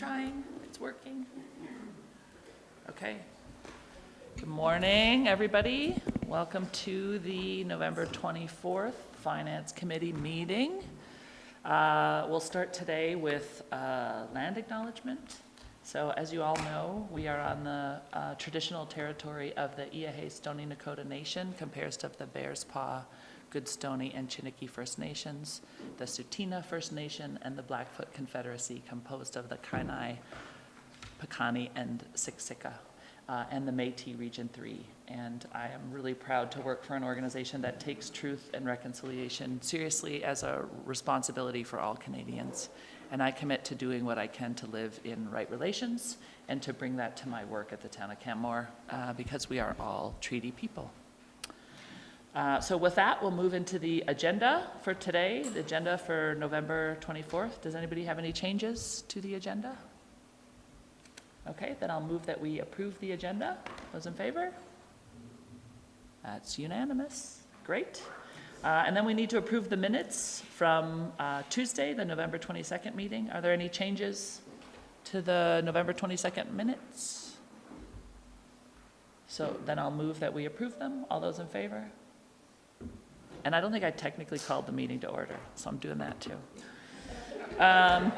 trying. It's working. Okay. Good morning, everybody. Welcome to the November 24th Finance Committee meeting. We'll start today with Land Acknowledgement. So as you all know, we are on the traditional territory of the Iahé Stoney Nakoda Nation, composed of the Bears Paw, Goodstoney, and Chiniki First Nations, the Tsuut'ina First Nation, and the Blackfoot Confederacy, composed of the Kainai, Piikani, and Siksika, and the Métis Region 3. And I am really proud to work for an organization that takes truth and reconciliation seriously as a responsibility for all Canadians. And I commit to doing what I can to live in right relations and to bring that to my work at the town of Canmore, because we are all treaty people. So with that, we'll move into the agenda for today, the agenda for November 24th. Does anybody have any changes to the agenda? Okay, then I'll move that we approve the agenda. Those in favor? That's unanimous. Great. And then we need to approve the minutes from Tuesday, the November 22nd meeting. Are there any changes to the November 22nd minutes? So then I'll move that we approve them. All those in favor? And I don't think I technically called the meeting to order, so I'm doing that too. I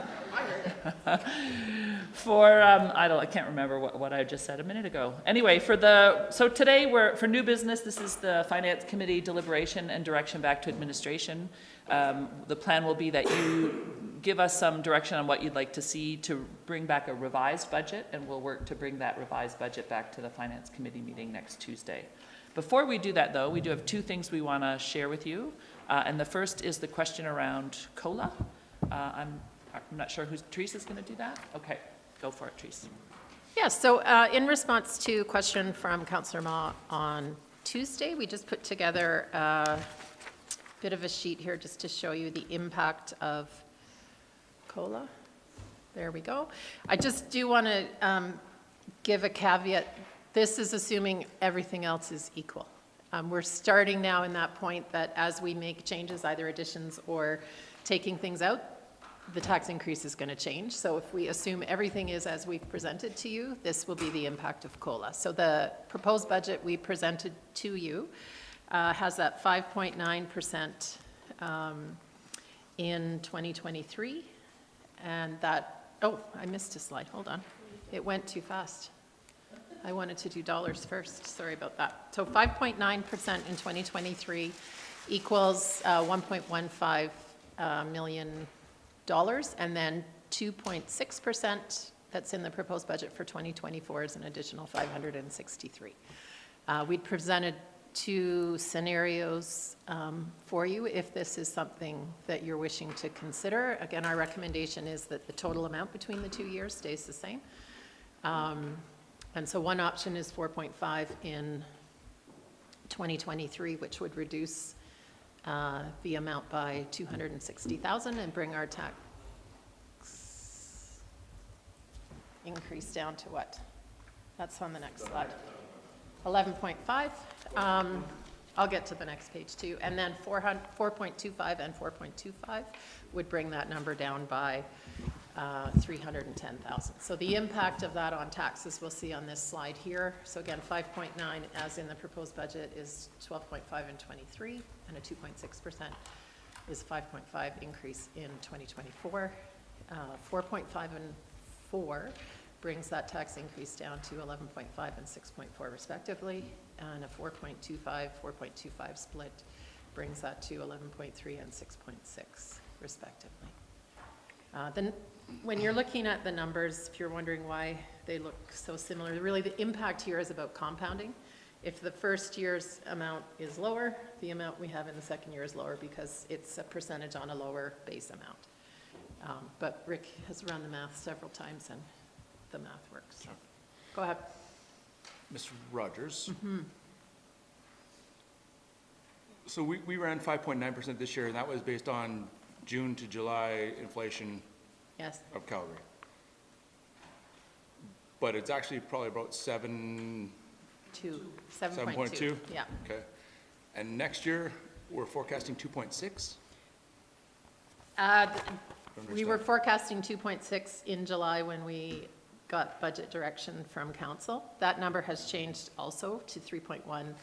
can't remember what I just said a minute ago. Anyway, so today for new business, this is the Finance Committee deliberation and direction back to administration. The plan will be that you give us some direction on what you'd like to see to bring back a revised budget, and we'll work to bring that revised budget back to the Finance Committee meeting next Tuesday. Before we do that, though, we do have two things we want to share with you. And the first is the question around COLA. I'm not sure Therese is going to do that. Okay, go for it, Therese. Yes, so in response to a question from Councillor Ma on Tuesday, we just put together a bit of a sheet here just to show you the impact of COLA. There we go. I just do want to give a caveat. This is assuming everything else is equal. We're starting now in that point that as we make changes, either additions or taking things out, the tax increase is going to change. So if we assume everything is as we've presented to you, this will be the impact of COLA. So the proposed budget we presented to you has that 5.9% in 2023. And that, oh, I missed a slide. Hold on. It went too fast. I wanted to do dollars first. Sorry about that. So 5.9% in 2023 equals $1.15 million, and then 2.6% that's in the proposed budget for 2024 is an additional 563. We'd presented two scenarios for you if this is something that you're wishing to consider. Again, our recommendation is that the total amount between the 2 years stays the same. And so one option is 4.5 in 2023, which would reduce the amount by 260,000 and bring our tax increase down to what? That's on the next slide. 11.5. I'll get to the next page too. And then 4.25 and 4.25 would bring that number down by 310,000. So the impact of that on taxes we'll see on this slide here. So again, 5.9 as in the proposed budget is 12.5 in 23, and a 2.6% is 5.5 increase in 2024. 4.5 and 4 brings that tax increase down to 11.5 and 6.4 respectively, and a 4.25 split brings that to 11.3 and 6.6 respectively. Then when you're looking at the numbers, if you're wondering why they look so similar, really the impact here is about compounding. If the first year's amount is lower, the amount we have in the second year is lower because it's a percentage on a lower base amount. But Rick has run the math several times and the math works. So. Go ahead. Mr. Rogers. Mm-hmm. So we ran 5.9% this year, and that was based on June to July inflation. Yes. Of Calgary. But it's actually probably about 7.2. Yeah. Okay. And next year we're forecasting 2.6. We were forecasting 2.6 in July when we got budget direction from council. That number has changed also to 3.1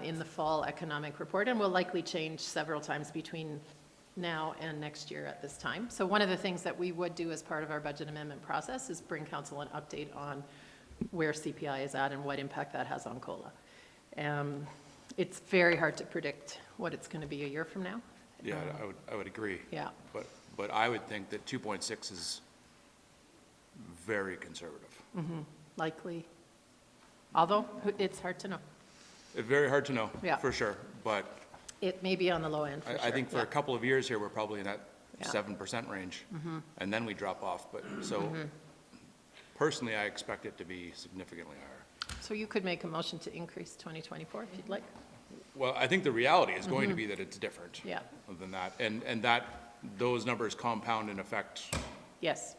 in the fall economic report, and will likely change several times between now and next year at this time. So one of the things that we would do as part of our budget amendment process is bring council an update on where CPI is at and what impact that has on COLA. It's very hard to predict what it's going to be a year from now. Yeah, I would agree. Yeah. But I would think that 2.6 is very conservative. Likely. Although, it's hard to know. Very hard to know, Yeah. for sure. But It may be on the low end, for sure. I think for Yeah. a couple of years here, we're probably in that Yeah. 7% range. And then we drop off. But so personally, I expect it to be significantly higher. So you could make a motion to increase 2024 if you'd like. Well, I think the reality is going to be that it's different. Yeah. Than that. And that those numbers compound in effect Yes.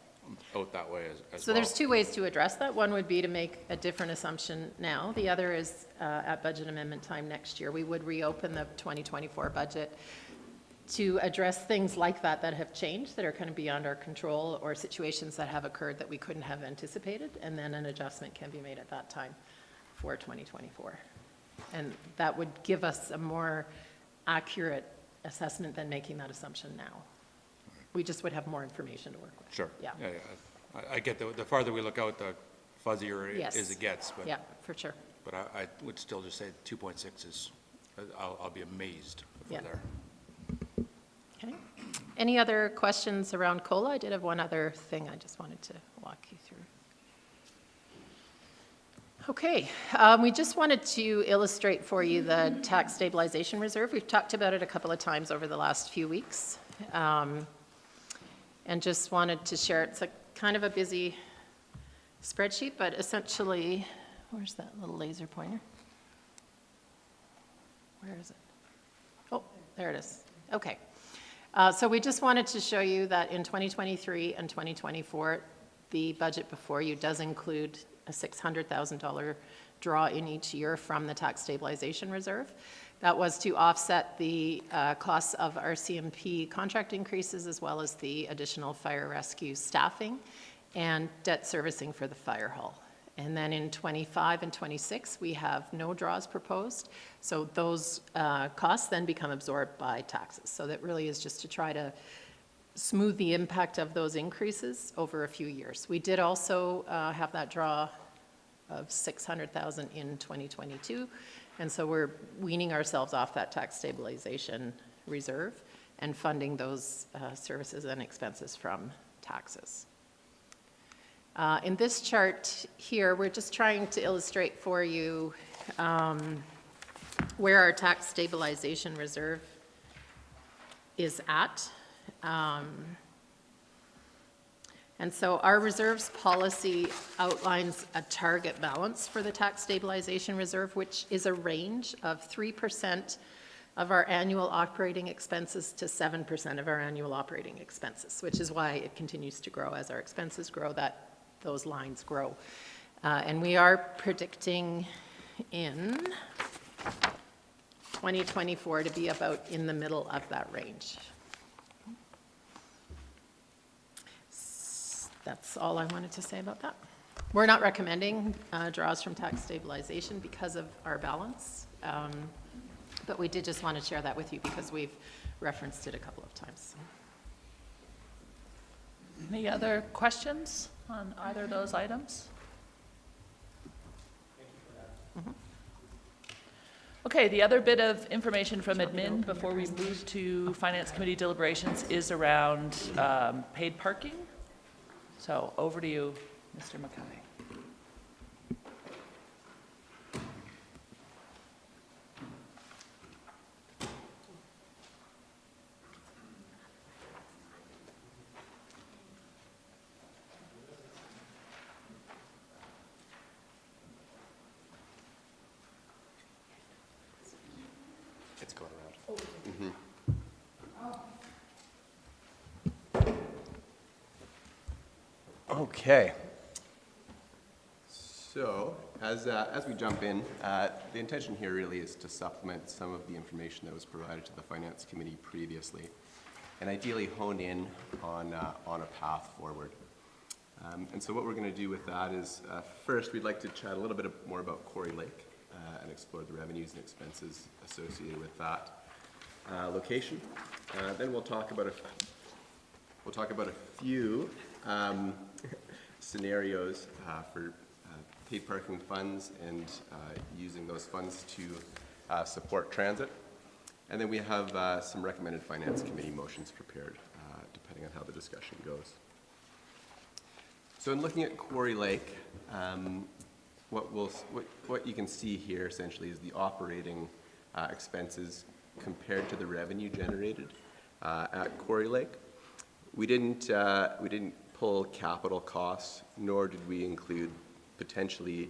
out that way as well. So there's two ways to address that. One would be to make a different assumption now. The other is at budget amendment time next year. We would reopen the 2024 budget to address things like that that have changed, that are kind of beyond our control, or situations that have occurred that we couldn't have anticipated, and then an adjustment can be made at that time for 2024. And that would give us a more accurate assessment than making that assumption now. We just would have more information to work with. Sure. Yeah. I get the farther we look out, the fuzzier Yes. it gets. But, Yeah, for sure. but I would still just say 2.6 is, I'll be amazed if Yeah. we're there. Okay. Any other questions around COLA? I did have one other thing I just wanted to walk you through. Okay, we just wanted to illustrate for you the tax stabilization reserve. We've talked about it a couple of times over the last few weeks. And just wanted to share, it's a kind of a busy spreadsheet, but essentially, where's that little laser pointer? Where is it? Oh, there it is. Okay. So we just wanted to show you that in 2023 and 2024, the budget before you does include a $600,000 draw in each year from the tax stabilization reserve. That was to offset the costs of our CMP contract increases, as well as the additional fire rescue staffing and debt servicing for the fire hall. And then in 25 and 26, we have no draws proposed. So those costs then become absorbed by taxes. So that really is just to try to smooth the impact of those increases over a few years. We did also have that draw of $600,000 in 2022. And so we're weaning ourselves off that tax stabilization reserve and funding those services and expenses from taxes. In this chart here, we're just trying to illustrate for you where our tax stabilization reserve is at. And so our reserves policy outlines a target balance for the tax stabilization reserve, which is a range of 3% of our annual operating expenses to 7% of our annual operating expenses, which is why it continues to grow. As our expenses grow, those lines grow. And we are predicting in 2024 to be about in the middle of that range. That's all I wanted to say about that. We're not recommending draws from tax stabilization because of our balance, but we did just want to share that with you because we've referenced it a couple of times. Any other questions on either of those items? Okay, the other bit of information from admin before we move to Finance Committee deliberations is around paid parking. So over to you, Mr. Mackay. It's going around. Okay. So, as we jump in, the intention here really is to supplement some of the information that was provided to the Finance Committee previously. and ideally hone in on a path forward. And so what we're going to do with that is, first, we'd like to chat a little bit more about Quarry Lake and explore the revenues and expenses associated with that location. Then we'll talk about a few scenarios for paid parking funds and using those funds to support transit. And then we have some recommended Finance Committee motions prepared, depending on how the discussion goes. So in looking at Quarry Lake, what you can see here essentially is the operating expenses compared to the revenue generated at Quarry Lake. We didn't pull capital costs, nor did we include potentially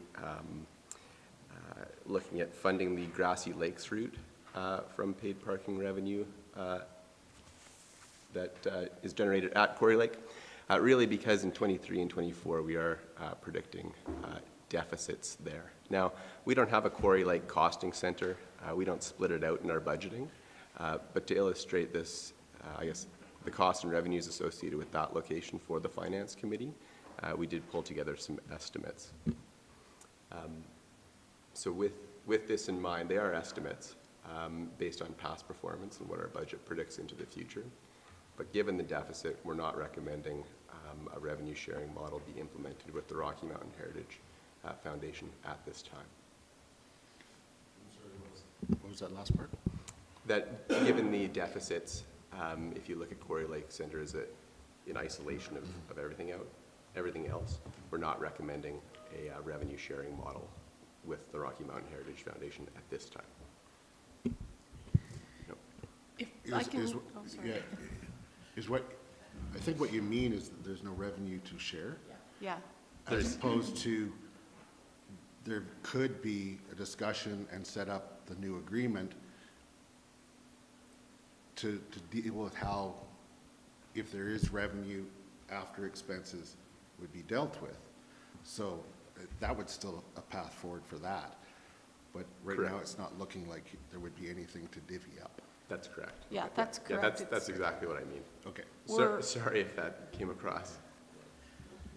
looking at funding the Grassy Lakes route from paid parking revenue that is generated at Quarry Lake. Really because in 23 and 24 we are predicting deficits there. Now, we don't have a Quarry Lake costing center. We don't split it out in our budgeting. But to illustrate this, I guess, the costs and revenues associated with that location for the Finance Committee, we did pull together some estimates. So with this in mind, they are estimates based on past performance and what our budget predicts into the future. But given the deficit, we're not recommending a revenue sharing model be implemented with the Rocky Mountain Heritage Foundation at this time. What was that last part? That given the deficits, if you look at Quarry Lake Center as in isolation of everything else, we're not recommending a revenue sharing model with the Rocky Mountain Heritage Foundation at this time. No. If I can, sorry. Yeah, is what, I think what you mean is that there's no revenue to share, Yeah. as opposed to there could be a discussion and set up the new agreement to deal with how, if there is revenue after expenses would be dealt with. So that would still a path forward for that. But right now, it's not looking like there would be anything to divvy up. That's correct. Yeah, that's correct. Yeah, that's exactly what I mean. Okay. Sorry if that came across.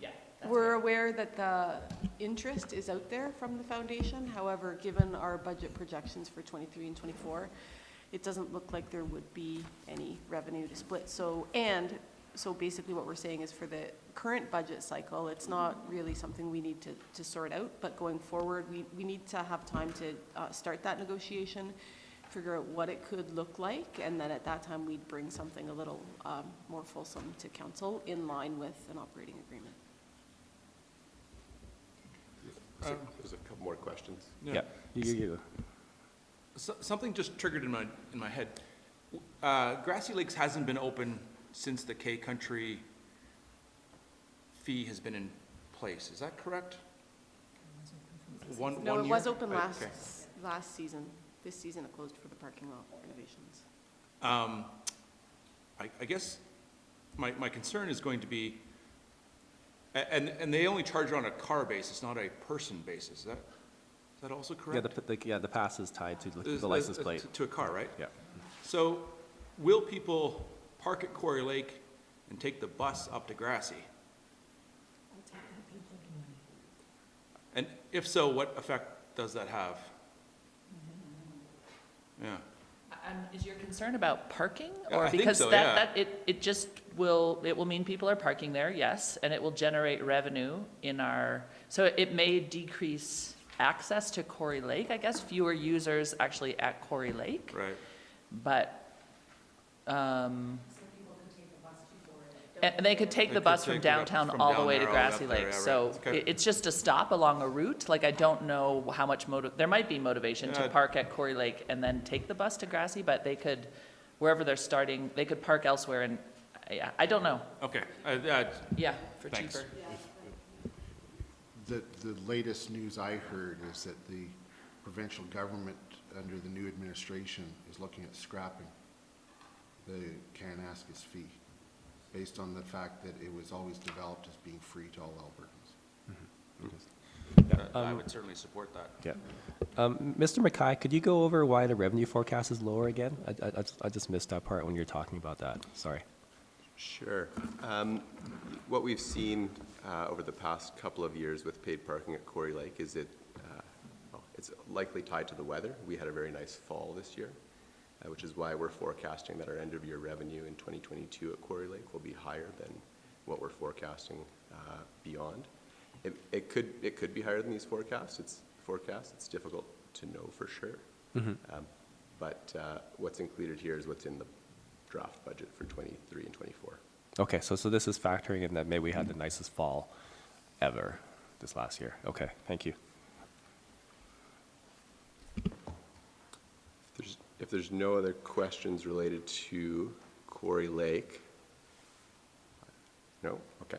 Yeah. We're aware that the interest is out there from the foundation. However, given our budget projections for 23 and 24, it doesn't look like there would be any revenue to split. So basically what we're saying is for the current budget cycle, it's not really something we need to sort out, but going forward, we need to have time to start that negotiation, figure out what it could look like, and then at that time, we'd bring something a little more fulsome to council in line with an operating agreement. So there's a couple more questions. Yeah, you. Something just triggered in my head. Grassy Lakes hasn't been open since the K-Country fee has been in place. Is that correct? No, it was open Right, last season. This season it closed for the parking lot renovations. I guess my concern is going to be, and they only charge on a car basis, not a person basis. Is that also correct? Yeah, the pass is tied to the license plate. To a car, right? Yeah. So will people park at Quarry Lake and take the bus up to Grassy? And if so, what effect does that have? Yeah. Is your concern about parking? Yeah, Or I think because so, it just will mean people are parking there, yes, and it will generate revenue in our, so it may decrease access to Quarry Lake, I guess, fewer users actually at Quarry Lake. Right. But, and they could take the bus from downtown all the way to Grassy Lake. So it's just a stop along a route. Like, I don't know how much there might be motivation to park at Quarry Lake and then take the bus to Grassy, but they could, wherever they're starting, they could park elsewhere and, yeah, I don't know. Okay. Yeah, for Thanks. cheaper. The latest news I heard is that the provincial government under the new administration is looking at scrapping the Kananaskis fee, based on the fact that it was always developed as being free to all Albertans. I would certainly support that. Yeah. Mr. Mackay, could you go over why the revenue forecast is lower again? I just missed that part when you were talking about that. Sorry. Sure. What we've seen over the past couple of years with paid parking at Quarry Lake is it's likely tied to the weather. We had a very nice fall this year, which is why we're forecasting that our end-of-year revenue in 2022 at Quarry Lake will be higher than what we're forecasting beyond. It could be higher than these forecasts. It's difficult to know for sure. But what's included here is what's in the draft budget for 23 and 24. Okay, so this is factoring in that maybe we had the nicest fall ever this last year. Okay, thank you. If there's no other questions related to Quarry Lake, no? Okay.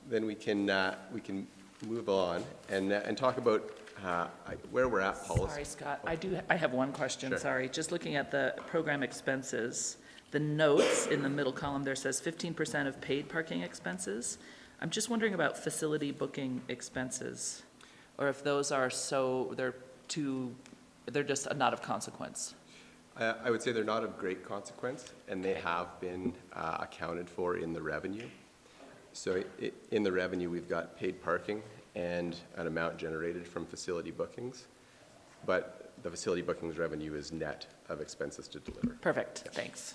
Then we can move on and talk about where we're at policy. Sorry, Scott, I have one question, Sure. sorry. Just looking at the program expenses, the notes in the middle column there says 15% of paid parking expenses. I'm just wondering about facility booking expenses, or if those are they're just not of consequence. I would say they're not of great consequence, and they have been accounted for in the revenue. So in the revenue, we've got paid parking and an amount generated from facility bookings, but the facility bookings revenue is net of expenses to deliver. Perfect, Yes. thanks.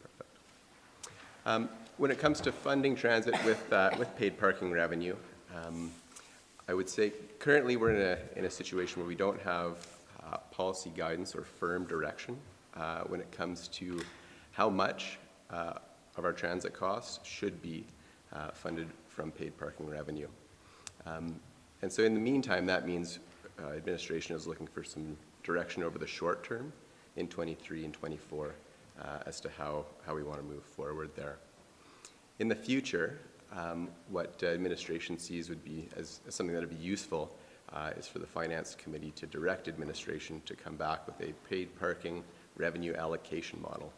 Perfect. When it comes to funding transit with paid parking revenue, I would say currently we're in a situation where we don't have policy guidance or firm direction when it comes to how much of our transit costs should be funded from paid parking revenue. And so in the meantime, that means administration is looking for some direction over the short term in 23 and 24 as to how we want to move forward there. In the future, what administration sees would be as something that would be useful is for the Finance Committee to direct administration to come back with a paid parking revenue allocation model.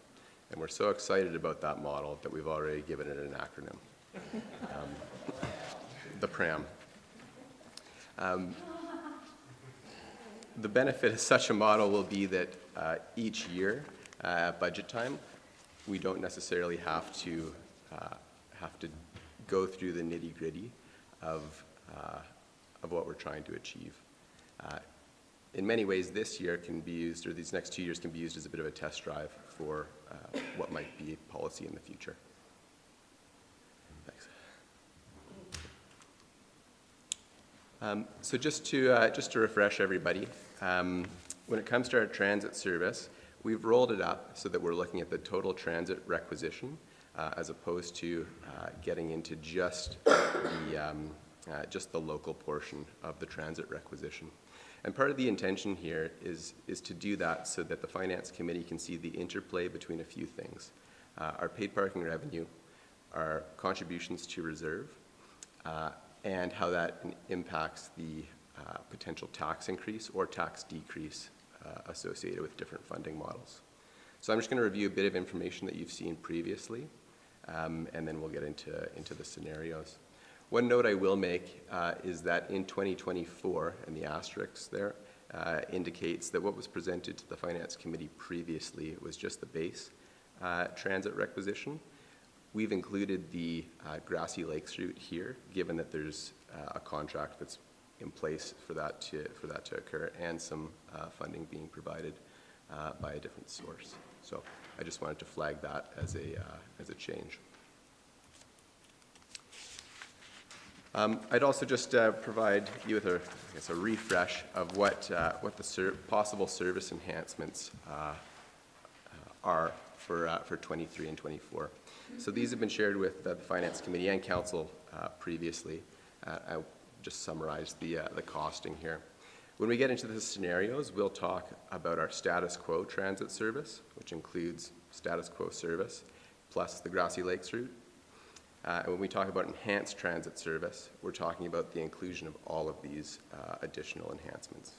And we're so excited about that model that we've already given it an acronym, the PRAM. The benefit of such a model will be that each year at budget time, we don't necessarily have to go through the nitty-gritty of what we're trying to achieve. In many ways, this year can be used, or these next 2 years can be used as a bit of a test drive for what might be policy in the future. Thanks. So just to refresh everybody, when it comes to our transit service, we've rolled it up so that we're looking at the total transit requisition as opposed to getting into just the local portion of the transit requisition. And part of the intention here is to do that so that the Finance Committee can see the interplay between a few things. Our paid parking revenue, our contributions to reserve, and how that impacts the potential tax increase or tax decrease associated with different funding models. So I'm just going to review a bit of information that you've seen previously, and then we'll get into the scenarios. One note I will make is that in 2024, and the asterisk there indicates that what was presented to the Finance Committee previously was just the base transit requisition. We've included the Grassy Lakes route here, given that there's a contract that's in place for that to occur, and some funding being provided by a different source. So I just wanted to flag that as a change. I'd also just provide you with a refresh of what the possible service enhancements are for 23 and 24. So these have been shared with the Finance Committee and Council previously. I'll just summarize the costing here. When we get into the scenarios, we'll talk about our status quo transit service, which includes status quo service, plus the Grassy Lakes route. And when we talk about enhanced transit service, we're talking about the inclusion of all of these additional enhancements.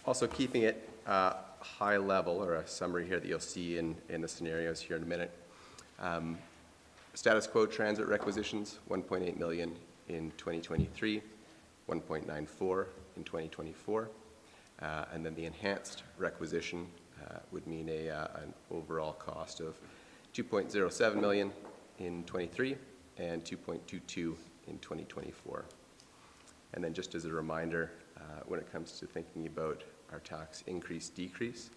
Also keeping it high level, or a summary here that you'll see in the scenarios here in a minute. Status quo transit requisitions, 1.8 million in 2023, 1.94 in 2024. And then the enhanced requisition would mean an overall cost of 2.07 million in 23 and 2.22 in 2024. And then just as a reminder, when it comes to thinking about our tax increase decrease,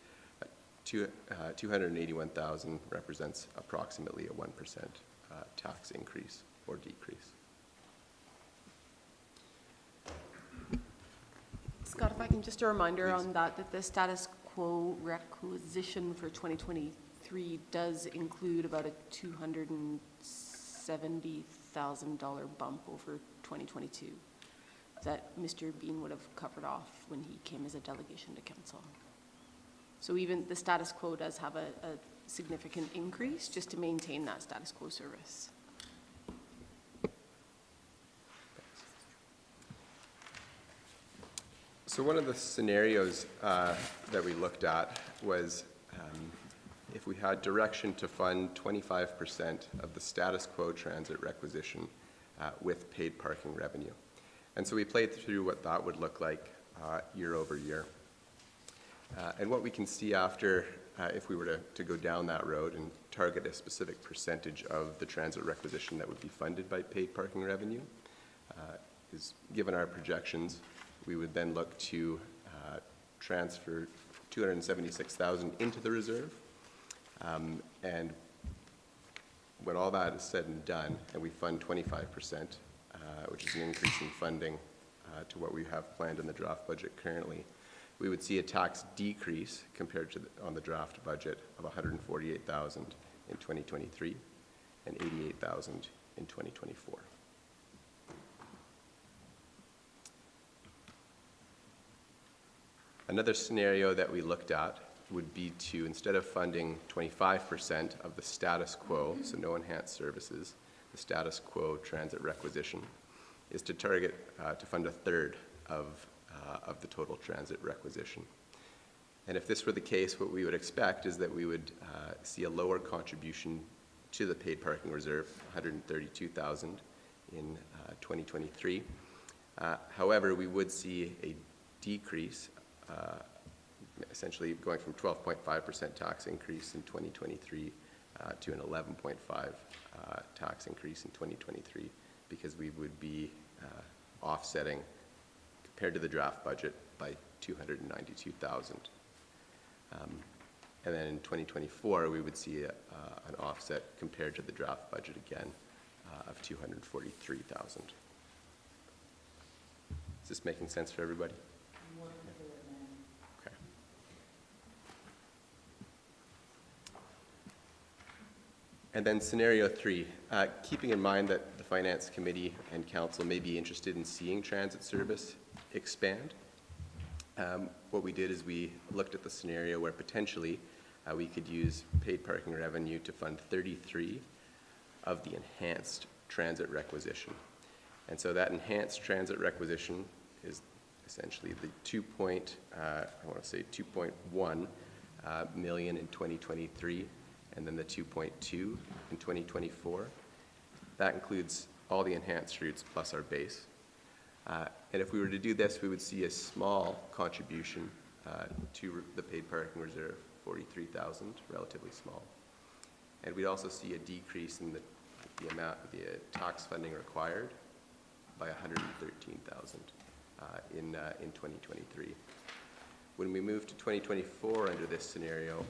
281,000 represents approximately a 1% tax increase or decrease. Scott, if I can, just a reminder Please. on that the status quo requisition for 2023 does include about a $270,000 bump over 2022 that Mr. Bean would have covered off when he came as a delegation to council. So even the status quo does have a significant increase just to maintain that status quo service. So one of the scenarios that we looked at was if we had direction to fund 25% of the status quo transit requisition with paid parking revenue. And so we played through what that would look like year over year. And what we can see after, if we were to go down that road and target a specific percentage of the transit requisition that would be funded by paid parking revenue, is given our projections, we would then look to transfer 276,000 into the reserve. And when all that is said and done, and we fund 25%, which is an increase in funding to what we have planned in the draft budget currently, we would see a tax decrease compared to on the draft budget of 148,000 in 2023 and 88,000 in 2024. Another scenario that we looked at would be to, instead of funding 25% of the status quo, so no enhanced services, the status quo transit requisition, is to target to fund a third of the total transit requisition. And if this were the case, what we would expect is that we would see a lower contribution to the paid parking reserve, 132,000 in 2023. However, we would see a decrease, essentially going from 12.5% tax increase in 2023 to an 11.5 tax increase in 2023, because we would be offsetting, compared to the draft budget, by 292,000. And then in 2024, we would see an offset compared to the draft budget again of 243,000. Is this making sense for everybody? Okay. And then scenario 3, keeping in mind that the Finance Committee and Council may be interested in seeing transit service expand. What we did is we looked at the scenario where potentially we could use paid parking revenue to fund 33 of the enhanced transit requisition. And so that enhanced transit requisition is essentially the 2.1 million in 2023, and then the 2.2 in 2024. That includes all the enhanced routes plus our base. And if we were to do this, we would see a small contribution to the paid parking reserve, 43,000, relatively small. And we'd also see a decrease in the amount of the tax funding required by 113,000 in 2023. When we move to 2024 under this scenario,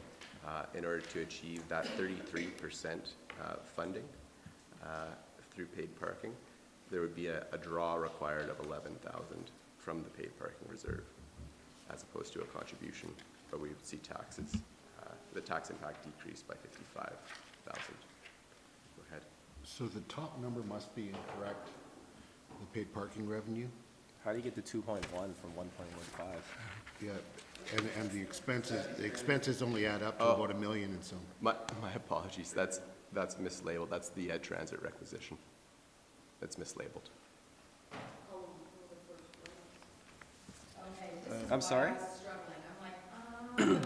in order to achieve that 33% funding through paid parking, there would be a draw required of 11,000 from the paid parking reserve, as opposed to a contribution, but we would see taxes, the tax impact decrease by 55,000. Go ahead. So the top number must be incorrect, the paid parking revenue? How do you get to 2.1 from 1.15? Yeah, and the expenses only add up to about $1 million and some. My apologies, that's mislabeled. That's the transit requisition. That's mislabeled. I'm sorry? I was struggling. I'm like,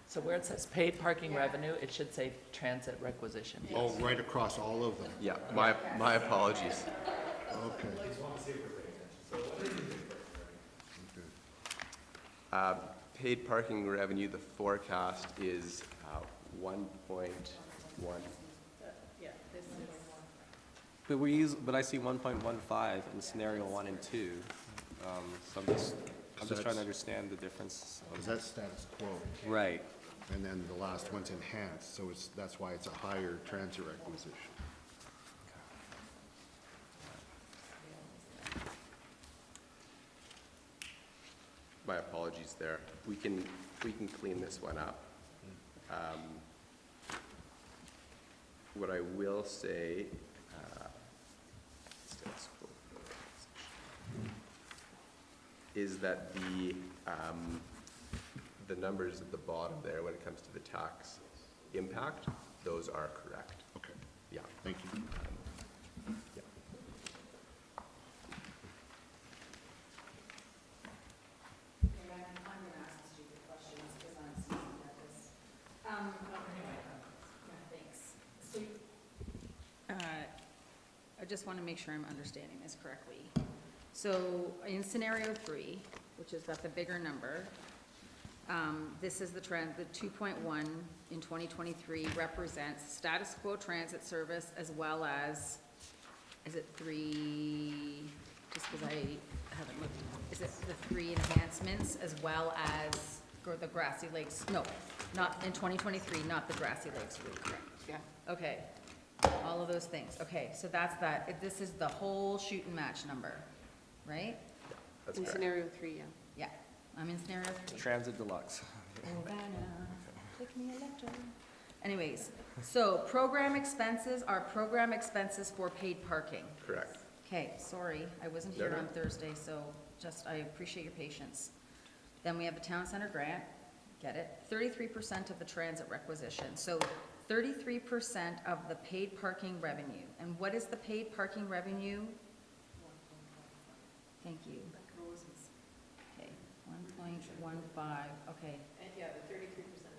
So where it says paid parking revenue, it should say transit requisition. Oh, right across all of them? Yeah, my apologies. Okay. Paid parking revenue, the forecast is 1.1. Yeah, this is. But I see 1.15 in scenario 1 and 2. So I'm just trying to understand the difference. Is that status quo? Right. And then the last one's enhanced, so that's why it's a higher transit requisition. My apologies there. We can clean this one up. What I will say, is that the numbers at the bottom there, when it comes to the tax impact, those are correct. Okay, Yeah. thank you. Yeah. I'm gonna ask stupid questions because I'm seeing that this. Yeah, thanks. So, I just want to make sure I'm understanding this correctly. So in scenario 3, which has got the bigger number, this is the trend, the 2.1 in 2023 represents status quo transit service as well as, is it 3, just because I haven't looked, is it the 3 enhancements as well as the Grassy Lakes? No, not in 2023, not the Grassy Lakes route, correct? Yeah. Okay, all of those things. Okay, so that's that. This is the whole shoot and match number, right? That's In correct. scenario 3, yeah. Yeah, I'm in scenario 3. Transit deluxe. Urbana, take me a letter. Anyways, so program expenses are program expenses for paid parking. Correct. Okay, sorry, I wasn't No, here no. on Thursday, so just, I appreciate your patience. Then we have the town center grant, get it? 33% of the transit requisition, so 33% of the paid parking revenue. And what is the paid parking revenue? Thank you. Okay, 1.15, okay. And yeah, the 33%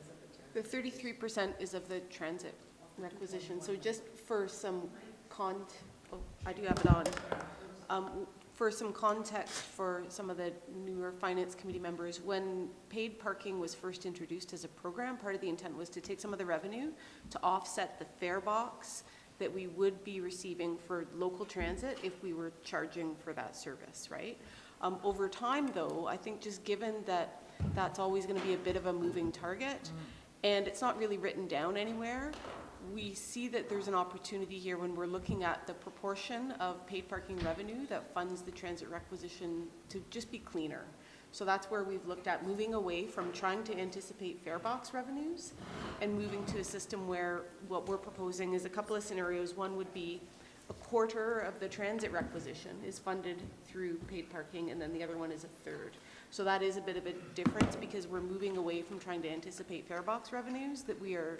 is of the transit. The 33% is of the transit requisition, so just for some I do have it on. For some context for some of the newer finance committee members, when paid parking was first introduced as a program, part of the intent was to take some of the revenue to offset the fare box that we would be receiving for local transit if we were charging for that service, right? Over time, though, I think just given that that's always going to be a bit of a moving target, and it's not really written down anywhere, we see that there's an opportunity here when we're looking at the proportion of paid parking revenue that funds the transit requisition to just be cleaner. So that's where we've looked at moving away from trying to anticipate fare box revenues and moving to a system where what we're proposing is a couple of scenarios. One would be a quarter of the transit requisition is funded through paid parking, and then the other one is a third. So that is a bit of a difference because we're moving away from trying to anticipate fare box revenues that we are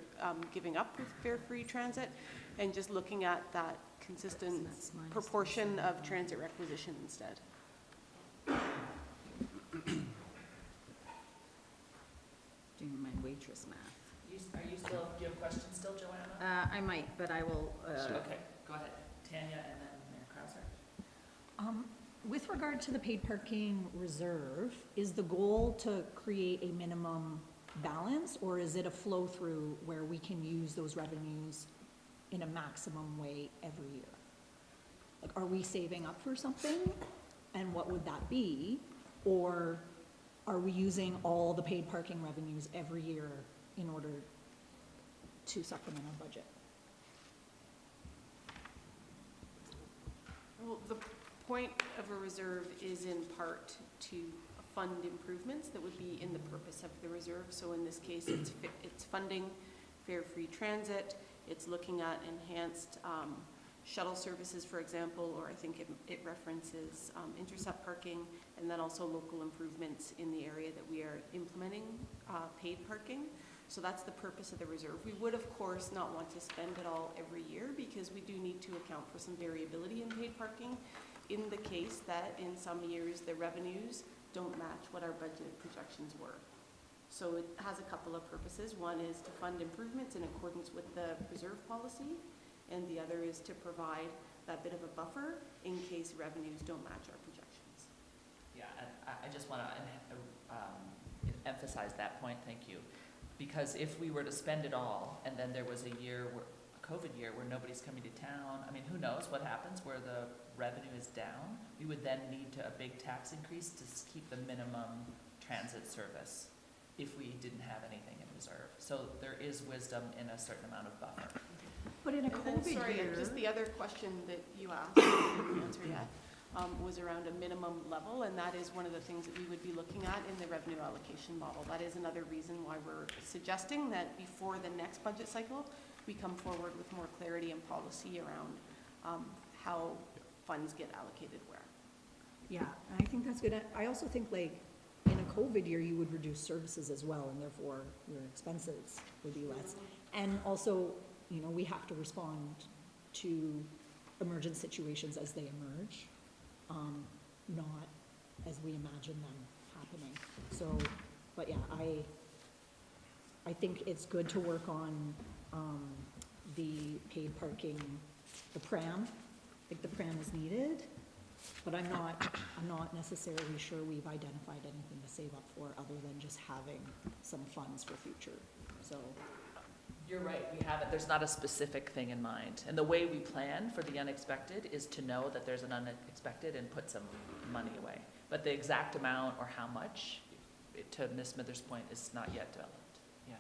giving up with fare-free transit and just looking at that consistent proportion of transit requisition instead. Doing my waitress math. Are you still, do you have questions still, Joanna? I might, but I will, Okay, go ahead. Tanya and then Mayor Krauser. With regard to the paid parking reserve, is the goal to create a minimum balance, or is it a flow-through where we can use those revenues in a maximum way every year? Like, are we saving up for something, and what would that be? Or are we using all the paid parking revenues every year in order to supplement our budget? Well, the point of a reserve is in part to fund improvements that would be in the purpose of the reserve. So in this case, it's funding fare-free transit. It's looking at enhanced shuttle services, for example, or I think it references intercept parking, and then also local improvements in the area that we are implementing paid parking. So that's the purpose of the reserve. We would, of course, not want to spend it all every year because we do need to account for some variability in paid parking in the case that in some years the revenues don't match what our budget projections were. So it has a couple of purposes. One is to fund improvements in accordance with the reserve policy, and the other is to provide that bit of a buffer in case revenues don't match our projections. Yeah, and I just want to emphasize that point, thank you. Because if we were to spend it all, and then there was a COVID year where nobody's coming to town, I mean, who knows what happens where the revenue is down? We would then need a big tax increase to keep the minimum transit service if we didn't have anything in reserve. So there is wisdom in a certain amount of buffer. But in a And then, COVID sorry, year. just the other question that you asked, I didn't answer yet, was around a minimum level, and that is one of the things that we would be looking at in the revenue allocation model. That is another reason why we're suggesting that before the next budget cycle, we come forward with more clarity and policy around how funds get allocated where. Yeah, and I think that's good. I also think like in a COVID year, you would reduce services as well, and therefore your expenses would be less. And also, you know, we have to respond to emergent situations as they emerge, not as we imagine them happening. So, but yeah, I think it's good to work on the paid parking, the pram. I think the pram is needed, but I'm not necessarily sure we've identified anything to save up for other than just having some funds for future, so. You're right, we haven't, there's not a specific thing in mind. And the way we plan for the unexpected is to know that there's an unexpected and put some money away. But the exact amount or how much, to Ms. Smithers' point, is not yet developed. Yeah.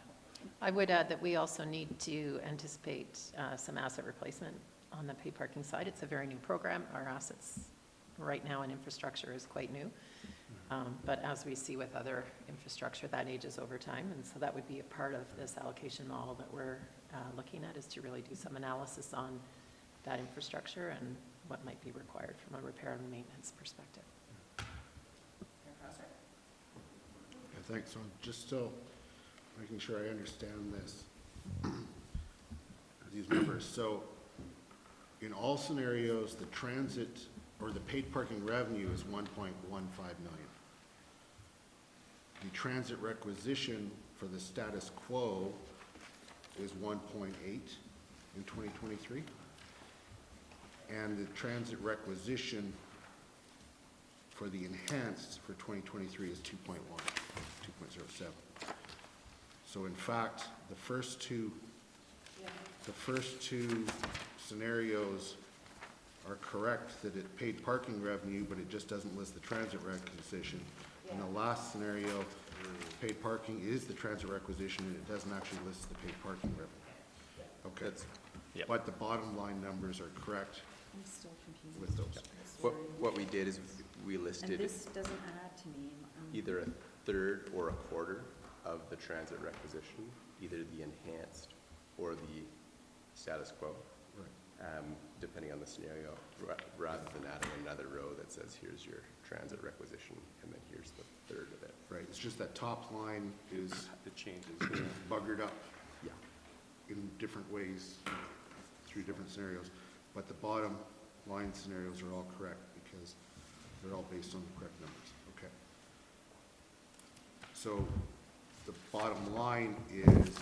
I would add that we also need to anticipate some asset replacement on the paid parking side. It's a very new program. Our assets right now in infrastructure is quite new. But as we see with other infrastructure, that ages over time. And so that would be a part of this allocation model that we're looking at, is to really do some analysis on that infrastructure and what might be required from a repair and maintenance perspective. Yeah, thanks. So I'm just still making sure I understand this, these numbers. So in all scenarios, the transit or the paid parking revenue is 1.15 million. The transit requisition for the status quo is 1.8 in 2023. And the transit requisition for the enhanced for 2023 is 2.1, 2.07. So in fact, the first two scenarios are correct, that it paid parking revenue, but it just doesn't list the transit requisition. In the last scenario, paid parking is the transit requisition, and it doesn't actually list the paid parking revenue. Okay. Yep. But the bottom line numbers are correct I'm still confused. with those. What we did is we And listed this doesn't add to me. either a third or a quarter of the transit requisition, either the enhanced or the status quo, depending on the scenario, rather than adding another row that says, here's your transit requisition, and then here's the third of it. Right, it's just that top line is It changes. buggered up Yeah. in different ways through different scenarios, but the bottom line scenarios are all correct because they're all based on the correct numbers. Okay. So the bottom line is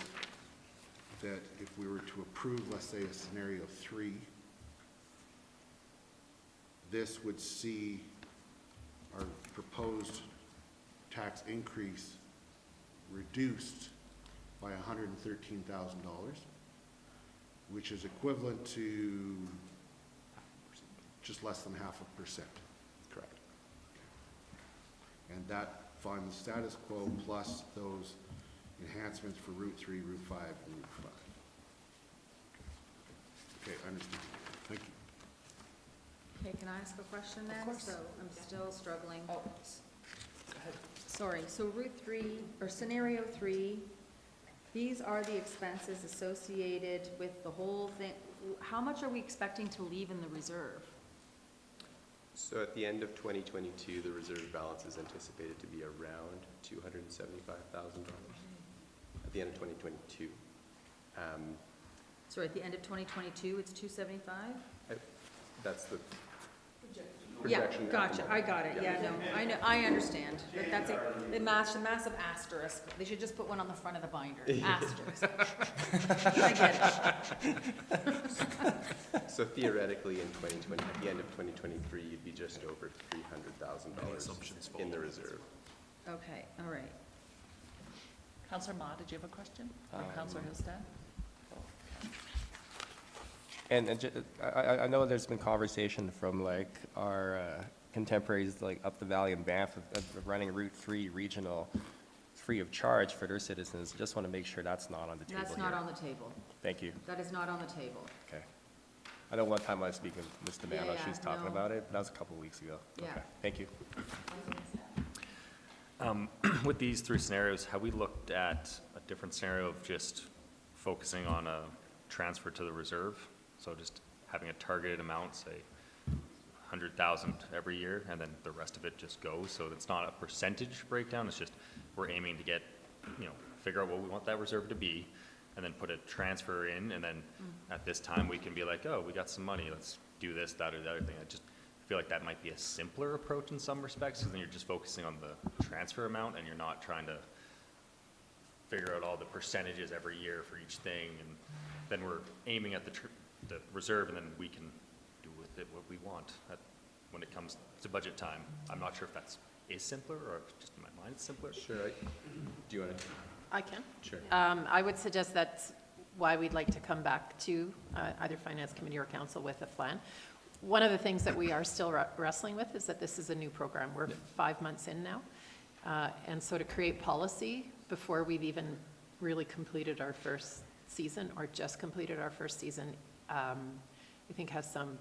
that if we were to approve, let's say, a scenario 3, this would see our proposed tax increase reduced by $113,000, which is equivalent to just less than 0.5%. Correct. And that funds status quo plus those enhancements for Route 3, Route 5, and Route 5. Okay, I understand. Thank you. Okay, can I ask a question then? course. So I'm still struggling. Oh, go ahead. Sorry, so Route 3, or Scenario 3, these are the expenses associated with the whole thing. How much are we expecting to leave in the reserve? So at the end of 2022, the reserve balance is anticipated to be around $275,000 at the end of 2022. So at the end of 2022, it's 275? That's the Yeah, projection. at the gotcha, moment. I got it, yeah, no, I know, I understand. That's a massive asterisk. They should just put one on the front of the binder, asterisk. I get it. So theoretically, in 2020, at the end of 2023, you'd be just over $300,000 in the reserve. Okay, all right. Counselor Ma, did you have a question? Or Counselor Hillstead? I know there's been conversation from like our contemporaries like up the valley in Banff of running Route 3 regional free of charge for their citizens. Just want to make sure that's not on the table That's here. not on the table. Thank you. That is not on the table. Okay. I know one time I was speaking with Ms. Demano, Yeah, she was talking no. about it, but that was a couple of weeks ago. Yeah. Okay, thank you. With these three scenarios, have we looked at a different scenario of just focusing on a transfer to the reserve? So just having a targeted amount, say 100,000 every year, and then the rest of it just goes. So it's not a percentage breakdown, it's just we're aiming to get, figure out what we want that reserve to be, and then put a transfer in, and then at this time we can be like, oh, we got some money, let's do this, that, or the other thing. I just feel like that might be a simpler approach in some respects, because then you're just focusing on the transfer amount, and you're not trying to figure out all the percentages every year for each thing, and then we're aiming at the reserve, and then we can do with it what we want when it comes to budget time. I'm not sure if that's simpler, or if just in my mind it's simpler. Sure. Do you want to? I can. Sure. I would suggest that's why we'd like to come back to either Finance Committee or Council with a plan. One of the things that we are still wrestling with is that this is a new program. We're 5 months in now. And so to create policy before we've even really completed our first season or just completed our first season, I think has some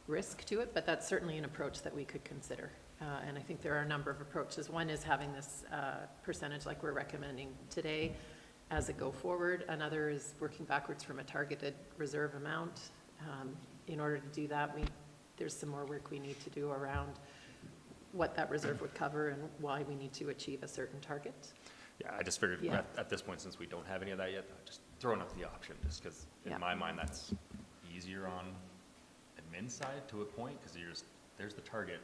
risk to it, but that's certainly an approach that we could consider. And I think there are a number of approaches. One is having this percentage like we're recommending today as a go forward. Another is working backwards from a targeted reserve amount. In order to do that, there's some more work we need to do around what that reserve would cover and why we need to achieve a certain target. Yeah, I just figured Yeah. at this point, since we don't have any of that yet, just throwing up the option, just because Yeah. in my mind, that's easier on admin side to a point, because there's the target.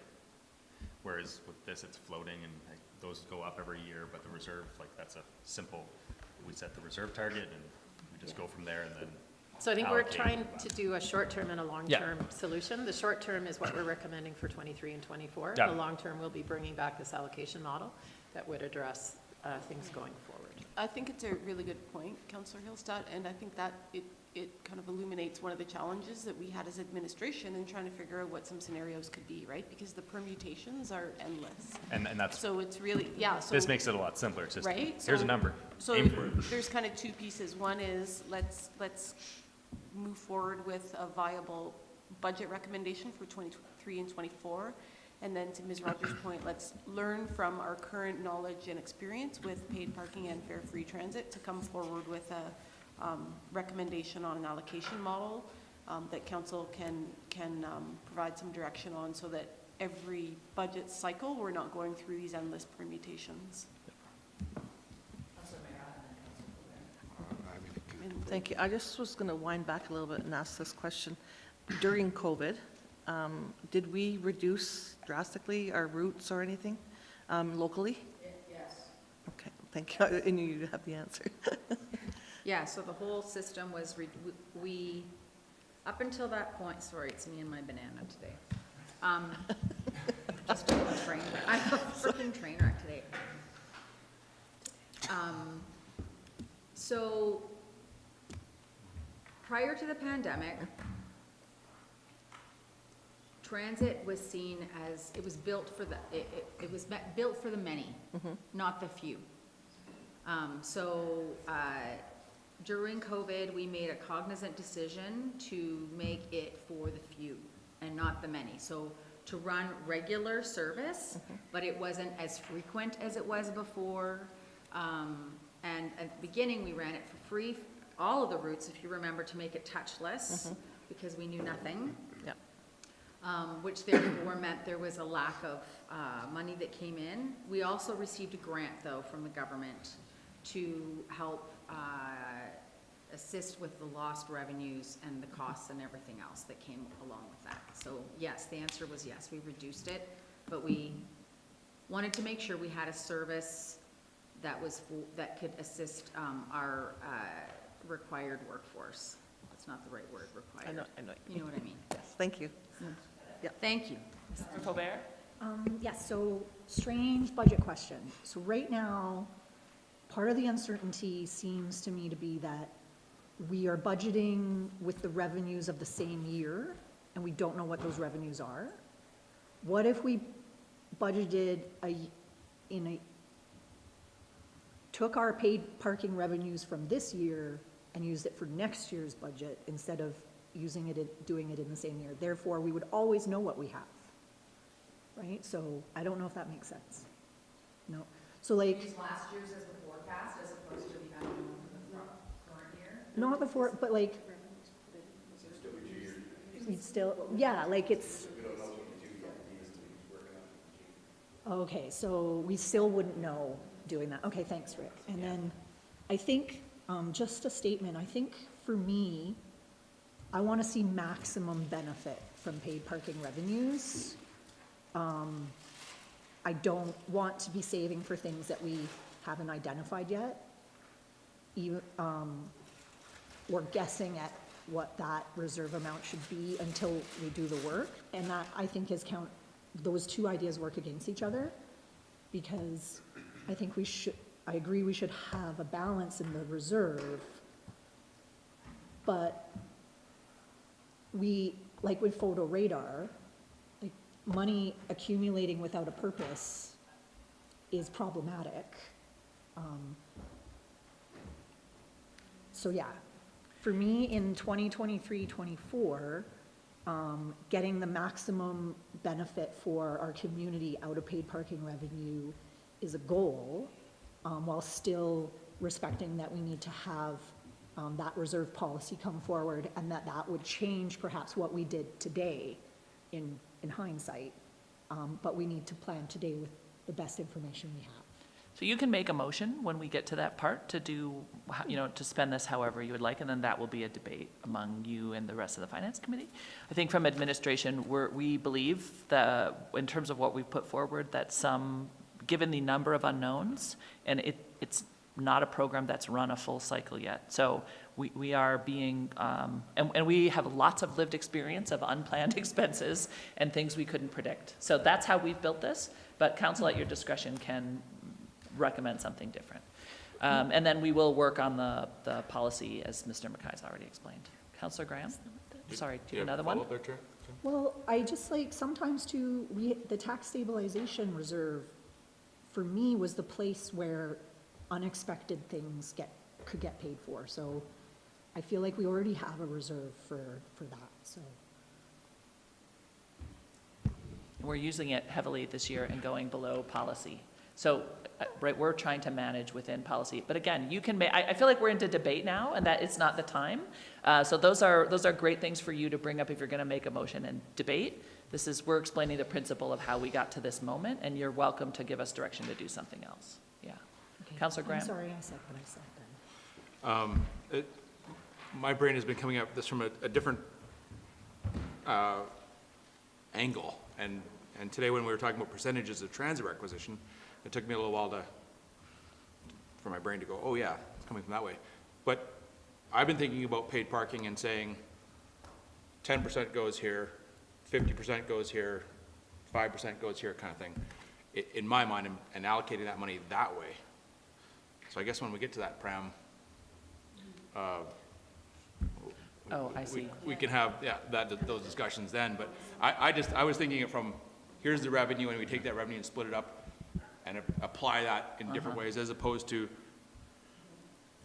Whereas with this, it's floating, and those go up every year, but the reserve, that's a simple, we set the reserve target, and we just go from there, and then So I think we're allocate. trying to do a short-term and a long-term solution. The short-term is what we're recommending for 23 and 24. Yeah. The long-term will be bringing back this allocation model that would address things going forward. I think it's a really good point, Councillor Hillstead, and I think that it kind of illuminates one of the challenges that we had as administration in trying to figure out what some scenarios could be, right? Because the permutations are endless. and that's, So it's really, so. this makes it a lot simpler. It's just, Right? here's So- a number, So aim for it. there's kind of two pieces. One is let's move forward with a viable budget recommendation for 23 and 24. And then to Ms. Rogers' point, let's learn from our current knowledge and experience with paid parking and fare-free transit to come forward with a recommendation on an allocation model that council can provide some direction on, so that every budget cycle, we're not going through these endless permutations. Thank you. I just was going to wind back a little bit and ask this question. During COVID, did we reduce drastically our routes or anything locally? Yes. Okay, thank you. I knew you'd have the answer. Yeah, so the whole system was, we, up until that point, sorry, it's me and my banana today. Just a train, I'm a freaking train wreck today. So, prior to the pandemic, transit was seen as, it was built for the, it was built for the many, not the few. During COVID, we made a cognizant decision to make it for the few and not the many. So to run regular service, but it wasn't as frequent as it was before. And at the beginning, we ran it for free, all of the routes, if you remember, to make it touchless, because we knew nothing. Yep. Which therefore meant there was a lack of money that came in. We also received a grant, though, from the government to help assist with the lost revenues and the costs and everything else that came along with that. So yes, the answer was yes, we reduced it, but we wanted to make sure we had a service that was, that could assist our required workforce. That's not the right word, required. I know. You know what I mean? Yes, thank you. Thank you. Mr. Colbert? Yes, so strange budget question. So right now, part of the uncertainty seems to me to be that we are budgeting with the revenues of the same year, and we don't know what those revenues are. What if we budgeted took our paid parking revenues from this year and used it for next year's budget instead of doing it in the same year? Therefore, we would always know what we have, right? So I don't know if that makes sense. No. So like. Use last year's as the forecast as opposed to the unknown for the current year? Not before, but like. We'd still, yeah, like it's. Okay, so we still wouldn't know doing that. Okay, thanks, Rick. And then I think, just a statement, I think for me, I want to see maximum benefit from paid parking revenues. I don't want to be saving for things that we haven't identified yet. Even, or guessing at what that reserve amount should be until we do the work. And that, I think, those two ideas work against each other, because I think I agree we should have a balance in the reserve, but like with photo radar, like money accumulating without a purpose is problematic. So yeah, for me in 2023-24, getting the maximum benefit for our community out of paid parking revenue is a goal, while still respecting that we need to have that reserve policy come forward, and that would change perhaps what we did today in hindsight. But we need to plan today with the best information we have. So you can make a motion when we get to that part to do, to spend this however you would like, and then that will be a debate among you and the rest of the finance committee. I think from administration, we believe that in terms of what we've put forward, that given the number of unknowns, and it's not a program that's run a full cycle yet. So we are being, and we have lots of lived experience of unplanned expenses and things we couldn't predict. So that's how we've built this, but council at your discretion can recommend something different. And then we will work on the policy, as Mr. McKay's already explained. Councillor Graham? Sorry, do you have another one? Follow-up there, Chair? Well, I just like, sometimes too, the tax stabilization reserve, for me, was the place where unexpected things could get paid for. So I feel like we already have a reserve for that, so. We're using it heavily this year and going below policy. So, right, we're trying to manage within policy. But again, you can make, I feel like we're into debate now, and that it's not the time. So those are great things for you to bring up if you're gonna make a motion and debate. We're explaining the principle of how we got to this moment, and you're welcome to give us direction to do something else. Yeah. Okay. Councillor Graham? I'm sorry I said what I said then. My brain has been coming up this from a different angle. And today when we were talking about percentages of transit requisition, it took me a little while for my brain to go, oh yeah, it's coming from that way. But I've been thinking about paid parking and saying 10% goes here, 50% goes here, 5% goes here, kind of thing. In my mind, and allocating that money that way. So I guess when we get to that, Pram, I see. we can have, those discussions then, but I was thinking it from, here's the revenue, and we take that revenue and split it up and apply that in different ways, as opposed to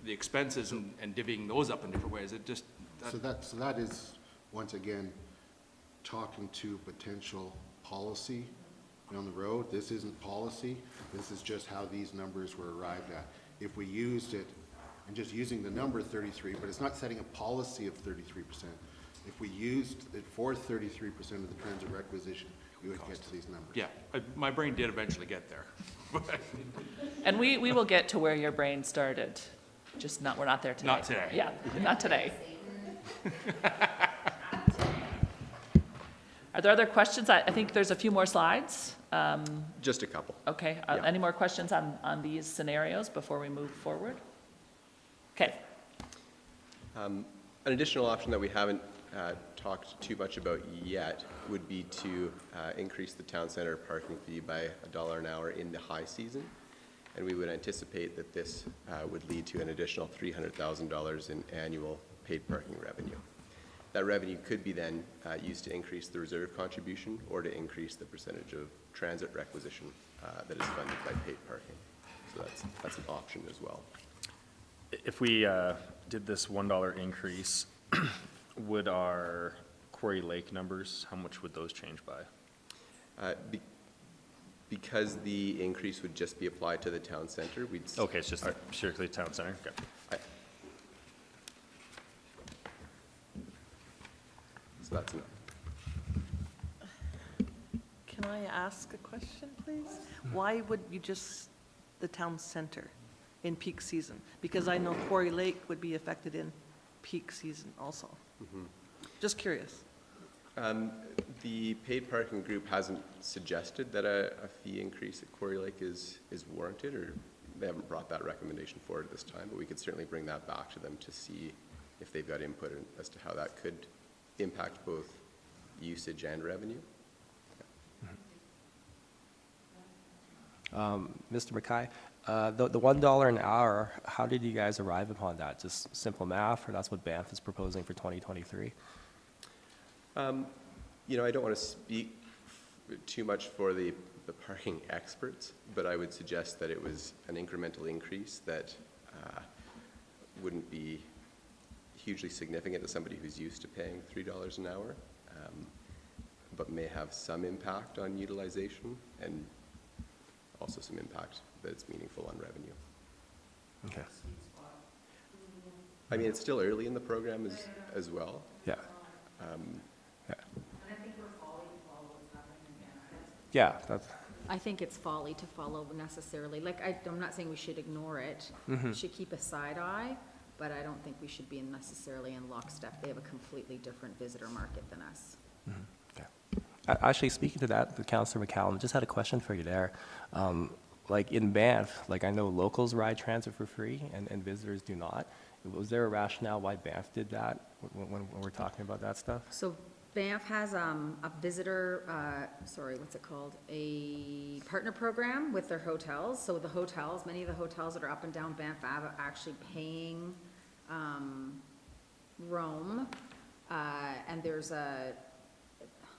the expenses and divvying those up in different ways. It just. So that is, once again, talking to potential policy down the road. This isn't policy, this is just how these numbers were arrived at. If we used it, and just using the number 33, but it's not setting a policy of 33%. If we used it for 33% of the transit requisition, we would get to these numbers. Yeah, my brain did eventually get there. And we will get to where your brain started. Just not, we're not there today. Not today. Yeah, not today. Are there other questions? I think there's a few more slides. Just a couple. Okay, Yeah. any more questions on these scenarios before we move forward? Okay, An additional option that we haven't talked too much about yet would be to increase the town center parking fee by $1 an hour in the high season. And we would anticipate that this would lead to an additional $300,000 in annual paid parking revenue. That revenue could be then used to increase the reserve contribution or to increase the percentage of transit requisition that is funded by paid parking. So that's an option as well. If we did this $1 increase, would our Quarry Lake numbers, how much would those change by? Because the increase would just be applied to the town center, we'd. Okay, it's just strictly town center, okay. So that's enough. Can I ask a question, please? Why would you just, the town center in peak season? Because I know Quarry Lake would be affected in peak season also. Just curious. The paid parking group hasn't suggested that a fee increase at Quarry Lake is warranted, or they haven't brought that recommendation forward at this time, but we could certainly bring that back to them to see if they've got input as to how that could impact both usage and revenue. Mr. Mackay, the $1 an hour, how did you guys arrive upon that? Just simple math, or that's what Banff is proposing for 2023? You know, I don't want to speak too much for the parking experts, but I would suggest that it was an incremental increase that wouldn't be hugely significant to somebody who's used to paying $3 an hour, but may have some impact on utilization and also some impact that it's meaningful on revenue. Okay. I mean, it's still early in the program as well. Yeah. Yeah. Yeah, Yeah, that's, I think it's folly to follow necessarily, like, I'm not saying we should ignore it. We should keep a side eye, but I don't think we should be necessarily in lockstep. They have a completely different visitor market than us. okay. Actually, speaking to that, the Councillor McCallum, just had a question for you there. Like in Banff, like I know locals ride transit for free and visitors do not. Was there a rationale why Banff did that when we're talking about that stuff? So Banff has a visitor, what's it called? A partner program with their hotels. So the hotels, many of the hotels that are up and down Banff Ave are actually paying Rome. And there's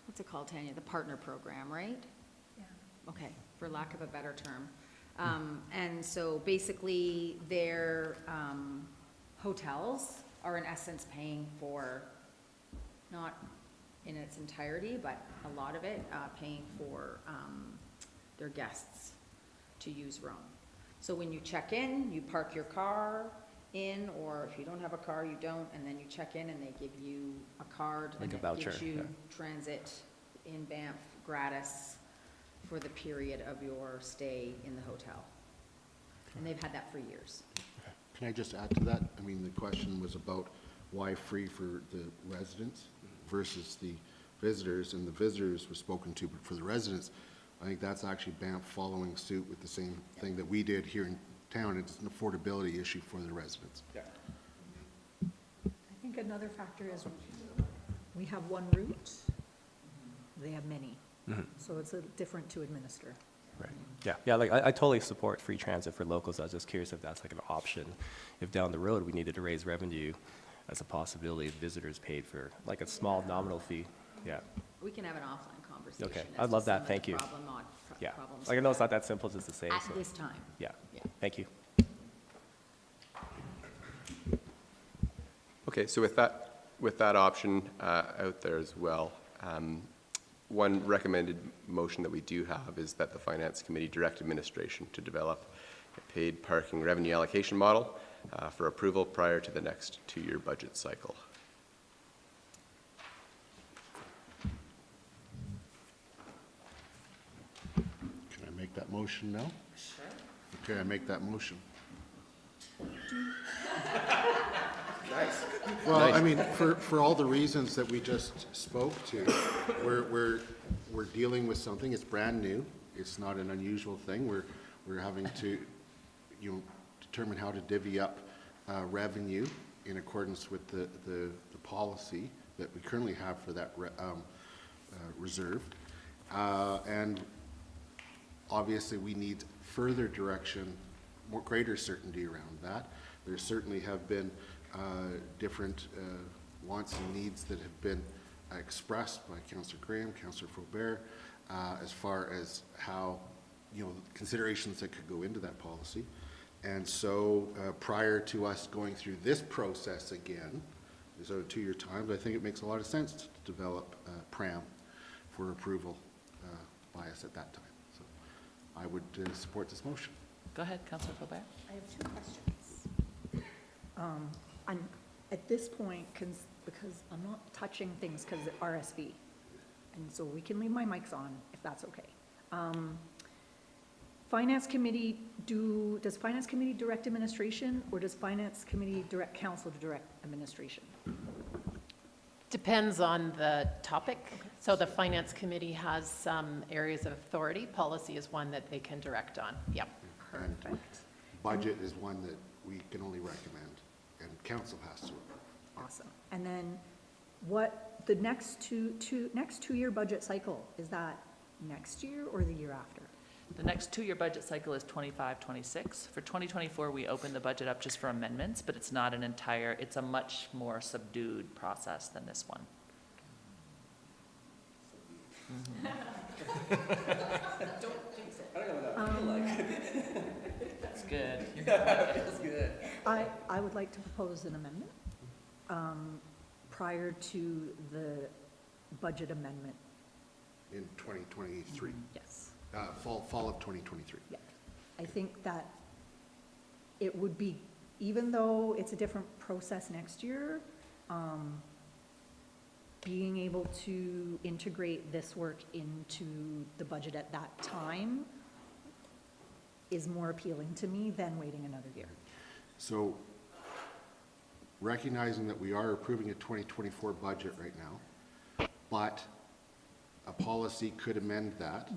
what's it called, Tanya? The partner program, right? Yeah. Okay, for lack of a better term. And so basically their hotels are in essence paying for, not in its entirety, but a lot of it, paying for their guests to use Rome. So when you check in, you park your car in, or if you don't have a car, you don't, and then you check in and they give you a card. Like a and voucher, it gives you yeah. transit in Banff gratis for the period of your stay in the hotel. And they've had that for years. Can I just add to that? I mean, the question was about why free for the residents versus the visitors, and the visitors were spoken to, but for the residents, I think that's actually Banff following suit with the same thing that we did here in town. It's an affordability issue for the residents. Yeah. I think another factor is we have one route, they have many. So it's different to administer. Right. Yeah, yeah, like I totally support free transit for locals. I was just curious if that's like an option. If down the road we needed to raise revenue as a possibility, if visitors paid for like a small nominal fee. Yeah. We can have an offline conversation. Okay, as I'd to love some that. of Thank the you. Yeah. problems Like I know it's not that simple just to say. at so- this time. Yeah. Yeah. Thank you. Okay, so with that option out there as well, one recommended motion that we do have is that the Finance Committee direct administration to develop a paid parking revenue allocation model for approval prior to the next 2-year budget cycle. Can I make that motion now? Sure. Okay, I make that motion. Well, I mean, for all the reasons that we just spoke to, we're dealing with something, it's brand new, it's not an unusual thing, we're having to, determine how to divvy up revenue in accordance with the policy that we currently have for that reserve. And obviously, we need further direction, greater certainty around that. There certainly have been different wants and needs that have been expressed by Councillor Graham, Councillor Faubert, as far as how, considerations that could go into that policy. And so prior to us going through this process again, so 2-year time, I think it makes a lot of sense to develop PRAM for approval by us at that time. So I would support this motion. Go ahead, Councillor Faubert. I have 2 questions. At this point, because I'm not touching things because of RSV, and so we can leave my mics on if that's okay. Finance Committee, does Finance Committee direct administration, or does Finance Committee direct council to direct administration? Depends on the topic. So the Finance Committee has some areas of authority. Policy is one that they can direct on. Yep. And budget is one that we can only recommend, and council has to approve. Awesome. And then what, the next 2-year budget cycle, is that next year or the year after? The next 2-year budget cycle is 25-26. For 2024, we opened the budget up just for amendments, but it's not an entire, it's a much more subdued process than this one. That's good. I would like to propose an amendment prior to the budget amendment. In 2023, Yes. fall of 2023. Yeah. I think that it would be, even though it's a different process next year, being able to integrate this work into the budget at that time is more appealing to me than waiting another year. So recognizing that we are approving a 2024 budget right now, but a policy could amend that.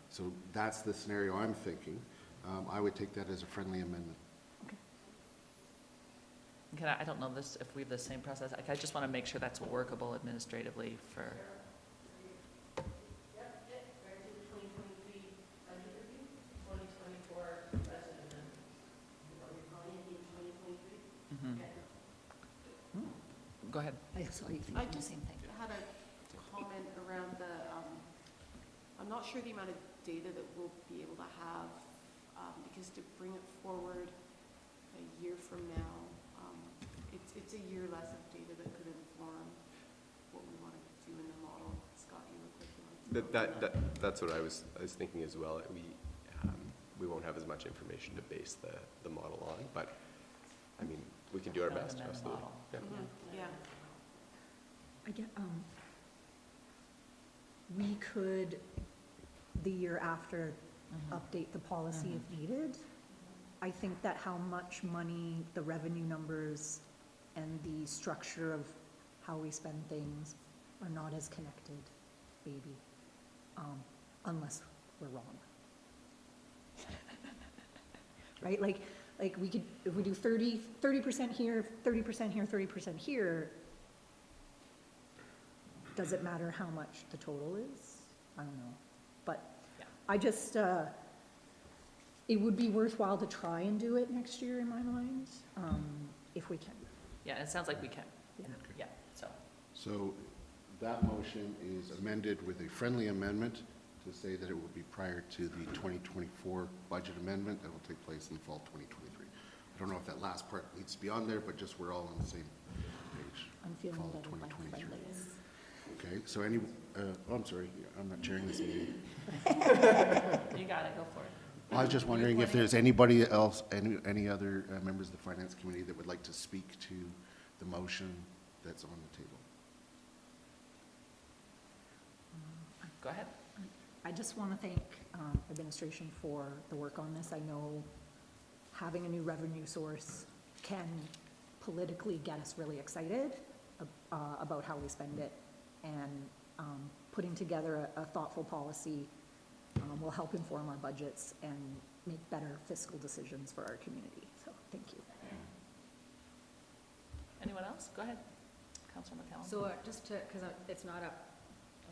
So that's the scenario I'm thinking. I would take that as a friendly amendment. I don't know this, if we have the same process. I just want to make sure that's workable administratively for. Go ahead. I just had a comment around I'm not sure the amount of data that we'll be able to have, because to bring it forward a year from now, it's a year less of data that could inform what we want to do in the model. Scott, you look like you want to. That's what I was thinking as well. We won't have as much information to base the model on, but I mean, we can do our best, absolutely. Yeah. Yeah. I get, we could, the year after, update the policy if needed. I think that how much money, the revenue numbers, and the structure of how we spend things are not as connected, maybe, unless we're wrong. Right, like we could, if we do 30% here, 30% here, 30% here, does it matter how much the total is? I don't know, but I just, it would be worthwhile to try and do it next year in my mind, if we can. Yeah, it sounds like we can. Yeah, So that motion is amended with a friendly amendment to say that it will be prior to the 2024 budget amendment that will take place in the fall 2023. I don't know if that last part needs to be on there, but just we're all on the same page. I'm feeling Fall better about 2023. friendlies. Okay, so any, oh, I'm sorry, I'm not chairing this meeting. You got it, go for it. I was just wondering if there's anybody else, any other members of the Finance Committee that would like to speak to the motion that's on the table. Go ahead. I just want to thank administration for the work on this. I know having a new revenue source can politically get us really excited about how we spend it. And putting together a thoughtful policy will help inform our budgets and make better fiscal decisions for our community. So, thank you. Anyone else? Go ahead, Councilor McCallum. So just to, because it's not up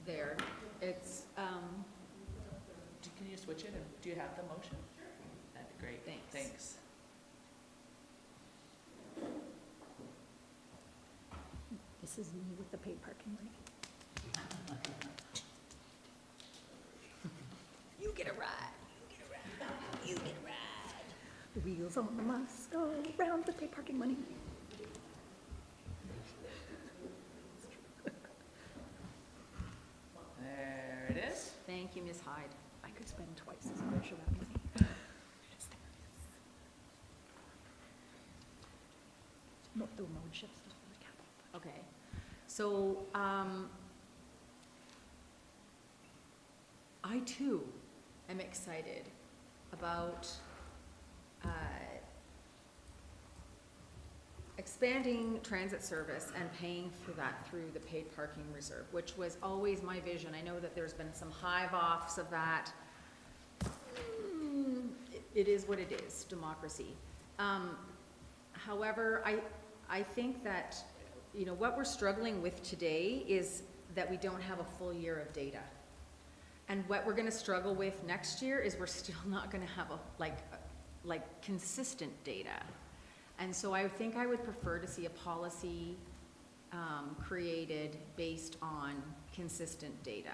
there, it's, Can you switch it, and do you have the motion? That'd be great. Thanks. Thanks. This is me with the paid parking money. You get a ride. You get a ride. You get a ride. The wheels on the bus go round with paid parking money. There it is. thank you, Ms. Hyde. I could spend twice as much of that money. The mode shift stuff in the capital. Okay, so, I too am excited about, expanding transit service and paying for that through the paid parking reserve, which was always my vision. I know that there's been some hive-offs of that. It is what it is, democracy. However, I think that, you know, what we're struggling with today is that we don't have a full year of data. And what we're gonna struggle with next year is we're still not gonna have like consistent data. And so I think I would prefer to see a policy created based on consistent data.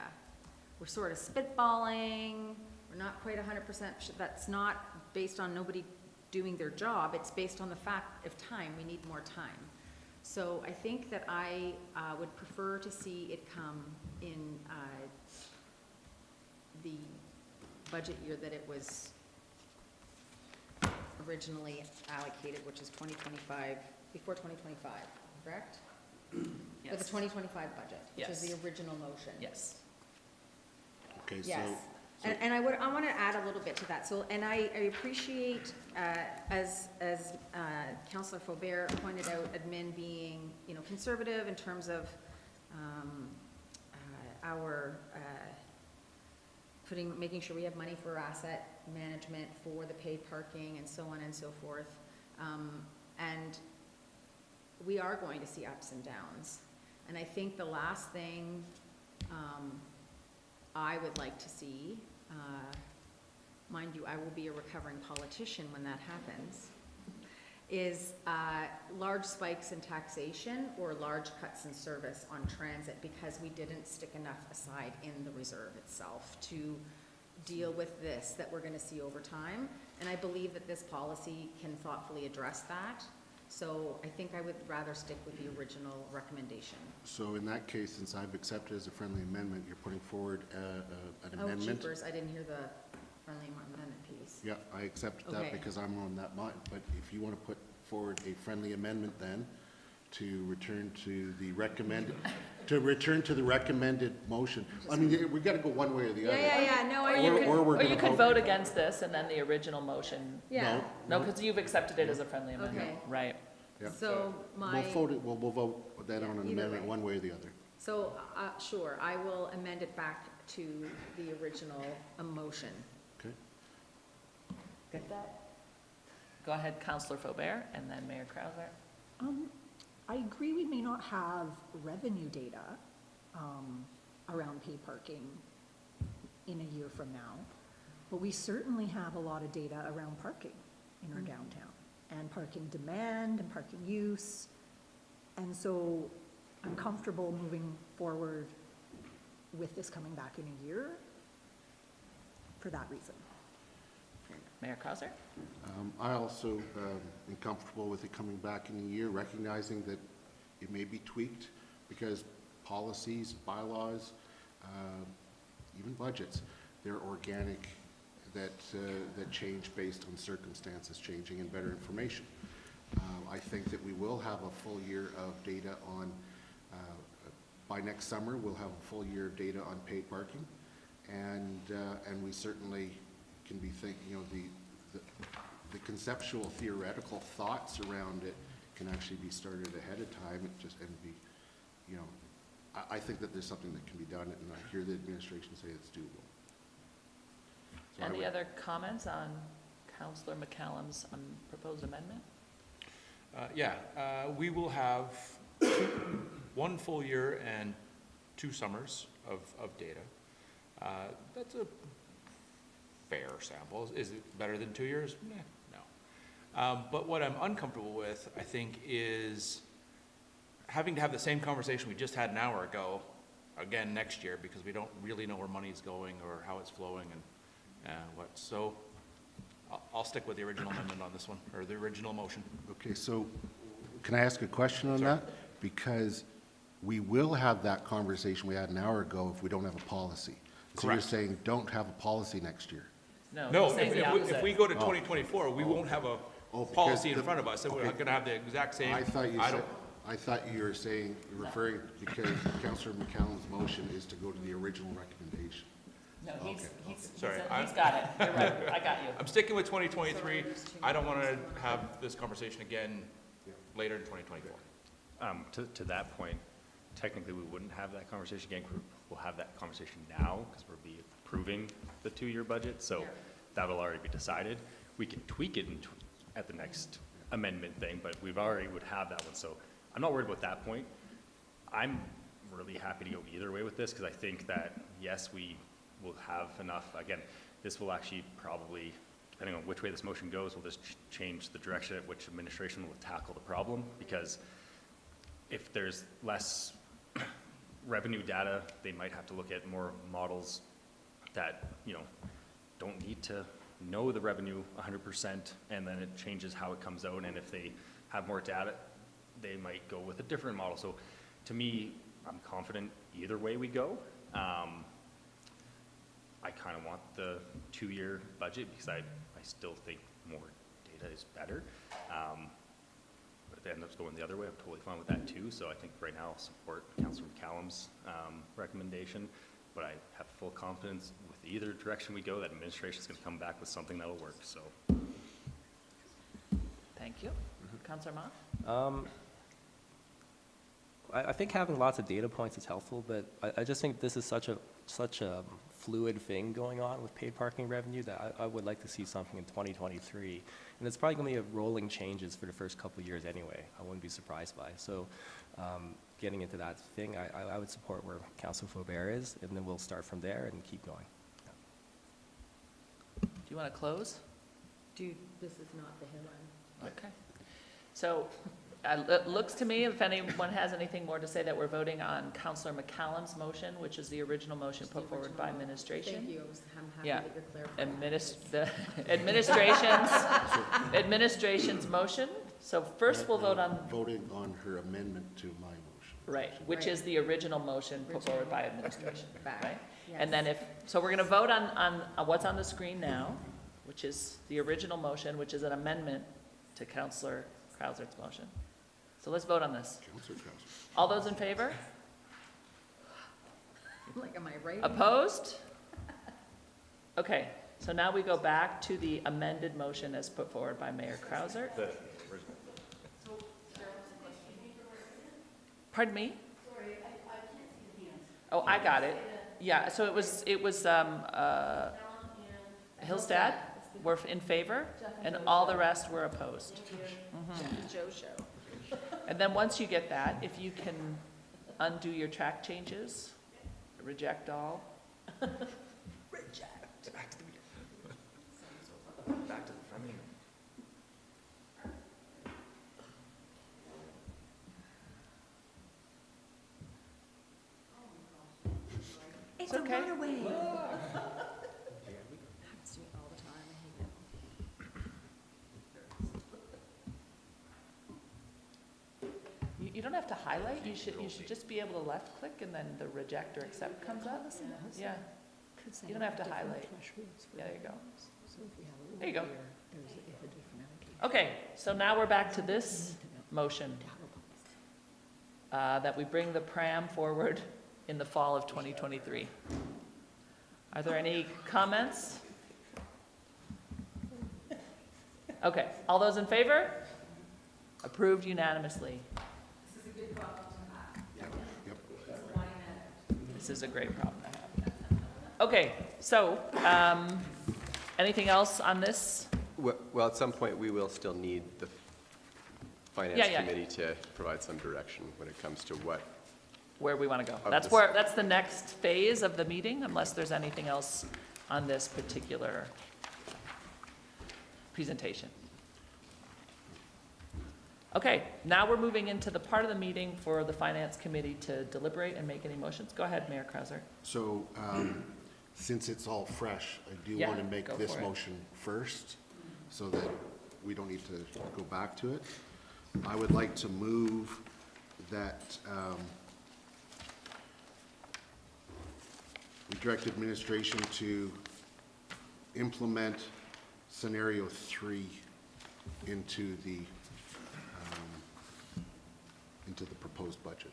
We're sort of spitballing, we're not quite 100%, that's not based on nobody doing their job, it's based on the fact of time, we need more time. So I think that I would prefer to see it come in the budget year that it was originally allocated, which is 2025, before 2025, correct? Yes. For the 2025 budget, which is Yes. the original motion. Yes. Okay, so. Yes, and I want to add a little bit to that. So, and I appreciate, as Councillor Faubert pointed out, admin being, you know, conservative in terms of our making sure we have money for asset management, for the paid parking, and so on and so forth. And we are going to see ups and downs. And I think the last thing I would like to see, mind you, I will be a recovering politician when that happens, is large spikes in taxation or large cuts in service on transit because we didn't stick enough aside in the reserve itself to deal with this that we're going to see over time. And I believe that this policy can thoughtfully address that. So I think I would rather stick with the original recommendation. So in that case, since I've accepted as a friendly amendment, you're putting forward an Oh, amendment? jeepers, I didn't hear the friendly amendment piece. Yeah, I accept that Okay. because I'm on that mind, but if you want to put forward a friendly amendment then to return to the recommended, motion. I mean, we got to go one way or the other. Yeah, no, Or I, you Or- could, or we're or you gonna could vote- vote against this and then the original motion. yeah, No, because you've accepted it as a friendly amendment. Okay. Right. Yeah. so my. We'll vote then on an Either amendment way. one way or the other. So, sure, I will amend it back to the original motion. Okay? Get that? Go ahead, Councillor Faubert, and then Mayor Krauser. I agree we may not have revenue data around paid parking in a year from now, but we certainly have a lot of data around parking in our downtown, and parking demand and parking use. And so I'm comfortable moving forward with this coming back in a year for that reason. Mayor Krauser? I also am comfortable with it coming back in a year, recognizing that it may be tweaked because policies, bylaws, even budgets, they're organic, that change based on circumstances changing and better information. I think that we will have a full year of data on, by next summer, we'll have a full year of data on paid parking. And we certainly can be thinking, you know, the conceptual theoretical thoughts around it can actually be started ahead of time, and be, you know, I think that there's something that can be done, and I hear the administration say it's doable. So I Any would- other comments on Councillor McCallum's proposed amendment? We will have 1 full year and 2 summers of data. That's a fair sample. Is it better than 2 years? No. But what I'm uncomfortable with, I think, is having to have the same conversation we just had an hour ago, again next year, because we don't really know where money's going or how it's flowing and what. So I'll stick with the original amendment on this one, or the original motion. Okay, so can I ask a question on that? Because we will have that conversation we had an hour ago if we don't have a policy. So you're Correct. saying don't have a policy next year? No, he's saying the if opposite. we go to 2024, we won't have a Oh, because policy in the- front of us, and we're okay. gonna have the exact same. I thought don't- you were saying, referring, because Councillor McCallum's motion is to go to the original recommendation. No, Okay, Sorry, he's got it. You're right. I got you. I'm sticking with 2023. I don't want to have this conversation again later in 2024. To that point, technically, we wouldn't have that conversation again. We'll have that conversation now because we'll be approving the 2-year budget, so that'll already be decided. We can tweak it at the next amendment thing, but we've already would have that one, so I'm not worried about that point. I'm really happy to go either way with this because I think that, yes, we will have enough. Again, this will actually probably, depending on which way this motion goes, will just change the direction at which administration will tackle the problem, because if there's less revenue data, they might have to look at more models that, you know, don't need to know the revenue 100%, and then it changes how it comes out, and if they have more data, they might go with a different model. So to me, I'm confident either way we go. I kind of want the 2-year budget because I still think more data is better. But if it ends up going the other way, I'm totally fine with that too. So I think right now I'll support Councillor McCallum's recommendation, but I have full confidence with either direction we go that administration is going to come back with something that'll work, so. Thank you. Councillor Ma? I think having lots of data points is helpful, but I just think this is such a fluid thing going on with paid parking revenue that I would like to see something in 2023. And it's probably going to be a rolling changes for the first couple of years anyway. I wouldn't be surprised by. So getting into that thing, I would support where Councillor Faubert is, and then we'll start from there and keep going. Do you want to close? Dude, this is not the headline. Okay. So it looks to me, if anyone has anything more to say, that we're voting on Councillor McCallum's motion, which is the original motion put forward by administration. Thank you, I'm happy Yeah. that you're clarifying. The administration's motion. So first we'll vote on, Voting on her amendment to my motion. right, which is the original motion put forward by administration, Back. right? And then so we're going to vote on what's on the screen now, which is the original motion, which is an amendment to Councillor Krauser's motion. So let's vote on this. Councillor Krause. All those in favor? Like, am I right? Opposed? Okay, so now we go back to the amended motion as put forward by Mayor Krauser. Pardon me? Sorry, I can't see the hands. Oh, I got it. Yeah, so it was Hillstad were in favor, and all the rest were opposed. The Joe Show. And then once you get that, if you can undo your track changes, reject all. Reject. Back to the Back to the front. It's okay. Happens to me all the time, I hate it. You don't have to highlight, you should just be able to left click and then the reject or accept comes up. Yeah, you don't have to highlight. Yeah, there you go. There you go. Okay, so now we're back to this motion. That we bring the pram forward in the fall of 2023. Are there any comments? Okay, all those in favor? Approved unanimously. Yep. This is a great problem to have. Okay, so, anything else on this? Well, at some point, we will still need the Finance Yeah, yeah. Committee to provide some direction when it comes to what. Where we want to go. Of That's this- where, that's the next phase of the meeting, unless there's anything else on this particular presentation. Okay, now we're moving into the part of the meeting for the Finance Committee to deliberate and make any motions. Go ahead, Mayor Krauser. So, since it's all fresh, I do Yeah, want to make go this for it. motion first, so that we don't need to go back to it. I would like to move that we direct administration to implement scenario 3 into the proposed budget.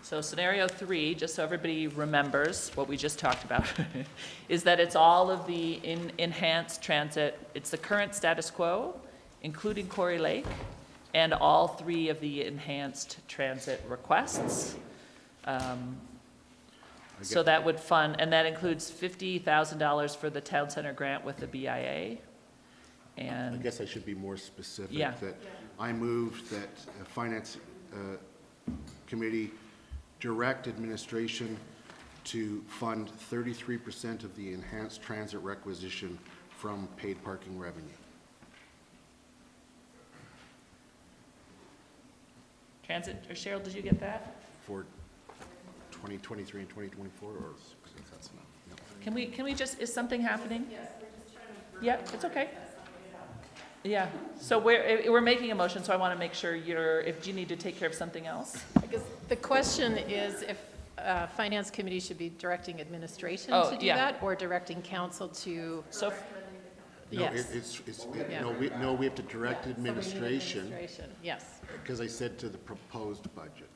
So scenario 3, just so everybody remembers what we just talked about, is that it's all of the enhanced transit, it's the current status quo, including Quarry Lake, and all 3 of the enhanced transit requests. So that would fund, and that includes $50,000 for the town center grant with the BIA. I And, guess I should be more specific. Yeah. That I moved that Finance Committee direct administration to fund 33% of the enhanced transit requisition from paid parking revenue. transit, or Cheryl, did you get that? For 2023 and 2024, or if that's enough? No. Can we just, is something happening? Yes, we're just trying to. Yeah, it's okay. Yeah, so we're making a motion, so I want to make sure if you need to take care of something else. Because the question is if Finance Committee should be directing administration Oh, to do yeah. that, or directing council to, So, No, yes. no, we have to direct administration, Administration, yes. because I said to the proposed budget.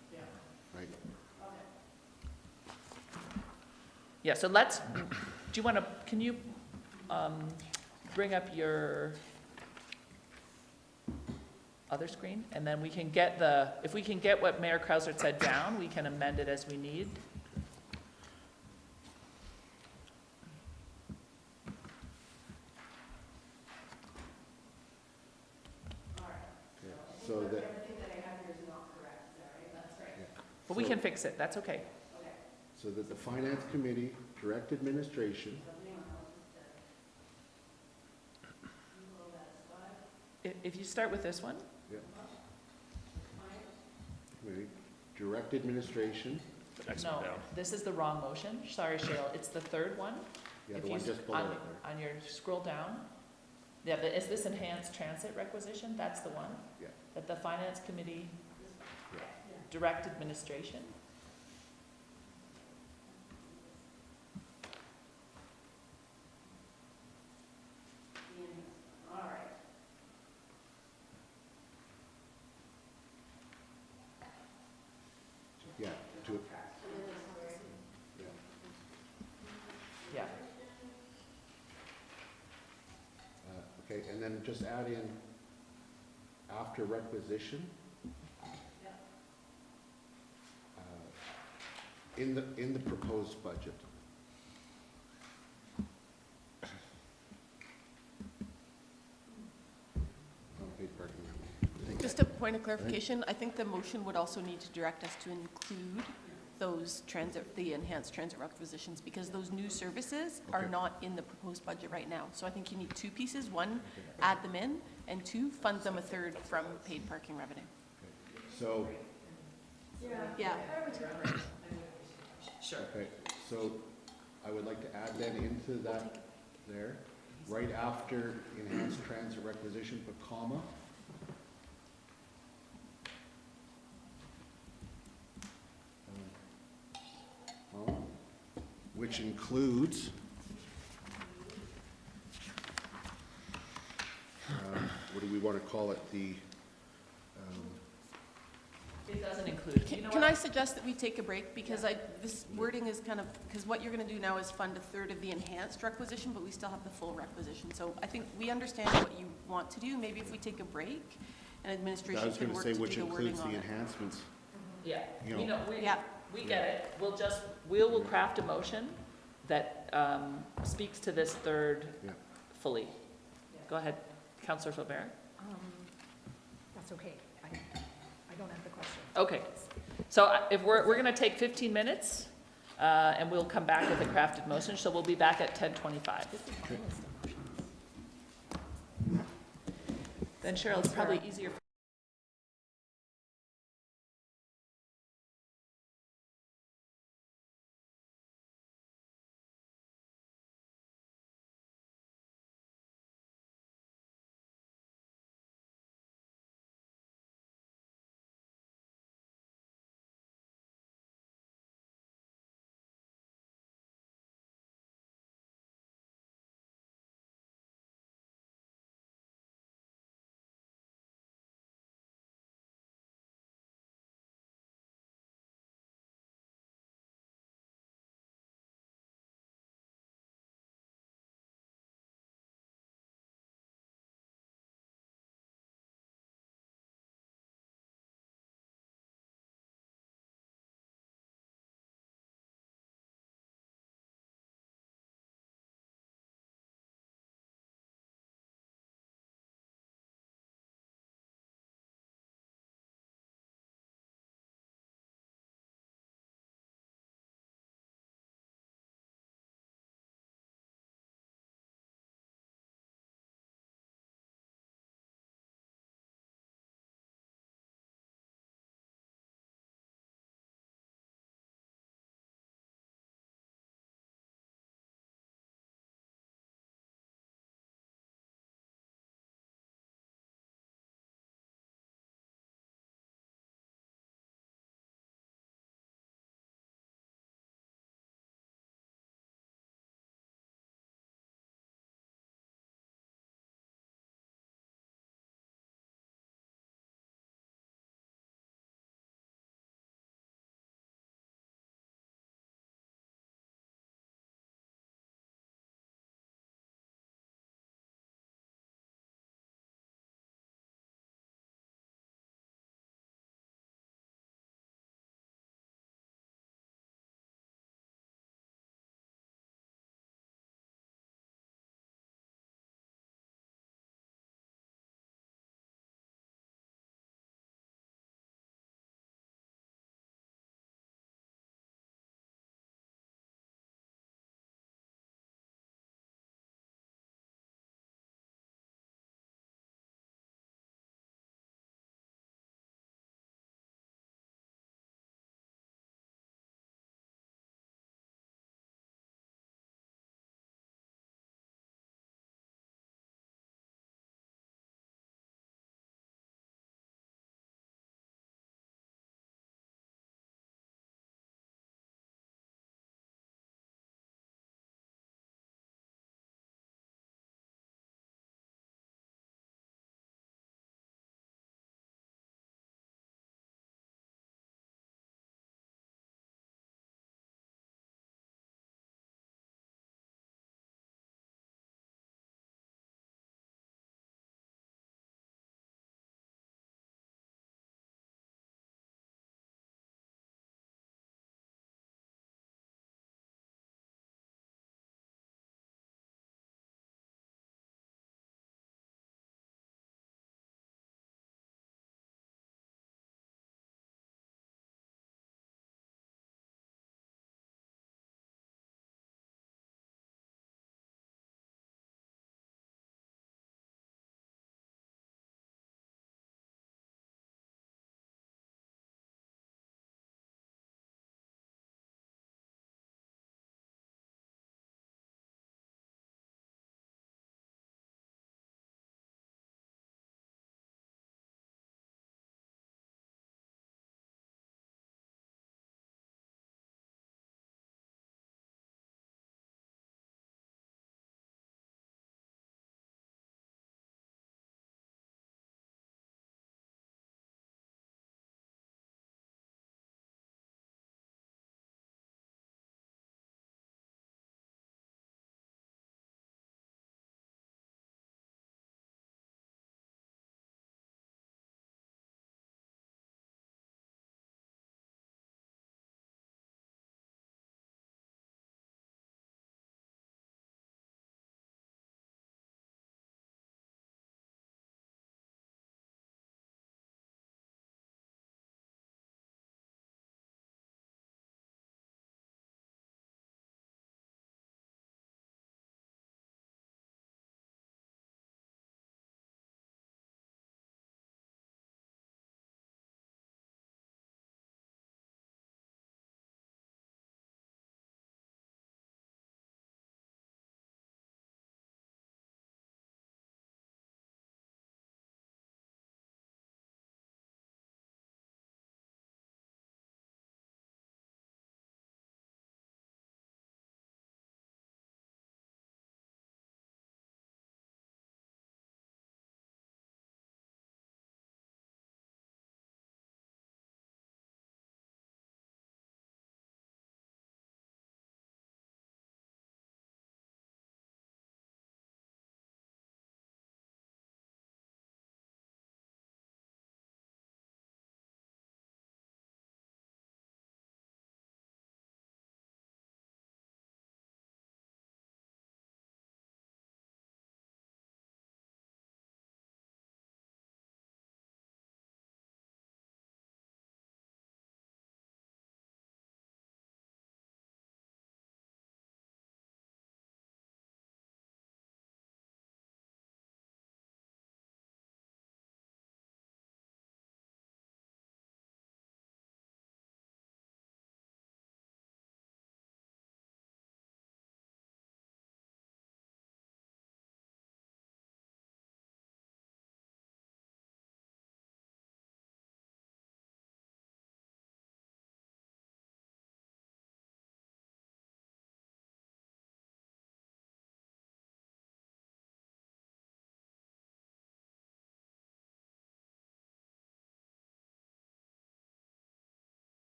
Right? yeah, so let's, do you want to, can you bring up your other screen? And then we can get if we can get what Mayor Krauser said down, we can amend it as we need. So that, But we can fix it, that's okay. so that the Finance Committee direct administration If you start with this one, Committee, direct administration, Next no, one down. this is the wrong motion. Sorry, Cheryl, it's the third one. yeah, If the you one s- just below on- it there. On your scroll down, yeah, is this enhanced transit requisition? That's the one? Yeah. That the Finance Committee Yeah. direct administration? Yeah, to, Yeah. okay, and then just add in after requisition. In the proposed budget. Unpaid parking revenue. Just a point of clarification, I think the motion would also need to direct us to include those the enhanced transit requisitions, because those new services are Okay. not in the proposed budget right now. So I think you need 2 pieces: 1, add them in, and 2, fund them a third from paid parking revenue. So, Yeah. Sure. okay, so I would like to add that into that there, right after enhanced transit requisition, put comma. Which includes what do we want to call it, the It doesn't doesn't include, you know Can what? I suggest that we take a break, because this wording is kind of, because what you're gonna do now is fund a third of the enhanced requisition, but we still have the full requisition. So I think we understand what you want to do, maybe if we take a break, and I administration was can gonna work say, to do which the wording includes on the it. enhancements. Yeah, You we know. know, Yeah. we get it. We'll craft a motion that speaks to this third Yeah. fully. Go ahead, Councillor Faubert. That's okay. I don't have the question. Okay, so if we're going to take 15 minutes, and we'll come back with a crafted motion, so we'll be back at 10:25. Then Cheryl, it's probably easier for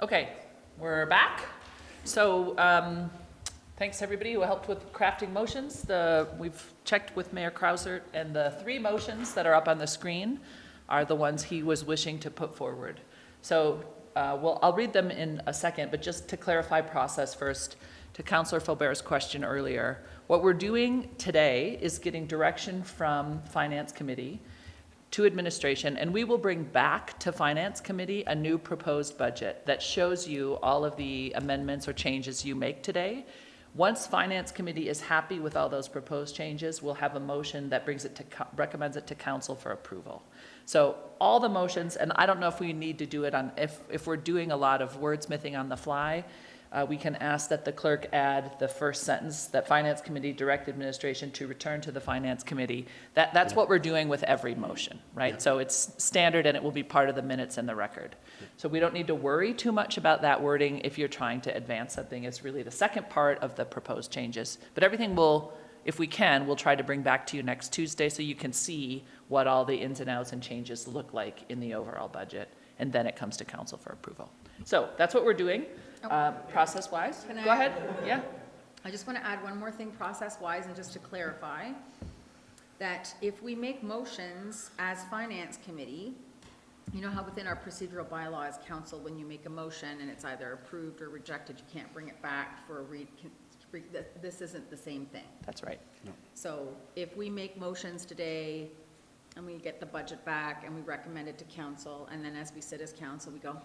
Okay, we're back. So, thanks everybody who helped with crafting motions. We've checked with Mayor Krausert, and the 3 motions that are up on the screen are the ones he was wishing to put forward. So, I'll read them in a second, but just to clarify process first, to Councillor Fulbert's question earlier, what we're doing today is getting direction from Finance Committee to administration, and we will bring back to Finance Committee a new proposed budget that shows you all of the amendments or changes you make today. Once Finance Committee is happy with all those proposed changes, we'll have a motion that recommends it to council for approval. So all the motions, and I don't know if we need to do it on, if we're doing a lot of wordsmithing on the fly, we can ask that the clerk add the first sentence, that Finance Committee direct administration to return to the Finance Committee. That's what we're doing with every motion, right? Yeah. So it's standard and it will be part of the minutes and the record. So we don't need to worry too much about that wording if you're trying to advance something. It's really the second part of the proposed changes. But everything will, if we can, we'll try to bring back to you next Tuesday so you can see what all the ins and outs and changes look like in the overall budget. And then it comes to council for approval. So that's what we're doing. Process-wise, go ahead. Yeah. I just want to add one more thing process-wise, and just to clarify that if we make motions as Finance Committee, you know how within our procedural bylaw as council, when you make a motion and it's either approved or rejected, you can't bring it back for a this isn't the same thing. That's right. No. So if we make motions today and we get the budget back and we recommend it to council, and then as we sit as council, we go,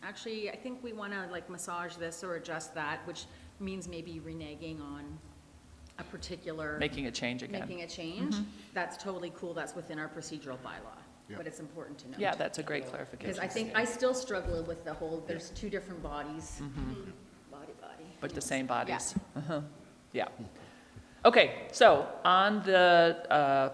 actually, I think we want to like massage this or adjust that, which means maybe reneging on a particular. Making a change again. Making a change. That's totally cool. That's within our procedural bylaw. Yep. But it's important to note. Yeah, that's a great clarification. Because I think I still struggle with the whole, there's 2 different bodies. Body. But the same bodies. Yeah. Yeah. Okay, so on the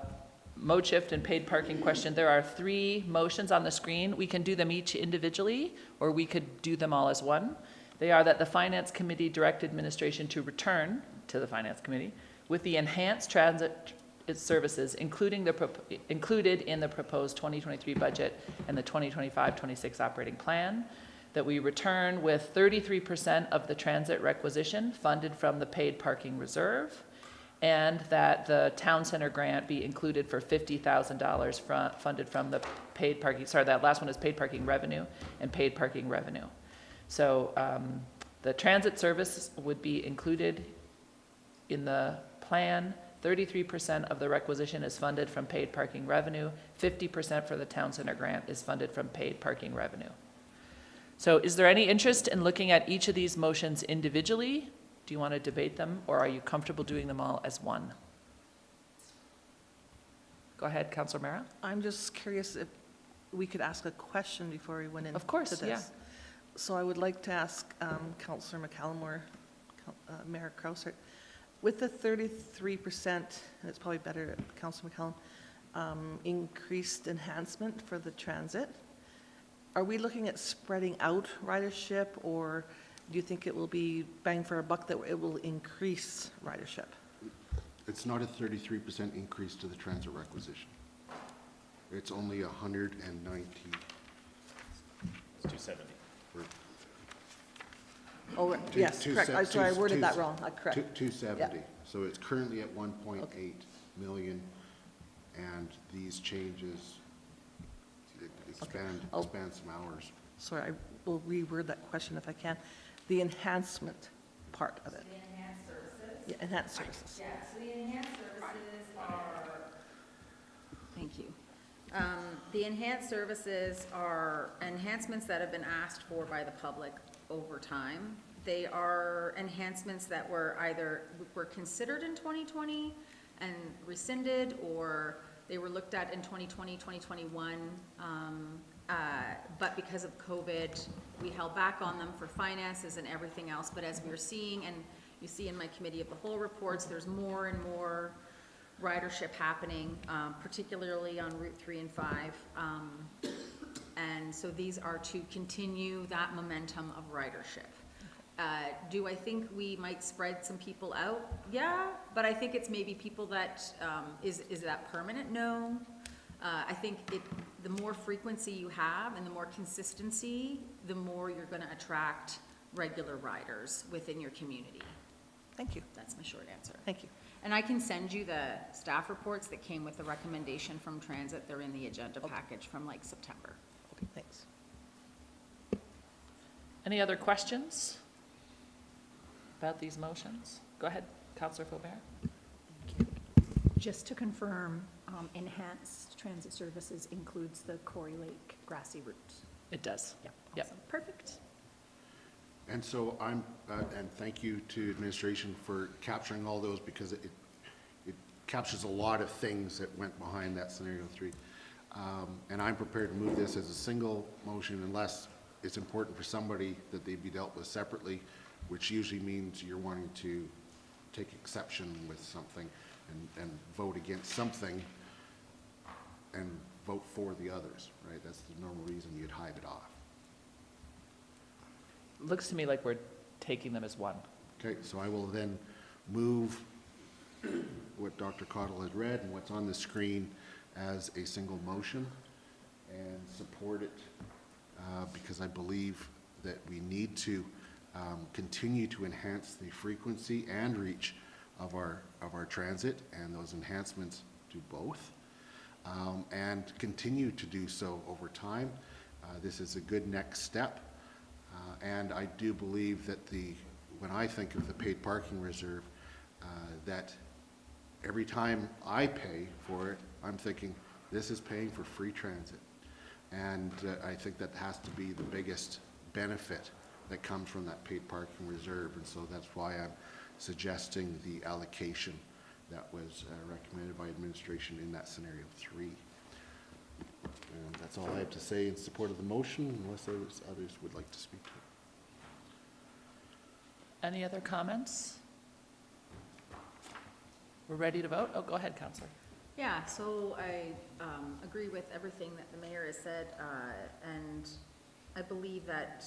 mode shift and paid parking question, there are 3 motions on the screen. We can do them each individually, or we could do them all as one. They are that the Finance Committee direct administration to return to the Finance Committee with the enhanced transit services included in the proposed 2023 budget and the 2025-26 operating plan, that we return with 33% of the transit requisition funded from the paid parking reserve, and that the town center grant be included for $50,000 funded from the paid parking, sorry, that last one is paid parking revenue and paid parking revenue. So the transit service would be included in the plan. 33% of the requisition is funded from paid parking revenue. 50% for the town center grant is funded from paid parking revenue. So is there any interest in looking at each of these motions individually? Do you want to debate them, or are you comfortable doing them all as one? Go ahead, Councillor Mara. I'm just curious if we could ask a question before we went into this. Of course, yeah. So I would like to ask Councillor McCallum or Mayor Krausert, with the 33%, and it's probably better, Councillor McCallum, increased enhancement for the transit, are we looking at spreading out ridership, or do you think it will be bang for a buck that it will increase ridership? It's not a 33% increase to the transit requisition. It's only 190. It's 270. Oh, right. Yes, correct. I'm sorry, I worded that wrong. Correct. 270. Yeah. So it's currently at 1.8 million, and these changes expand some hours. Sorry, I will reword that question if I can. The enhancement part of it. The enhanced services? Yeah, enhanced services. Yeah, so the enhanced services are, thank you. The enhanced services are enhancements that have been asked for by the public over time. They are enhancements that were either considered in 2020 and rescinded, or they were looked at in 2020, 2021, but because of COVID, we held back on them for finances and everything else. But as we're seeing, and you see in my committee of the whole reports, there's more and more ridership happening, particularly on Route 3 and 5. And so these are to continue that momentum of ridership. Do I think we might spread some people out? Yeah, but I think it's maybe people that, is that permanent? No. I think the more frequency you have and the more consistency, the more you're gonna attract regular riders within your community. Thank you, That's my short answer. thank you. And I can send you the staff reports that came with the recommendation from Transit. They're in the agenda package from like September. Okay, thanks. Any other questions about these motions? Go ahead, Councillor Faubert. Just to confirm, enhanced transit services includes the Quarry Lake grassy route. It does. Yep. Yep. Awesome. Perfect. And so and thank you to administration for capturing all those, because it captures a lot of things that went behind that scenario 3. And I'm prepared to move this as a single motion unless it's important for somebody that they be dealt with separately, which usually means you're wanting to take exception with something and vote against something and vote for the others, right? That's the normal reason you'd hive it off. Looks to me like we're taking them as one. Okay, so I will then move what Dr. Cottle had read and what's on the screen as a single motion and support it because I believe that we need to continue to enhance the frequency and reach of our transit, and those enhancements do both, and continue to do so over time. This is a good next step, and I do believe that when I think of the paid parking reserve, that every time I pay for it, I'm thinking, this is paying for free transit. And I think that has to be the biggest benefit that comes from that paid parking reserve. And so that's why I'm suggesting the allocation that was recommended by administration in that scenario 3. And that's all I have to say in support of the motion, unless others would like to speak to it. Any other comments? We're ready to vote? Oh, go ahead, Councillor. Yeah, so I agree with everything that the mayor has said, and I believe that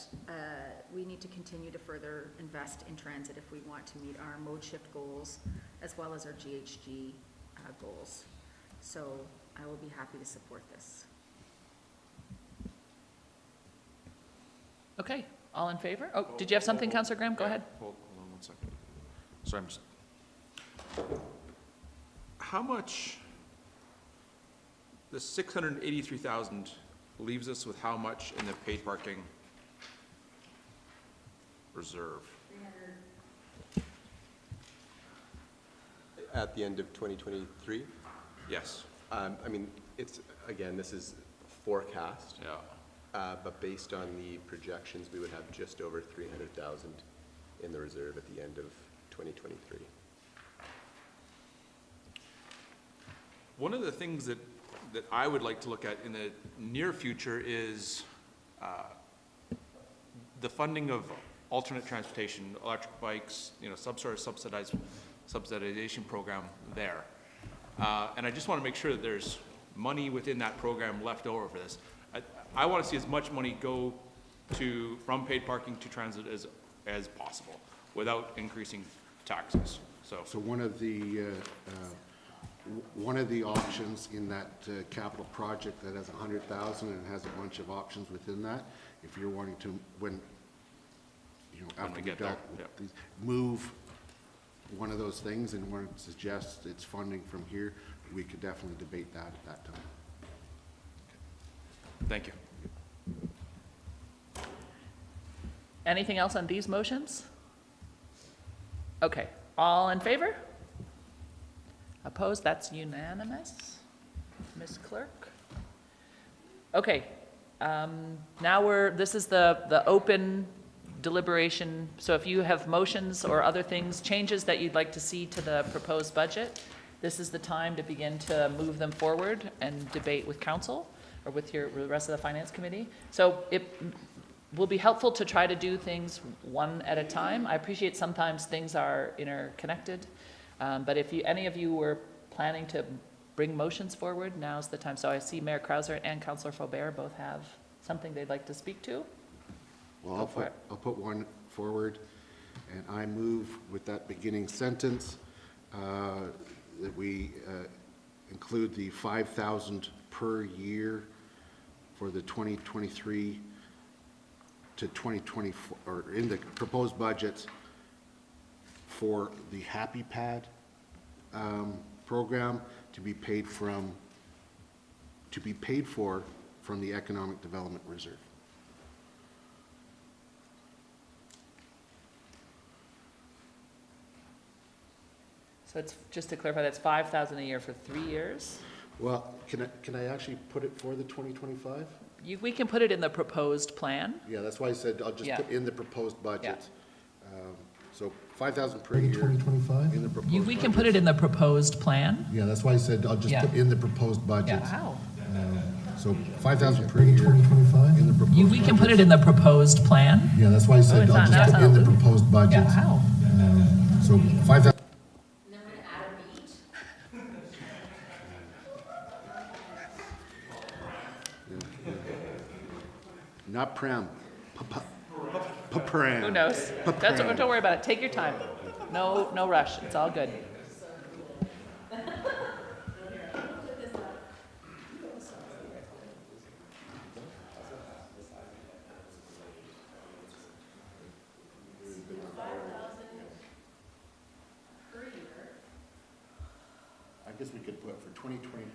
we need to continue to further invest in transit if we want to meet our mode shift goals as well as our GHG goals. So I will be happy to support this. Okay, all in favor? Oh, did you have something, Councillor Graham? Go ahead. Hold on 1 second. So I'm just, how much, the 683,000 leaves us with how much in the paid parking reserve? At the end of 2023? Yes. I mean, it's, again, this is forecast. Yeah. But based on the projections, we would have just over 300,000 in the reserve at the end of 2023. One of the things that I would like to look at in the near future is the funding of alternate transportation, electric bikes, some sort of subsidization program there. And I just want to make sure that there's money within that program left over for this. I want to see as much money go from paid parking to transit as possible without increasing taxes. So one of the options in that capital project that has 100,000 and has a bunch of options within that, if you're wanting to, after we get dealt there, with yeah. these, move one of those things and want to suggest it's funding from here, we could definitely debate that at that time. Thank you. Anything else on these motions? Okay, all in favor? Opposed? That's unanimous. Ms. Clerk? Okay, now this is the open deliberation. So if you have motions or other things, changes that you'd like to see to the proposed budget, this is the time to begin to move them forward and debate with council or with the rest of the finance committee. So it will be helpful to try to do things one at a time. I appreciate sometimes things are interconnected, but if any of you were planning to bring motions forward, now's the time. So I see Mayor Krauser and Councillor Faubert both have something they'd like to speak to. Well, I'll put one forward, and I move with that beginning sentence that we include the 5,000 per year for the 2023 to 2024, or in the proposed budgets for the Happy Pad program to be paid for from the Economic Development Reserve. So it's, just to clarify, that's 5,000 a year for 3 years? Well, can I actually put it for the 2025? We can put it in the proposed plan. Yeah, that's why I said I'll just Yeah. put in the proposed budget. So 5,000 per year. 2025? In the proposed We can budget. put it in the proposed plan. Yeah, that's why I said I'll just Yeah. put in the proposed budget. Wow. So 5,000 per year. 2025? In the proposed We can put it in the proposed plan. Yeah, that's why I said it's I'll not- just that's put not in the looped. proposed budget. Wow. So 5,000. Not pram, pram. Who knows? Don't worry about it. Take your time. No rush. It's all good. I guess we could put for 2023.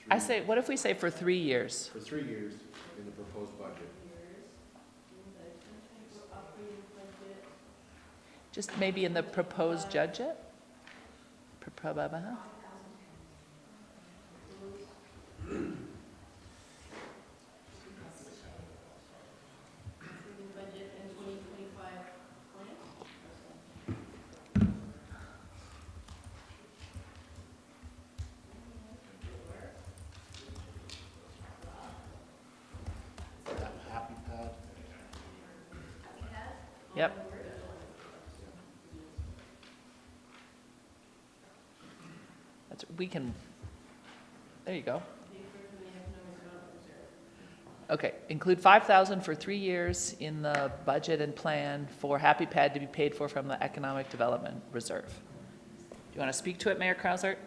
I say, what if we say for 3 years? For 3 years in the proposed budget. Just maybe in the proposed budget? Happy Pad. Yep. We can, there you go. Okay, include 5,000 for 3 years in the budget and plan for Happy Pad to be paid for from the Economic Development Reserve. Do you want to speak to it, Mayor Krausert?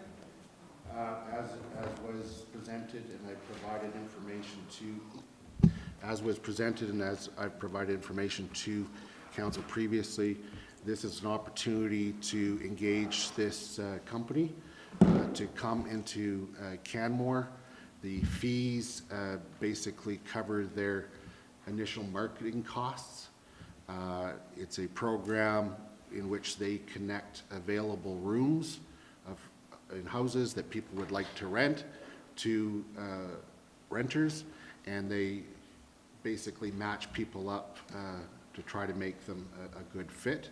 As was presented, and I provided information to, as was presented and as I've provided information to council previously, this is an opportunity to engage this company to come into Canmore. The fees basically cover their initial marketing costs. It's a program in which they connect available rooms in houses that people would like to rent to renters, and they basically match people up to try to make them a good fit.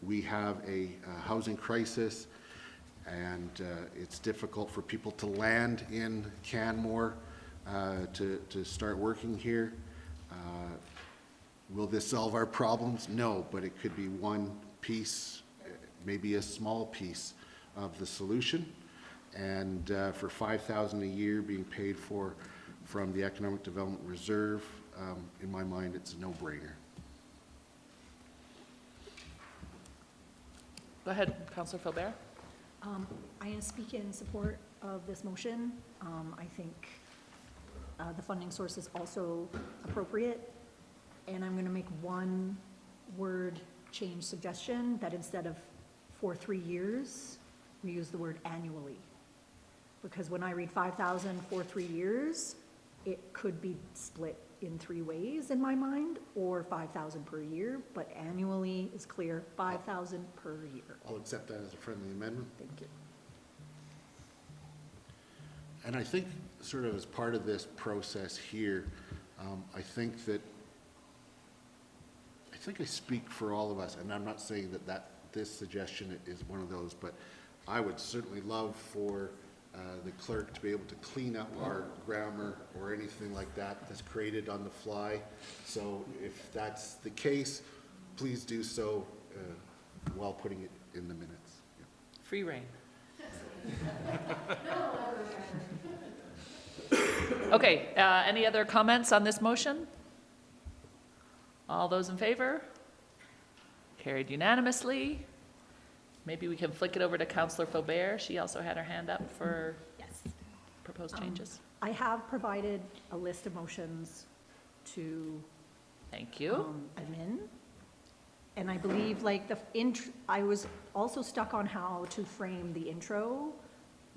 We have a housing crisis, and it's difficult for people to land in Canmore to start working here. Will this solve our problems? No, but it could be one piece, maybe a small piece of the solution. And for $5,000 a year being paid for from the Economic Development Reserve, in my mind, it's a no-brainer. Go ahead, Councillor Philbert. I am speaking in support of this motion. I think the funding source is also appropriate. And I'm going to make one word change suggestion, that instead of for 3 years, we use the word annually. Because when I read 5,000 for 3 years, it could be split in 3 ways in my mind, or 5,000 per year, but annually is clear, 5,000 per year. I'll accept that as a friendly amendment. Thank you. And I think sort of as part of this process here, I think I speak for all of us, and I'm not saying that this suggestion is one of those, but I would certainly love for the clerk to be able to clean up our grammar or anything like that that's created on the fly. So if that's the case, please do so while putting it in the minutes. Yeah. Free reign. Okay, any other comments on this motion? All those in favor? Carried unanimously. Maybe we can flick it over to Councillor Faubert. She also had her hand up for proposed changes? I have provided a list of motions to Thank you. admin. And I believe like I was also stuck on how to frame the intro,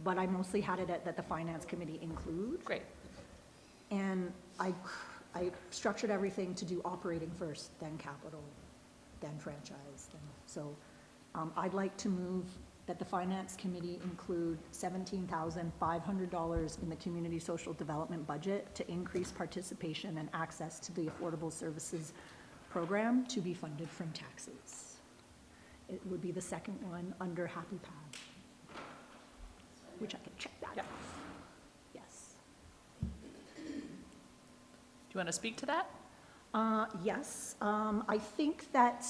but I mostly had it that the finance committee include. Great. And I structured everything to do operating first, then capital, then franchise, so I'd like to move that the finance committee include $17,500 in the community social development budget to increase participation and access to the affordable services program to be funded from taxes. It would be the second one under Happy Pad, which I can check that Yep. off. Yes. Do you want to speak to that? Yes, I think that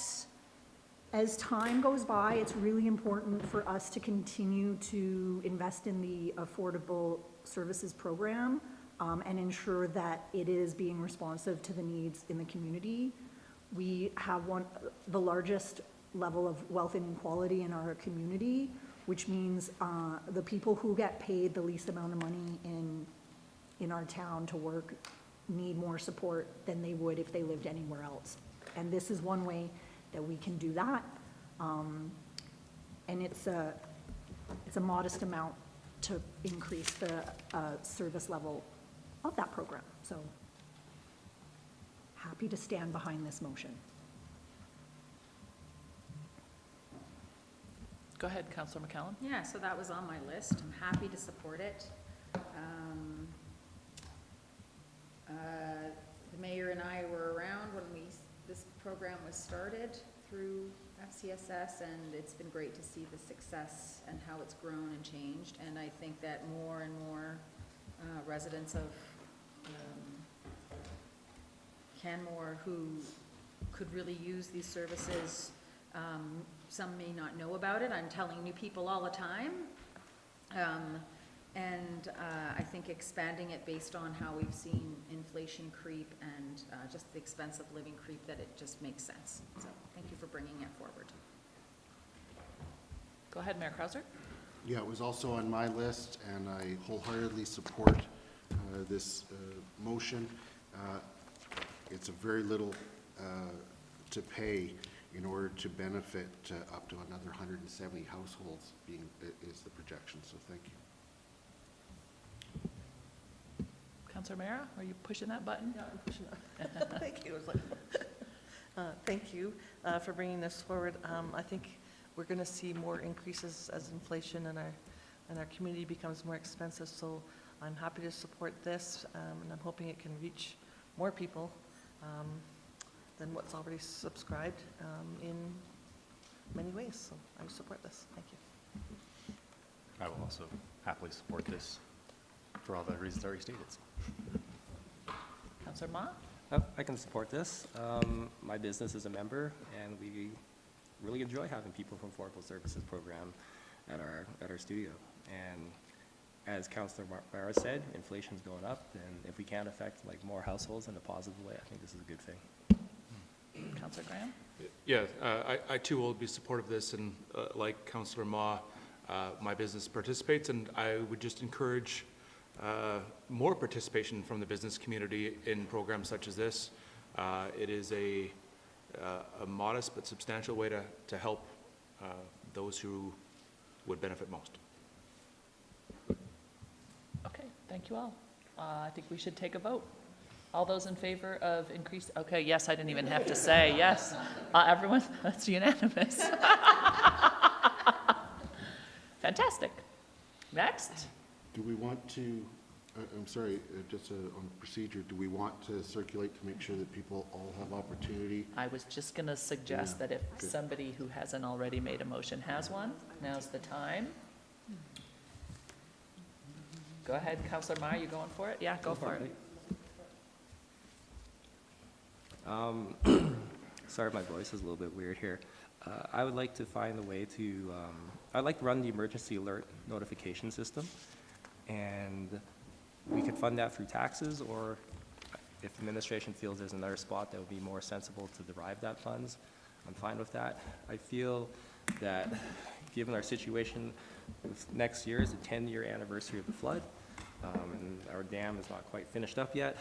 as time goes by, it's really important for us to continue to invest in the affordable services program and ensure that it is being responsive to the needs in the community. We have the largest level of wealth inequality in our community, which means the people who get paid the least amount of money in our town to work need more support than they would if they lived anywhere else. And this is one way that we can do that. And it's a modest amount to increase the service level of that program. So happy to stand behind this motion. Go ahead, Councillor McCallum. Yeah, so that was on my list. I'm happy to support it. The mayor and I were around when this program was started through FCSS, and it's been great to see the success and how it's grown and changed. And I think that more and more residents of Canmore who could really use these services, some may not know about it. I'm telling new people all the time. And I think expanding it based on how we've seen inflation creep and just the expense of living creep, that it just makes sense. So thank you for bringing it forward. Go ahead, Mayor Krauser. Yeah, it was also on my list, and I wholeheartedly support this motion. It's a very little to pay in order to benefit up to another 170 households is the projection, so thank you. Councillor Mara, are you pushing that button? Yeah, I'm pushing it. Thank you. I was like, thank you for bringing this forward. I think we're going to see more increases as inflation and our community becomes more expensive. So I'm happy to support this, and I'm hoping it can reach more people than what's already subscribed in many ways. So I support this. Thank you. I will also happily support this for all the reasons already stated. Councillor Ma? I can support this. My business is a member, and we really enjoy having people from Affordable Services Program at our studio. And as Councillor Mara said, inflation's going up, and if we can affect like more households in a positive way, I think this is a good thing. Councillor Graham? Yeah, I too will be supportive of this, and like Councillor Ma, my business participates, and I would just encourage more participation from the business community in programs such as this. It is a modest but substantial way to help those who would benefit most. Okay, thank you all. I think we should take a vote. All those in favor of increase, okay, yes, I didn't even have to say, yes. Everyone, that's unanimous. Fantastic. Next. Do we want to, I'm sorry, just on procedure, do we want to circulate to make sure that people all have opportunity? I was just going to suggest Yeah, that if good. somebody who hasn't already made a motion has one, now's the time. Go ahead, Councillor Meyer, you going for it? Yeah, go for it. Sorry, my voice is a little bit weird here. I would like to find a way to, I'd like to run the emergency alert notification system, and we could fund that through taxes, or if administration feels there's another spot that would be more sensible to derive that funds, I'm fine with that. I feel that given our situation, next year is the 10-year anniversary of the flood. and our dam is not quite finished up yet.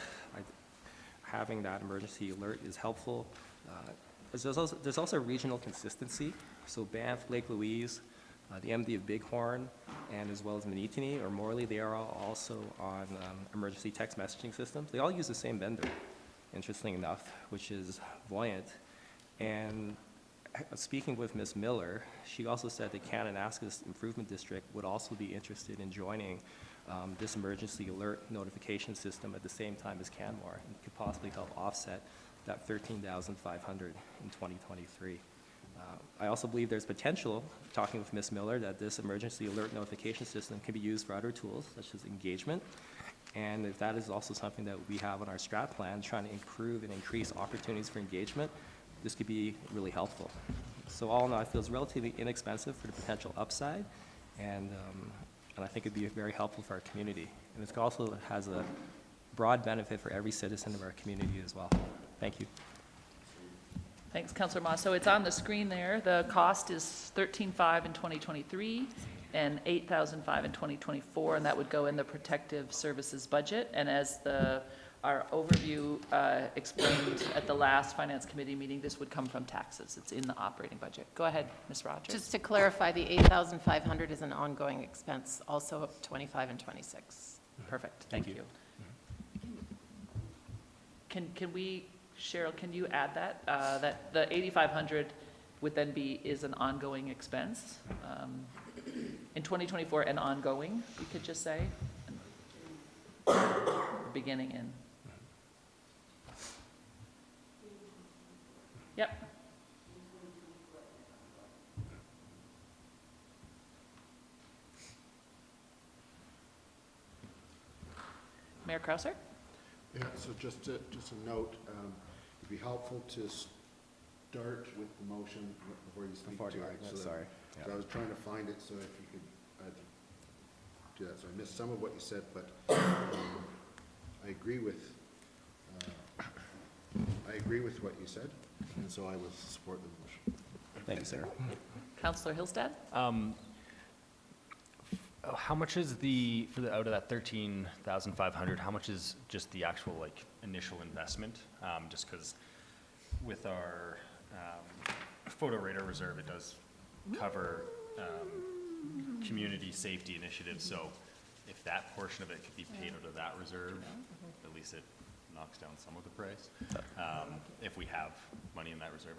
Having that emergency alert is helpful. There's also regional consistency. So Banff, Lake Louise, the MD of Bighorn, and as well as Manitini or Morley, they are all also on emergency text messaging systems. They all use the same vendor, interestingly enough, which is Voyant. And speaking with Ms. Miller, she also said that Kananaskis Improvement District would also be interested in joining this emergency alert notification system at the same time as Canmore, and could possibly help offset that $13,500 in 2023. I also believe there's potential, talking with Ms. Miller, that this emergency alert notification system can be used for other tools, such as engagement. And if that is also something that we have on our strat plan, trying to improve and increase opportunities for engagement, this could be really helpful. So all in all, it feels relatively inexpensive for the potential upside, and I think it'd be very helpful for our community. And it also has a broad benefit for every citizen of our community as well. Thank you. Thanks, Councillor Moss. So it's on the screen there. The cost is $13,500 in 2023 and $8,500 in 2024, and that would go in the protective services budget. And as our overview explained at the last Finance Committee meeting, this would come from taxes. It's in the operating budget. Go ahead, Ms. Rogers. Just to clarify, the 8,500 is an ongoing expense, also of 25 and 26. Perfect. Thank you. Can we, Cheryl, can you add that? That the 8,500 would then is an ongoing expense in 2024 and ongoing, you could just say? Beginning in. Yep. Mayor Krauser? Yeah, so just a note, it'd be helpful to start with the motion before you speak to it. So Sorry. So I was trying to find it, so if you could do that. So I missed some of what you said, but I agree with what you said, and so I will support the motion. Thank you, sir. Councillor Hillstead? How much is out of that 13,500, how much is just the actual like initial investment? Just because with our photo radar reserve, it does cover community safety initiatives. So if that portion of it could be paid out of that reserve, at least it knocks down some of the price. If we have money in that reserve,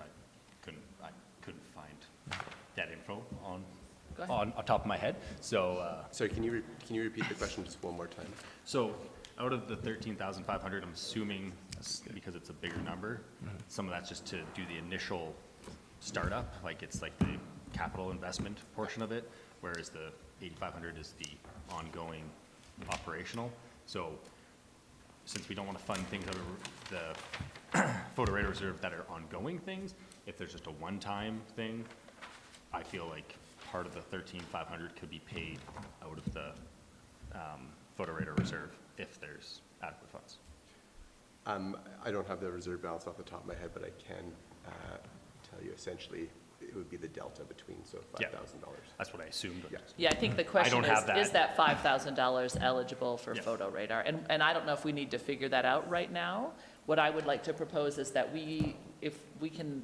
I couldn't find that info on top of my head. So Sorry, can you repeat the question just one more time? so out of the 13,500, I'm assuming because it's a bigger number, some of that's just to do the initial startup, like it's like the capital investment portion of it, whereas the 8,500 is the ongoing operational. So since we don't want to fund things out of the photo radar reserve that are ongoing things, if there's just a one-time thing, I feel like part of the 13,500 could be paid out of the photo radar reserve if there's adequate funds. I don't have the reserve balance off the top of my head, but I can tell you essentially it would be the delta between, so $5,000. That's what I assumed. Yeah. Yeah, I think the question don't have is that. that $5,000 eligible for Yeah. photo radar? And I don't know if we need to figure that out right now. What I would like to propose is that if we can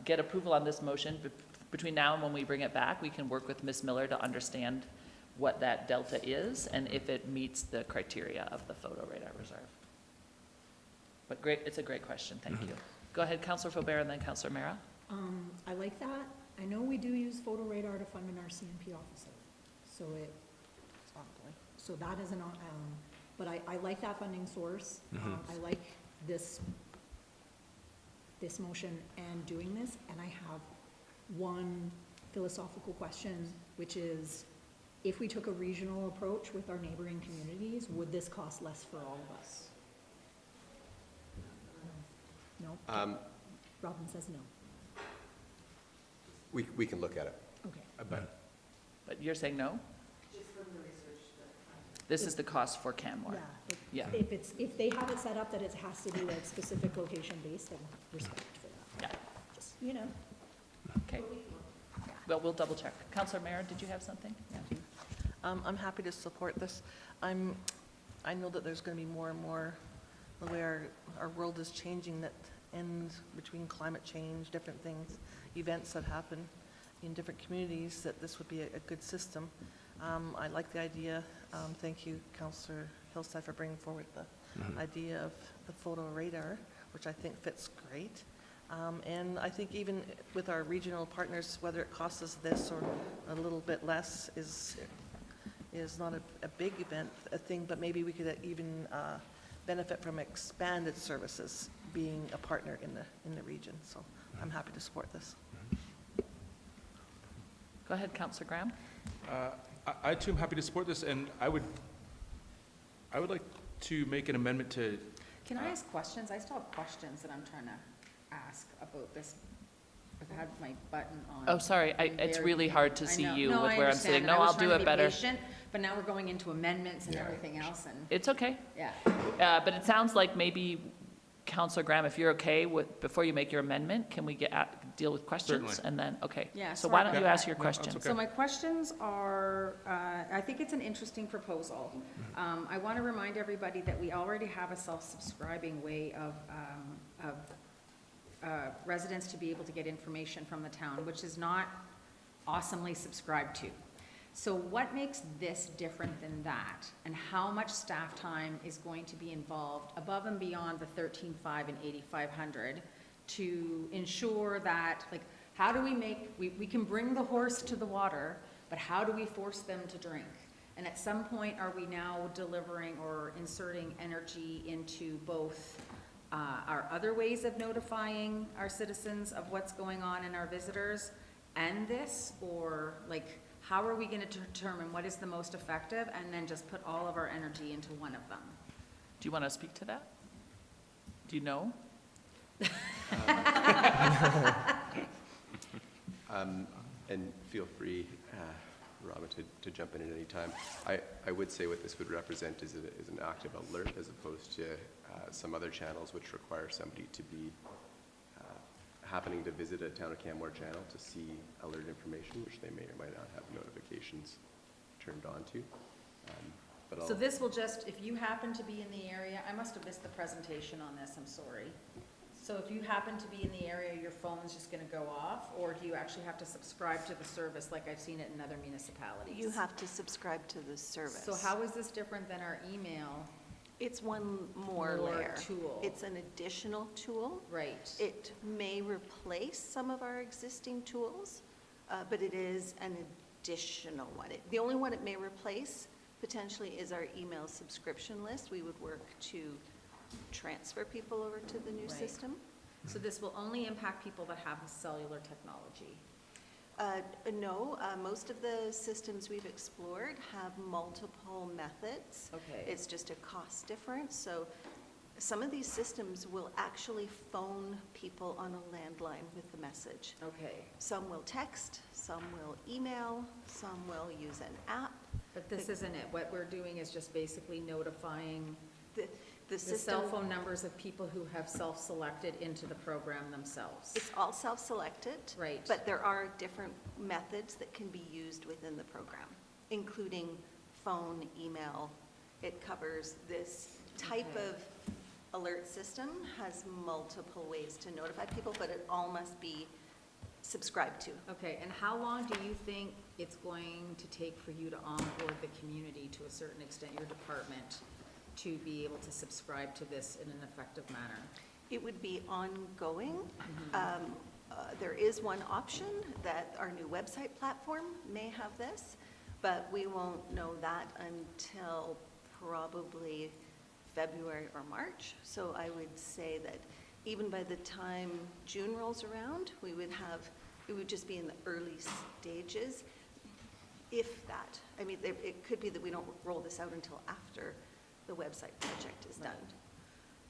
get approval on this motion, between now and when we bring it back, we can work with Ms. Miller to understand what that delta is and if it meets the criteria of the photo radar reserve. But great, it's a great question, thank you. Go ahead, Councillor Faubert and then Councillor Mera. I like that. I know we do use photo radar to fund an RCMP officer, so so that is but I like that funding source. I like this motion and doing this, and I have one philosophical question, which is, if we took a regional approach with our neighboring communities, would this cost less for all of us? No? Robin says no. We can look at it. Okay. But you're saying no? Just from the research This is the cost for Canmore. Yeah. Yeah. If they have it set up that it has to be like specific location based, then respect for that. Yeah. Just, you know. Okay. Well, we'll double check. Councillor Mera, did you have something? Yeah. I'm happy to support this. I know that there's going to be more and more, the way our world is changing, that ends between climate change, different things, events that happen in different communities, that this would be a good system. I like the idea. Thank you, Councillor Hillside, for bringing forward the idea of the photo radar, which I think fits great. And I think even with our regional partners, whether it costs us this or a little bit less is not a big thing, but maybe we could even benefit from expanded services being a partner in the region. So I'm happy to support this. Go ahead, Councillor Graham. I too am happy to support this, and I would like to make an amendment to. Can I ask questions? I still have questions that I'm trying to ask about this. I've had my button on. Oh, sorry, it's really hard to see you with where I'm sitting. No, I was I'll do trying to it be better. patient, but now we're going into amendments and everything else, and, It's okay. yeah. But it sounds like maybe, Councillor Graham, if you're okay with, before you make your amendment, can we deal with questions? Certainly. And then, okay. Yeah, So sorry why don't about you ask that. your No, that's question? okay. So my questions are, I think it's an interesting proposal. I want to remind everybody that we already have a self-subscribing way of residents to be able to get information from the town, which is not awesomely subscribed to. So what makes this different than that? And how much staff time is going to be involved above and beyond the 13,500 and 8,500 to ensure that, like, how do we make, we can bring the horse to the water, but how do we force them to drink? And at some point, are we now delivering or inserting energy into both our other ways of notifying our citizens of what's going on and our visitors and this? Or like, how are we going to determine what is the most effective and then just put all of our energy into one of them? Do you want to speak to that? Do you know? And feel free, Robin, to jump in at any time. I would say what this would represent is an active alert as opposed to some other channels which require somebody to be happening to visit a Town of Canmore channel to see alert information, which they may or might not have notifications turned on to. But So this will just, if you happen to be in the area, I must have missed the presentation on this, I'm sorry. So if you happen to be in the area, your phone's just gonna go off, or do you actually have to subscribe to the service like I've seen it in other municipalities? You have to subscribe to the service. So how is this different than our email? It's one more More layer. tool. It's an additional tool. Right. It may replace some of our existing tools, but it is an additional one. The only one it may replace potentially is our email subscription list. We would work to transfer people over to the new Right. system. So this will only impact people that have cellular technology? No, most of the systems we've explored have multiple methods. Okay. It's just a cost difference. So some of these systems will actually phone people on a landline with the message. Okay. Some will text, some will email, some will use an app. But this isn't it. What we're doing is just basically notifying The the system, cell phone numbers of people who have self-selected into the program themselves. it's all self-selected. Right. But there are different methods that can be used within the program, including phone, email. It covers this type Okay. of alert system, has multiple ways to notify people, but it all must be subscribed to. Okay, and how long do you think it's going to take for you to onboard the community to a certain extent, your department, to be able to subscribe to this in an effective manner? It would be ongoing. There is one option that our new website platform may have this, but we won't know that until probably February or March. So I would say that even by the time June rolls around, it would just be in the early stages, if that. I mean, it could be that we don't roll this out until after the website project is done.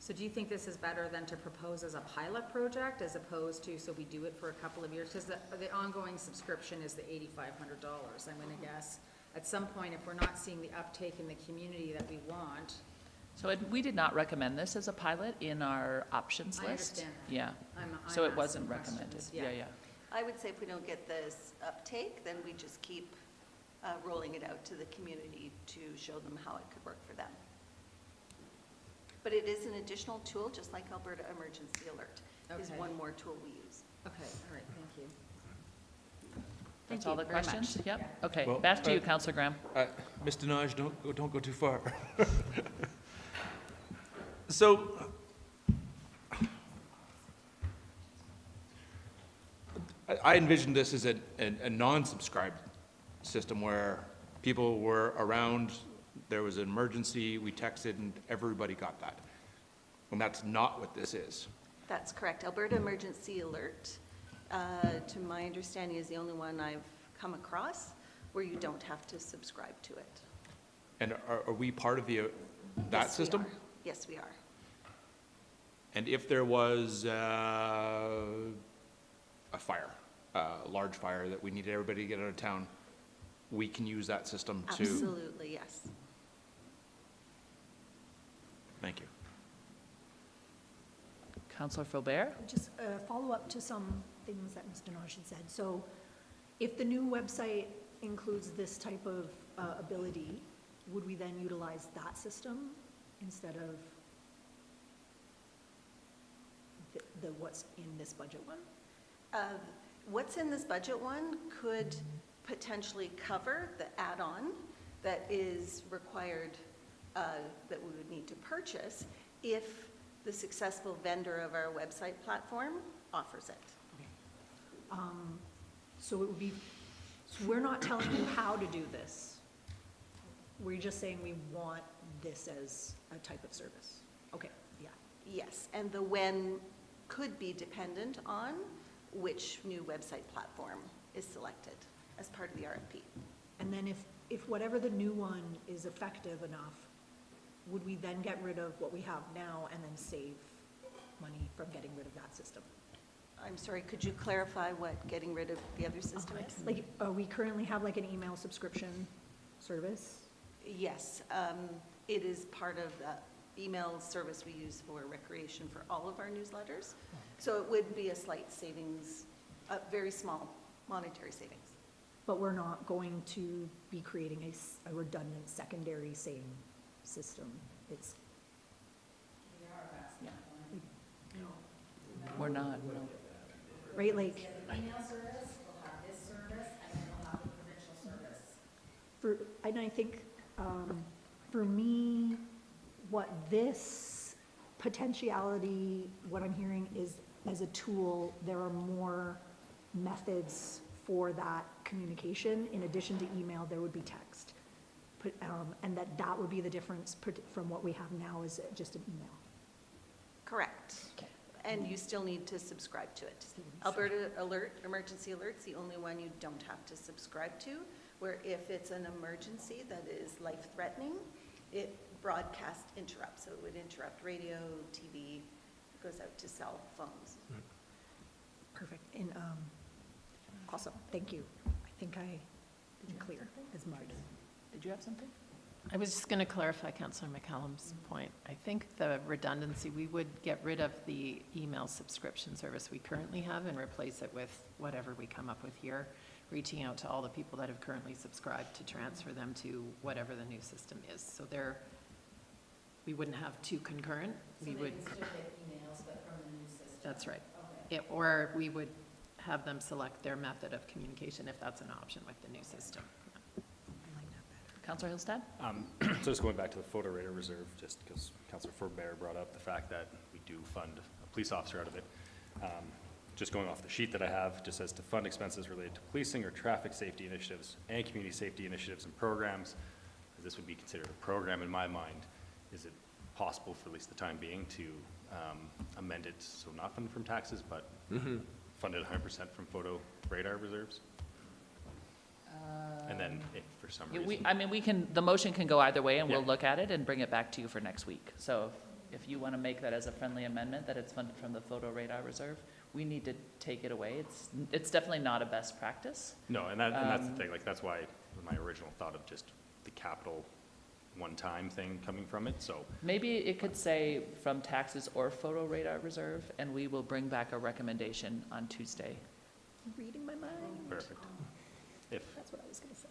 So do you think this is better than to propose as a pilot project as opposed to, so we do it for a couple of years? Because the ongoing subscription is the $8,500, I'm gonna guess. At some point, if we're not seeing the uptake in the community that we want. So we did not recommend this as a pilot in our options I list. understand that. Yeah. I'm So it asking wasn't questions, recommended. yeah. Yeah, yeah. I would say if we don't get this uptake, then we just keep rolling it out to the community to show them how it could work for them. But it is an additional tool, just like Alberta Emergency Alert is Okay. one more tool we use. Okay, all right, thank you. That's Thank all you the very much. questions? Yep, okay, Well, back to you, Counselor Graham. Ms. Denage, don't go too far. So, I envisioned this as a non-subscribed system where people were around, there was an emergency, we texted, and everybody got that. And that's not what this is. That's correct. Alberta Emergency Alert, to my understanding, is the only one I've come across where you don't have to subscribe to it. And are we part of that Yes, we system? are. Yes, we are. And if there was a fire, a large fire that we needed everybody to get out of town, we can use that system to? Absolutely, yes. Thank you. Counselor Faubert? Just a follow-up to some things that Ms. Denage had said. So if the new website includes this type of ability, would we then utilize that system instead of the what's in this budget one? What's in this budget one could potentially cover the add-on that is required, that we would need to purchase if the successful vendor of our website platform offers it. So it would be, so we're not telling you how to do this. We're just saying we want this as a type of service. Okay, yeah. Yes, and the when could be dependent on which new website platform is selected as part of the RFP. And then if whatever the new one is effective enough, would we then get rid of what we have now and then save money from getting rid of that system? I'm sorry, could you clarify what getting rid of the other system is? Like, we currently have like an email subscription service. Yes, it is part of the email service we use for recreation for all of our newsletters. So it would be a slight savings, a very small monetary savings. But we're not going to be creating a redundant secondary same system. It's. Yeah. We're not, no. Right, like, Email service, we'll have this service, and then we'll have the provincial service. and I think, for me, what this potentiality, what I'm hearing is, as a tool, there are more methods for that communication. In addition to email, there would be text. And that would be the difference from what we have now is just an email. Correct. And you still need to subscribe to it. Alberta Alert, Emergency Alert's the only one you don't have to subscribe to, where if it's an emergency that is life-threatening, it broadcast interrupts. So it would interrupt radio, TV, it goes out to cell phones. Perfect. And, awesome, thank you. I think I did clear as mud. Did you have something? I was just going to clarify Councillor McCallum's point. I think the redundancy, we would get rid of the email subscription service we currently have and replace it with whatever we come up with here, reaching out to all the people that have currently subscribed to transfer them to whatever the new system is. So we wouldn't have two concurrent. We would. Still get emails, but from the new system. That's right. Okay. Or we would have them select their method of communication if that's an option with the new system. Counselor Hillstead? So just going back to the photo radar reserve, just because Councillor Faubert brought up the fact that we do fund a police officer out of it. Just going off the sheet that I have, just says to fund expenses related to policing or traffic safety initiatives and community safety initiatives and programs. This would be considered a program in my mind. Is it possible for at least the time being to amend it, so not funded from taxes, but funded 100% from photo radar reserves? And then if for some reason. The motion can go either way, and we'll Yeah. look at it and bring it back to you for next week. So if you want to make that as a friendly amendment, that it's funded from the photo radar reserve, we need to take it away. It's definitely not a best practice. No, and that's the thing, like, that's why my original thought of just the capital one-time thing coming from it, so. Maybe it could say from taxes or photo radar reserve, and we will bring back a recommendation on Tuesday. Reading my mind. Perfect. If, That's what I was gonna say.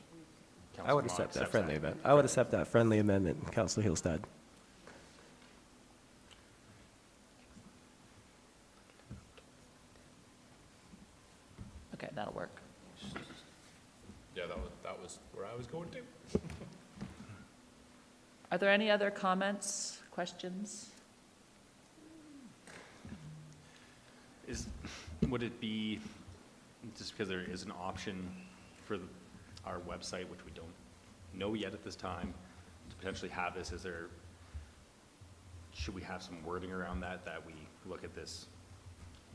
I would accept that friendly amendment. I would accept that friendly amendment, Councillor Hillstead. Okay, that'll work. Yeah, that was where I was going to. Are there any other comments, questions? Would it be, just because there is an option for our website, which we don't know yet at this time, to potentially have this, should we have some wording around that we look at this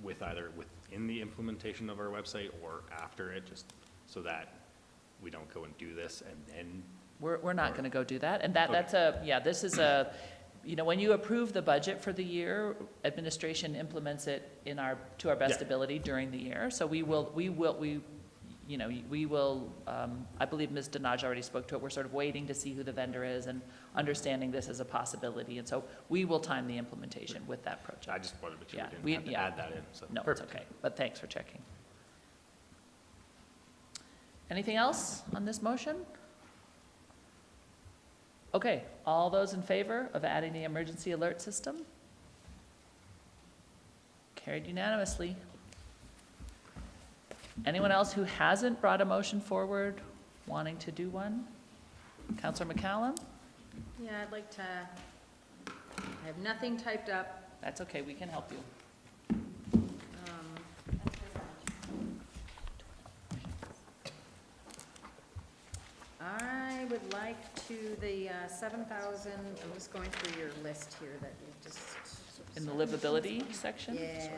with either within the implementation of our website or after it, just so that we don't go and do this and then? We're not going to go do that. And Okay. that's this is when you approve the budget for the year, administration implements it to our best ability during the year. So we will, I believe Ms. Denaj already spoke to it. We're sort of waiting to see who the vendor is and understanding this as a possibility. And so we will time the implementation with that project. I just wanted to make sure Yeah, we didn't have to add that in, so. No, Perfect. it's okay, but thanks for checking. Anything else on this motion? Okay, all those in favor of adding the emergency alert system? Carried unanimously. Anyone else who hasn't brought a motion forward wanting to do one? Councillor McCallum? Yeah, I'd like to, I have nothing typed up. That's okay, we can help you. I would like to, the 7,000, I'm just going through your list here that you just. In the livability section? Yeah.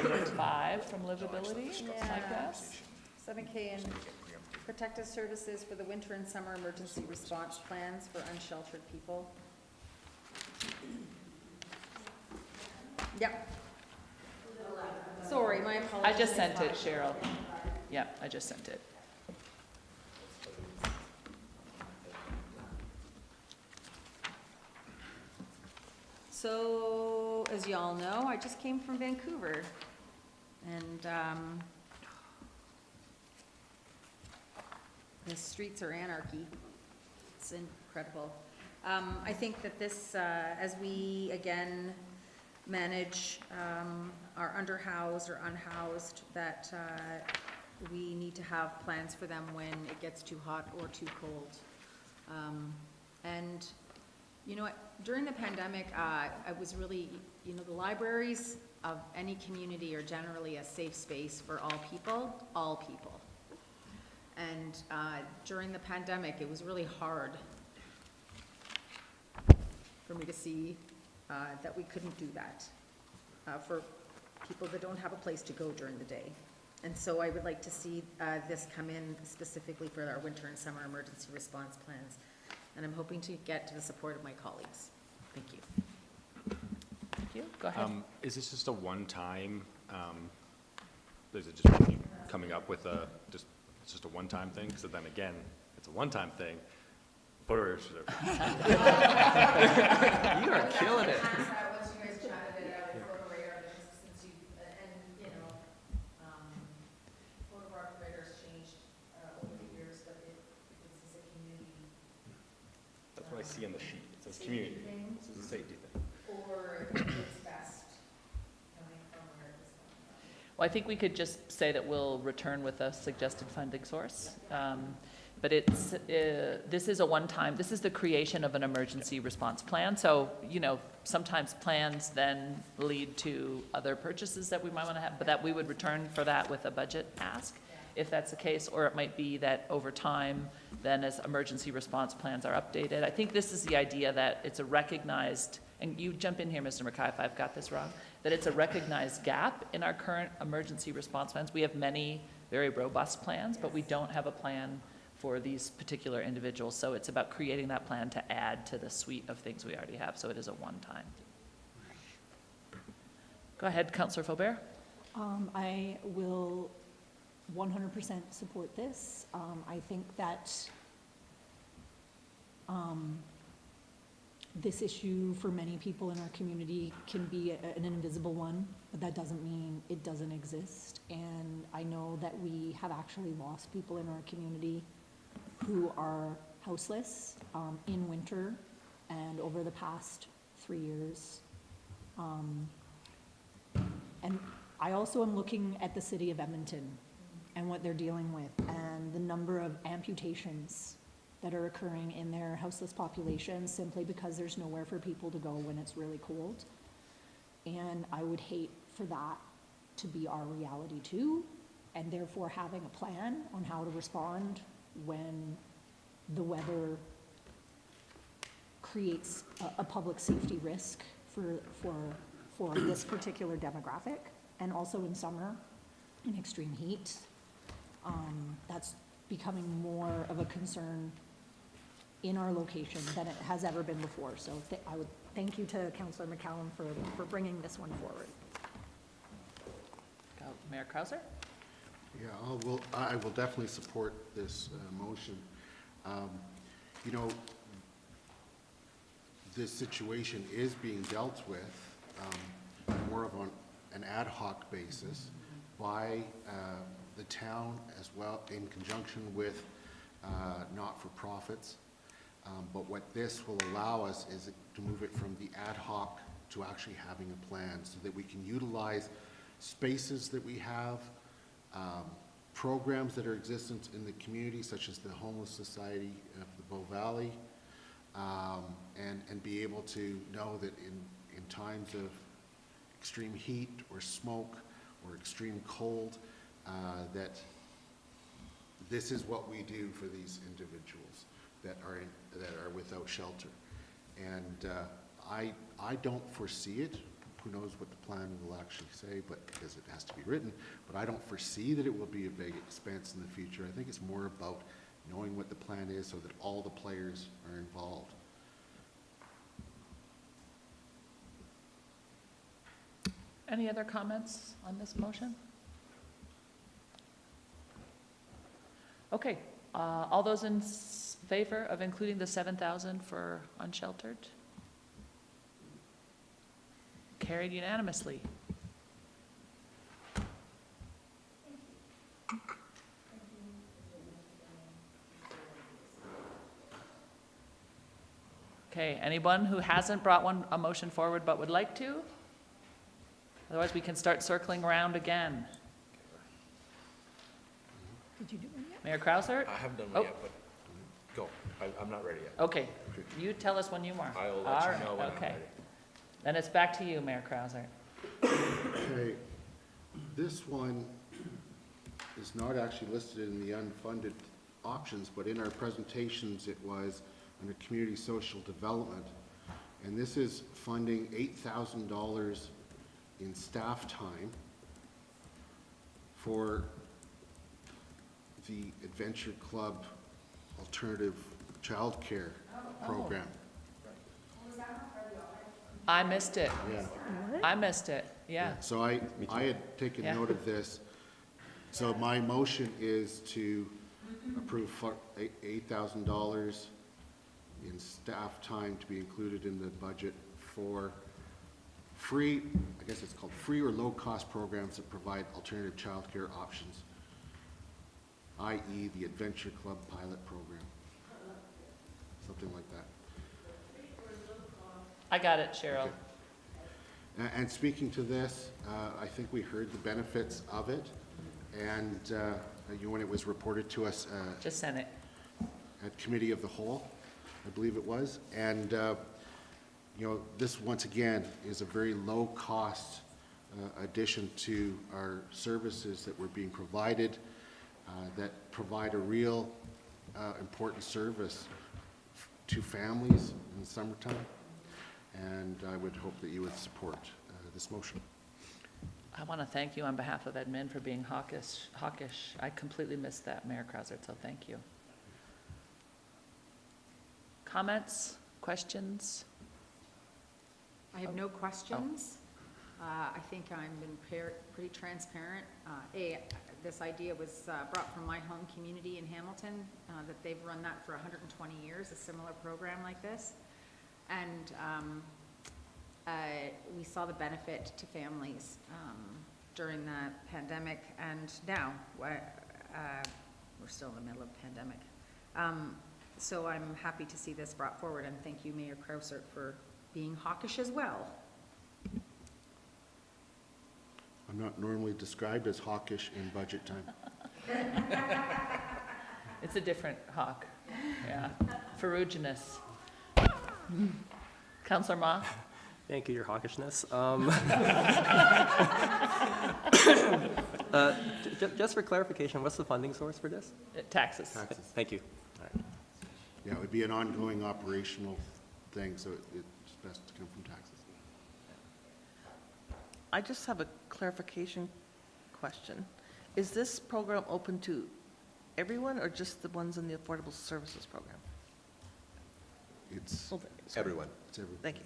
Number 5 from livability, I guess. 7K in protective services for the winter and summer emergency response plans for unsheltered people. Yep. Sorry, my apologies. I just sent it, Cheryl. Yeah, I just sent it. So, as y'all know, I just came from Vancouver, and the streets are anarchy. It's incredible. I think that this, as we, again, manage our underhoused or unhoused, that we need to have plans for them when it gets too hot or too cold. And you know what, during the pandemic, I was really, the libraries of any community are generally a safe space for all people. And during the pandemic, it was really hard for me to see that we couldn't do that for people that don't have a place to go during the day. And so I would like to see this come in specifically for our winter and summer emergency response plans. And I'm hoping to get to the support of my colleagues. Thank you. Thank you. Go ahead. Is this just a one-time, is it just coming up with it's just a one-time thing? So then again, it's a one-time thing. Photo You are killing it. Once you guys chatted it out, photo radar, since you, photo radar's changed over the years, but this is a community. That's what I see on the sheet. It says community. This is a safety thing. Or it's best coming from where it's coming from. Well, I think we could just say that we'll return with a suggested funding source. But this is a one-time, this is the creation of an emergency response plan. So, sometimes plans then lead to other purchases that we might want to have, but that we would return for that with a budget ask, if that's the case. Or it might be that over time, then as emergency response plans are updated. I think this is the idea that it's a recognized, and you jump in here, Mr. McKay, if I've got this wrong, that it's a recognized gap in our current emergency response plans. We have many very robust plans, but we don't have a plan for these particular individuals. So it's about creating that plan to add to the suite of things we already have. So it is a one-time. Go ahead, Councillor Faubert. I will 100% support this. I think that this issue for many people in our community can be an invisible one, but that doesn't mean it doesn't exist. And I know that we have actually lost people in our community who are houseless in winter and over the past 3 years. And I also am looking at the city of Edmonton and what they're dealing with and the number of amputations that are occurring in their houseless population simply because there's nowhere for people to go when it's really cold. And I would hate for that to be our reality too, and therefore having a plan on how to respond when the weather creates a public safety risk for this particular demographic, and also in summer, in extreme heat. That's becoming more of a concern in our location than it has ever been before. So I would thank you to Councillor McCallum for bringing this one forward. Mayor Krauser? Yeah, I will definitely support this motion. You know, this situation is being dealt with more of an ad hoc basis by the town as well, in conjunction with not-for-profits. But what this will allow us is to move it from the ad hoc to actually having a plan so that we can utilize spaces that we have, programs that are existent in the community, such as the Homeless Society of the Bow Valley, and be able to know that in times of extreme heat or smoke or extreme cold, that this is what we do for these individuals that are without shelter. And I don't foresee it. Who knows what the plan will actually say, but because it has to be written, but I don't foresee that it will be a big expense in the future. I think it's more about knowing what the plan is so that all the players are involved. Any other comments on this motion? Okay, all those in favor of including the 7,000 for unsheltered? Carried unanimously. Okay, anyone who hasn't brought a motion forward but would like to? Otherwise, we can start circling around again. Did you do one yet? Mayor Krauser? I haven't done Oh. one yet, but go. I'm not ready yet. Okay, you tell us when you are. I will All let you right, know when I'm okay. ready. Then it's back to you, Mayor Krauser. Okay, this one is not actually listed in the unfunded options, but in our presentations it was under community social development. And this is funding $8,000 in staff time for the Adventure Club Alternative Childcare Program. I missed it. Yeah. I missed it, yeah. So I had taken Yeah. note of this. So my motion is to approve $8,000 in staff time to be included in the budget for free, I guess it's called free or low-cost programs that provide alternative childcare options, i.e. the Adventure Club Pilot Program. Something like that. I got it, Cheryl. Okay. And speaking to this, I think we heard the benefits of it, and when it was reported to us Just send it. at Committee of the Whole, I believe it was, and this once again is a very low-cost addition to our services that were being provided, that provide a real important service to families in the summertime. And I would hope that you would support this motion. I want to thank you on behalf of admin for being hawkish. I completely missed that, Mayor Krauser, so thank you. Comments, questions? I have no questions. I think I've been pretty transparent. This idea was brought from my home community in Hamilton, that they've run that for 120 years, a similar program like this. And we saw the benefit to families during the pandemic, and now we're still in the middle of the pandemic. So I'm happy to see this brought forward, and thank you, Mayor Krausert, for being hawkish as well. I'm not normally described as hawkish in budget time. It's a different hawk, yeah, ferruginous. Counselor Ma? Thank you, your hawkishness. Just for clarification, what's the funding source for this? Taxes. Taxes. Thank you. All right. Yeah, it would be an ongoing operational thing, so it's best to come from taxes. I just have a clarification question. Is this program open to everyone or just the ones in the Affordable Services Program? It's Sorry. Everyone. it's every. Thank you.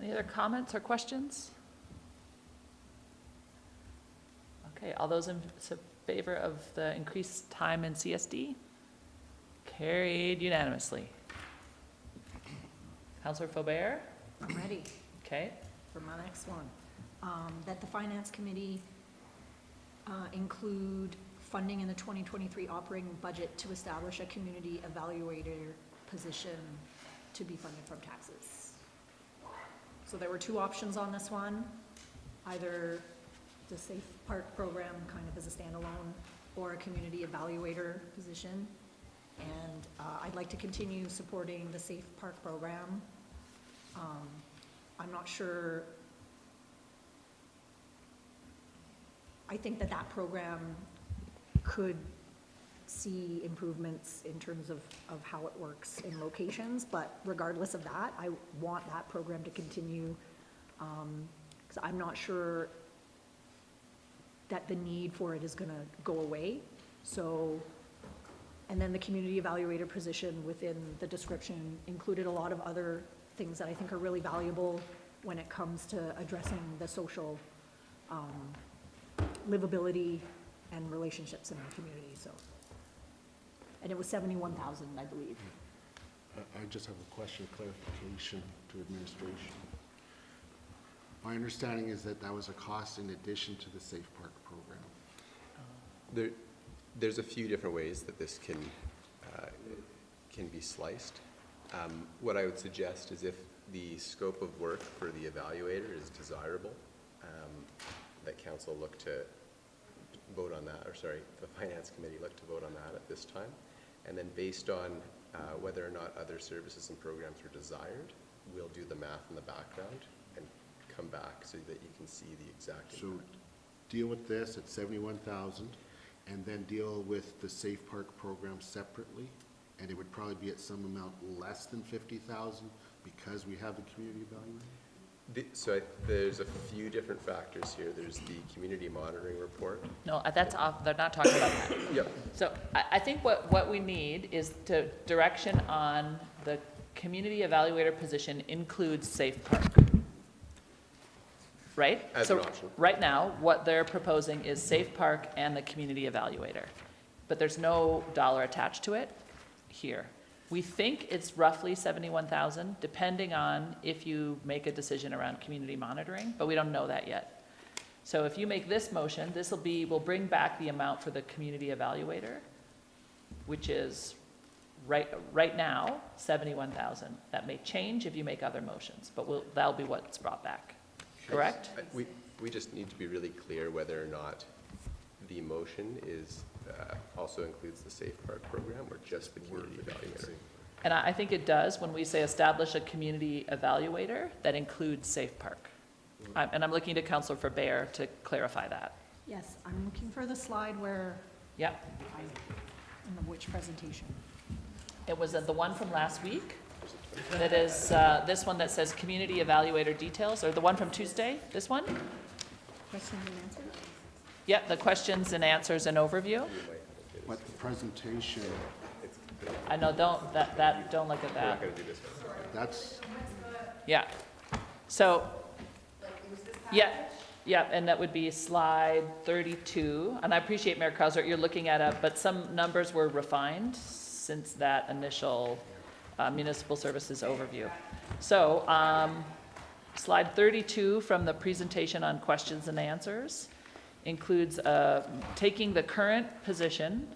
Any other comments or questions? Okay, all those in favor of the increased time in CSD? Carried unanimously. Counselor Faubert? I'm ready Okay, for my next one. That the Finance Committee include funding in the 2023 operating budget to establish a community evaluator position to be funded from taxes. So there were two options on this one, either the Safe Park program kind of as a standalone or a community evaluator position. And I'd like to continue supporting the Safe Park program. I'm not sure. I think that that program could see improvements in terms of how it works in locations, but regardless of that, I want that program to continue, because I'm not sure that the need for it is gonna go away. So, and then the community evaluator position within the description included a lot of other things that I think are really valuable when it comes to addressing the social livability and relationships in our community, so. And it was 71,000, I believe. I just have a question, clarification to administration. My understanding is that that was a cost in addition to the Safe Park program. There's a few different ways that this can be sliced. What I would suggest is if the scope of work for the evaluator is desirable, that council look to vote on that, or sorry, the Finance Committee look to vote on that at this time. And then based on whether or not other services and programs are desired, we'll do the math in the background and come back so that you can see the exact So amount. deal with this at 71,000 and then deal with the Safe Park program separately. And it would probably be at some amount less than 50,000 because we have the community evaluator. There's a few different factors here. There's the community monitoring report. no, that's off, they're not talking about that. Yep. So I think what we need is to direction on the community evaluator position includes Safe Park. Right? As an option. Right now, what they're proposing is Safe Park and the community evaluator. But there's no dollar attached to it here. We think it's roughly 71,000, depending on if you make a decision around community monitoring, but we don't know that yet. So if you make this motion, we'll bring back the amount for the community evaluator, which is right now, 71,000. That may change if you make other motions, but that'll be what's brought back. Correct? We just need to be really clear whether or not the motion is, also includes the Safe Park program or just the community evaluator. And I think it does when we say establish a community evaluator that includes Safe Park. And I'm looking to Councillor Faubert to clarify that. Yes, I'm looking for the slide where, Yep. in which presentation? It was the one from last week. That is this one that says community evaluator details, or the one from Tuesday, this one? Questions and answers? Yep, the questions and answers and overview. But the presentation, I know, don't look at We're not that. going to do this one. that's, Yeah. So, yeah, Yeah, and that would be slide 32. And I appreciate, Mayor Krausert, you're looking at it, but some numbers were refined since that initial municipal services overview. So slide 32 from the presentation on questions and answers includes taking the current position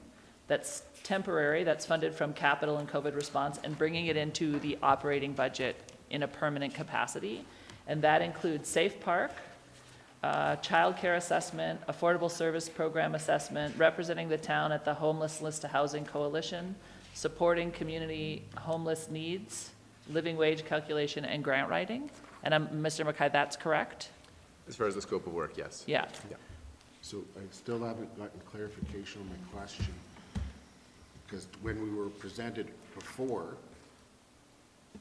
that's temporary, that's funded from capital and COVID response, and bringing it into the operating budget in a permanent capacity. And that includes Safe Park, childcare assessment, affordable service program assessment, representing the town at the Homeless List to Housing Coalition, supporting community homeless needs, living wage calculation, and grant writing. And Mr. Mackay, that's correct? As far as the scope of work, yes. Yeah. So I still haven't gotten clarification on my question, because when we were presented before,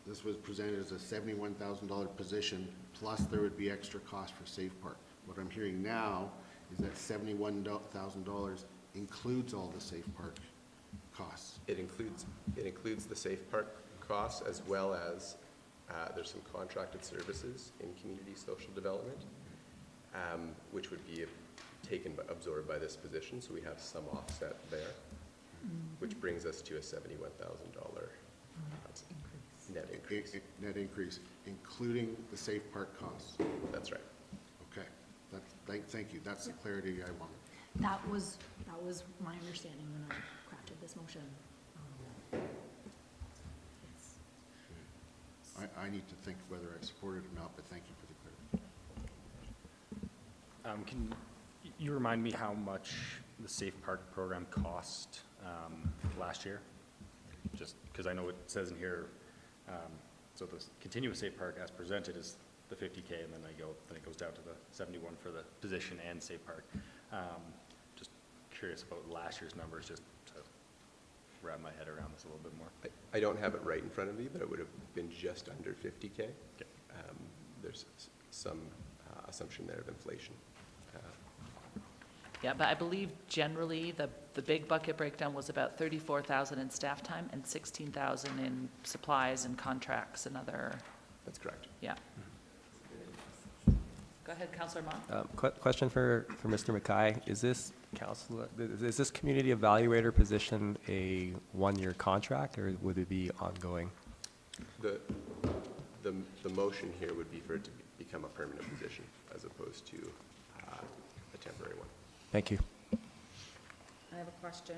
this was presented as a $71,000 position, plus there would be extra cost for Safe Park. What I'm hearing now is that $71,000 includes all the Safe Park costs. It includes the Safe Park costs, as well as there's some contracted services in community social development, which would be absorbed by this position, so we have some offset there, which brings us to a $71,000 net increase. Net increase, including the Safe Park costs. That's right. Okay, thank you, that's the clarity I wanted. That was my understanding when I crafted this motion. I need to think whether I support it or not, but thank you for the clarity. Can you remind me how much the Safe Park program cost last year? Just because I know it says in here, so the continuous Safe Park as presented is the 50K, and then it goes down to the 71 for the position and Safe Park. Just curious about last year's numbers, just to wrap my head around this a little bit more. I don't have it right in front of me, but it would have been just under 50K. Okay. There's some assumption there of inflation. Yeah, but I believe generally the big bucket breakdown was about 34,000 in staff time and 16,000 in supplies and contracts and other, That's correct. yeah. Go ahead, Councillor Mon. Question for Mr. Mackay. Is this community evaluator position a one-year contract, or would it be ongoing? The motion here would be for it to become a permanent position as opposed to a temporary one. Thank you. I have a question.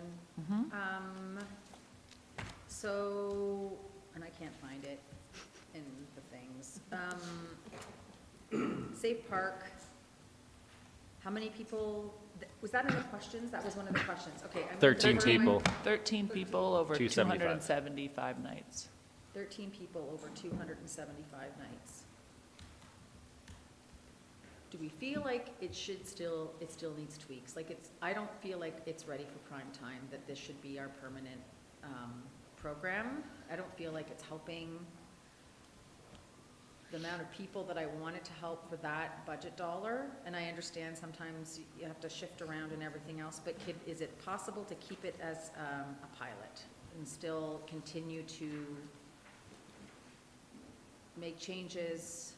So, and I can't find it in the things. Safe Park, how many people, was that in the questions? That was one of the questions. Okay. 13 people. 13 people over 275. 275 nights. 13 people over 275 nights. Do we feel like it still needs tweaks? Like I don't feel like it's ready for prime time, that this should be our permanent program. I don't feel like it's helping the amount of people that I wanted to help for that budget dollar. And I understand sometimes you have to shift around and everything else, but is it possible to keep it as a pilot and still continue to make changes?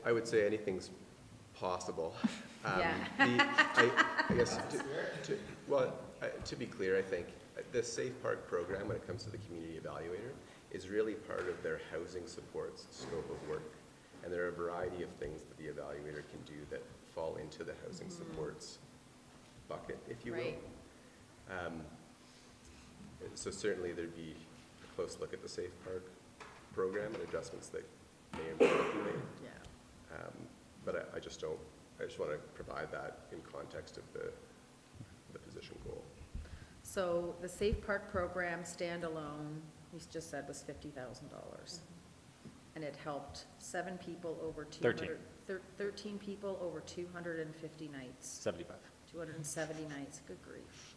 I would say anything's possible. Yeah. I guess, to be clear, I think the Safe Park program, when it comes to the community evaluator, is really part of their housing supports scope of work. And there are a variety of things that the evaluator can do that fall into the housing supports bucket, if you will. Right. So certainly there'd be a close look at the Safe Park program and adjustments that may or may not be made. Yeah. But I just want to provide that in context of the position goal. So the Safe Park program standalone, you just said, was $50,000. And it helped 7 people over 13 people over 250 nights. 75. 270 nights, good grief.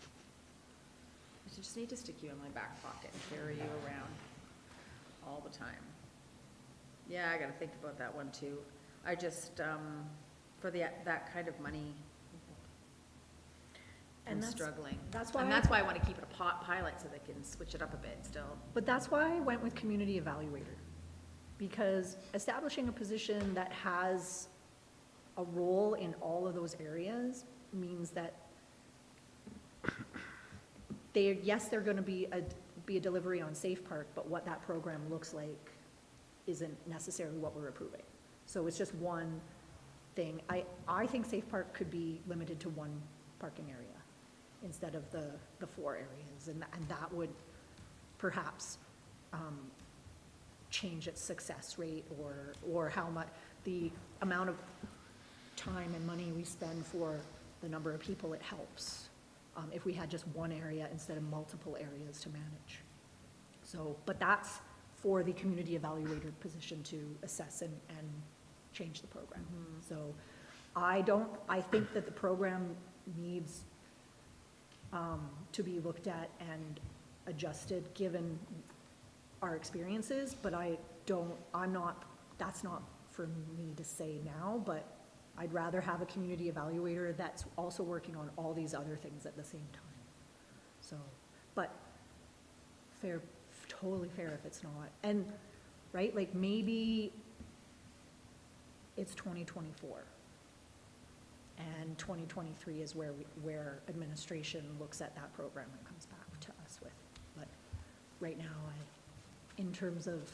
I just need to stick you in my back pocket and carry you around all the time. Yeah, I gotta think about that one too. I just, for that kind of money, I'm struggling. That's why And that's why I wanna keep it a pilot, so they can switch it up a bit still. But that's why I went with community evaluator. Because establishing a position that has a role in all of those areas means that yes, they're gonna be a delivery on Safe Park, but what that program looks like isn't necessarily what we're approving. So it's just one thing. I think Safe Park could be limited to one parking area instead of the 4 areas, and that would perhaps change its success rate or how much, the amount of time and money we spend for the number of people it helps, if we had just one area instead of multiple areas to manage. So, but that's for the community evaluator position to assess and change the program. So I think that the program needs to be looked at and adjusted given our experiences, but that's not for me to say now, but I'd rather have a community evaluator that's also working on all these other things at the same time. So, but fair, totally fair if it's not. And, right, like maybe it's 2024. And 2023 is where administration looks at that program and comes back to us with. But right now, in terms of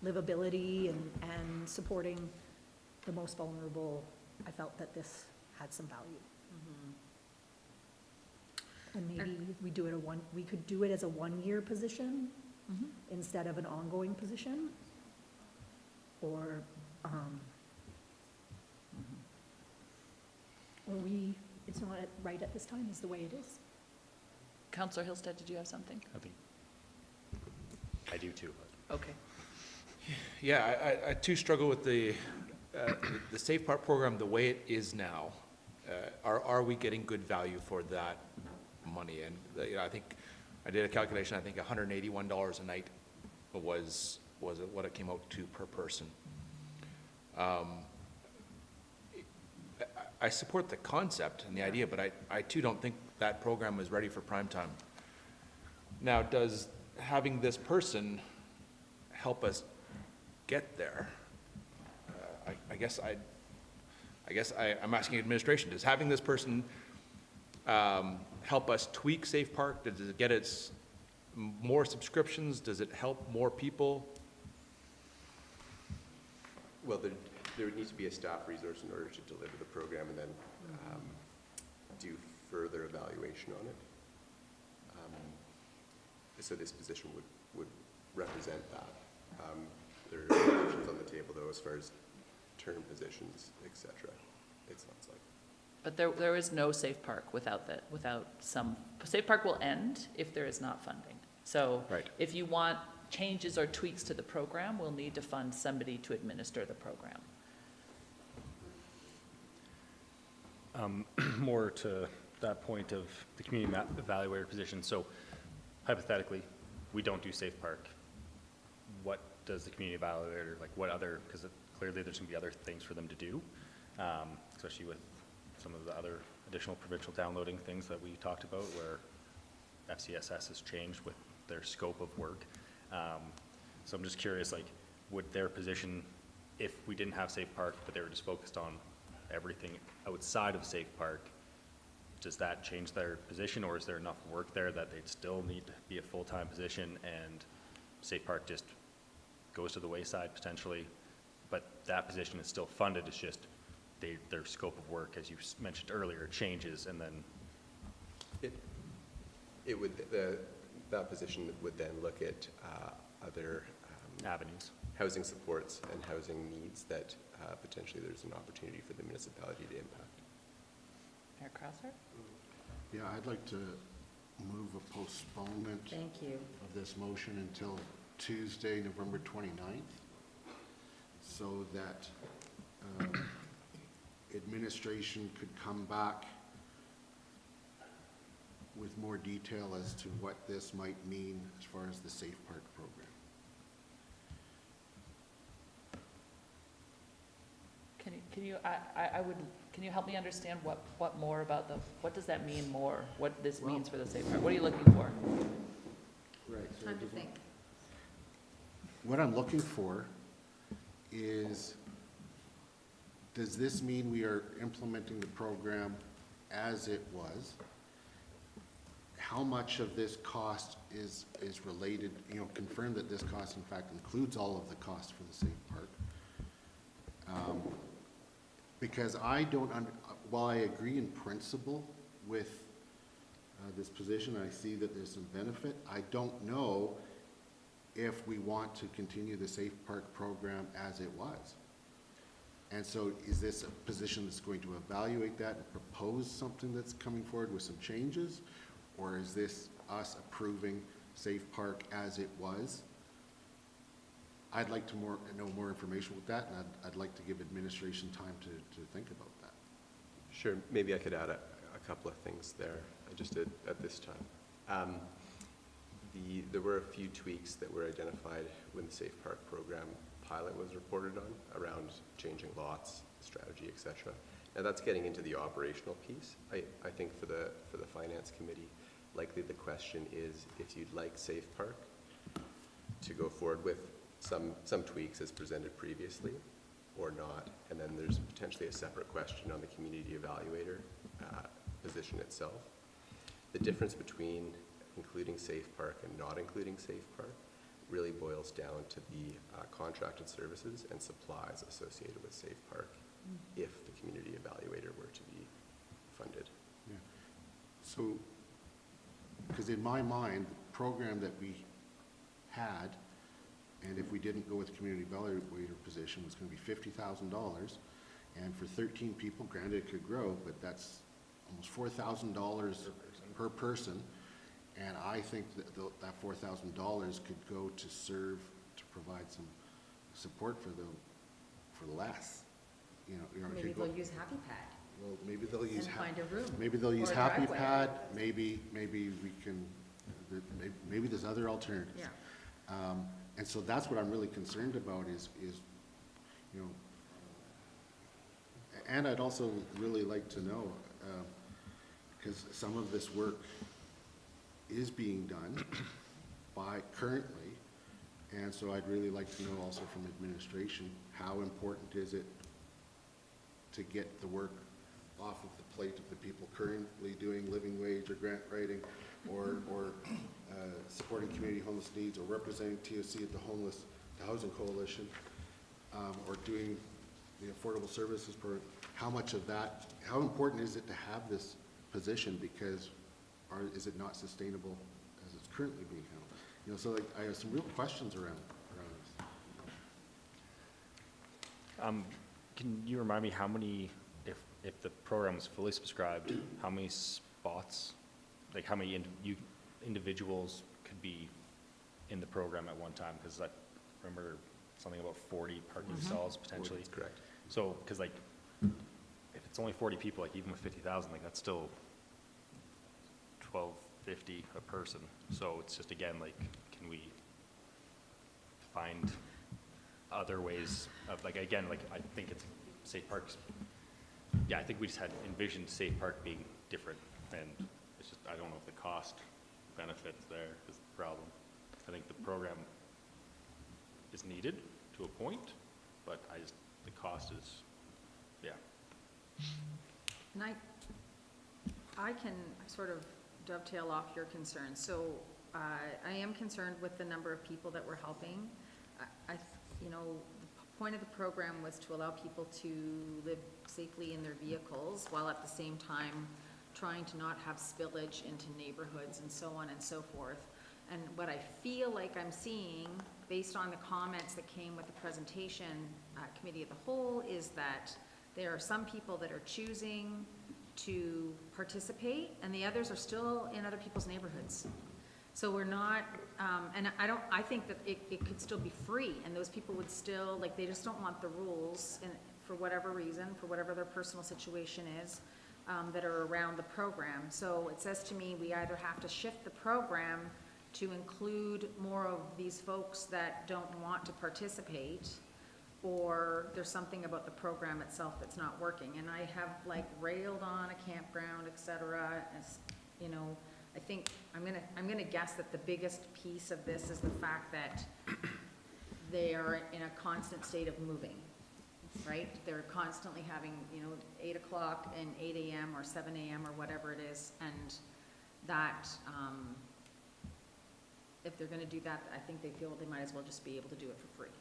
livability and supporting the most vulnerable, I felt that this had some value. And maybe we could do it as a 1-year position instead of an ongoing position, or it's not right at this time, is the way it is. Councillor Hillstead, did you have something? I do too. Okay. Yeah, I too struggle with the Safe Park program the way it is now. Are we getting good value for that money? And I think I did a calculation. I think $181 a night was what it came out to per person. I support the concept and the idea, but I too don't think that program is ready for prime time. Now, does having this person help us get there? I guess I'm asking administration, does having this person help us tweak Safe Park? Does it get us more subscriptions? Does it help more people? Well, there would need to be a staff resource in order to deliver the program and then do further evaluation on it. So this position would represent that. There are options on the table, though, as far as term positions, et cetera, it sounds like. But there is no Safe Park without some, Safe Park will end if there is not funding. So if you want changes or tweaks to the program, we'll need to fund somebody to administer the program. More to that point of the community evaluator position. So hypothetically, we don't do Safe Park. What does the community evaluator, like what other, because clearly there's going to be other things for them to do, especially with some of the other additional provincial downloading things that we talked about where FCSS has changed with their scope of work. So I'm just curious, like, would their position, if we didn't have Safe Park, but they were just focused on everything outside of Safe Park, does that change their position, or is there enough work there that they'd still need to be a full-time position and Safe Park just goes to the wayside potentially, but that position is still funded, it's just their scope of work, as you mentioned earlier, changes, and then it would, that position would then look at other avenues, housing supports and housing needs that potentially there's an opportunity for the municipality to impact. Mayor Crosser? Yeah, I'd like to move a postponement Thank you. of this motion until Tuesday, November 29th, so that administration could come back with more detail as to what this might mean as far as the Safe Park program. Can you help me understand what more about what does that mean more? What this means for the Safe Park? What are you looking for? Right. Time to think. What I'm looking for is, does this mean we are implementing the program as it was? How much of this cost is related, confirm that this cost in fact includes all of the cost for the Safe Park? Because I don't, while I agree in principle with this position, I see that there's some benefit, I don't know if we want to continue the Safe Park program as it was. And so is this a position that's going to evaluate that and propose something that's coming forward with some changes? Or is this us approving Safe Park as it was? I'd like to know more information with that, and I'd like to give administration time to think about that. Sure, maybe I could add a couple of things there, just at this time. There were a few tweaks that were identified when the Safe Park program pilot was reported on, around changing lots, strategy, et cetera. Now that's getting into the operational piece. I think for the Finance Committee, likely the question is if you'd like Safe Park to go forward with some tweaks as presented previously or not, and then there's potentially a separate question on the community evaluator position itself. The difference between including Safe Park and not including Safe Park really boils down to the contracted services and supplies associated with Safe Park if the community evaluator were to be funded. Yeah. So, because in my mind, the program that we had, and if we didn't go with the community evaluator position, was going to be $50,000, and for 13 people, granted it could grow, but that's almost $4,000 per person. And I think that that $4,000 could go to provide some support for the less. Maybe they'll use Happy Pad. Well, maybe they'll use. And find a room. Maybe they'll use or a Happy driveway. Pad. Maybe we can. Maybe there's other alternatives. Yeah. And so that's what I'm really concerned about is and I'd also really like to know, because some of this work is being done currently, and so I'd really like to know also from administration, how important is it to get the work off of the plate of the people currently doing living wage or grant writing or supporting community homeless needs or representing TOC at the Housing Coalition, or doing the affordable services program. How much of that, how important is it to have this position, because is it not sustainable as it's currently being handled? So I have some real questions around this. Can you remind me how many, if the program was fully subscribed, how many spots, like how many individuals could be in the program at one time? Because I remember something about 40 parking stalls potentially. That's correct. So, because if it's only 40 people, even with 50,000, that's still $1,250 a person. So it's just, again, can we find other ways of, I think it's Safe Parks. Yeah, I think we just had envisioned Safe Park being different, and it's just, I don't know if the cost benefits there is the problem. I think the program is needed to a point, but the cost is, yeah. And I can sort of dovetail off your concerns. So I am concerned with the number of people that we're helping. The point of the program was to allow people to live safely in their vehicles while at the same time trying to not have spillage into neighborhoods and so on and so forth. And what I feel like I'm seeing, based on the comments that came with the presentation, committee of the whole, is that there are some people that are choosing to participate, and the others are still in other people's neighborhoods. So we're not, and I think that it could still be free, and those people would still, they just don't want the rules, and for whatever reason, for whatever their personal situation is, that are around the program. So it says to me, we either have to shift the program to include more of these folks that don't want to participate, or there's something about the program itself that's not working. And I have railed on a campground, et cetera, as, I think I'm gonna guess that the biggest piece of this is the fact that they are in a constant state of moving, right? They're constantly having, 8 o'clock and 8 AM or 7 AM or whatever it is, and that, if they're gonna do that, I think they feel they might as well just be able to do it for free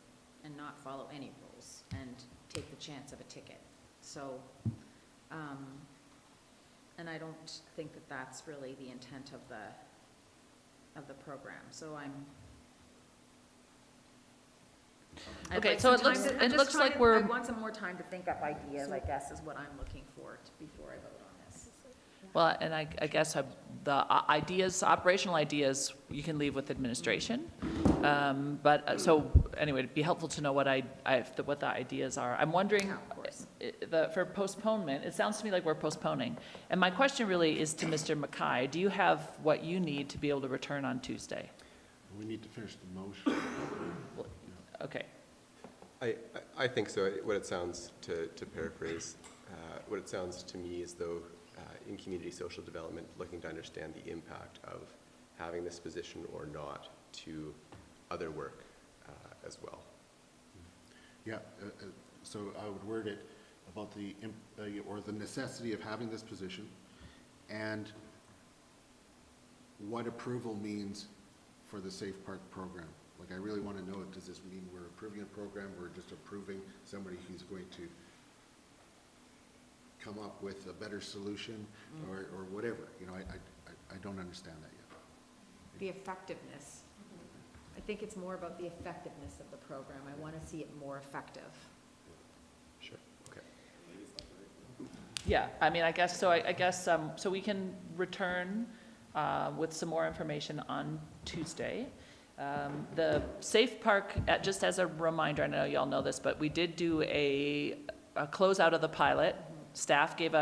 and not follow any rules and take the chance of a ticket. So, and I don't think that that's really the intent of the program, so I'd Okay, like so some time to- I'm it just looks trying like to- we're. I want some more time to think up ideas, I guess, is what I'm looking for before I vote on this. Well, and I guess the ideas, operational ideas, you can leave with administration. So anyway, it'd be helpful to know what what the ideas are. I'm wondering, Yeah, of course. for postponement, it sounds to me like we're postponing. And my question really is to Mr. Mackay. Do you have what you need to be able to return on Tuesday? We need to finish the motion. Okay. I think so. What it sounds, to paraphrase, what it sounds to me is though in community social development, looking to understand the impact of having this position or not to other work as well. Yeah, so I would word it about the necessity of having this position and what approval means for the Safe Park program. Like, I really want to know, does this mean we're approving a program, or just approving somebody who's going to come up with a better solution, or whatever? I don't understand that yet. The effectiveness. I think it's more about the effectiveness of the program. I want to see it more effective. Sure, okay. Yeah, I mean, I guess, so we can return with some more information on Tuesday. The Safe Park, just as a reminder, I know you all know this, but we did do a closeout of the pilot. Staff gave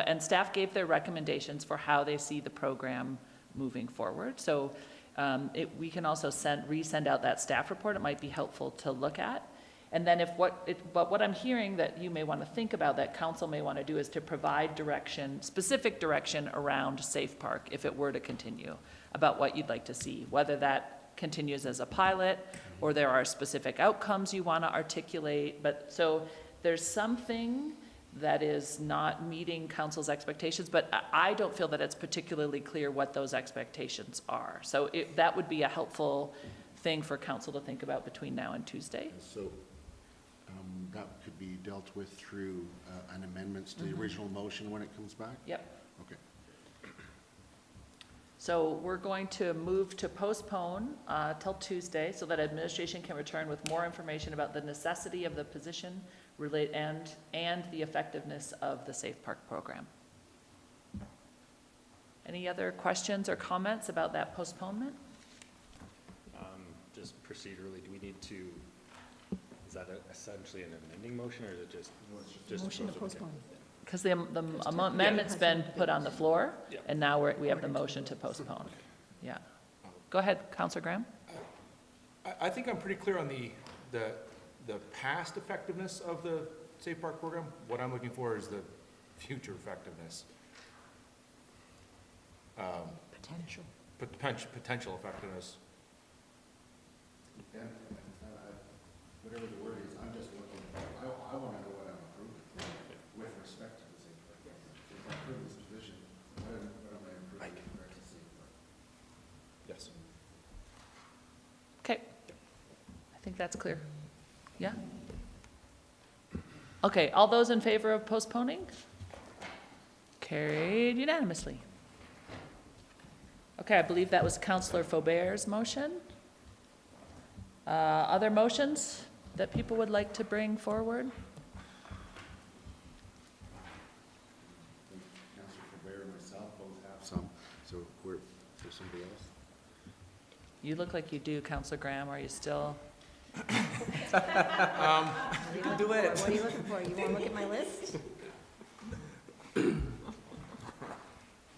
their recommendations for how they see the program moving forward. So we can also resend out that staff report. It might be helpful to look at. And then but what I'm hearing that you may want to think about, that council may want to do, is to provide direction, specific direction around Safe Park if it were to continue, about what you'd like to see, whether that continues as a pilot or there are specific outcomes you want to articulate. But so there's something that is not meeting council's expectations, but I don't feel that it's particularly clear what those expectations are. So that would be a helpful thing for council to think about between now and Tuesday. And so that could be dealt with through an amendment to the original motion when it comes back? Yep. Okay. So we're going to move to postpone till Tuesday so that administration can return with more information about the necessity of the position and the effectiveness of the Safe Park program. Any other questions or comments about that postponement? Just procedurally, do we need to, is that essentially an amending motion, or is it just? Motion to postpone. Because the amendment's been put on the floor, Yeah. and now we have the motion to postpone. Yeah. Go ahead, Councillor Graham. I think I'm pretty clear on the past effectiveness of the Safe Park program. What I'm looking for is the future effectiveness. Potential. Potential effectiveness. Yeah, whatever the word is, I'm just looking, I want to know what I'm approving with respect to the Safe Park. If I approve this position, what am I approving with respect to Safe Park? Yes. Okay. I think that's clear. Yeah? Okay, all those in favor of postponing? Carried unanimously. Okay, I believe that was Councillor Faubert's motion. Other motions that people would like to bring forward? Councilor Faber and myself both have some, so there's somebody else? You look like you do, Councillor Graham. Are you still? You can do it. What are you looking for? You want to look at my list?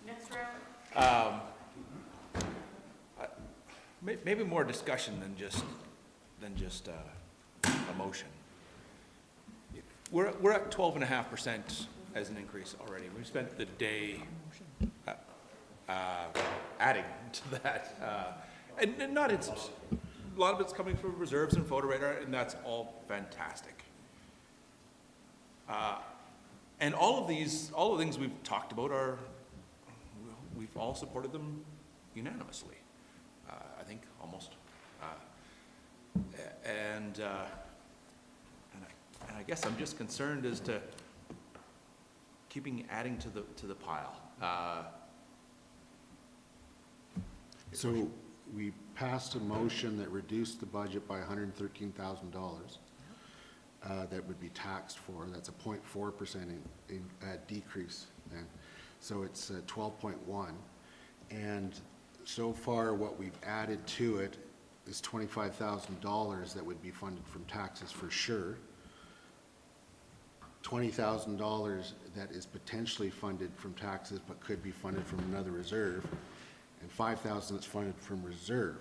Next round. Maybe more discussion than just a motion. We're at 12.5% as an increase already. We've spent the day adding to that, and not a lot of it's coming from reserves and photo radar, and that's all fantastic. And all of the things we've talked about we've all supported them unanimously. I think almost. And I guess I'm just concerned as to adding to the pile. So we passed a motion that reduced the budget by $113,000 that would be taxed for. That's a 0.4% decrease then. So it's 12.1. And so far what we've added to it is $25,000 that would be funded from taxes for sure. $20,000 that is potentially funded from taxes but could be funded from another reserve, and $5,000 that's funded from reserve.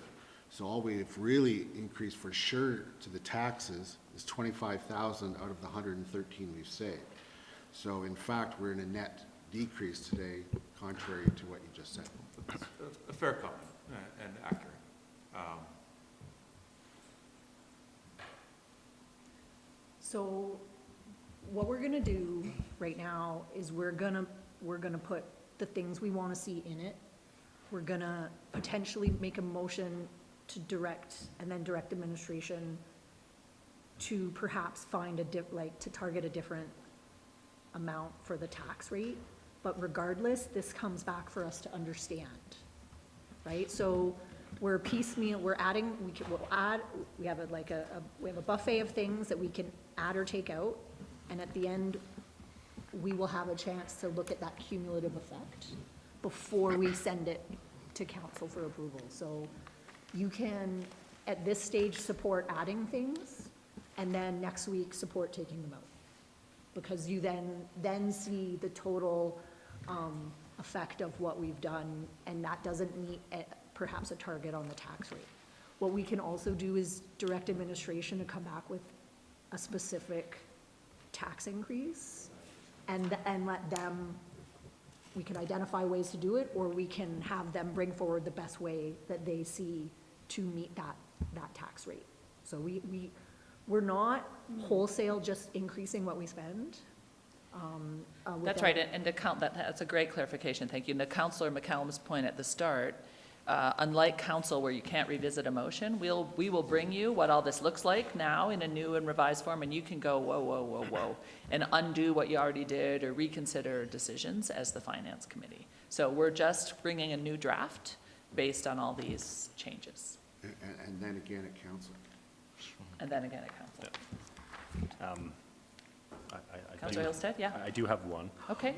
So all we've really increased for sure to the taxes is $25,000 out of the $113 we've saved. So in fact, we're in a net decrease today, contrary to what you just said. A fair comment and accurate. So what we're gonna do right now is we're gonna put the things we wanna see in it. We're gonna potentially make a motion to direct administration to perhaps find to target a different amount for the tax rate. But regardless, this comes back for us to understand, right? So we're piecemeal, we're adding, we'll add, we have a buffet of things that we can add or take out. And at the end, we will have a chance to look at that cumulative effect before we send it to council for approval. So you can, at this stage, support adding things, and then next week, support taking them out. Because you then see the total effect of what we've done, and that doesn't meet perhaps a target on the tax rate. What we can also do is direct administration to come back with a specific tax increase, and let them, we can identify ways to do it, or we can have them bring forward the best way that they see to meet that tax rate. So we're not wholesale just increasing what we spend. That's right, and to count, that's a great clarification, thank you. And to Councillor McCallum's point at the start, unlike council where you can't revisit a motion, we will bring you what all this looks like now in a new and revised form, and you can go, whoa, whoa, whoa, whoa, and undo what you already did or reconsider decisions as the Finance Committee. So we're just bringing a new draft based on all these changes. And then again at council. And then again at council. Councillor Hillstead, yeah? I do have one. Okay.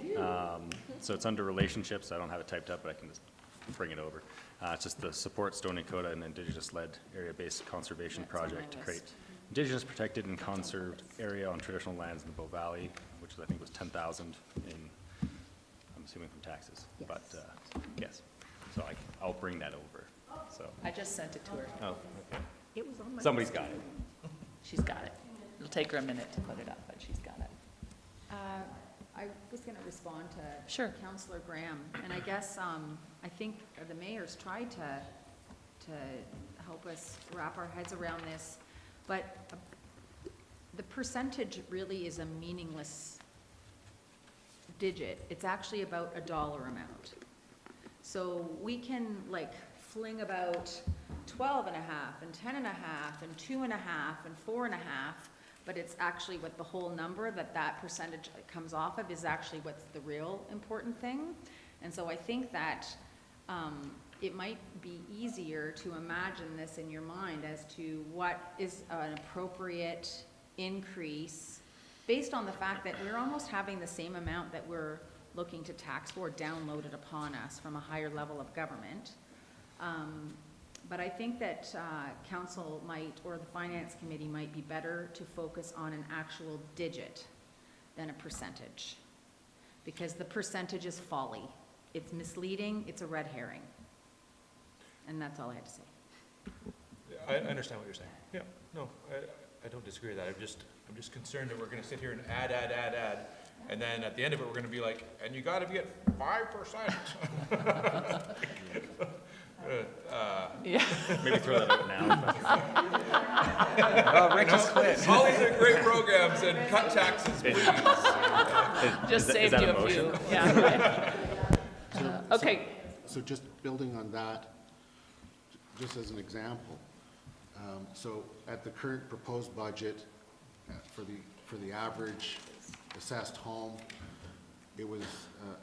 So it's under relationships. I don't have it typed up, but I can just bring it over. It's just the support Stone Dakota and Indigenous-led area-based conservation project to create Indigenous protected and conserved area on traditional lands in the Bow Valley, which I think was 10,000 in, I'm assuming from taxes. Yes. But yes, so I'll bring that over. So I just sent it to her. oh, okay. It was on my. Somebody's got it. She's got it. It'll take her a minute to put it up, but she's got it. I was going to respond to Sure. Councillor Graham, and I guess I think the mayor's tried to help us wrap our heads around this, but the percentage really is a meaningless digit. It's actually about a dollar amount. So we can fling about 12 and a half and 10 and a half and 2 and a half and 4 and a half, but it's actually what the whole number that percentage comes off of is actually what's the real important thing. And so I think that it might be easier to imagine this in your mind as to what is an appropriate increase based on the fact that we're almost having the same amount that we're looking to tax for downloaded upon us from a higher level of government. But I think that council might, or the finance committee might be better to focus on an actual digit than a percentage. Because the percentage is folly. It's misleading, it's a red herring. And that's all I had to say. I understand what you're saying. Yeah, no, I don't disagree with that. I'm just concerned that we're gonna sit here and add, and then at the end of it, we're gonna be like, and you gotta be at 5%. Yeah. Maybe throw that out now. Oh, Rick just quit. All these are great programs, and cut taxes, please. Just Is saved that you a a few. motion? Yeah, right. Okay, So just building on that, just as an example, so at the current proposed budget, for the average assessed home, it was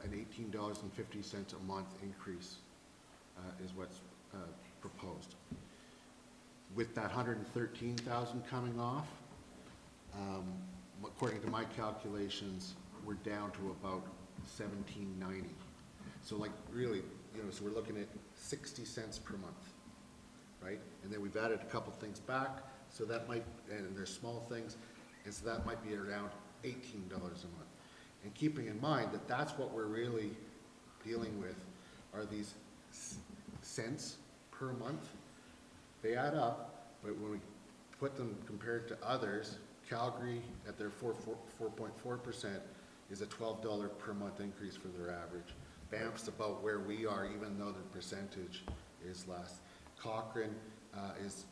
an $18.50 a month increase is what's proposed. With that 113,000 coming off, according to my calculations, we're down to about 1790. So like really, so we're looking at 60 cents per month, right? And then we've added a couple things back, so that might, and there's small things, and so that might be around $18 a month. And keeping in mind that that's what we're really dealing with, are these cents per month. They add up, but when we put them compared to others, Calgary at their 4.4% is a $12 per month increase for their average. Banff's about where we are, even though the percentage is less. Cochrane is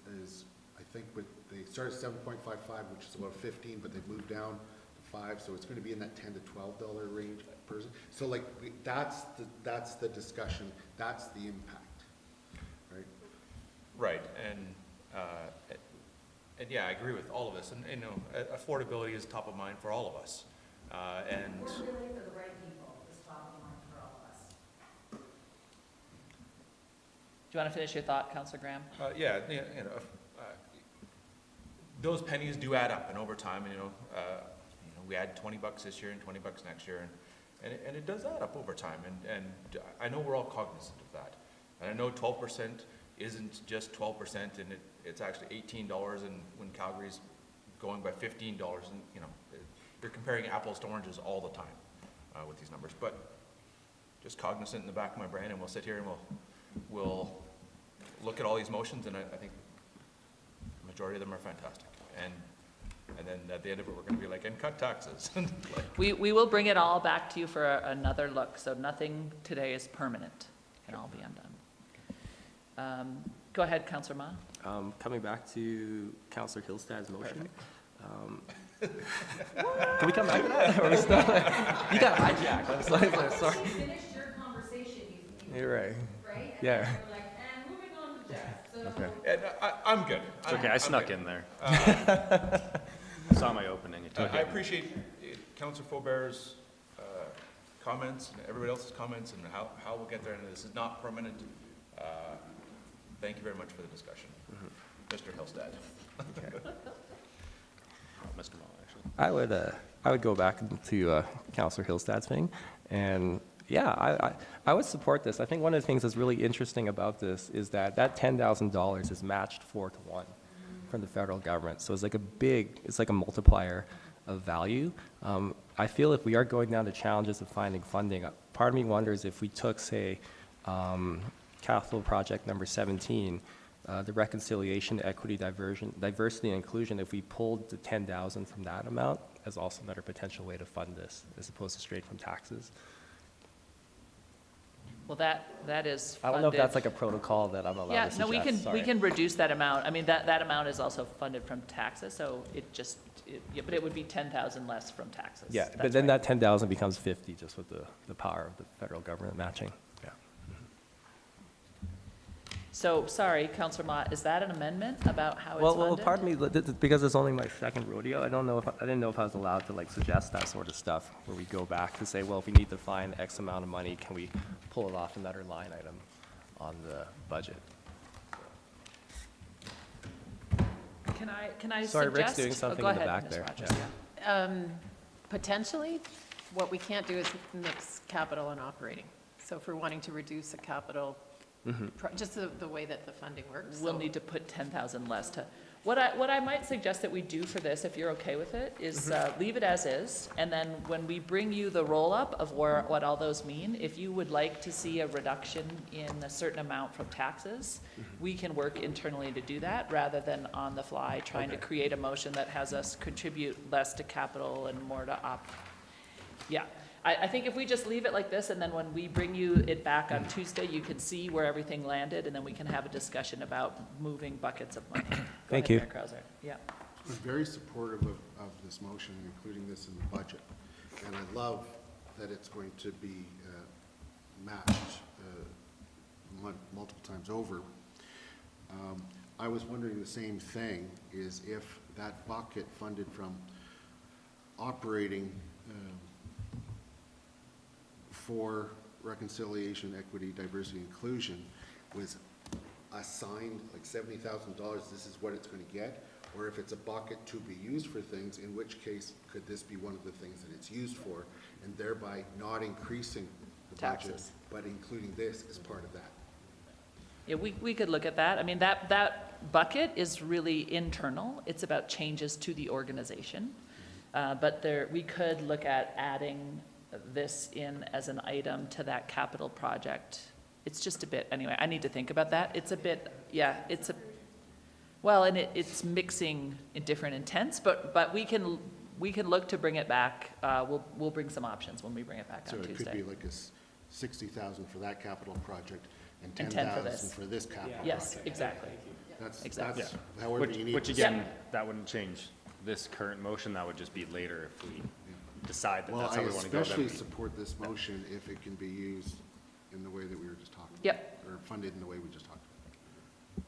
I think they started 7.55, which is about 15, but they've moved down to 5, so it's going to be in that $10 to $12 range per person. So like that's the discussion, that's the impact, right? Right, and yeah, I agree with all of this, and affordability is top of mind for all of us, and. Affordability for the right people is top of mind for all of us. do you want to finish your thought, Councillor Graham? Yeah, those pennies do add up, and over time, we add $20 this year and $20 next year, and it does add up over time, and I know we're all cognizant of that, and I know 12% isn't just 12%, and it's actually $18, and when Calgary's going by $15, and you're comparing apples to oranges all the time with these numbers, but just cognizant in the back of my brain, and we'll sit here and we'll look at all these motions, and I think the majority of them are fantastic. And then at the end of it, we're going to be like, and cut taxes. We will bring it all back to you for another look, so nothing today is permanent. It can all be undone. Go ahead, Councillor Ma. Coming back to Councillor Hillstad's motion. Can we come back to that? Or are we still, you got hijacked. I'm sorry. You finished your conversation. You're right. Right? Yeah. And you're like, and moving on to Jeff. So Okay. And I'm good. It's okay, I snuck in there. Saw my opening. It took I it. appreciate Councillor Faubert's comments and everybody else's comments and how we'll get there. And this is not permanent. Thank you very much for the discussion, Mr. Hillstad. Mr. Mull, actually. I would go back to Councillor Hillstad's thing, and yeah, I would support this. I think one of the things that's really interesting about this is that $10,000 is matched 4-to-1 from the federal government. So it's like a multiplier of value. I feel if we are going down to challenges of finding funding, part of me wonders if we took, say, capital project number 17, the reconciliation, equity, diversity, and inclusion, if we pulled the 10,000 from that amount as also another potential way to fund this, as opposed to straight from taxes. Well, that is funded. I don't know if that's like a protocol that I'm allowed to suggest. Yeah, no, we Sorry. can reduce that amount. I mean, that amount is also funded from taxes, so but it would be 10,000 less from taxes. Yeah, but That's then right. that 10,000 becomes 50 just with the power of the federal government matching. Yeah. So, sorry, Councillor Mott, is that an amendment about how it's Well, funded? pardon me, because it's only my second rodeo, I didn't know if I was allowed to like suggest that sort of stuff, where we go back to say, well, if we need to find X amount of money, can we pull it off another line item on the budget? Can I Sorry, Rick's suggest? doing something go in the ahead, back Ms. there. Rogers. Yeah. Potentially, what we can't do is mix capital and operating. So if we're wanting to reduce a capital, just the way that the funding works. We'll so- need to put 10,000 less to, what I might suggest that we do for this, if you're okay with it, is leave it as is, and then when we bring you the roll-up of what all those mean, if you would like to see a reduction in a certain amount from taxes, we can work internally to do that, rather than on the fly trying to create a motion that has us contribute less to capital and more to op. Yeah. I think if we just leave it like this, and then when we bring you it back on Tuesday, you can see where everything landed, and then we can have a discussion about moving buckets of money. Go Thank ahead, you. Mayor Krauser. Yeah. I'm very supportive of this motion, including this in the budget. And I love that it's going to be matched multiple times over. I was wondering the same thing, is if that bucket funded from operating for reconciliation, equity, diversity, inclusion was assigned like $70,000, this is what it's going to get, or if it's a bucket to be used for things, in which case could this be one of the things that it's used for, and thereby not increasing the budget, Taxes. but including this as part of that. Yeah, we could look at that. I mean, that bucket is really internal. It's about changes to the organization. But we could look at adding this in as an item to that capital project. It's just a bit, anyway, I need to think about that. It's a bit, yeah, well, and it's mixing in different intents, but we can look to bring it back. We'll bring some options when we bring it back So on it Tuesday. could be like a 60,000 for that capital project and And 10 for 10,000 this. for this capital project. Yes, exactly. Yeah. Exactly. That's however you need. Which to again, Yeah. that wouldn't change this current motion, that would just be later if we decide that Well, that's I how we want to go. especially then we- support this motion if it can be used in the way that we were just talking about. Yep. Or funded in the way we just talked about.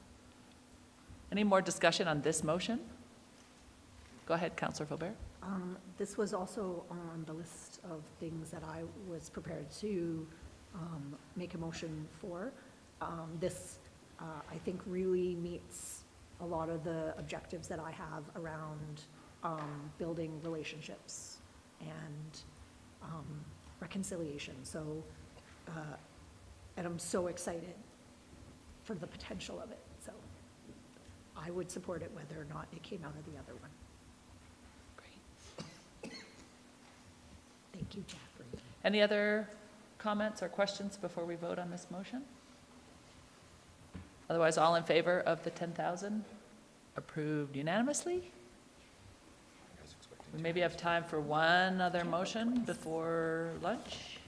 Any more discussion on this motion? Go ahead, Councillor Faubert. This was also on the list of things that I was prepared to make a motion for. This, I think, really meets a lot of the objectives that I have around building relationships and reconciliation. So, and I'm so excited for the potential of it. So I would support it whether or not it came out of the other one. Thank you, Jeffrey. Any other comments or questions before we vote on this motion? Otherwise, all in favor of the 10,000? Approved unanimously? We maybe have time for one other motion before lunch?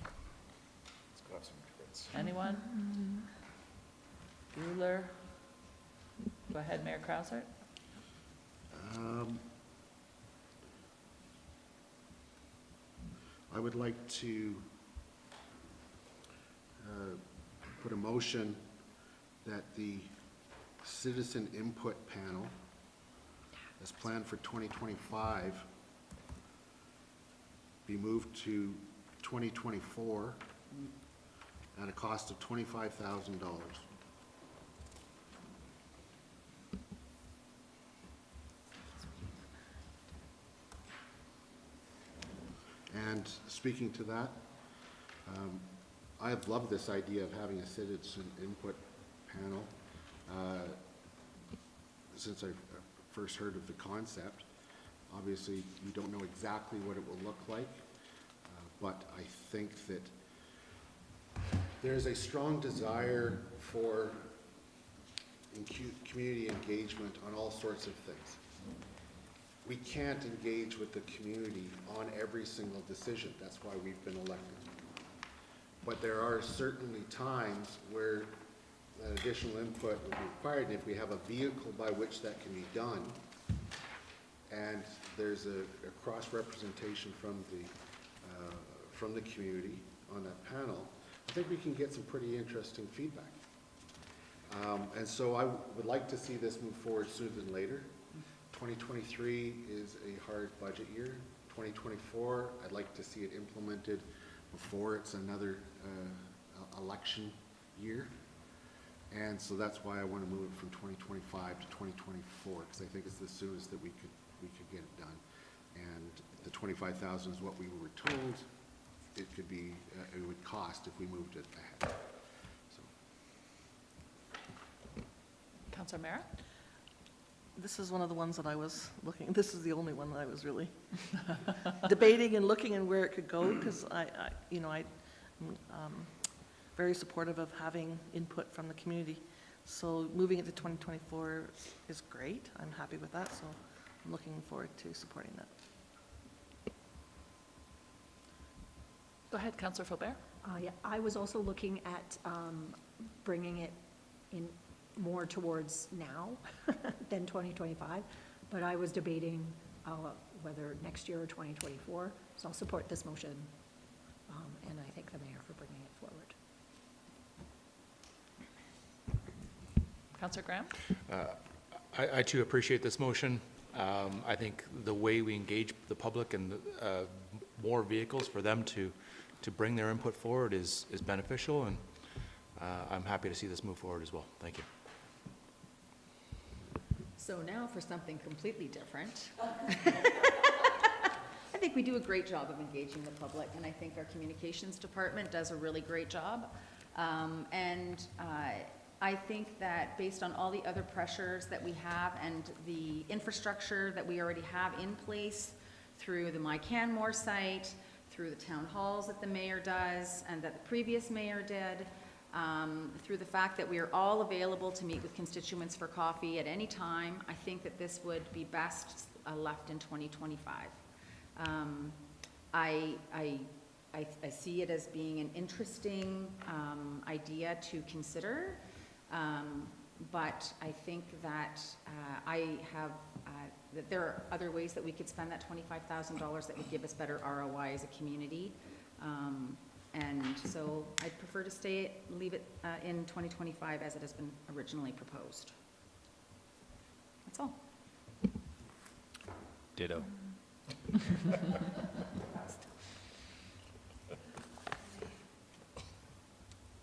Anyone? Bueller? Go ahead, Mayor Krauser. I would like to put a motion that the citizen input panel, as planned for 2025, be moved to 2024 at a cost of $25,000. And speaking to that, I've loved this idea of having a citizen input panel since I first heard of the concept. Obviously, you don't know exactly what it will look like, but I think that there's a strong desire for community engagement on all sorts of things. We can't engage with the community on every single decision. That's why we've been elected. But there are certainly times where that additional input will be required, and if we have a vehicle by which that can be done, and there's a cross-representation from the community on that panel, I think we can get some pretty interesting feedback. And so I would like to see this move forward sooner than later. 2023 is a hard budget year. 2024, I'd like to see it implemented before it's another election year. And so that's why I want to move it from 2025 to 2024, because I think it's the soonest that we could get it done. And the 25,000 is what we were told it could be, it would cost if we moved it ahead. So. Councillor Mara? This is one of the ones that I was looking, this is the only one that I was really debating and looking and where it could go, because I'm very supportive of having input from the community. So moving it to 2024 is great. I'm happy with that, so I'm looking forward to supporting that. Go ahead, Councillor Faubert. Yeah, I was also looking at bringing it in more towards now than 2025, but I was debating whether next year or 2024, so I'll support this motion, and I thank the mayor for bringing it forward. Councillor Graham? I too appreciate this motion. I think the way we engage the public and more vehicles for them to bring their input forward is beneficial, and I'm happy to see this move forward as well. Thank you. So now for something completely different. I think we do a great job of engaging the public, and I think our communications department does a really great job. I think that based on all the other pressures that we have and the infrastructure that we already have in place through the My Canmore site, through the town halls that the mayor does and that the previous mayor did, through the fact that we are all available to meet with constituents for coffee at any time, I think that this would be best left in 2025. I see it as being an interesting idea to consider, but I think that that there are other ways that we could spend that $25,000 that would give us better ROI as a community. And so I'd prefer to leave it in 2025 as it has been originally proposed. That's all. Ditto.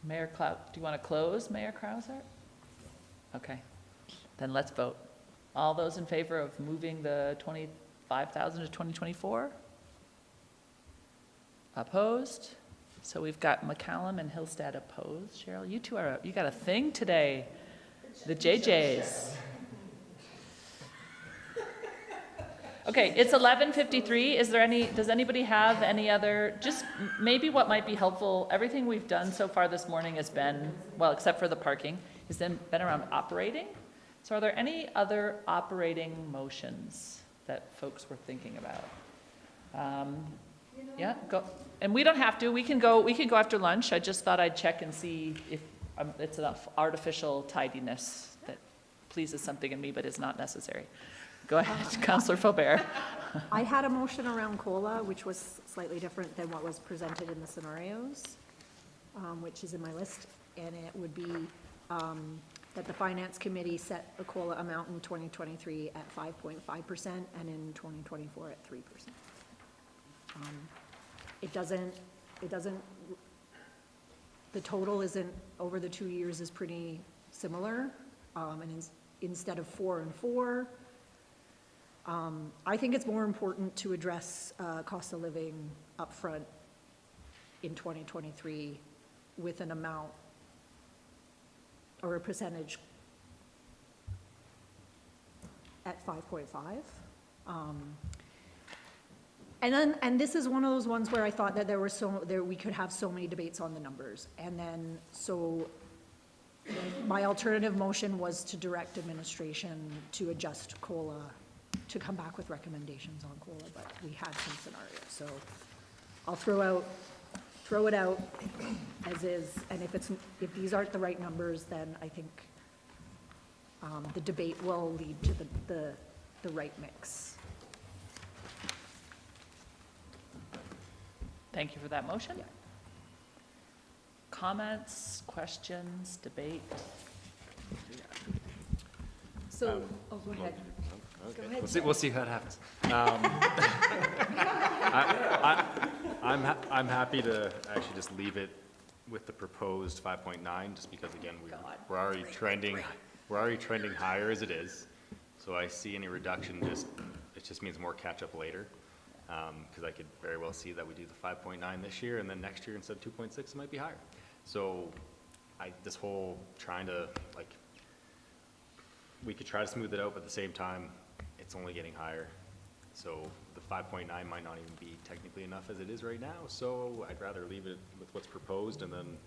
Mayor Clout, do you want to close, Mayor Krauser? Okay, then let's vote. All those in favor of moving the 25,000 to 2024? Opposed? So we've got McCallum and Hillstead opposed. Cheryl, you two you got a thing today. The JJs. Okay, it's 11:53. Does anybody have any other, just maybe what might be helpful, everything we've done so far this morning has been, well, except for the parking, has been around operating. So are there any other operating motions that folks were thinking about? Yeah, go. And we don't have to, we can go after lunch. I just thought I'd check and see if it's enough artificial tidiness that pleases something in me but is not necessary. Go ahead, Councillor Faubert. I had a motion around COLA, which was slightly different than what was presented in the scenarios, which is in my list, and it would be that the Finance Committee set the COLA amount in 2023 at 5.5% and in 2024 at 3%. The total isn't, over the 2 years is pretty similar, and instead of 4 and 4, I think it's more important to address cost of living upfront in 2023 with an amount or a percentage at 5.5. And this is one of those ones where I thought that we could have so many debates on the numbers. And then, so my alternative motion was to direct administration to adjust COLA, to come back with recommendations on COLA, but we had some scenarios. So I'll throw it out as is, and if these aren't the right numbers, then I think the debate will lead to the right mix. Thank you for that motion. Yeah. Comments, questions, debate? So, go ahead. Okay. We'll see what happens. I'm happy to actually just leave it with the proposed 5.9, just because again we're already trending higher as it is. So I see any reduction it just means more catch up later, because I could very well see that we do the 5.9 this year, and then next year instead of 2.6 it might be higher. So this whole trying to we could try to smooth it out, but at the same time, it's only getting higher. So the 5.9 might not even be technically enough as it is right now. So I'd rather leave it with what's proposed, and then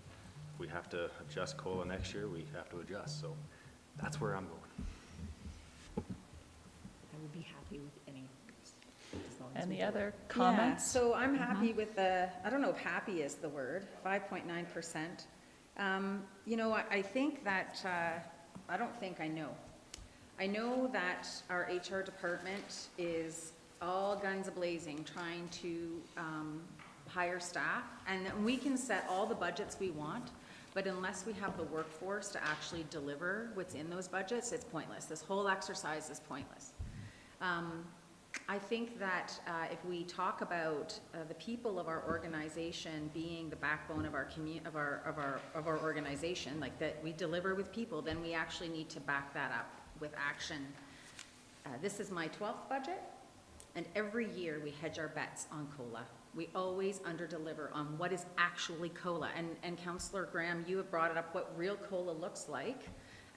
if we have to adjust COLA next year, we have to adjust. So that's where I'm going. I would be happy with any. Any other Yeah, comments? so I'm happy with the, I don't know if happy is the word, 5.9%. You know, I think that, I don't think I know. I know that our HR department is all guns a-blazing, trying to hire staff, and that we can set all the budgets we want, but unless we have the workforce to actually deliver what's in those budgets, it's pointless. This whole exercise is pointless. I think that if we talk about the people of our organization being the backbone of our organization, like that we deliver with people, then we actually need to back that up with action. This is my 12th budget, and every year we hedge our bets on COLA. We always underdeliver on what is actually COLA. And Councillor Graham, you have brought it up what real COLA looks like,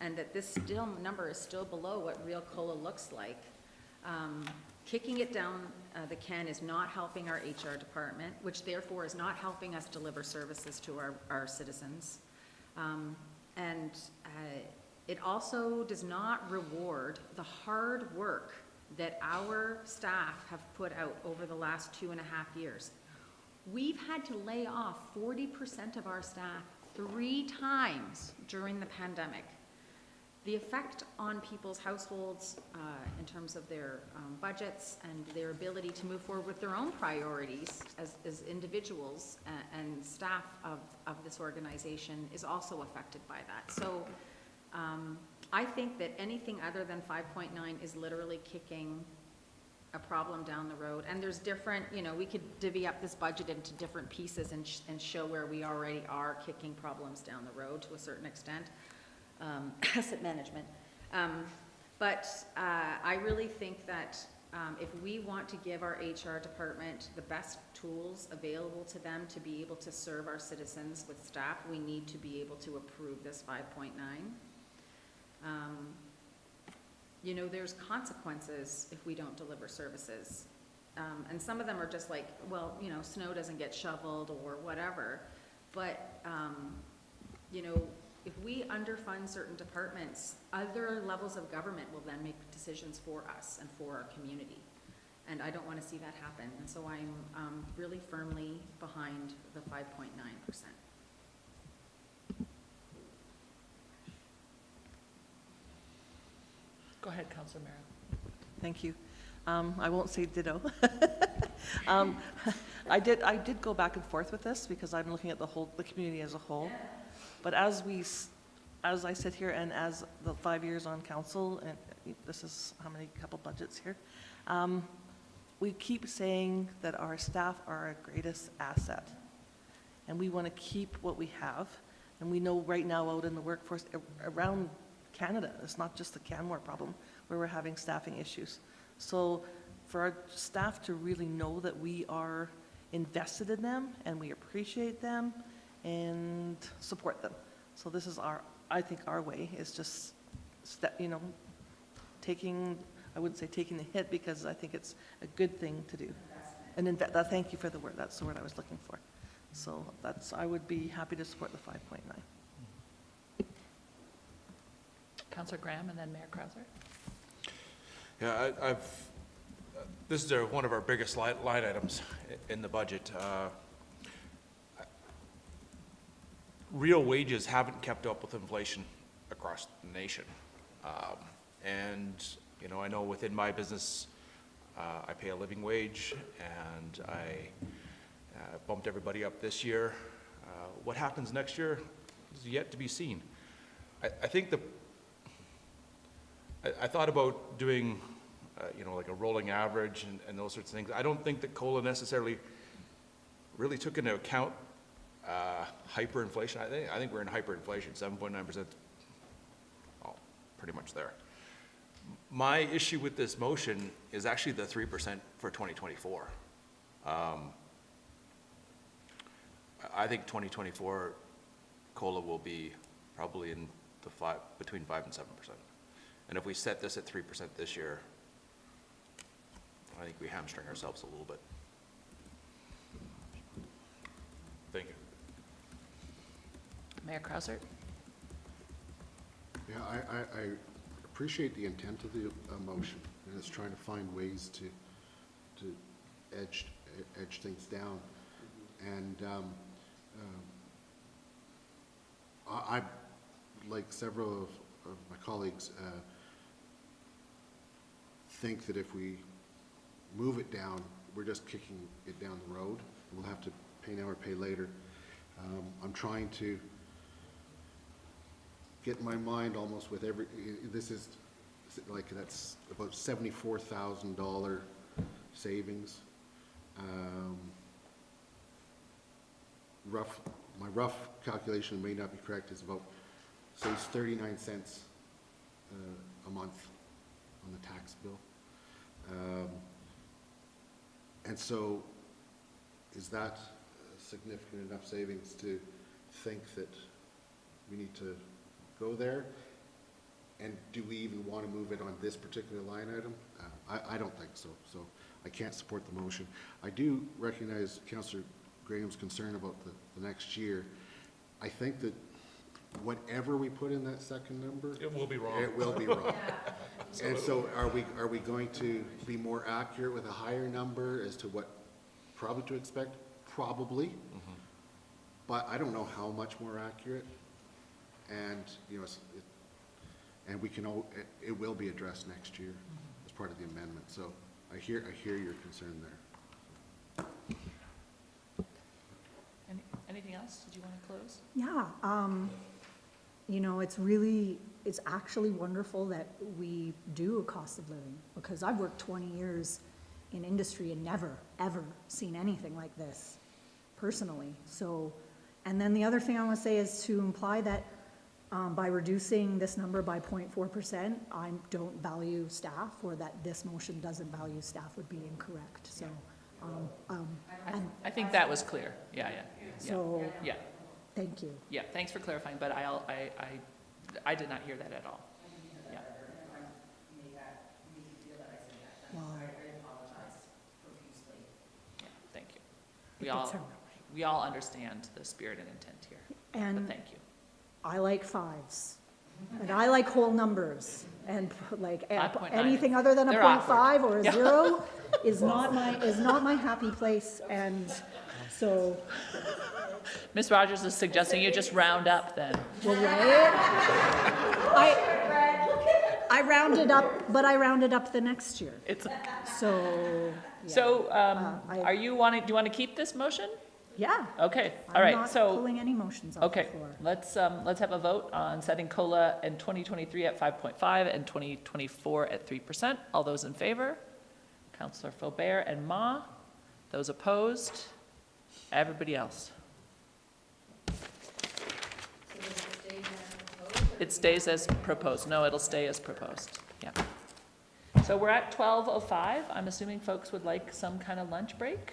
and that this number is still below what real COLA looks like. Kicking it down the can is not helping our HR department, which therefore is not helping us deliver services to our citizens. It also does not reward the hard work that our staff have put out over the last 2.5 years. We've had to lay off 40% of our staff 3 times during the pandemic. The effect on people's households in terms of their budgets and their ability to move forward with their own priorities as individuals and staff of this organization is also affected by that. So I think that anything other than 5.9 is literally kicking a problem down the road. And there's different, you know, we could divvy up this budget into different pieces and show where we already are kicking problems down the road to a certain extent. Asset management. But I really think that if we want to give our HR department the best tools available to them to be able to serve our citizens with staff, we need to be able to approve this 5.9. You know, there's consequences if we don't deliver services. And some of them are just like, well, you know, snow doesn't get shoveled or whatever. But, you know, if we underfund certain departments, other levels of government will then make decisions for us and for our community. And I don't want to see that happen. And so I'm really firmly behind the 5.9%. Go ahead, Councillor Merrill. Thank you. I won't say ditto. I did go back and forth with this because I'm looking at the community as a whole. But as I sit here and as the 5 years on council, and this is how many couple budgets here, we keep saying that our staff are our greatest asset. And we want to keep what we have. And we know right now out in the workforce around Canada, it's not just the Canmore problem, where we're having staffing issues. So for our staff to really know that we are invested in them and we appreciate them and support them. So this is I think our way is just, I wouldn't say taking the hit because I think it's a good thing to do. And thank you for the word, that's the word I was looking for. So I would be happy to support the 5.9. Councillor Graham and then Mayor Krauser. Yeah, this is one of our biggest line items in the budget. Real wages haven't kept up with inflation across the nation. And, you know, I know within my business, I pay a living wage and I bumped everybody up this year. What happens next year is yet to be seen. I think I thought about doing, you know, like a rolling average and those sorts of things. I don't think that COLA necessarily really took into account hyperinflation. I think we're in hyperinflation, 7.9%, pretty much there. My issue with this motion is actually the 3% for 2024. I think 2024 COLA will be probably in the between 5 and 7%. And if we set this at 3% this year, I think we hamstring ourselves a little bit. Thank you. Mayor Krauser. Yeah, I appreciate the intent of the motion, and it's trying to find ways to to edge things down. And I, like several of my colleagues, think that if we move it down, we're just kicking it down the road. We'll have to pay now or pay later. I'm trying to get in my mind almost with every, this is like, that's about $74,000 savings. My rough calculation may not be correct, is about, say, 39 cents a month on the tax bill. And so, is that significant enough savings to think that we need to go there? And do we even want to move it on this particular line item? I don't think so, so I can't support the motion. I do recognize Councillor Graham's concern about the next year. I think that whatever we put in that second number, It will be wrong. it will be wrong. And so are we going to be more accurate with a higher number as to what probably to expect? Probably. But I don't know how much more accurate. And, you know, and we can, it will be addressed next year as part of the amendment. So I hear your concern there. Anything else? Did you want to close? Yeah, you know, it's actually wonderful that we do a cost of living, because I've worked 20 years in industry and never, ever seen anything like this, personally. So, and then the other thing I want to say is to imply that by reducing this number by 0.4%, I don't value staff, or that this motion doesn't value staff would be incorrect, so. I think that was clear. Yeah. So, Yeah, thank you. yeah, thanks for clarifying, but I did not hear that at all. Yeah. Wow. Yeah, thank you. It's We all understand the spirit and intent here, but And thank you. I like fives, and I like whole numbers, and like 5.9. anything other than a They're 0.5 or a Yeah. 0 is not my happy place, and so, Ms. Rogers is suggesting you just round up then. well, right? I rounded up, but I rounded up the next year, It's, so, yeah. so, I- do you want to keep this motion? Yeah. Okay, all right, I'm not so, pulling any motions off the okay, floor. let's have a vote on setting COLA in 2023 at 5.5 and 2024 at 3%. All those in favor? Councillor Faubert and Ma. Those opposed? Everybody else? It stays as proposed. No, it'll stay as proposed. Yeah. So we're at 12:05. I'm assuming folks would like some kind of lunch break.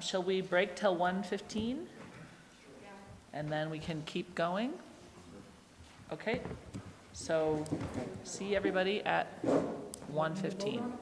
Shall we break till 1:15? And then we can keep going? Okay. So see everybody at 1:15.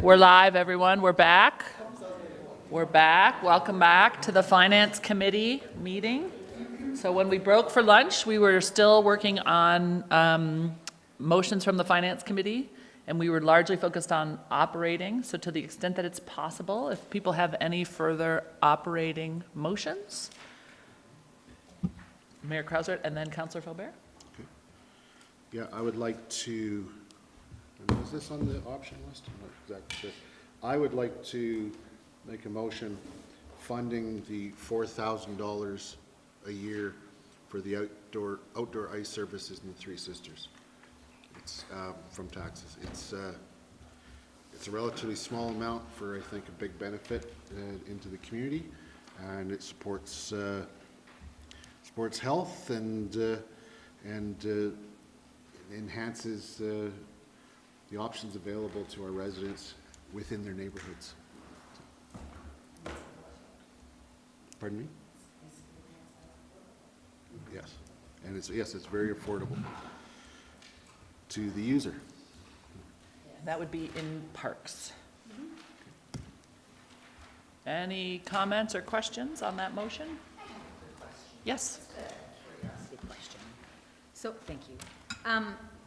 We're live, everyone. We're back. We're back. Welcome back to the Finance Committee meeting. So when we broke for lunch, we were still working on motions from the Finance Committee, and we were largely focused on operating. So to the extent that it's possible, if people have any further operating motions, Mayor Krausert and then Councillor Faubert. Yeah, I would like to, and is this on the option list? I'm not exactly sure. I would like to make a motion funding the $4,000 a year for the outdoor ice services in the Three Sisters. It's from taxes. It's a relatively small amount for, I think, a big benefit into the community, and it supports health and enhances the options available to our residents within their neighborhoods. Pardon me? Yes, and it's very affordable to the user. That would be in parks. Any comments or questions on that motion? Yes. Good question. So, thank you.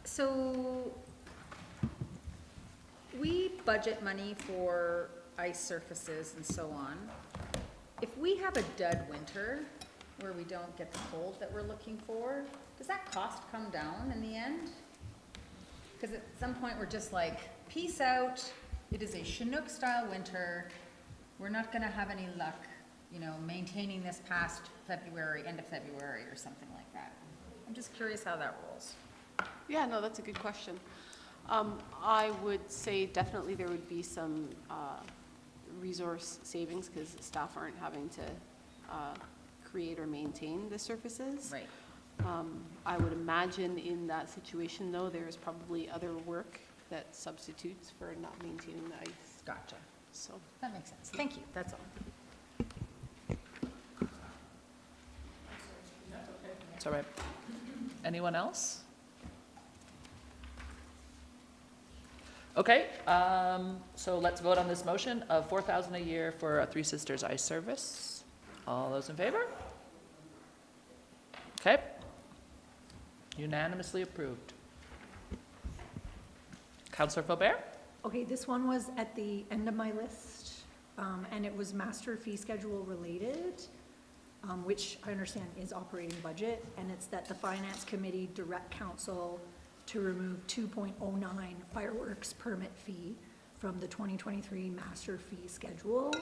So, we budget money for ice surfaces and so on. If we have a dud winter where we don't get the cold that we're looking for, does that cost come down in the end? Because at some point we're just like, peace out, it is a Chinook-style winter, we're not gonna have any luck, you know, maintaining this past February, end of February or something like that. I'm just curious how that rolls. Yeah, no, that's a good question. I would say definitely there would be some resource savings because staff aren't having to create or maintain the surfaces. Right. I would imagine in that situation, though, there is probably other work that substitutes for not maintaining the ice. Gotcha. So That makes sense. Thank you, that's all. It's all right. Anyone else? Okay, so let's vote on this motion of $4,000 a year for a Three Sisters ice service. All those in favor? Okay. Unanimously approved. Councillor Faubert? Okay, this one was at the end of my list, and it was master fee schedule related, which I understand is operating budget, and it's that the Finance Committee direct council to remove 2.09 fireworks permit fee from the 2023 master fee schedule.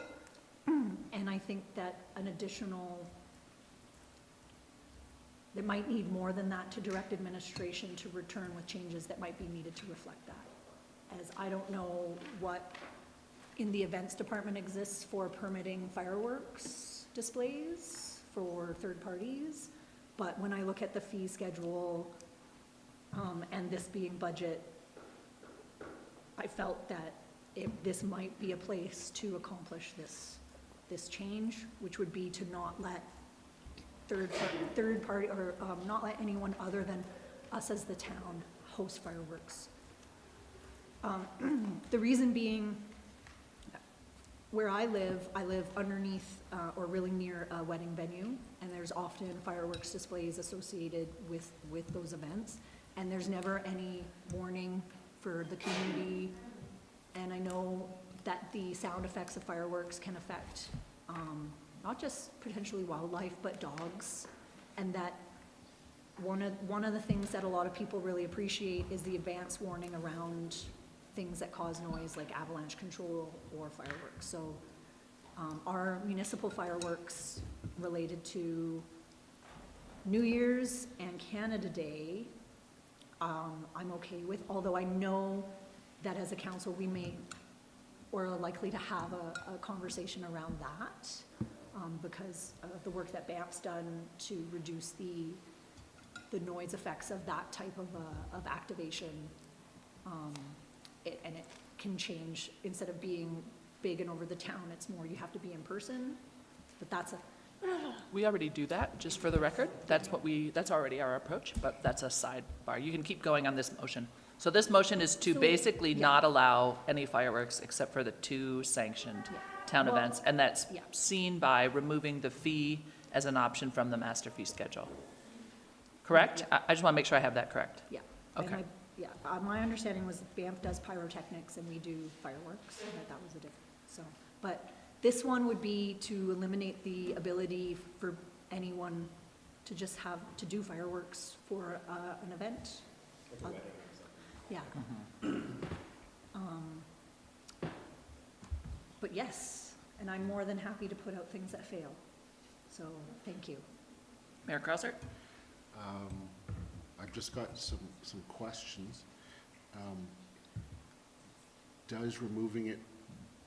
And I think that an additional, they might need more than that to direct administration to return with changes that might be needed to reflect that. As I don't know what in the events department exists for permitting fireworks displays for third parties, but when I look at the fee schedule, and this being budget, I felt that this might be a place to accomplish this change, which would be to not let third party or not let anyone other than us as the town host fireworks. The reason being, where I live underneath or really near a wedding venue, and there's often fireworks displays associated with those events. And there's never any warning for the community. And I know that the sound effects of fireworks can affect not just potentially wildlife, but dogs. And that one of the things that a lot of people really appreciate is the advance warning around things that cause noise, like avalanche control or fireworks. So our municipal fireworks related to New Year's and Canada Day, I'm okay with, although I know that as a council we may, or are likely to have a conversation around that because of the work that BAMP's done to reduce the noise effects of that type of activation. And it can change, instead of being big and over the town, it's more you have to be in person, but that's a, We already do that, just for the record. That's already our approach, but that's a sidebar. You can keep going on this motion. So this motion is to So, basically yeah. not allow any fireworks except for the 2 sanctioned Yeah. town Well, events, and that's yeah. seen by removing the fee as an option from the master fee schedule. Correct? I just want to make sure I have that correct. Yeah. And Okay. Yeah, my understanding was Banff does pyrotechnics and we do fireworks, and that was a difference, so. But this one would be to eliminate the ability for anyone to just to do fireworks for an event. Yeah. But yes, and I'm more than happy to put out things that fail, so thank you. Mayor Crosser? I've just got some questions. Does removing it,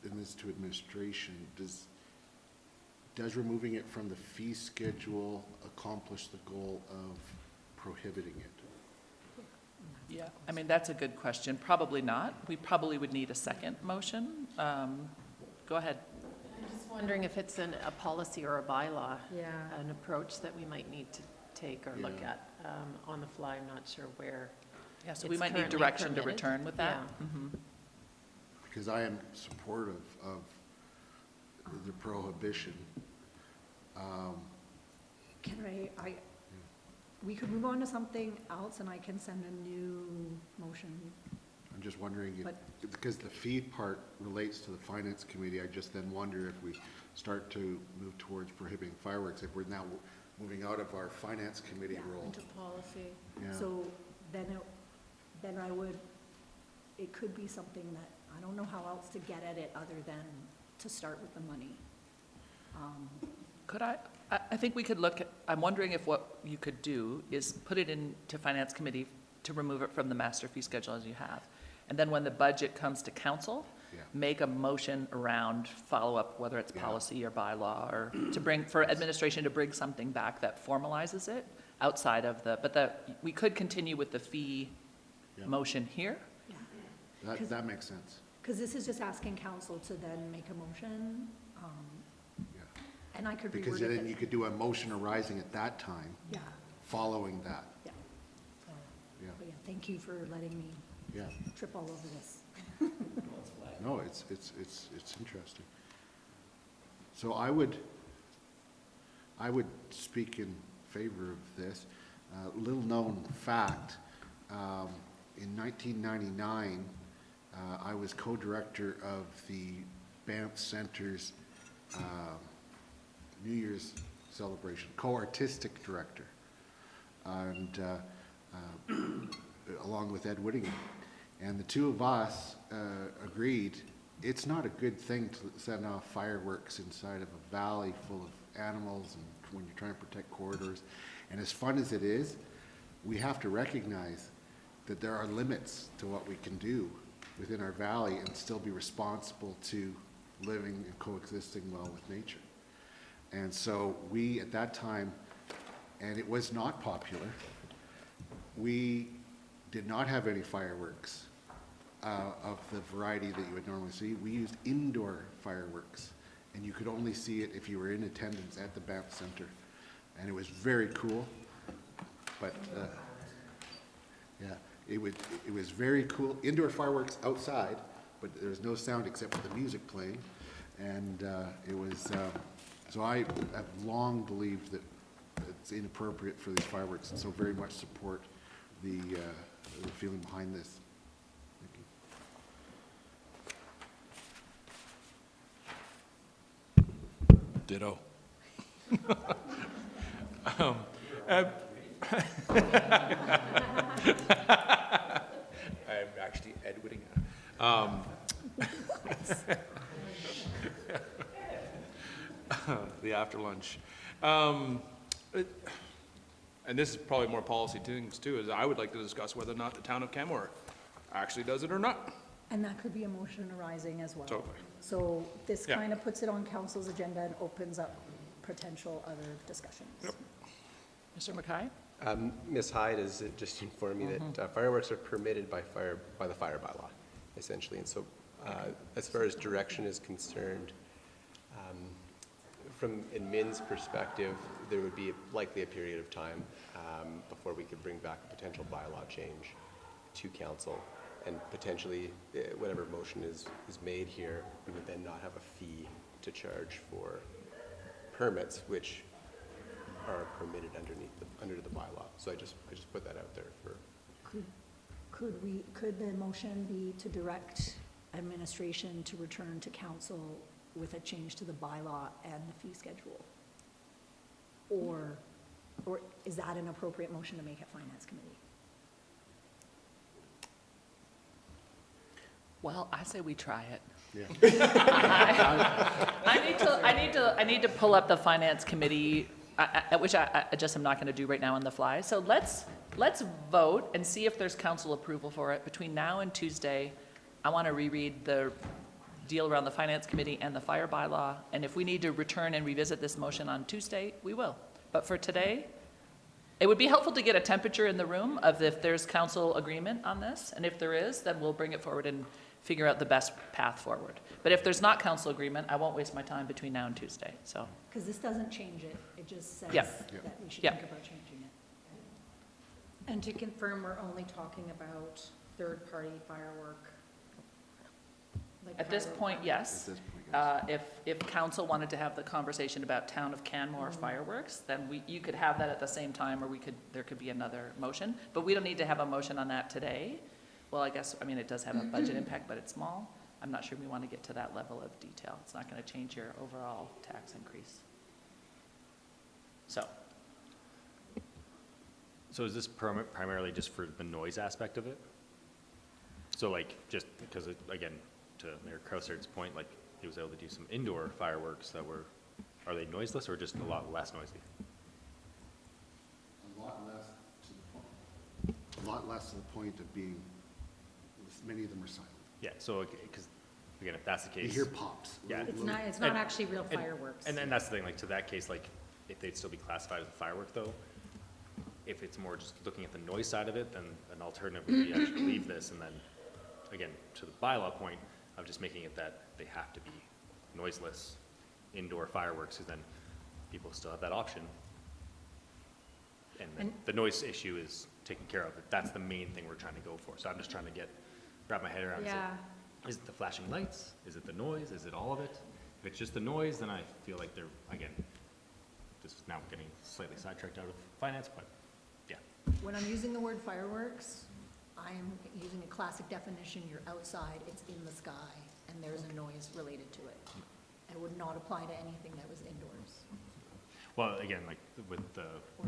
and this to administration, does removing it from the fee schedule accomplish the goal of prohibiting it? Yeah, I mean, that's a good question. Probably not. We probably would need a second motion. Go ahead. I'm just wondering if it's a policy or a bylaw, Yeah. an approach that we might need to take or look Yeah. at on the fly. I'm not sure where. Yeah, so we It's might need currently direction to permitted. return with that. Yeah. Mhm. Because I am supportive of the prohibition. Can we could move on to something else and I can send a new motion. I'm just wondering, But- because the fee part relates to the finance committee, I just then wonder if we start to move towards prohibiting fireworks, if we're now moving out of our finance committee Yeah, role. Into policy. Yeah. So then it could be something that, I don't know how else to get at it other than to start with the money. Could I think we could look at, I'm wondering if what you could do is put it into finance committee to remove it from the master fee schedule as you have. And then when the budget comes to council, Yeah. make a motion around follow-up, whether it's Yeah. policy or bylaw, or to bring, for administration to bring something back that formalizes it outside of we could continue with the fee Yeah. motion here. Yeah. That makes sense. Because this is just asking council to then make a motion, Yeah. and I could Because reword then you it. could do a motion arising at that time, Yeah, following that. yeah. So, Yeah. but yeah, thank you for letting me Yeah. trip all over this. No, it's interesting. So I would speak in favor of this. Little known fact, in 1999, I was co-director of the Banff Center's New Year's celebration, co-artistic director, and along with Ed Whittingham. And the two of us agreed it's not a good thing to send off fireworks inside of a valley full of animals and when you're trying to protect corridors. And as fun as it is, we have to recognize that there are limits to what we can do within our valley and still be responsible to living and coexisting well with nature. And so we, at that time, and it was not popular, we did not have any fireworks of the variety that you would normally see. We used indoor fireworks, and you could only see it if you were in attendance at the Banff Center. And it was very cool, but yeah, it was very cool. Indoor fireworks outside, but there was no sound except for the music playing. And it was, so I have long believed that it's inappropriate for these fireworks, and so very much support the feeling behind this. Thank you. Ditto. I'm actually Ed Whittingham. The after lunch. And this is probably more policy things too, is I would like to discuss whether or not the town of Kenmore actually does it or not. And that could be a motion arising as well. Totally. So this Yeah. kind of puts it on council's agenda and opens up potential other discussions. Yep. Mr. Mackay? Ms. Hyde has just informed me that fireworks are permitted by the fire bylaw, essentially. And so as far as direction is concerned, from admin's perspective, there would be likely a period of time before we could bring back a potential bylaw change. to council, and potentially, whatever motion is made here, we would then not have a fee to charge for permits, which are permitted under the bylaw. So I just put that out there for. Could the motion be to direct administration to return to council with a change to the bylaw and the fee schedule? Or is that an appropriate motion to make at finance committee? Well, I say we try it. Yeah. I need to pull up the finance committee, which I just am not going to do right now on the fly. So let's vote and see if there's council approval for it. Between now and Tuesday, I want to reread the deal around the finance committee and the fire bylaw. And if we need to return and revisit this motion on Tuesday, we will. But for today, it would be helpful to get a temperature in the room of if there's council agreement on this. And if there is, then we'll bring it forward and figure out the best path forward. But if there's not council agreement, I won't waste my time between now and Tuesday, so. Because this doesn't change it, it just says Yeah. that we should Yeah. think about changing it. And to confirm, we're only talking about third-party firework? like At this private point, fireworks? yes. At this point, yes. If council wanted to have the conversation about town of Canmore fireworks, then you could have that at the same time, or there could be another motion. But we don't need to have a motion on that today. Well, I guess, I mean, it does have a budget impact, but it's small. I'm not sure we want to get to that level of detail. It's not going to change your overall tax increase. So, So is this primarily just for the noise aspect of it? So like, just because, again, to Mayor Krausser's point, like, he was able to do some indoor fireworks that were, are they noiseless or just a lot less noisy? A lot less to the point of being, many of them are silent. Yeah, so, because, again, if that's the You case. hear pops. Yeah. It's not And- actually real fireworks. And then that's the thing, like, to that case, like, if they'd still be classified as a firework, though, if it's more just looking at the noise side of it, then an alternative would be actually leave this, and then, again, to the bylaw point, of just making it that they have to be noiseless indoor fireworks, because then people still have that option. And then the noise issue is taken care of. That's the main thing we're trying to go for. So I'm just trying to wrap my head around, is it the flashing lights? Is it the noise? Is it all of it? If it's just the noise, then I feel like they're, again, just now getting slightly sidetracked out of finance, but yeah. When I'm using the word fireworks, I'm using a classic definition, you're outside, it's in the sky, and there's a noise related to it. It would not apply to anything that was indoors. Well, again, like with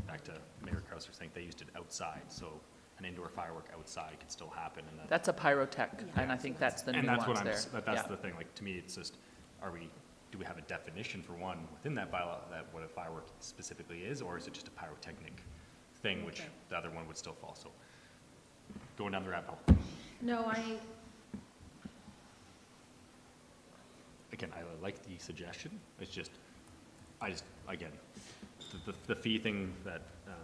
back to Mayor Krausser saying they used it outside, so an indoor firework outside could still happen, and that's a pyrotech, and I think that's the and that's what nuance there. that's Yeah. the thing. Like, to me, it's just, do we have a definition for one within that bylaw that what a firework specifically is, or is it just a pyrotechnic thing, which the other one would still fall? So, going down the rabbit hole. No, Again, I like the suggestion. It's just, again, the fee thing that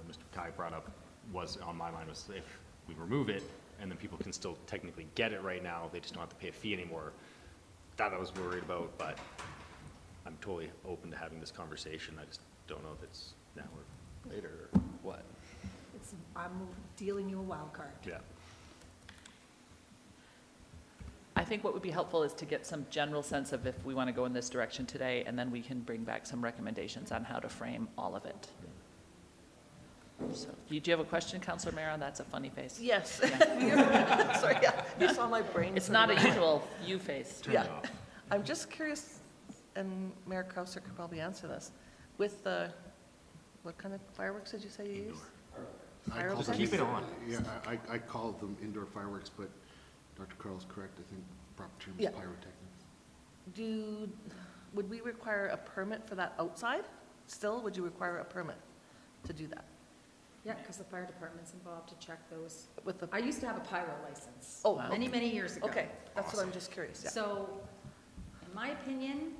Mr. Kai brought up was on my mind was if we remove it and then people can still technically get it right now, they just don't have to pay a fee anymore. That I was worried about, but I'm totally open to having this conversation. I just don't know if it's now or later or what. I'm dealing you a wild card. Yeah. I think what would be helpful is to get some general sense of if we want to go in this direction today, and then we can bring back some recommendations on how to frame all of it. So, do you have a question, Councillor Maron? That's a funny face. Yes. Yeah. Sorry, yeah, you saw my brain. It's not a usual you face. Yeah. I'm just curious, and Mayor Krausser could probably answer this, with the, what kind of fireworks did you say you use? I call them- keep it on. Yeah, I call them indoor fireworks, but Dr. Carl's correct. I think proper term is Yeah. pyrotechnics. Would we require a permit for that outside? Still, would you require a permit to do that? yeah, because the fire department's involved to check those. With the, I used to have a pyro license. Oh, Many, many years ago. okay, that's what I'm just curious, yeah. So, in my opinion,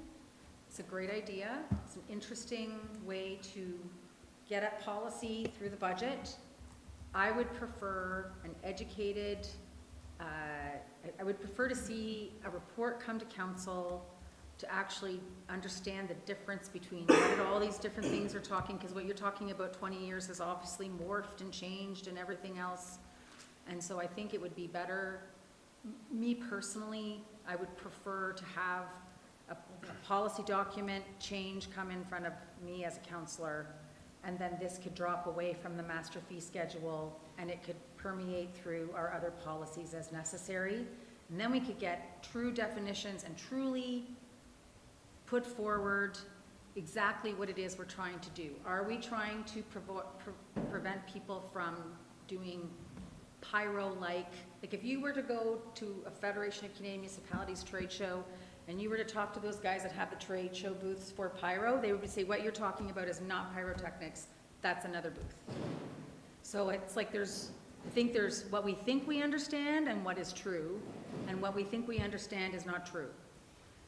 it's a great idea. It's an interesting way to get at policy through the budget. I would prefer an educated, I would prefer to see a report come to council to actually understand the difference between what all these different things are talking, because what you're talking about 20 years has obviously morphed and changed and everything else. And so I think it would be better, me personally, I would prefer to have a policy document change come in front of me as a counselor, and then this could drop away from the master fee schedule, and it could permeate through our other policies as necessary. And then we could get true definitions and truly put forward exactly what it is we're trying to do. Are we trying to prevent people from doing pyro-like, like if you were to go to a Federation of Canadian Municipalities trade show and you were to talk to those guys that have the trade show booths for pyro, they would say, what you're talking about is not pyrotechnics, that's another booth. So it's like I think there's what we think we understand and what is true, and what we think we understand is not true.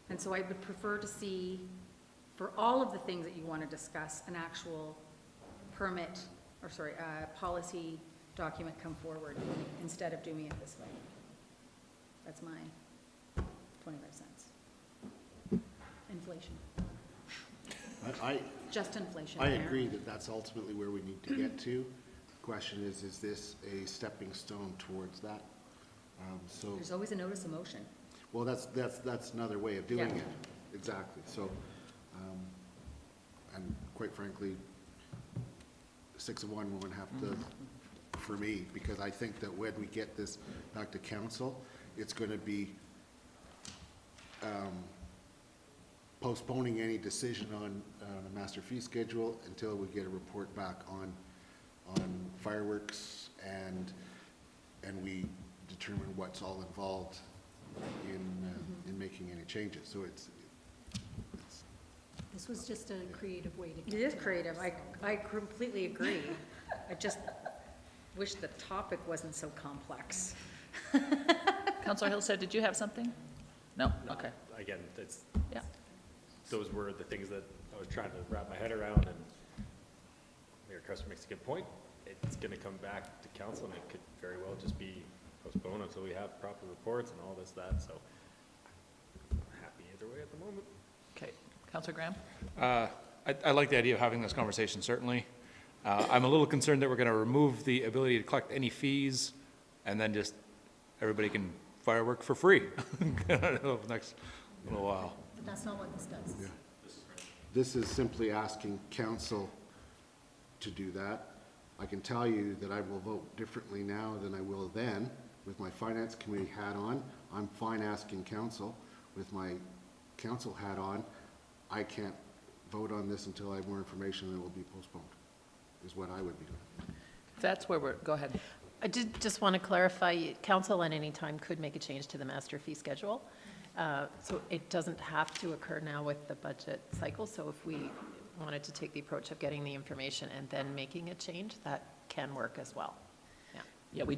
And so I would prefer to see, for all of the things that you want to discuss, an actual policy document come forward instead of doing it this way. That's my 25 cents. Inflation. Just inflation. I agree that that's ultimately where we need to get to. Question is this a stepping stone towards that? So, There's always a notice of motion. well, that's another way of doing Yeah. it. Exactly. So, and quite frankly, 6 of 1 won't have to, for me, because I think that when we get this back to council, it's going to be postponing any decision on a master fee schedule until we get a report back on fireworks and we determine what's all involved in making any changes. So it's This was just a creative way to get It is to that. creative. I completely agree. I just wish the topic wasn't so complex. Councillor Hillstead, did you have something? No? Okay. Again, it's, Yeah. those were the things that I was trying to wrap my head around, and Mayor Custer makes a good point. It's gonna come back to council, and it could very well just be postponed until we have proper reports and all this, that, so I'm happy either way at the moment. Okay. Councillor Graham? I like the idea of having this conversation, certainly. I'm a little concerned that we're going to remove the ability to collect any fees, and then just everybody can firework for free over the next little while. But that's not what this does. Yeah. This is simply asking council to do that. I can tell you that I will vote differently now than I will then. With my finance committee hat on, I'm fine asking council. With my council hat on, I can't vote on this until I have more information, and it will be postponed, is what I would be doing. That's where go ahead. I did just want to clarify, council at any time could make a change to the master fee schedule. So it doesn't have to occur now with the budget cycle. So if we wanted to take the approach of getting the information and then making a change, that can work as well. Yeah. Yeah, we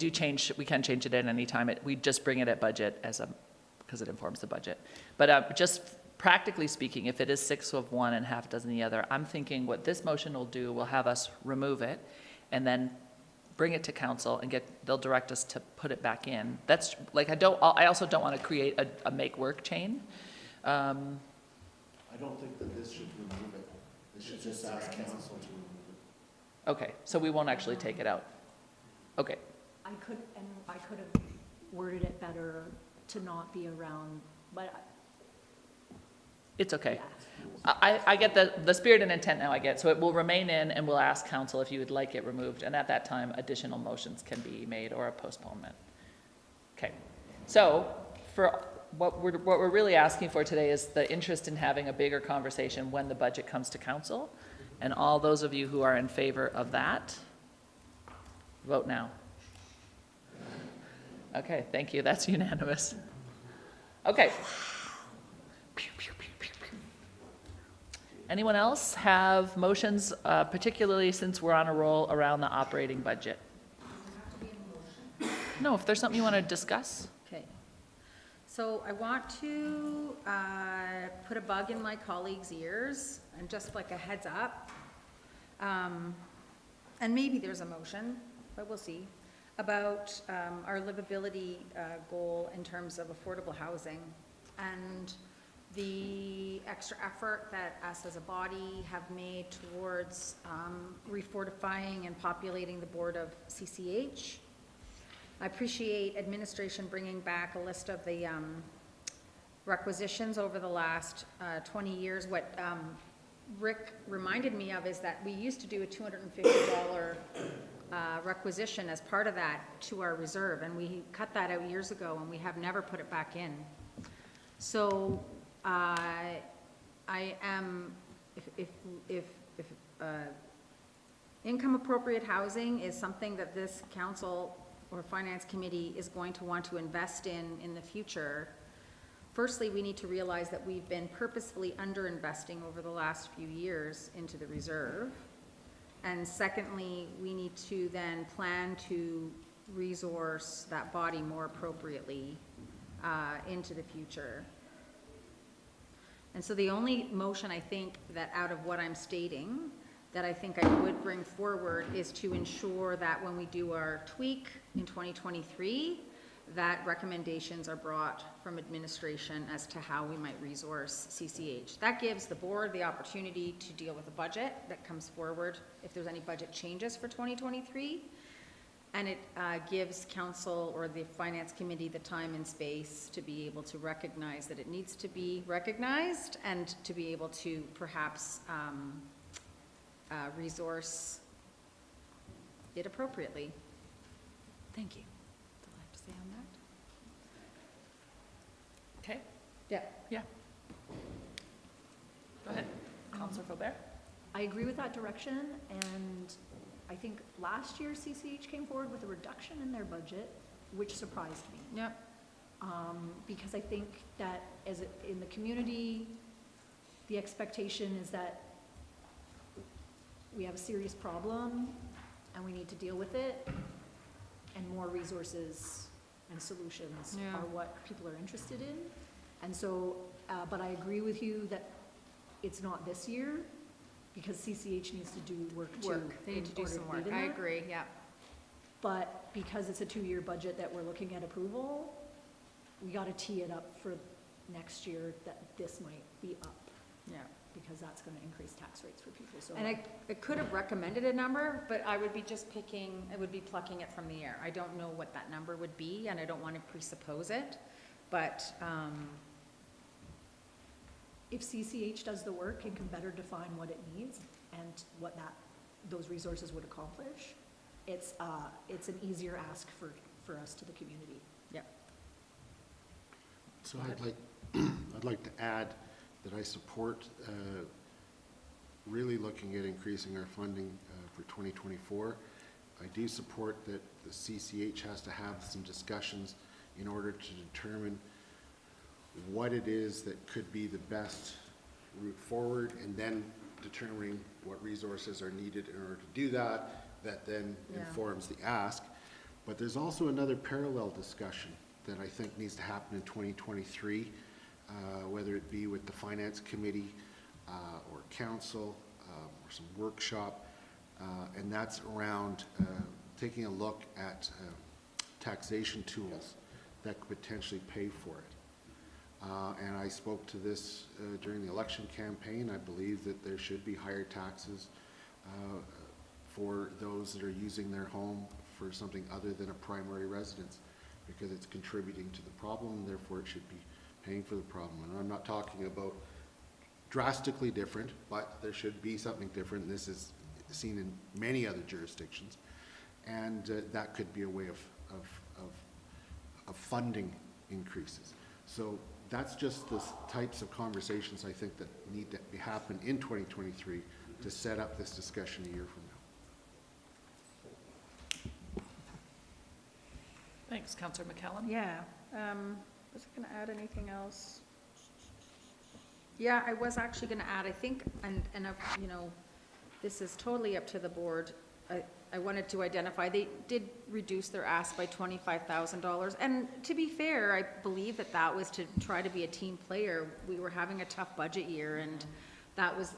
can change it at any time. We just bring it at budget because it informs the budget. But just practically speaking, if it is 6 of one and half a dozen the other, I'm thinking what this motion will do will have us remove it and then bring it to council and they'll direct us to put it back in. That's like, I also don't want to create a make work chain. I don't think that this should remove it. This should just ask council to remove it. Okay, so we won't actually take it out. Okay, I could have worded it better to not be around, but it's okay. yeah. I get the spirit and intent now, I get. So it will remain in and we'll ask council if you would like it removed. And at that time, additional motions can be made or a postponement. Okay. So for what we're really asking for today is the interest in having a bigger conversation when the budget comes to council. And all those of you who are in favor of that, vote now. Okay, thank you. That's unanimous. Okay. Anyone else have motions, particularly since we're on a roll around the operating budget? No, if there's something you want to discuss. Okay. So I want to put a bug in my colleagues' ears, and just like a heads up, and maybe there's a motion, but we'll see, about our livability goal in terms of affordable housing, and the extra effort that us as a body have made towards refortifying and populating the board of CCH. I appreciate administration bringing back a list of the requisitions over the last 20 years. What Rick reminded me of is that we used to do a $250 requisition as part of that to our reserve, and we cut that out years ago, and we have never put it back in. So I am, if income appropriate housing is something that this council or finance committee is going to want to invest in the future, firstly, we need to realize that we've been purposefully underinvesting over the last few years into the reserve. And secondly, we need to then plan to resource that body more appropriately into the future. And so the only motion, I think, that out of what I'm stating, that I think I would bring forward is to ensure that when we do our tweak in 2023, that recommendations are brought from administration as to how we might resource CCH. That gives the board the opportunity to deal with a budget that comes forward if there's any budget changes for 2023. And it gives council or the finance committee the time and space to be able to recognize that it needs to be recognized and to be able to perhaps resource it appropriately. Thank you. That's all I have to say on that. Okay, Yeah. yeah. Go ahead, Councillor Faubert. I agree with that direction, and I think last year CCH came forward with a reduction in their budget, which surprised me. Yep. Because I think that in the community, the expectation is that we have a serious problem and we need to deal with it, and more resources and solutions Yeah. are what people are interested in. And so, but I agree with you that it's not this year, because CCH needs to do work too. They need to do in order some be work. in I that. agree, yeah. But because it's a 2-year budget that we're looking at approval, we got to tee it up for next year that this might be up, Yeah. because that's going to increase tax rates for people, so. And I could have recommended a number, but I would be just picking, I would be plucking it from the air. I don't know what that number would be, and I don't want to presuppose it, but, If CCH does the work and can better define what it needs and what those resources would accomplish, it's an easier ask for us to the community. yep. So I'd like to add that I support really looking at increasing our funding for 2024. I do support that the CCH has to have some discussions in order to determine what it is that could be the best route forward, and then determining what resources are needed in order to do that. That then informs the ask. But there's also another parallel discussion that I think needs to happen in 2023, whether it be with the Finance Committee or Council or some workshop, and that's around taking a look at taxation tools that could potentially pay for it. And I spoke to this during the election campaign. I believe that there should be higher taxes for those that are using their home for something other than a primary residence, because it's contributing to the problem, and therefore it should be paying for the problem. And I'm not talking about drastically different, but there should be something different. This is seen in many other jurisdictions, and that could be a way of funding increases. So that's just the types of conversations I think that need to happen in 2023 to set up this discussion a year from now. Thanks, Councillor McCallum. Yeah, was I gonna add anything else? Yeah, I was actually gonna add, I think, and you know, this is totally up to the board. I wanted to identify, they did reduce their ask by $25,000. And to be fair, I believe that was to try to be a team player. We were having a tough budget year, and that was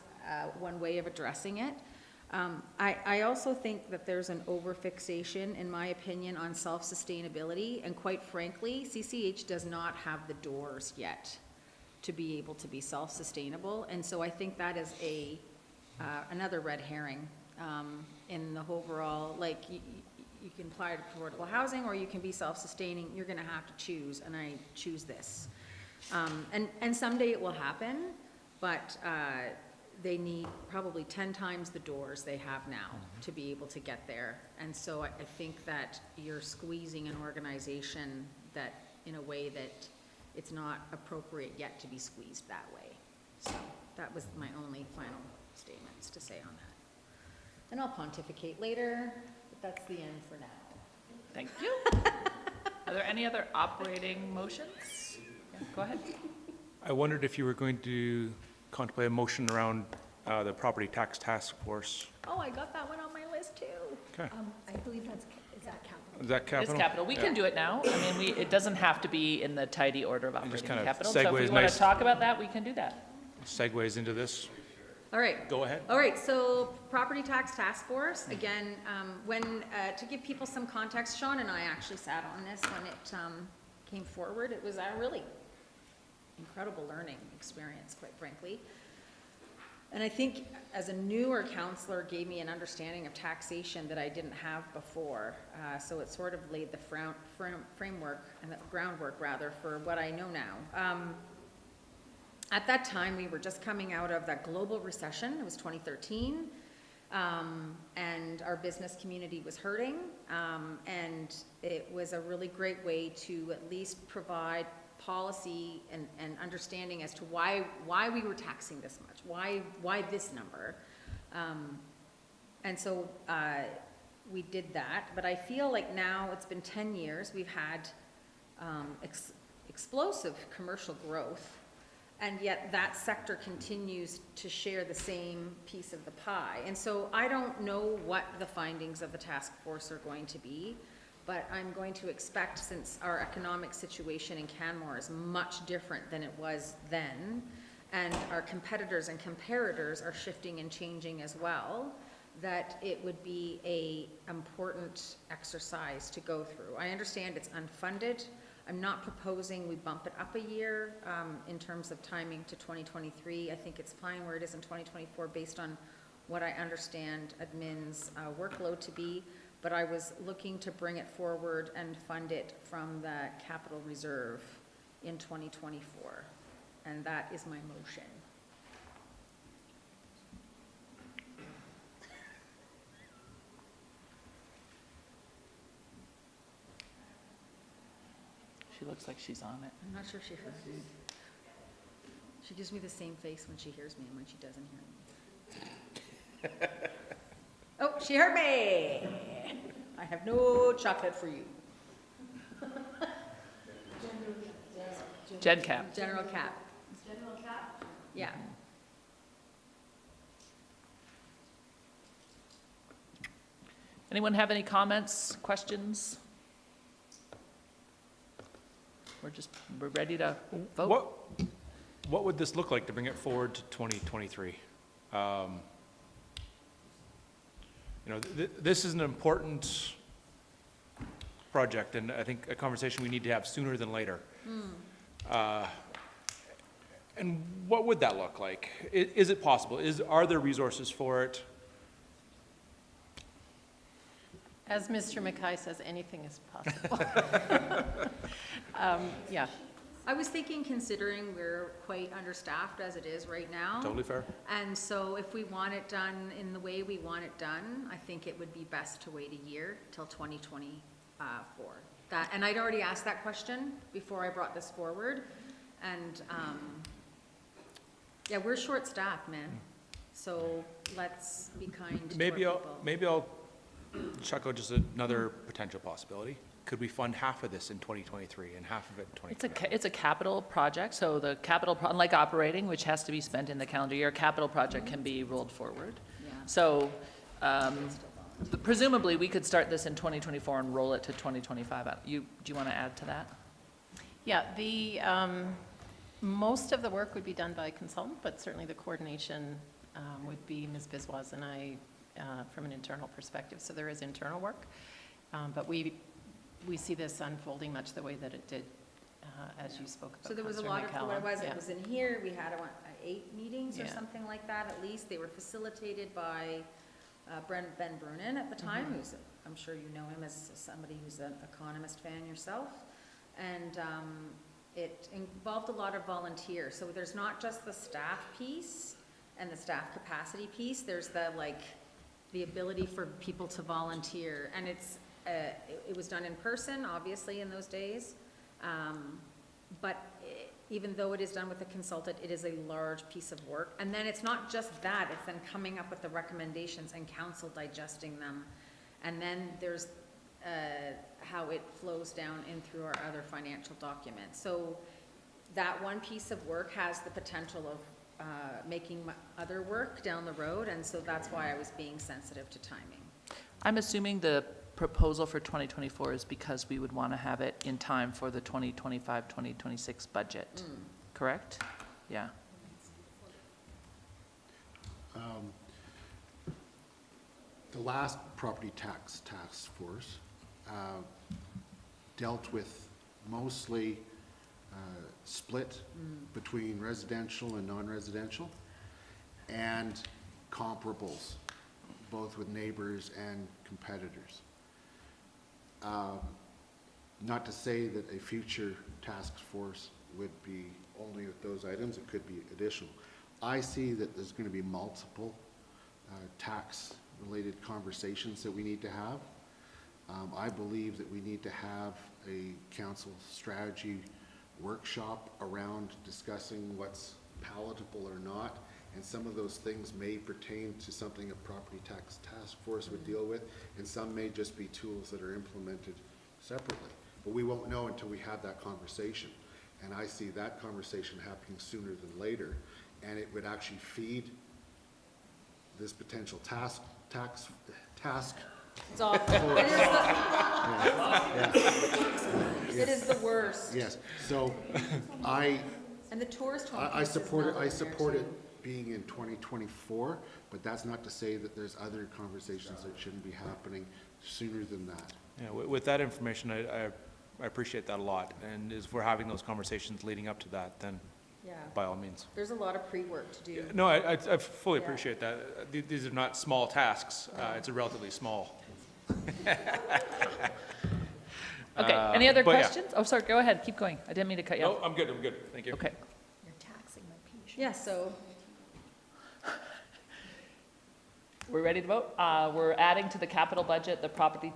one way of addressing it. I also think that there's an overfixation, in my opinion, on self-sustainability. And quite frankly, CCH does not have the doors yet to be able to be self-sustainable. And so I think that is another red herring. In the overall, like, you can apply to affordable housing, or you can be self-sustaining, you're gonna have to choose, and I choose this. And someday it will happen, but, they need probably 10 times the doors they have now to be able to get there. And so I think that you're squeezing an organization that, in a way that it's not appropriate yet to be squeezed that way. So that was my only final statements to say on that. And I'll pontificate later, but that's the end for now. Thank you. Are there any other operating motions? Yeah, go ahead. I wondered if you were going to contemplate a motion around the property tax task force. Oh, I got that one on my list too. Okay. I believe is that capital? Is that It's capital? capital. We can do it now. I mean, it doesn't have to be in the tidy order of operating kind of capital. So if segues we want nice- to talk about that, we can do that. Segues into this. All right. Go ahead. All right, so property tax task force, again, to give people some context, Sean and I actually sat on this when it came forward. It was a really incredible learning experience, quite frankly. And I think as a newer counselor, gave me an understanding of taxation that I didn't have before. So it sort of laid the framework and the groundwork rather for what I know now. At that time, we were just coming out of that global recession. It was 2013. And our business community was hurting. And it was a really great way to at least provide policy and understanding as to why we were taxing this much, why this number. And so we did that, but I feel like now it's been 10 years, we've had explosive commercial growth, and yet that sector continues to share the same piece of the pie. And so I don't know what the findings of the task force are going to be, but I'm going to expect, since our economic situation in Canmore is much different than it was then, and our competitors and comparators are shifting and changing as well, that it would be an important exercise to go through. I understand it's unfunded. I'm not proposing we bump it up a year in terms of timing to 2023. I think it's fine where it is in 2024 based on what I understand admin's workload to be. But I was looking to bring it forward and fund it from the capital reserve in 2024. And that is my motion. She looks like she's on it. I'm not sure she heard me. She gives me the same face when she hears me and when she doesn't hear me. Oh, she heard me. I have no chocolate for you. Gen Cap. General cap. General cap? Yeah. Anyone have any comments, questions? We're ready to vote. What would this look like to bring it forward to 2023? You know, this is an important project, and I think a conversation we need to have sooner than later. And what would that look like? Is it possible? Are there resources for it? As Mr. Mackay says, anything is possible. Yeah. I was thinking, considering we're quite understaffed as it is right now. Totally fair. And so if we want it done in the way we want it done, I think it would be best to wait a year till 2024. And I'd already asked that question before I brought this forward. And yeah, we're short-staffed, man. So let's be kind to our people. Maybe I'll chuck out just another potential possibility. Could we fund half of this in 2023 and half of it in 2024? It's a capital project, so the capital, unlike operating, which has to be spent in the calendar year, capital project can be rolled forward. Yeah. So presumably, we could start this in 2024 and roll it to 2025. Do you want to add to that? Yeah, most of the work would be done by a consultant, but certainly the coordination would be Ms. Biswas and I from an internal perspective. So there is internal work, but we see this unfolding much the way that it did, as you spoke about. So there was a Councillor lot of, what it McCallum. was, Yeah. it was in here, we had 8 meetings or Yeah. something like that, at least. They were facilitated by Ben Brunin at the time, who's I'm sure you know him as somebody who's an Economist fan yourself. And it involved a lot of volunteers. So there's not just the staff piece and the staff capacity piece, there's the ability for people to volunteer. And it was done in person, obviously, in those days. But even though it is done with a consultant, it is a large piece of work. And then it's not just that, it's then coming up with the recommendations and council digesting them. And then there's how it flows down in through our other financial documents. So that one piece of work has the potential of making other work down the road, and so that's why I was being sensitive to timing. I'm assuming the proposal for 2024 is because we would want to have it in time for the 2025, 2026 budget, correct? Yeah. The last property tax task force dealt with mostly split between residential and non-residential, and comparables, both with neighbors and competitors. Not to say that a future task force would be only with those items, it could be additional. I see that there's going to be multiple tax-related conversations that we need to have. I believe that we need to have a council strategy workshop around discussing what's palatable or not, and some of those things may pertain to something a property tax task force would deal with, and some may just be tools that are implemented separately. But we won't know until we have that conversation, and I see that conversation happening sooner than later, and it would actually feed this potential task It's awful. It is the worst. Yes, so And the tourist home I piece is support not it, in there, too. being in 2024, but that's not to say that there's other conversations that shouldn't be happening sooner than that. Yeah, with that information, I appreciate that a lot, and if we're having those conversations leading up to that, then Yeah. by all means. There's a lot of pre-work to do. No, I fully Yeah. appreciate that. These are not small tasks. It's a relatively small. Okay, any other but yeah. questions? Oh, sorry, go ahead, keep going. I didn't mean to cut you No, off. I'm good, thank you. Okay. You're taxing my patience. Yeah, so We're ready to vote? We're adding to the capital budget the property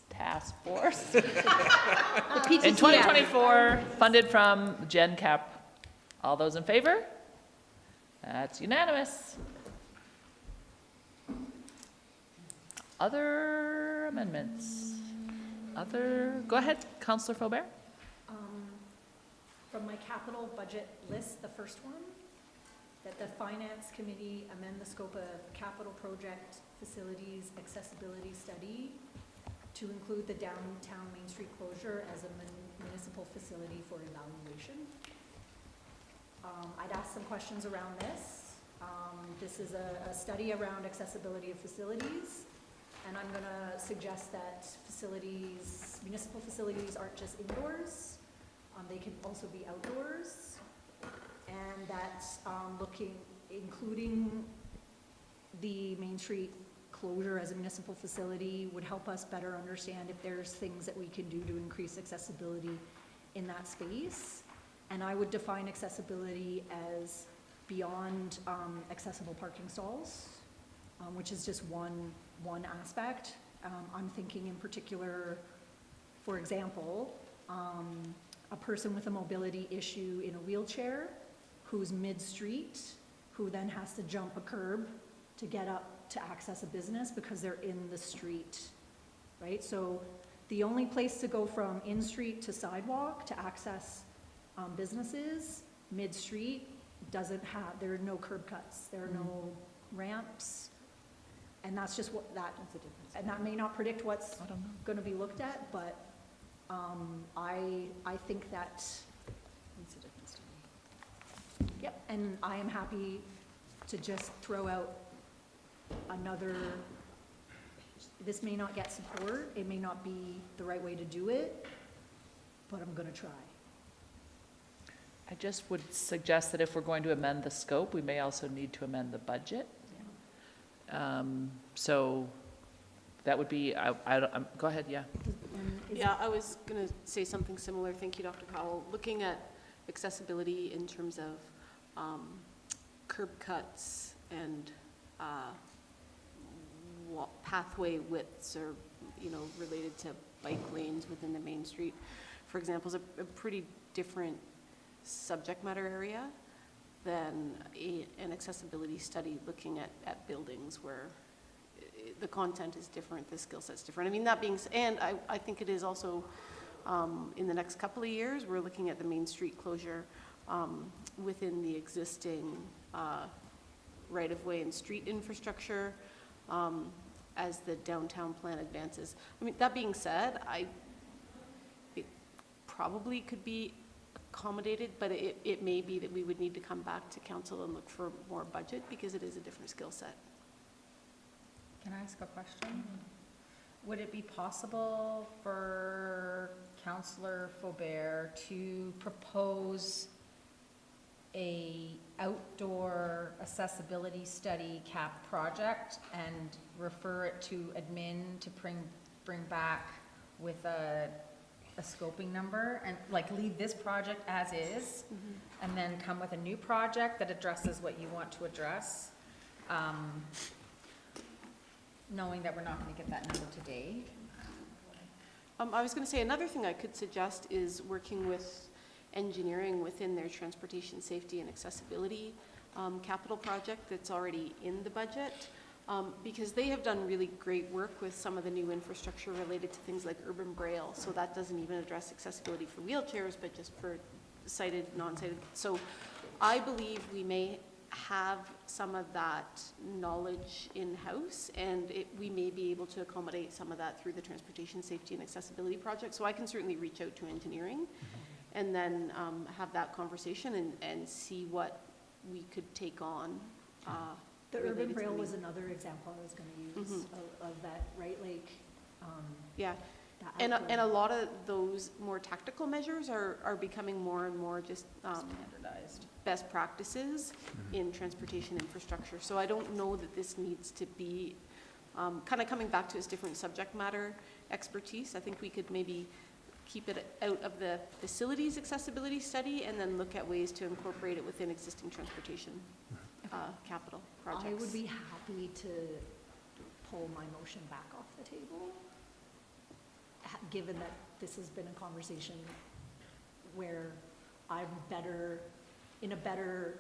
task force. the PTTF. In 2024, funded from Gen Cap. All those in favor? That's unanimous. Other amendments? Go ahead, Councillor Faubert. From my capital budget list, the first one, that the finance committee amend the scope of capital project facilities accessibility study to include the downtown Main Street closure as a municipal facility for evaluation. I'd ask some questions around this. This is a study around accessibility of facilities, and I'm gonna suggest that municipal facilities aren't just indoors, they can also be outdoors, and that including the Main Street closure as a municipal facility would help us better understand if there's things that we can do to increase accessibility in that space. And I would define accessibility as beyond accessible parking stalls, which is just one aspect. I'm thinking in particular, for example, a person with a mobility issue in a wheelchair who's mid-street, who then has to jump a curb to get up to access a business because they're in the street, right? So the only place to go from in-street to sidewalk to access businesses, mid-street, there are no curb cuts, there are no ramps, and that's just and that may not predict what's gonna be looked at, but I think that, it's a different study. yep, and I am happy to just throw out another, this may not get support, it may not be the right way to do it, but I'm gonna try. I just would suggest that if we're going to amend the scope, we may also need to amend the budget. So That would be, go ahead, yeah. Yeah, I was going to say something similar. Thank you, Dr. Cowell. Looking at accessibility in terms of curb cuts and pathway widths or, related to bike lanes within the main street, for example, is a pretty different subject matter area than an accessibility study looking at buildings where the content is different, the skill set's different. I mean, that being, and I think it is also, in the next couple of years, we're looking at the Main Street closure within the existing right-of-way and street infrastructure as the downtown plan advances. I mean, that being said, it probably could be accommodated, but it may be that we would need to come back to council and look for more budget because it is a different skill set. Can I ask a question? Would it be possible for Councillor Faubert to propose a outdoor accessibility study cap project and refer it to admin to bring back with a scoping number and leave this project as is and then come with a new project that addresses what you want to address? Knowing that we're not going to get that number today. I was going to say another thing I could suggest is working with engineering within their transportation safety and accessibility capital project that's already in the budget, because they have done really great work with some of the new infrastructure related to things like urban braille. So that doesn't even address accessibility for wheelchairs, but just for sighted, non-sighted. So I believe we may have some of that knowledge in-house, and we may be able to accommodate some of that through the transportation safety and accessibility project. So I can certainly reach out to engineering and then have that conversation and see what we could take on. The urban braille was another example I was going to use of that, right? Yeah. And a lot of those more tactical measures are becoming more and more just standardized best practices in transportation infrastructure. So I don't know that this needs to be kind of coming back to its different subject matter expertise. I think we could maybe keep it out of the facilities accessibility study and then look at ways to incorporate it within existing transportation capital projects. I would be happy to pull my motion back off the table, given that this has been a conversation where I'm in a better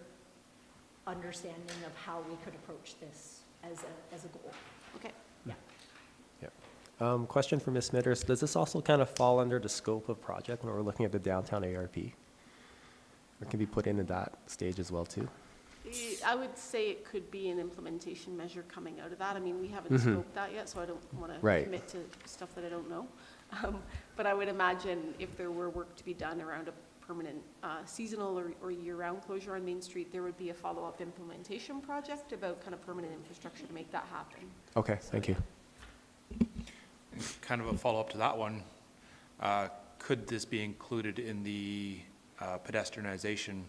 understanding of how we could approach this as a goal. Okay. Yeah. Question for Ms. Smitters. Does this also kind of fall under the scope of project when we're looking at the downtown ARP? Or can be put into that stage as well too? I would say it could be an implementation measure coming out of that. I mean, we haven't scoped that yet, so I don't want to commit to stuff that I don't know. But I would imagine if there were work to be done around a permanent seasonal or year-round closure on Main Street, there would be a follow-up implementation project about kind of permanent infrastructure to make that happen. Okay, thank you. Kind of a follow-up to that one, could this be included in the pedestrianization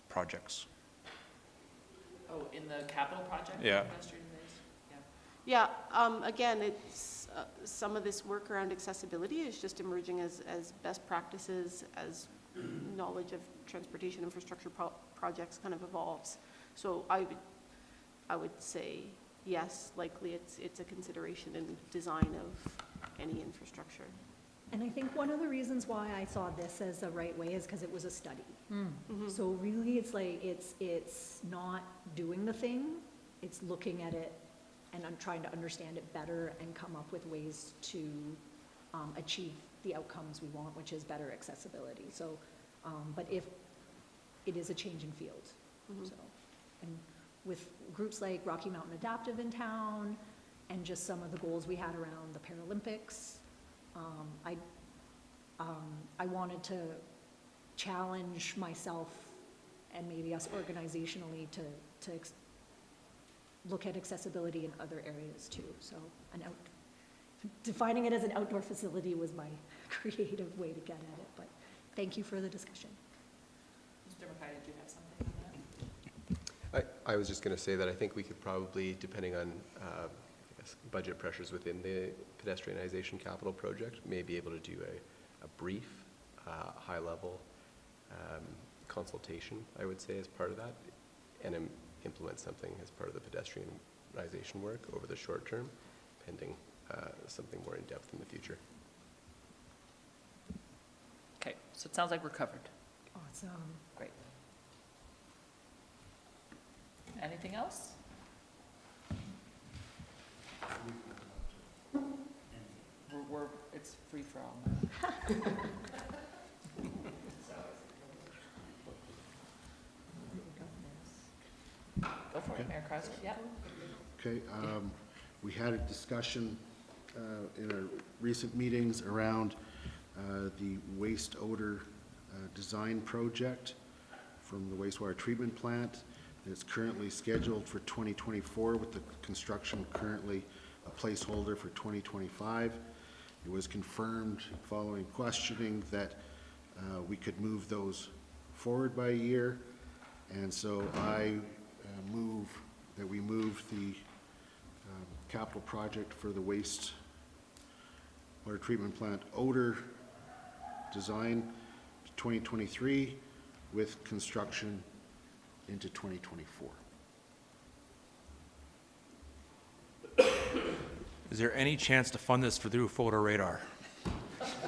projects? Oh, in the capital project? Yeah. Yeah, again, it's some of this work around accessibility is just emerging as best practices, as knowledge of transportation infrastructure projects kind of evolves. So I would say yes, likely it's a consideration in design of any infrastructure. And I think one of the reasons why I saw this as the right way is because it was a study. So really it's not doing the thing, it's looking at it and I'm trying to understand it better and come up with ways to achieve the outcomes we want, which is better accessibility. So, but if it is a changing field, so, and with groups like Rocky Mountain Adaptive in town and just some of the goals we had around the Paralympics, I wanted to challenge myself and maybe us organizationally to look at accessibility in other areas too. So defining it as an outdoor facility was my creative way to get at it, but thank you for the discussion. Mr. McKay, did you have something on I was just going to say that I think we could probably, depending on I guess, budget pressures within the pedestrianization capital project, may be able to do a brief, high-level consultation, I would say, as part of that, and implement something as part of the pedestrianization work over the short term, pending something more in-depth in the future. Okay, so it sounds like we're covered. Awesome. Great. Anything else? It's free for all now. Go for it, Mayor Crosby. Yeah. Okay, we had a discussion in our recent meetings around the waste odor design project from the wastewater treatment plant. It's currently scheduled for 2024 with the construction currently a placeholder for 2025. It was confirmed following questioning that we could move those forward by a year. And so I move that we move the capital project for the waste water treatment plant odor design to 2023 with construction into 2024. Is there any chance to fund this through photo radar?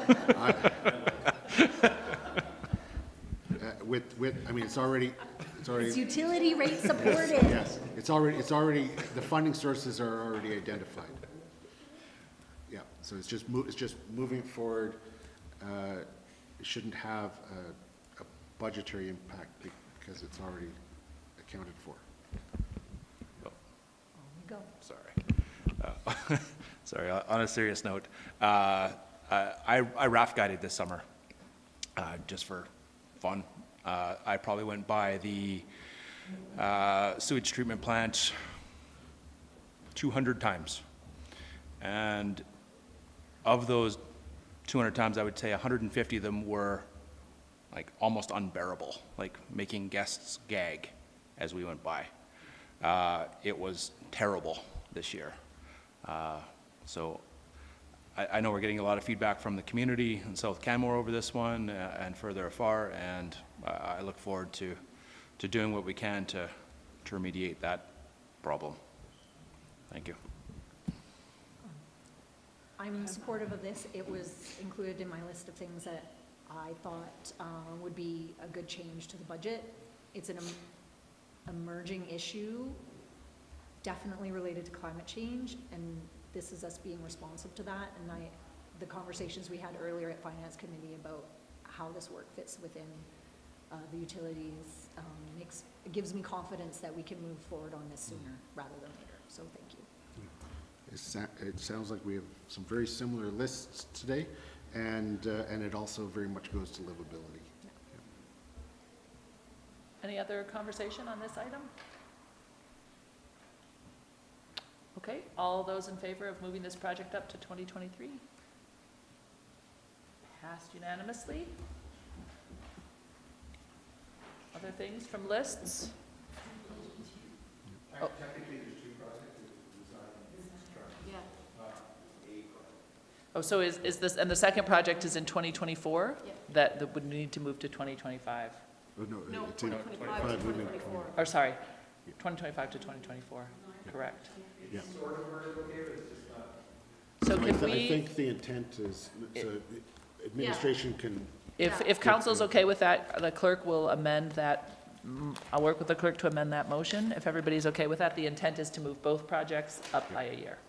I mean, it's already. It's utility rate supported. Yes, it's already, the funding sources are already identified. Yeah, so it's just moving it forward. It shouldn't have a budgetary impact because it's already accounted for. Go. Sorry. Sorry, on a serious note, I raft guided this summer, just for fun. I probably went by the sewage treatment plant 200 times. And of those 200 times, I would say 150 of them were like almost unbearable, like making guests gag as we went by. It was terrible this year. So I know we're getting a lot of feedback from the community in South Canmore over this one and further afar, and I look forward to doing what we can to remediate that problem. Thank you. I'm supportive of this. It was included in my list of things that I thought would be a good change to the budget. It's an emerging issue, definitely related to climate change, and this is us being responsive to that. And the conversations we had earlier at Finance Committee about how this work fits within the utilities it gives me confidence that we can move forward on this sooner rather than later. So thank you. It sounds like we have some very similar lists today, and it also very much goes to livability. Yeah. Any other conversation on this item? Okay, all those in favor of moving this project up to 2023? Passed unanimously. Other things from lists? Oh. Oh, so is this, and the second project is in 2024? Yep. That would need to move to 2025? Oh, no, No, it's in 2025 to 5, we didn't- 2024. Or sorry, 2025 to 2024, correct. Yeah. So I can I we, think the intent is, so administration can, if council's okay with that, the clerk will amend that. I'll work with the clerk to amend that motion. If everybody's okay with that, the intent is to move both projects up by a year.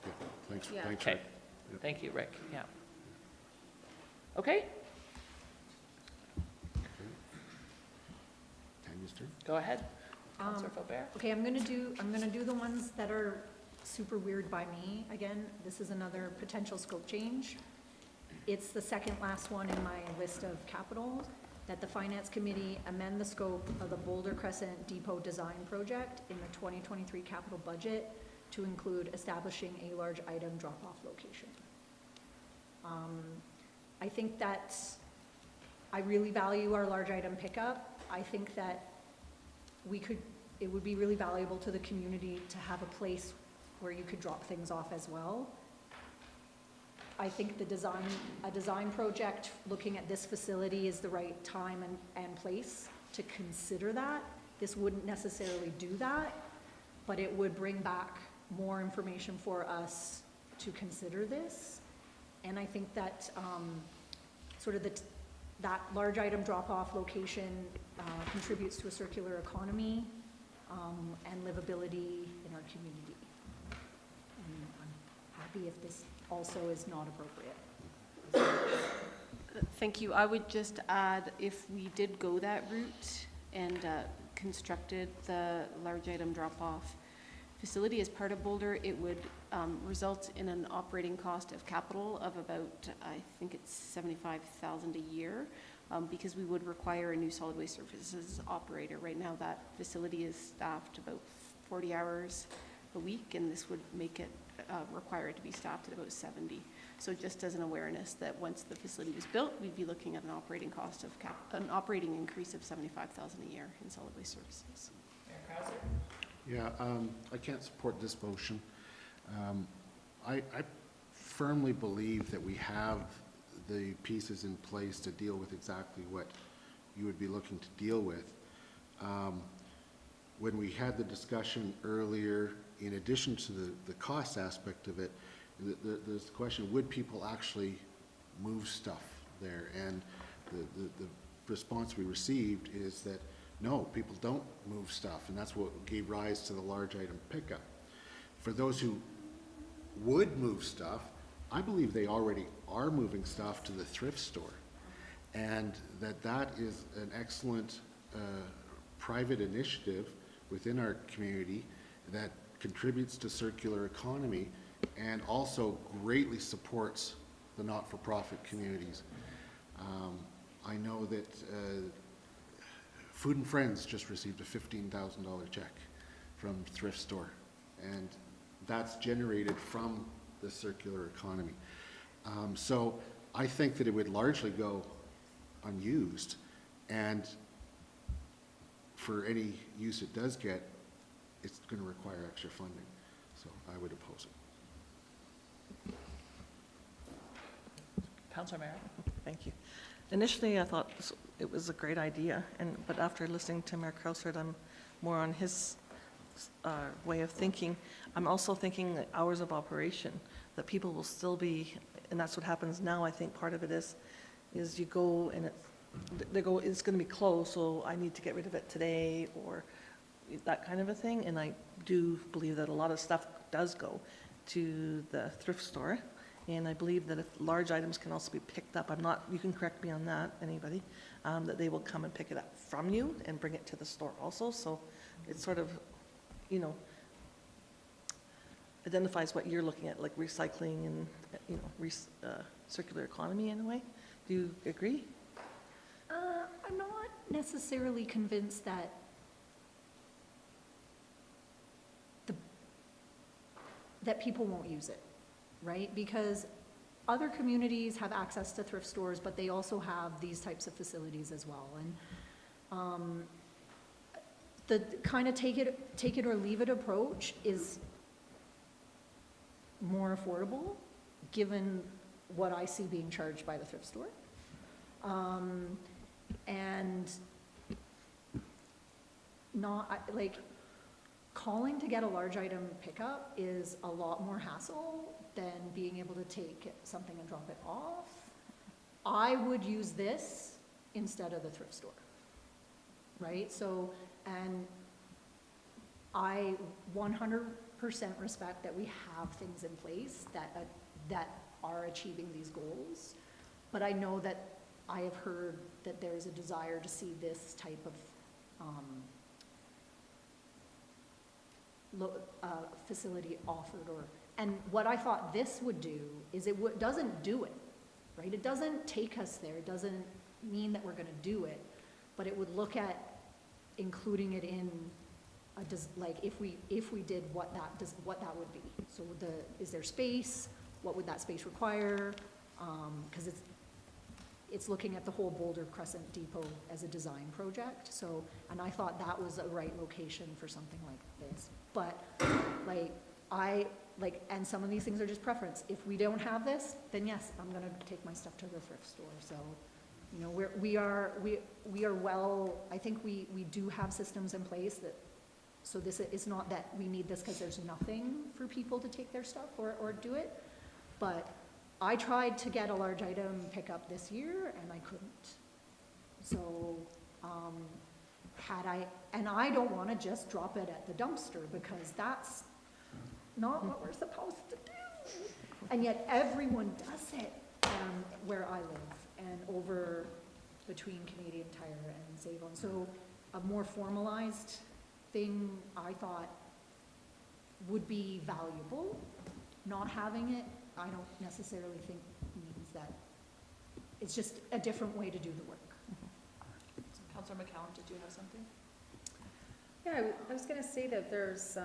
thanks, Yeah. thanks, Okay, Rick. Yep. thank you, Rick, yeah. Okay, Tanya's turn. go ahead, Councilor Faubert. Okay, I'm gonna do the ones that are super weird by me. Again, this is another potential scope change. It's the second last one in my list of capitals, that the Finance Committee amend the scope of the Boulder Crescent Depot Design Project in the 2023 capital budget to include establishing a large item drop-off location. I think that I really value our large item pickup. I think that we could, it would be really valuable to the community to have a place where you could drop things off as well. I think a design project looking at this facility is the right time and place to consider that. This wouldn't necessarily do that, but it would bring back more information for us to consider this. And I think that sort of that large item drop-off location contributes to a circular economy and livability in our community. And I'm happy if this also is not appropriate. Thank you. I would just add, if we did go that route and constructed the large item drop-off facility as part of Boulder, it would result in an operating cost of capital of about, I think it's $75,000 a year, because we would require a new solid waste services operator. Right now, that facility is staffed about 40 hours a week, and this would make it require it to be staffed at about 70. So just as an awareness that once the facility was built, we'd be looking at an operating cost of an operating increase of $75,000 a year in solid waste services. Mayor Krauser? Yeah, I can't support this motion. I firmly believe that we have the pieces in place to deal with exactly what you would be looking to deal with. When we had the discussion earlier, in addition to the cost aspect of it, there's the question, would people actually move stuff there? And the response we received is that no, people don't move stuff, and that's what gave rise to the large item pickup. For those who would move stuff, I believe they already are moving stuff to the thrift store, and that is an excellent private initiative within our community that contributes to circular economy and also greatly supports the not-for-profit communities. I know that Food and Friends just received a $15,000 check from thrift store, and that's generated from the circular economy. So I think that it would largely go unused, and for any use it does get, it's going to require extra funding. So I would oppose it. Councilor Merritt? Thank you. Initially, I thought it was a great idea, but after listening to Mayor Krauser, I'm more on his way of thinking. I'm also thinking that hours of operation, that people will still be, and that's what happens now. I think part of it is you go and it's going to be closed, so I need to get rid of it today, or that kind of a thing. And I do believe that a lot of stuff does go to the thrift store. And I believe that if large items can also be picked up, you can correct me on that, anybody, that they will come and pick it up from you and bring it to the store also. So it sort of, identifies what you're looking at, like recycling and, circular economy in a way. Do you agree? I'm not necessarily convinced that that people won't use it, right? Because other communities have access to thrift stores, but they also have these types of facilities as well. And the kind of take it or leave it approach is more affordable, given what I see being charged by the thrift store. And calling to get a large item pickup is a lot more hassle than being able to take something and drop it off. I would use this instead of the thrift store, right? So, and I 100% respect that we have things in place that are achieving these goals, but I know that I have heard that there's a desire to see this type of facility offered, and what I thought this would do is it doesn't do it, right? It doesn't take us there. It doesn't mean that we're going to do it, but it would look at including it in if we did what that would be. So is there space? What would that space require? Because it's looking at the whole Boulder Crescent Depot as a design project, so, and I thought that was a right location for something like this. But, and some of these things are just preference. If we don't have this, then yes, I'm gonna take my stuff to the thrift store, so, you know, we are well, I think we do have systems in place that, so this is not that we need this because there's nothing for people to take their stuff or do it, but I tried to get a large item pickup this year and I couldn't. So, and I don't want to just drop it at the dumpster because that's not what we're supposed to do. And yet everyone does it where I live and over between Canadian Tire and Save-On. So a more formalized thing I thought would be valuable. Not having it, I don't necessarily think means that, it's just a different way to do the work. Councillor McCallum, did you have something? Yeah, I was gonna say that there's, I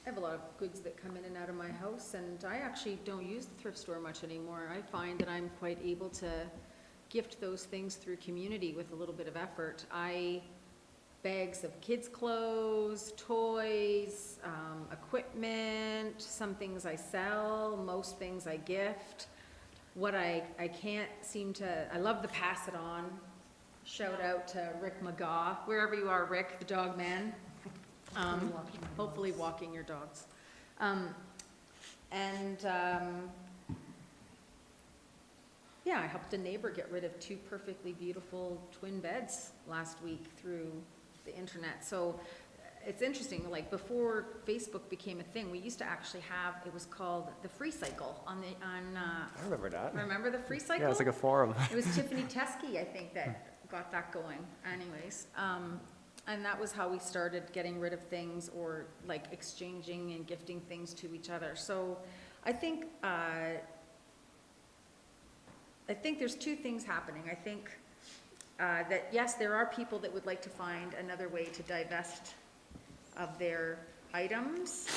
have a lot of goods that come in and out of my house, and I actually don't use the thrift store much anymore. I find that I'm quite able to gift those things through community with a little bit of effort. Bags of kids' clothes, toys, equipment, some things I sell, most things I gift. What I can't seem to, I love the pass it on. Shout out to Rick McGaw, wherever you are, Rick, the dog man. Hopefully walking your dogs. Yeah, I helped a neighbor get rid of 2 perfectly beautiful twin beds last week through the internet. So it's interesting, like before Facebook became a thing, we used to actually have, it was called the Free Cycle on I remember that. remember the Free Cycle? Yeah, it's like a forum. It was Tiffany Teskey, I think, that got that going. Anyways, and that was how we started getting rid of things or like exchanging and gifting things to each other. So I think there's 2 things happening. I think that yes, there are people that would like to find another way to divest of their items.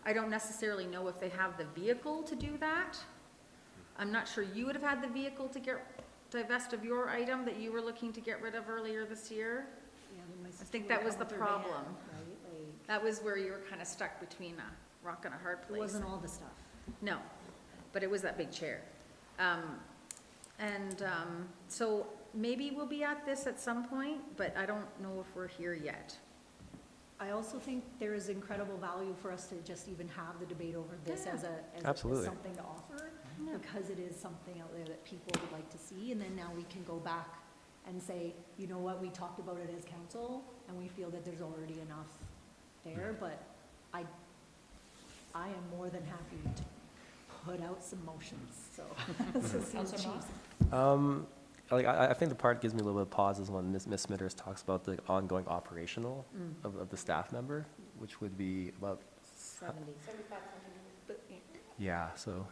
I don't necessarily know if they have the vehicle to do that. I'm not sure you would have had the vehicle to divest of your item that you were looking to get rid of earlier this year. I think that was the problem. That was where you were kind of stuck between a rock and a hard place. It wasn't all the stuff. No, but it was that big chair. So maybe we'll be at this at some point, but I don't know if we're here yet. I also think there is incredible value for us to just even have the debate over this as Absolutely. something to offer, because it is something out there that people would like to see, and then now we can go back and say, you know what, we talked about it as council, and we feel that there's already enough there, but I am more than happy to put out some motions, so. I think the part gives me a little bit of pause is when Ms. Smitters talks about the ongoing operational of the staff member, which would be about 70. Yeah, so.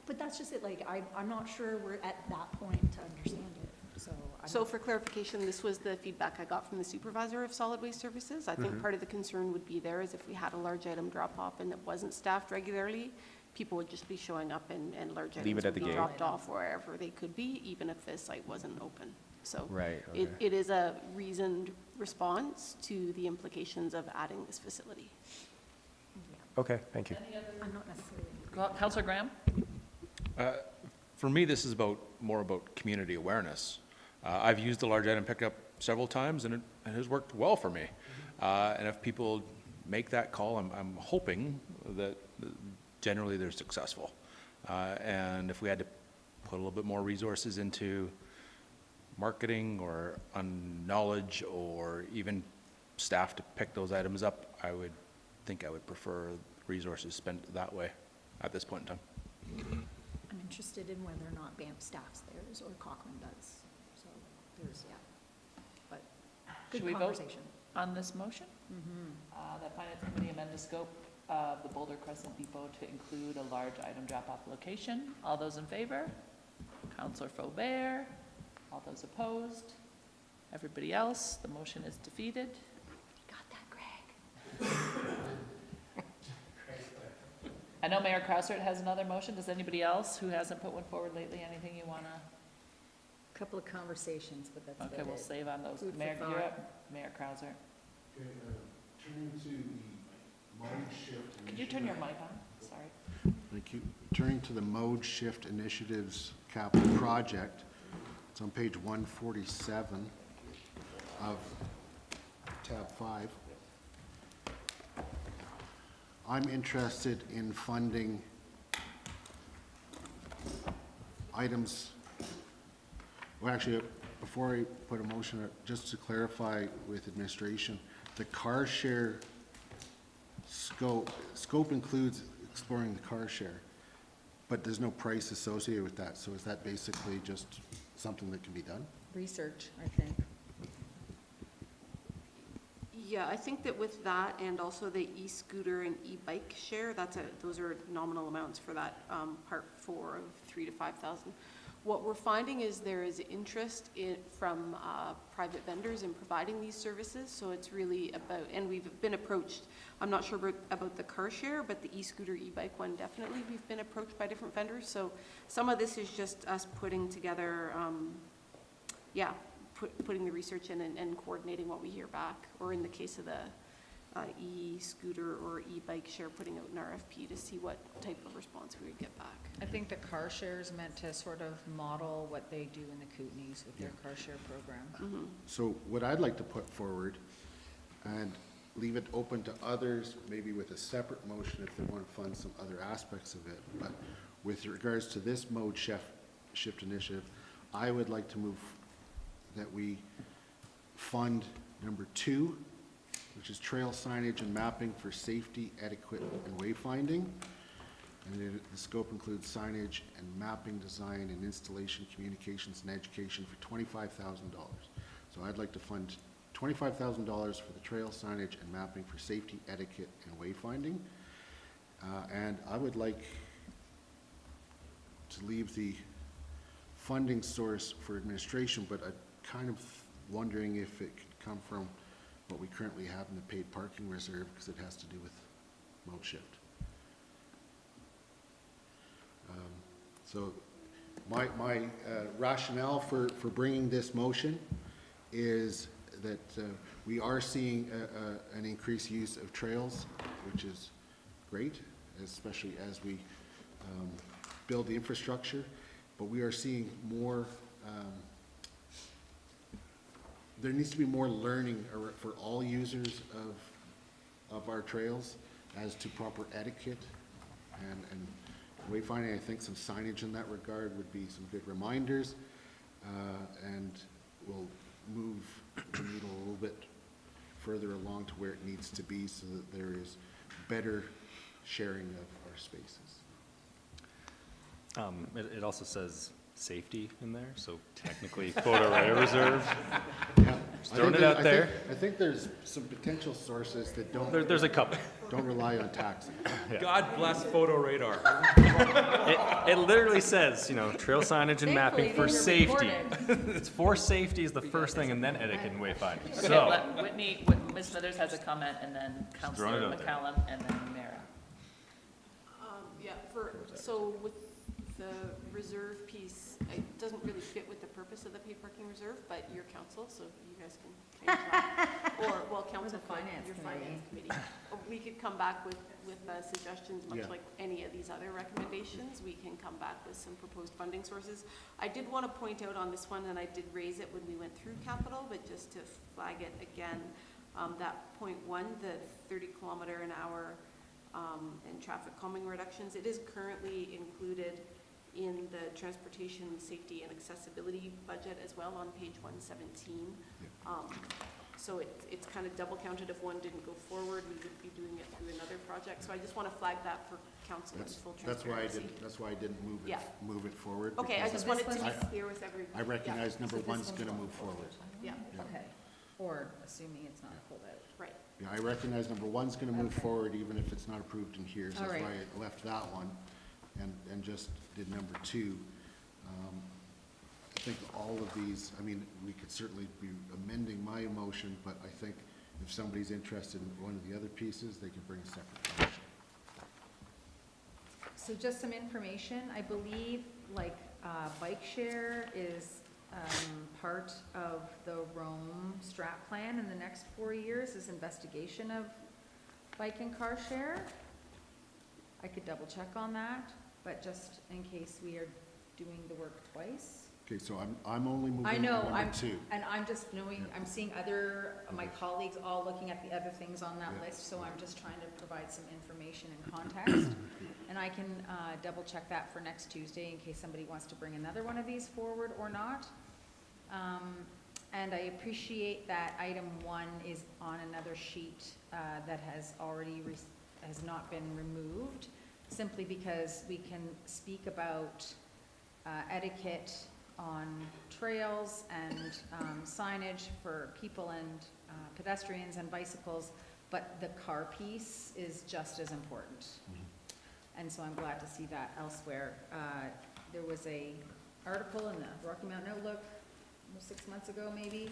But that's just it, like, I'm not sure we're at that point to understand it, so. So for clarification, this was the feedback I got from the supervisor of solid waste services. I think part of the concern would be there is if we had a large item drop off and it wasn't staffed regularly, people would just be showing up and large Leave items it at would the be gate. dropped off wherever they could be, even if the site wasn't open. So Right, okay. it is a reasoned response to the implications of adding this facility. Okay, thank you. I'm not necessarily. Councillor Graham? For me, this is more about community awareness. I've used the large item pickup several times, and it has worked well for me. And if people make that call, I'm hoping that generally they're successful. And if we had to put a little bit more resources into marketing or knowledge or even staff to pick those items up, I would think I would prefer resources spent that way at this point in time. I'm interested in whether or not Banff staffs theirs or Cochrane does, so there's, yeah. But good Should we vote conversation. on this motion? That Finance Committee amend the scope of the Boulder Crescent Depot to include a large item drop-off location. All those in favor? Councillor Faubert? All those opposed? Everybody else? The motion is defeated. Got that, Greg? I know Mayor Krausert has another motion. Does anybody else who hasn't put one forward lately, anything you wanna? Couple of conversations, but that's about Okay, it. we'll save on those. Food for Mayor, you're thought. up. Mayor Krausert. Okay, turning to the mode shift. Could you turn your mic on? Sorry. Thank you. Turning to the mode shift initiatives capital project, it's on page 147 of tab 5. I'm interested in funding items, well, actually, before I put a motion, just to clarify with administration, the car share scope includes exploring the car share, but there's no price associated with that. So is that basically just something that can be done? Research, I think. Yeah, I think that with that and also the e-scooter and e-bike share, those are nominal amounts for that part 4 of 3,000 to 5,000. What we're finding is there is interest from private vendors in providing these services, so it's really about, and we've been approached, I'm not sure about the car share, but the e-scooter, e-bike one, definitely, we've been approached by different vendors, so some of this is just us putting together, putting the research in and coordinating what we hear back, or in the case of the e-scooter or e-bike share, putting out an RFP to see what type of response we would get back. I think the car share is meant to sort of model what they do in the Kootenays with their car share program. So what I'd like to put forward, and leave it open to others, maybe with a separate motion if they want to fund some other aspects of it, but with regards to this mode shift initiative, I would like to move that we fund number 2, which is trail signage and mapping for safety, etiquette, and wayfinding. And the scope includes signage and mapping design and installation, communications, and education for $25,000. So I'd like to fund $25,000 for the trail signage and mapping for safety, etiquette, and wayfinding. And I would like to leave the funding source for administration, but I'm kind of wondering if it could come from what we currently have in the paid parking reserve, because it has to do with mode shift. So my rationale for bringing this motion is that we are seeing an increased use of trails, which is great, especially as we build the infrastructure, but we are seeing more, there needs to be more learning for all users of our trails as to proper etiquette and wayfinding. I think some signage in that regard would be some good reminders, and will move the needle a little bit further along to where it needs to be so that there is better sharing of our spaces. It also says safety in there, so technically photo array reserve. Yeah. Just throwing it out there. I think there's some potential sources that There's a couple. don't rely on taxing. God bless photo radar. It literally says, trail signage and mapping for Thankfully, safety. these are It's for safety is the first thing, and then etiquette and wayfinding. Okay, So, Ms. Smithers has a comment, and then throwing Councillor it out there. McCallum, and then Mara. So with the reserve piece, it doesn't really fit with the purpose of the paid parking reserve, but your council, so you guys can change that. Or, well, council, the finance your committee. finance committee. Or we could come back with suggestions, much Yeah. like any of these other recommendations. We can come back with some proposed funding sources. I did want to point out on this one, and I did raise it when we went through capital, but just to flag it again, that point 1, the 30-kilometer-an-hour and traffic calming reductions, it is currently included in the transportation safety and accessibility budget as well on page 117. So it's kind of double counted. If one didn't go forward, we would be doing it through another project. So I just want to flag that for council in full transparency. That's why I didn't Yeah. move it forward. Okay, I because just wanted to I- be clear with everybody. I recognize number So this 1's one's going to not move forward. Yeah, Okay, or assuming it's not pulled out. right. Yeah, I recognize number 1's going to move Okay. forward even if it's not approved in here. So All that's right. why I left that one and just did number 2. I think all of these, I mean, we could certainly be amending my motion, but I think if somebody's interested in one of the other pieces, they can bring a separate motion. So just some information, I believe, like, bike share is, part of the Rome strat plan in the next 4 years, is investigation of bike and car share. I could double check on that, but just in case we are doing the work twice. Okay, so I'm only moving I know, number two. and I'm just knowing, I'm seeing other, my colleagues all looking at the other things on that Yeah. list, so I'm just trying to provide some information and context. And I can, double check that for next Tuesday in case somebody wants to bring another one of these forward or not. And I appreciate that item 1 is on another sheet, that has already, has not been removed, simply because we can speak about, etiquette on trails and signage for people and pedestrians and bicycles, but the car piece is just as important. And so I'm glad to see that elsewhere. There was a article in the Rocky Mountain Outlook 6 months ago maybe,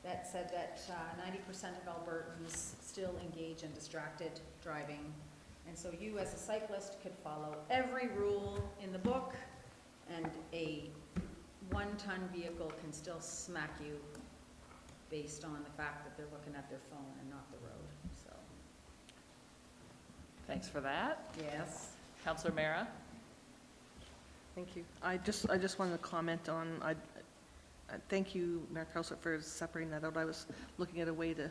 that said that 90% of Albertans still engage in distracted driving. And so you as a cyclist could follow every rule in the book, and a 1-ton vehicle can still smack you based on the fact that they're looking at their phone and not the road, so. Thanks for that. Yes. Councillor Mara? Thank you. I just wanted to comment on, thank you, Mayor Councillor, for separating that out. I was looking at a way to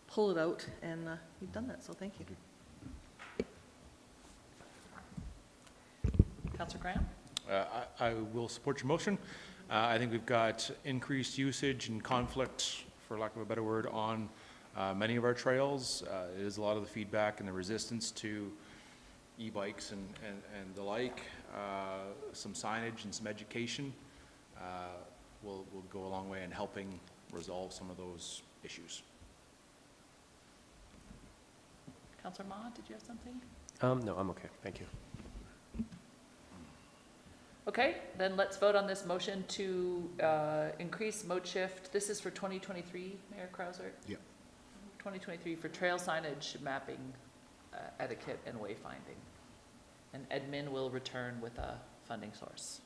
pull it out, and you've done that, so thank you. Councillor Graham? I will support your motion. I think we've got increased usage and conflict, for lack of a better word, on many of our trails. It is a lot of the feedback and the resistance to e-bikes and the like. Some signage and some education will go a long way in helping resolve some of those issues. Councillor Ma, did you have something? No, I'm okay, thank you. Okay, then let's vote on this motion to increase mode shift. This is for 2023, Mayor Krauser? Yeah. 2023 for trail signage, mapping, etiquette, and wayfinding. And admin will return with a funding source.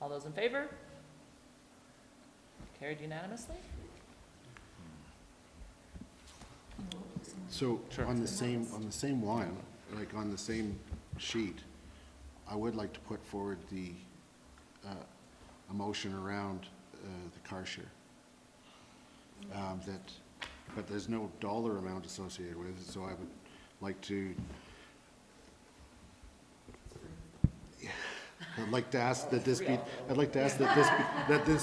All those in favor? Carried unanimously? So on the same line, like on the same sheet, I would like to put forward a motion around the car share. But there's no dollar amount associated with it, so I would like to, I'd like to ask that this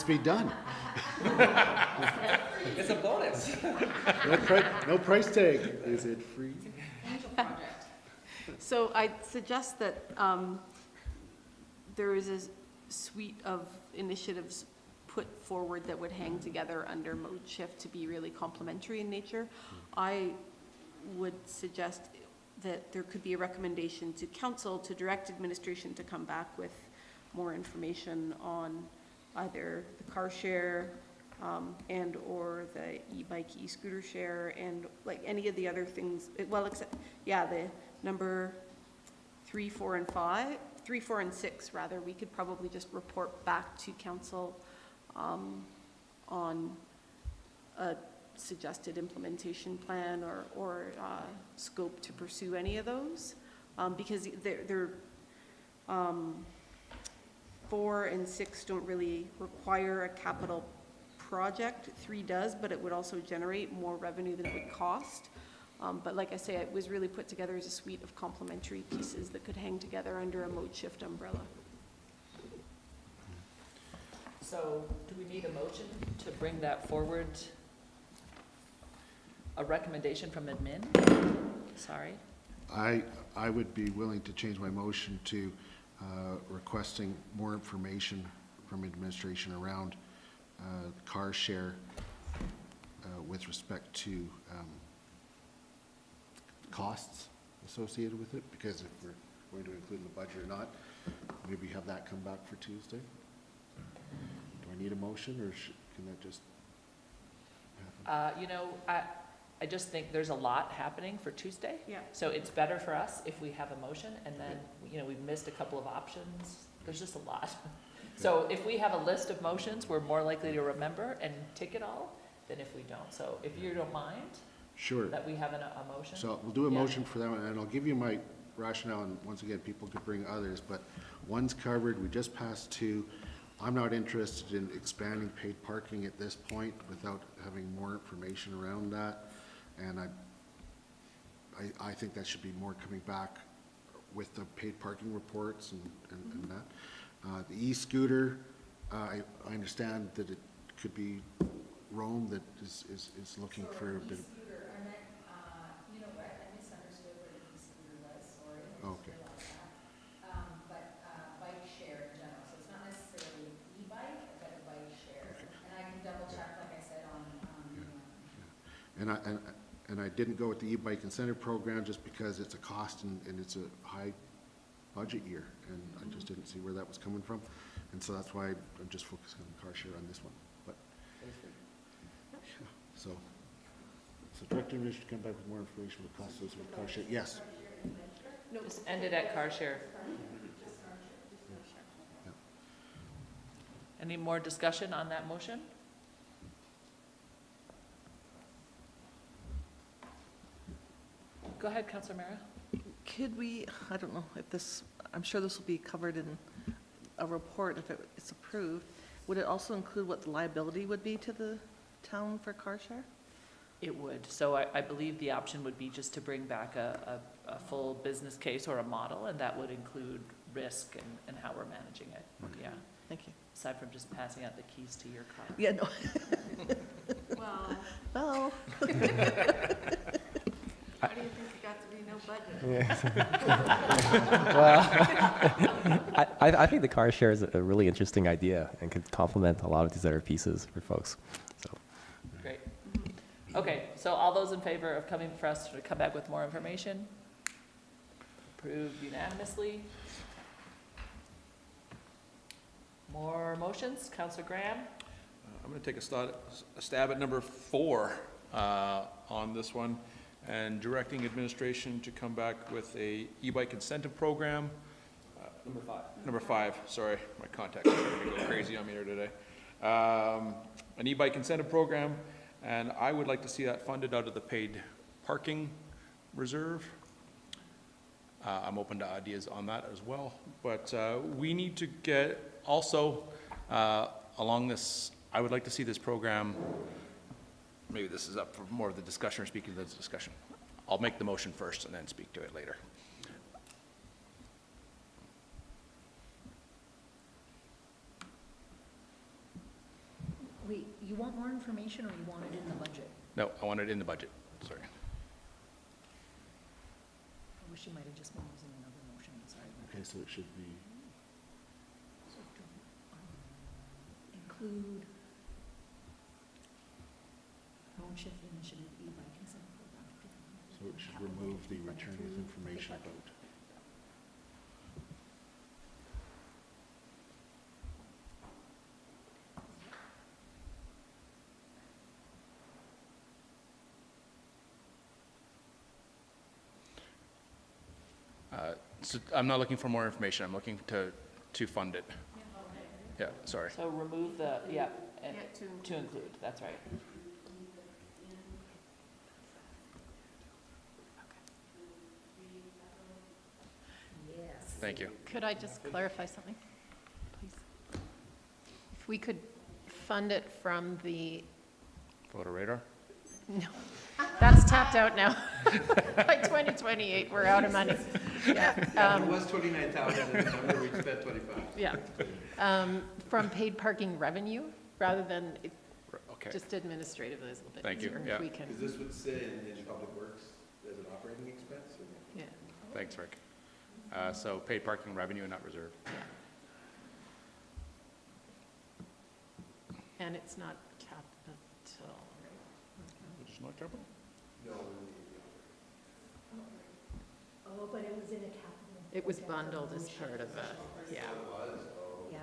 be done. It's a bonus. No price tag. Is it free? Angel project. So I'd suggest that there is a suite of initiatives put forward that would hang together under mode shift to be really complementary in nature. I would suggest that there could be a recommendation to council to direct administration to come back with more information on either the car share and or the e-bike, e-scooter share, and like any of the other things, well, except, yeah, the number 3, 4, and 5, 3, 4, and 6 rather, we could probably just report back to council on a suggested implementation plan or scope to pursue any of those, because they're 4 and 6 don't really require a capital project. 3 does, but it would also generate more revenue than it would cost. But like I say, it was really put together as a suite of complementary pieces that could hang together under a mode shift umbrella. So do we need a motion to bring that forward? A recommendation from admin? Sorry. I would be willing to change my motion to requesting more information from administration around car share with respect to costs associated with it, because if we're going to include in the budget or not, maybe have that come back for Tuesday. Do I need a motion, or can that just happen? You know, I just think there's a lot happening for Tuesday. Yeah. So it's better for us if we have a motion, and then, you know, we've missed a couple of options. There's just a lot. So if we have a list of motions, we're more likely to remember and tick it all than if we don't. So if you don't mind, Sure. that we have a motion. So we'll do a Yeah. motion for that one, and I'll give you my rationale, and once again, people could bring others, but one's covered, we just passed two. I'm not interested in expanding paid parking at this point without having more information around that. And I think that should be more coming back with the paid parking reports and that. The e-scooter, I understand that it could be Rome that is looking for a bit of. You know what, I misunderstood what an e-scooter was, sorry. Okay. But bike share in general, so it's not necessarily e-bike, but a bike share. And I can double check, like I said, on, And I didn't go with the e-bike incentive program just because it's a cost and it's a high budget year, and I just didn't see where that was coming from. And so that's why I'm just focusing on car share on this one, but. Yeah, so Director Rich to come back with more information with costs with car share, yes. No, just end it at car share. Yeah. Any more discussion on that motion? Go ahead, Councilor Mara. Could we, I don't know if this, I'm sure this will be covered in a report if it's approved. Would it also include what the liability would be to the town for car share? It would. So I believe the option would be just to bring back a full business case or a model, and that would include risk and how we're managing it. Yeah. Thank you. Aside from just passing out the keys to your car. Yeah, no. Well, Well, how do you think it got to be no budget? Well, I think the car share is a really interesting idea and could complement a lot of these other pieces for folks. So, Great. Okay, so all those in favor of coming for us to come back with more information? Approved unanimously. More motions? Councilor Graham? I'm going to take a stab at number 4 on this one, and directing administration to come back with a e-bike incentive program. number 5. Number 5, sorry, my contacts are going to go crazy on me here today. An e-bike incentive program, and I would like to see that funded out of the paid parking reserve. I'm open to ideas on that as well, but we need to get also along this. I would like to see this program. Maybe this is up for more of the discussion or speaking to the discussion. I'll make the motion first and then speak to it later. Wait, you want more information or you want it in the budget? No, I want it in the budget, sorry. I wish you might have just been using another motion, sorry. Okay, so it should be, So to, include township initiative e-bike incentive program. so it should remove the return with information vote. So I'm not looking for more information, I'm looking to fund it. Yeah, sorry. So remove the, yeah, and Yeah, to include, that's right. yes. Thank you. Could I just clarify something, please? If we could fund it from the, Photo radar? no, that's tapped out now. By 2028, we're out of money. Yeah, It was 29,000, and remember we spent 25. yeah. From paid parking revenue, rather than it Okay, just administratively is a little bit Thank you, easier. yeah. If we can, Because this would sit in Public Works as an operating expense? or- yeah. thanks, Rick. So paid parking revenue and not reserve. And it's not capital, right? Which is not capital? No. Oh, but it was in a capital. It was bundled as part of a, yeah, Yeah.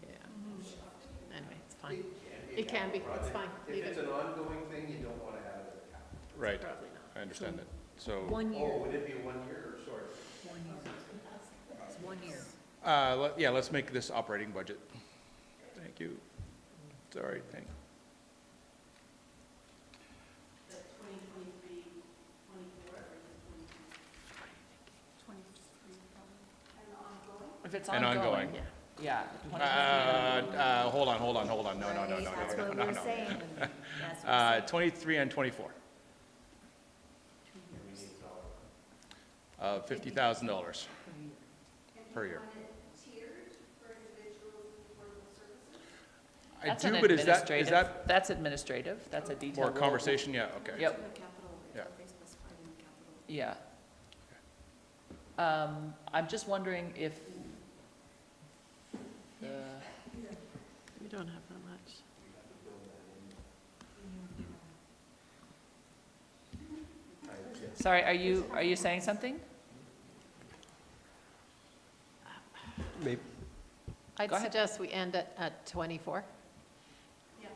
yeah. Anyway, it's fine. It can be, it's fine. If Leave it's it. an ongoing thing, you don't want to add it to the capital. Right, Probably not. I understand that. So, 1 year, Oh, would it be 1 year or short? 1 year. It's 1 year. yeah, let's make this operating budget. Thank you. Sorry, thank. If it's And ongoing. Yeah. Hold on, no. That's what no, we're no. saying. That's what we're saying. 23 and 24. $50,000 per year. I That's do, an but is administrative, that that's administrative, that's a more detailed. role. conversation? Yeah, okay. Yep. Yeah. Yeah. I'm just wondering if, We don't have that much. sorry, are you saying something? Maybe, I'd Go ahead. suggest we end at 24.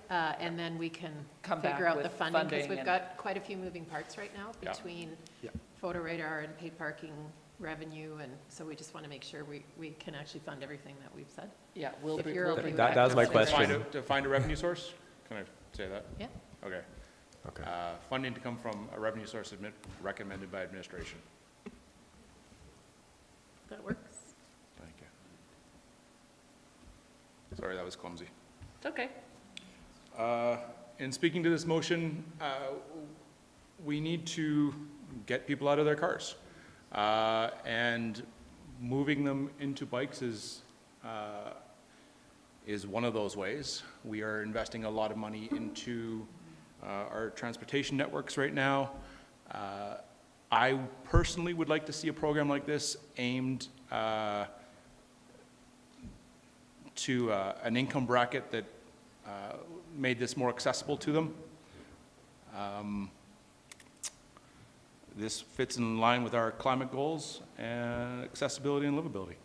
And then we can Come back figure out the with funding, because funding we've and- got quite a few moving parts right now Yeah. between Yeah. photo radar and paid parking revenue, and so we just want to make sure we can actually fund everything that we've said. Yeah, we'll If be. you're we'll okay bring with That- back that was my the- question. To find a revenue source? Can I say that? Yeah. Okay. okay. Funding to come from a revenue source recommended by administration. That works. Thank you. Sorry, that was clumsy. It's okay. In speaking to this motion, we need to get people out of their cars. And moving them into bikes is one of those ways. We are investing a lot of money into our transportation networks right now. I personally would like to see a program like this aimed to an income bracket that made this more accessible to them. This fits in line with our climate goals and accessibility and livability.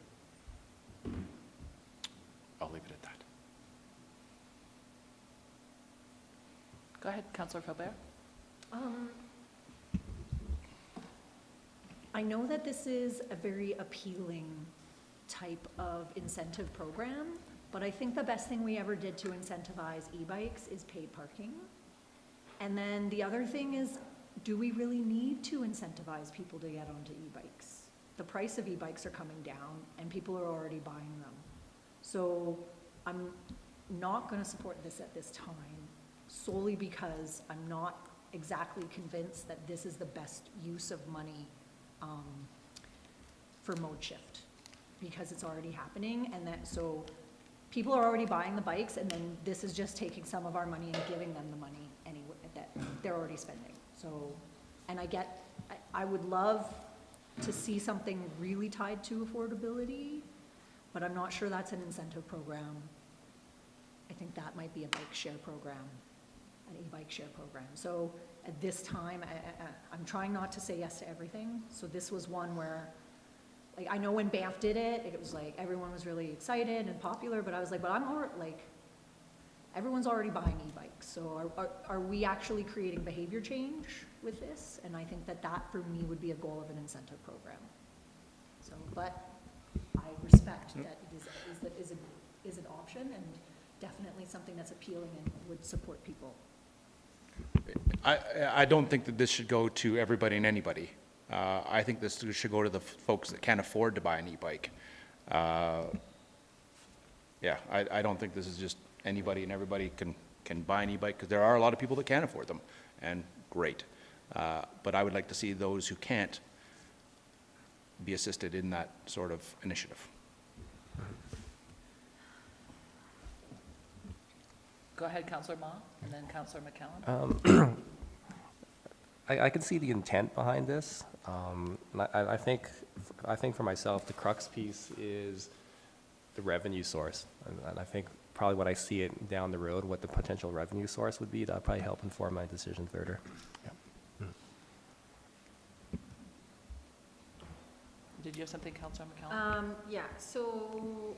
I'll leave it at that. Go ahead, Councillor Faubert. I know that this is a very appealing type of incentive program, but I think the best thing we ever did to incentivize e-bikes is paid parking. And then the other thing is, do we really need to incentivize people to get onto e-bikes? The price of e-bikes are coming down and people are already buying them. So I'm not going to support this at this time solely because I'm not exactly convinced that this is the best use of money for mode shift, because it's already happening, and that so people are already buying the bikes, and then this is just taking some of our money and giving them the money anyway that they're already spending. So, and I would love to see something really tied to affordability, but I'm not sure that's an incentive program. I think that might be a bike share program, an e-bike share program. So at this time, I'm trying not to say yes to everything. So this was one where, like, I know when Banff did it, it was like, everyone was really excited and popular, but I was like, but I'm already, like, everyone's already buying e-bikes. So are we actually creating behavior change with this? And I think that for me would be a goal of an incentive program. So, but I respect that it is an option and definitely something that's appealing and would support people. I don't think that this should go to everybody and anybody. I think this should go to the folks that can't afford to buy an e-bike. Yeah, I don't think this is just anybody and everybody can buy an e-bike, because there are a lot of people that can afford them, and great. But I would like to see those who can't be assisted in that sort of initiative. Go ahead, Councillor Ma, and then Councillor McCallum. I can see the intent behind this. And I think for myself, the crux piece is the revenue source. And I think probably when I see it down the road, what the potential revenue source would be, that'll probably help inform my decision further. Yeah. Did you have something, Councillor McCallum? Yeah, so,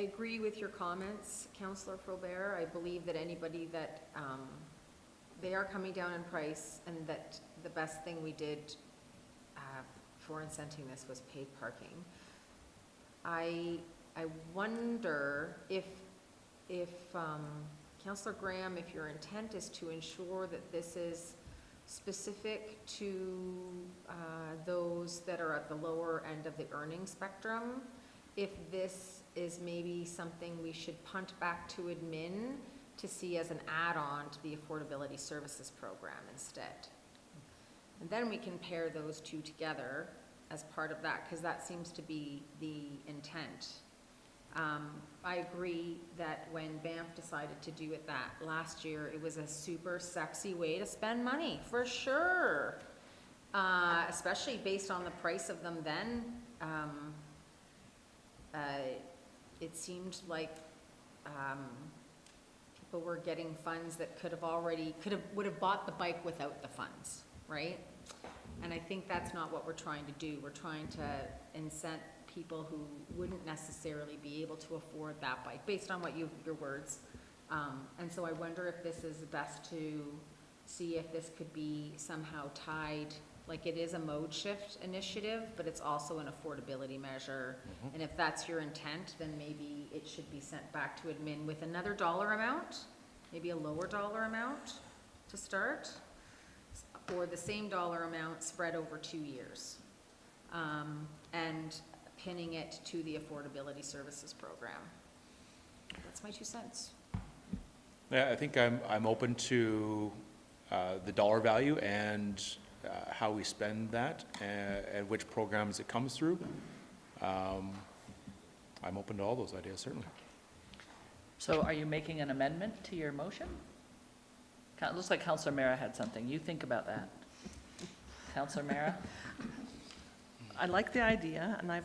agree with your comments, Councillor Frobert. I believe that anybody that, they are coming down in price, and that the best thing we did for incenting this was paid parking. I wonder if Councillor Graham, if your intent is to ensure that this is specific to those that are at the lower end of the earning spectrum, if this is maybe something we should punt back to admin to see as an add-on to the affordability services program instead. And then we can pair those two together as part of that, because that seems to be the intent. I agree that when Banff decided to do it that last year, it was a super sexy way to spend money, for sure. Especially based on the price of them then. It seemed like people were getting funds that would have bought the bike without the funds, right? And I think that's not what we're trying to do. We're trying to incent people who wouldn't necessarily be able to afford that bike, based on what your words. And so I wonder if this is best to see if this could be somehow tied, like it is a mode shift initiative, but it's also an affordability measure. And if that's your intent, then maybe it should be sent back to admin with another dollar amount, maybe a lower dollar amount to start, or the same dollar amount spread over 2 years. And pinning it to the affordability services program. That's my 2 cents. Yeah, I think I'm open to the dollar value and how we spend that and which programs it comes through. I'm open to all those ideas, certainly. So are you making an amendment to your motion? It looks like Councillor Mara had something. You think about that. Councillor Mara? I like the idea, and I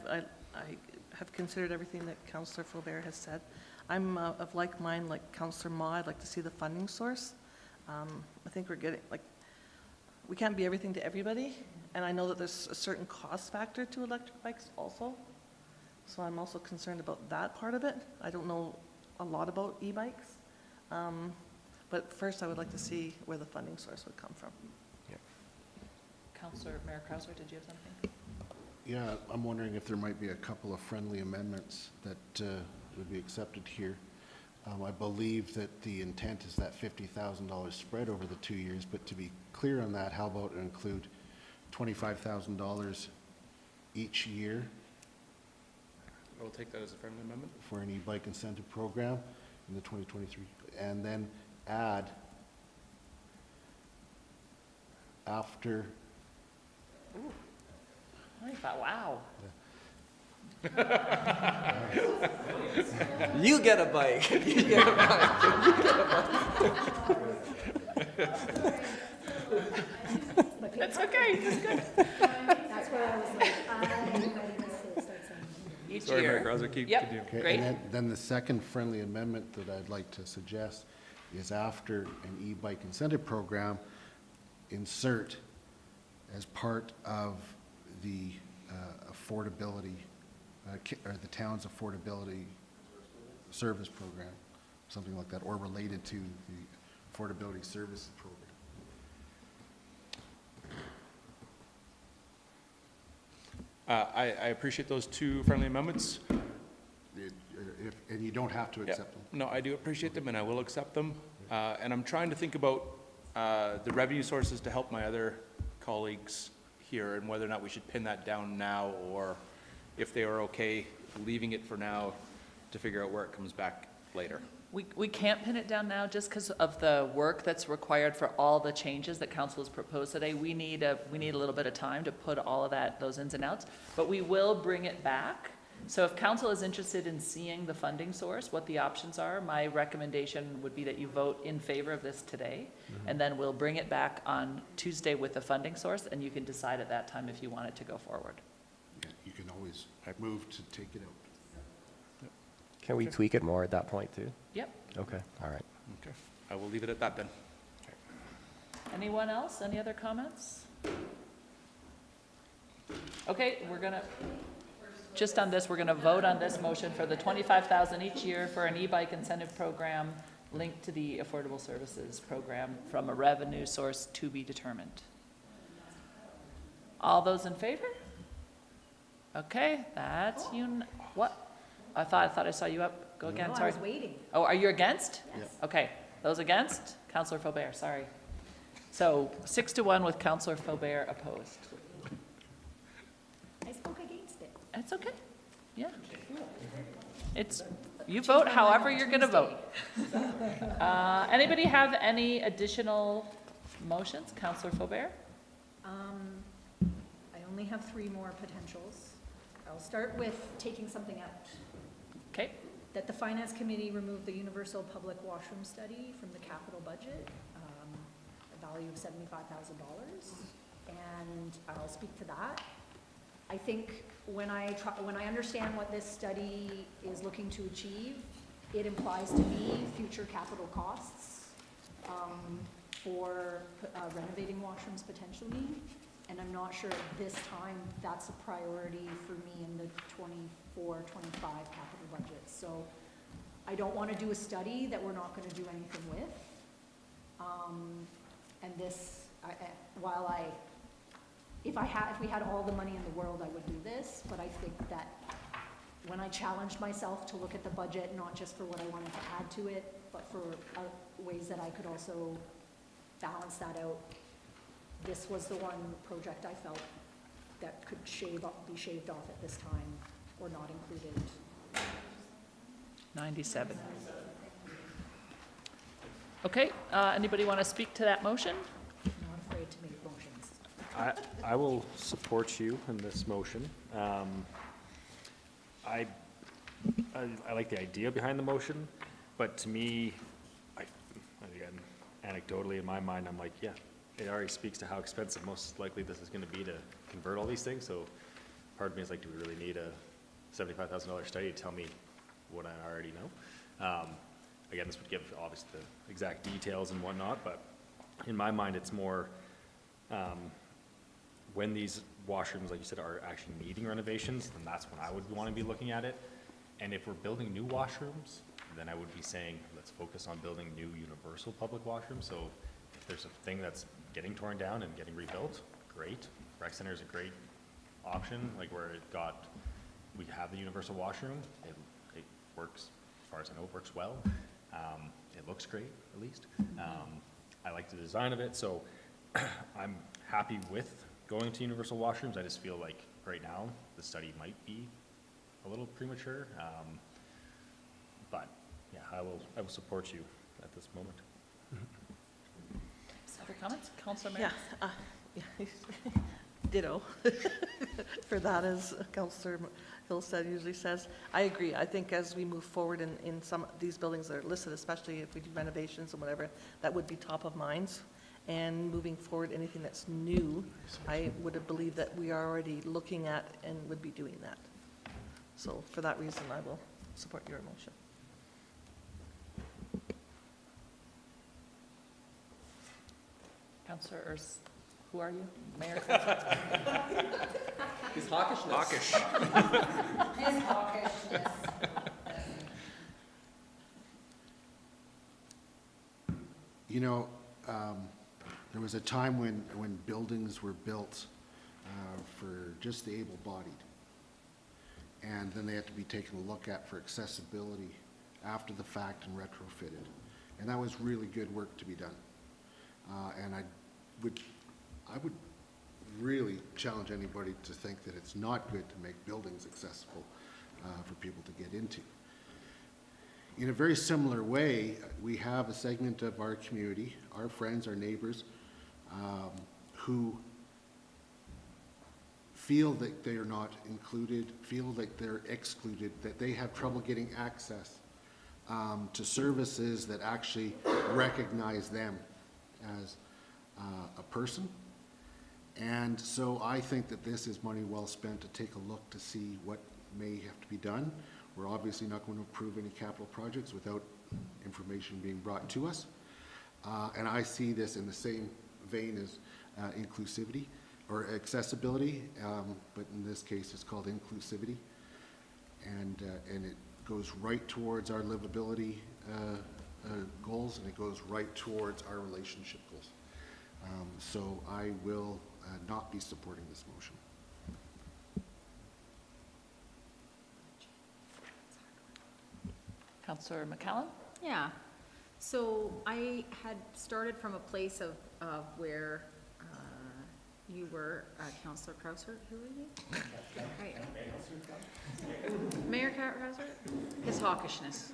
have considered everything that Councillor Faubert has said. I'm of like mind, like Councillor Ma. I'd like to see the funding source. I think we're getting, like, we can't be everything to everybody, and I know that there's a certain cost factor to electric bikes also. So I'm also concerned about that part of it. I don't know a lot about e-bikes. But first, I would like to see where the funding source would come from. Councillor Mayor Krauser, did you have something? Yeah, I'm wondering if there might be a couple of friendly amendments that would be accepted here. I believe that the intent is that $50,000 spread over the 2 years, but to be clear on that, how about include $25,000 each year We'll take that as a friendly amendment. for an e-bike incentive program in the 2023, and then add after. I thought, wow. You get a bike. You get a bike. You get a bike. That's okay, that's good. That's where I was like, I'm ready to start saying. Each Sorry, year. Mayor Krauser, keep Yep. continuing. Okay, Great. and then the second friendly amendment that I'd like to suggest is after an e-bike incentive program, insert as part of the affordability, or the town's affordability service program, something like that, or related to the affordability services program. I appreciate those 2 friendly amendments. And you don't have to Yep. accept them. No, I do appreciate them, and I will accept them. And I'm trying to think about the revenue sources to help my other colleagues here, and whether or not we should pin that down now, or if they are okay leaving it for now to figure out where it comes back later. We can't pin it down now just because of the work that's required for all the changes that council has proposed today. We need a little bit of time to put all of those ins and outs, but we will bring it back. So if council is interested in seeing the funding source, what the options are, my recommendation would be that you vote in favor of this today, and then we'll bring it back on Tuesday with the funding source, and you can decide at that time if you want it to go forward. Yeah, you can always move to take it out. Can we tweak it more at that point too? Yep. Okay, all right. Okay, I will leave it at that then. Anyone else? Any other comments? Okay, we're gonna, just on this, we're gonna vote on this motion for the 25,000 each year for an e-bike incentive program linked to the Affordable Services Program from a revenue source to be determined. All those in favor? Okay, that's what? I thought I saw you up. Go again, No, I sorry. was waiting. Oh, are you against? Yes. Okay, those against? Counselor Faubert, sorry. So 6-1 with Counselor Faubert opposed. I spoke against it. That's okay, yeah. It's, you vote however you're gonna vote. Anybody have any additional motions? Counselor Faubert? I only have 3 more potentials. I'll start with taking something out. Okay, That the Finance Committee remove the Universal Public Washroom Study from the capital budget, a value of $75,000. And I'll speak to that. I think when I understand what this study is looking to achieve, it implies to me future capital costs for renovating washrooms potentially. And I'm not sure at this time that's a priority for me in the 24-25 capital budget. So I don't want to do a study that we're not going to do anything with. And this, if we had all the money in the world, I would do this, but I think that when I challenged myself to look at the budget, not just for what I wanted to add to it, but for ways that I could also balance that out, this was the one project I felt that could be shaved off at this time, or not included. 97. Okay, anybody want to speak to that motion? I'm not afraid to make motions. I will support you in this motion. I like the idea behind the motion, but to me, again, anecdotally in my mind, I'm like, yeah, it already speaks to how expensive most likely this is going to be to convert all these things. So part of me is like, do we really need a $75,000 study to tell me what I already know? Again, this would give obviously the exact details and whatnot, but in my mind, it's more when these washrooms, like you said, are actually needing renovations, then that's when I would want to be looking at it. And if we're building new washrooms, then I would be saying, let's focus on building new universal public washrooms. So if there's a thing that's getting torn down and getting rebuilt, great. Rec center is a great option, like where we have the universal washroom. It works, as far as I know, it works well. It looks great, at least. I like the design of it, so I'm happy with going to universal washrooms. I just feel like right now the study might be a little premature, but yeah, I will support you at this moment. Other comments? Councilor Mayor? Yeah, ditto for that, as Councillor Hillstead usually says. I agree. I think as we move forward in some of these buildings that are listed, especially if we do renovations and whatever, that would be top of minds. And moving forward, anything that's new, I would believe that we are already looking at and would be doing that. So for that reason, I will support your motion. Councilor Urs, who are you? Mayor? His hawkishness. Hawkish. His hawkishness. You know, there was a time when buildings were built for just the able-bodied. And then they had to be taken a look at for accessibility after the fact and retrofitted. And that was really good work to be done. And I would really challenge anybody to think that it's not good to make buildings accessible for people to get into. In a very similar way, we have a segment of our community, our friends, our neighbors, who feel that they are not included, feel that they're excluded, that they have trouble getting access to services that actually recognize them as a person. And so I think that this is money well spent to take a look to see what may have to be done. We're obviously not going to approve any capital projects without information being brought to us. And I see this in the same vein as inclusivity or accessibility, but in this case it's called inclusivity. and it goes right towards our livability goals, and it goes right towards our relationship goals. So I will not be supporting this motion. Councillor McCallum? Yeah, so I had started from a place of where you were, Councillor Krauser, who are you? Right. Mayor Krauser? His hawkishness.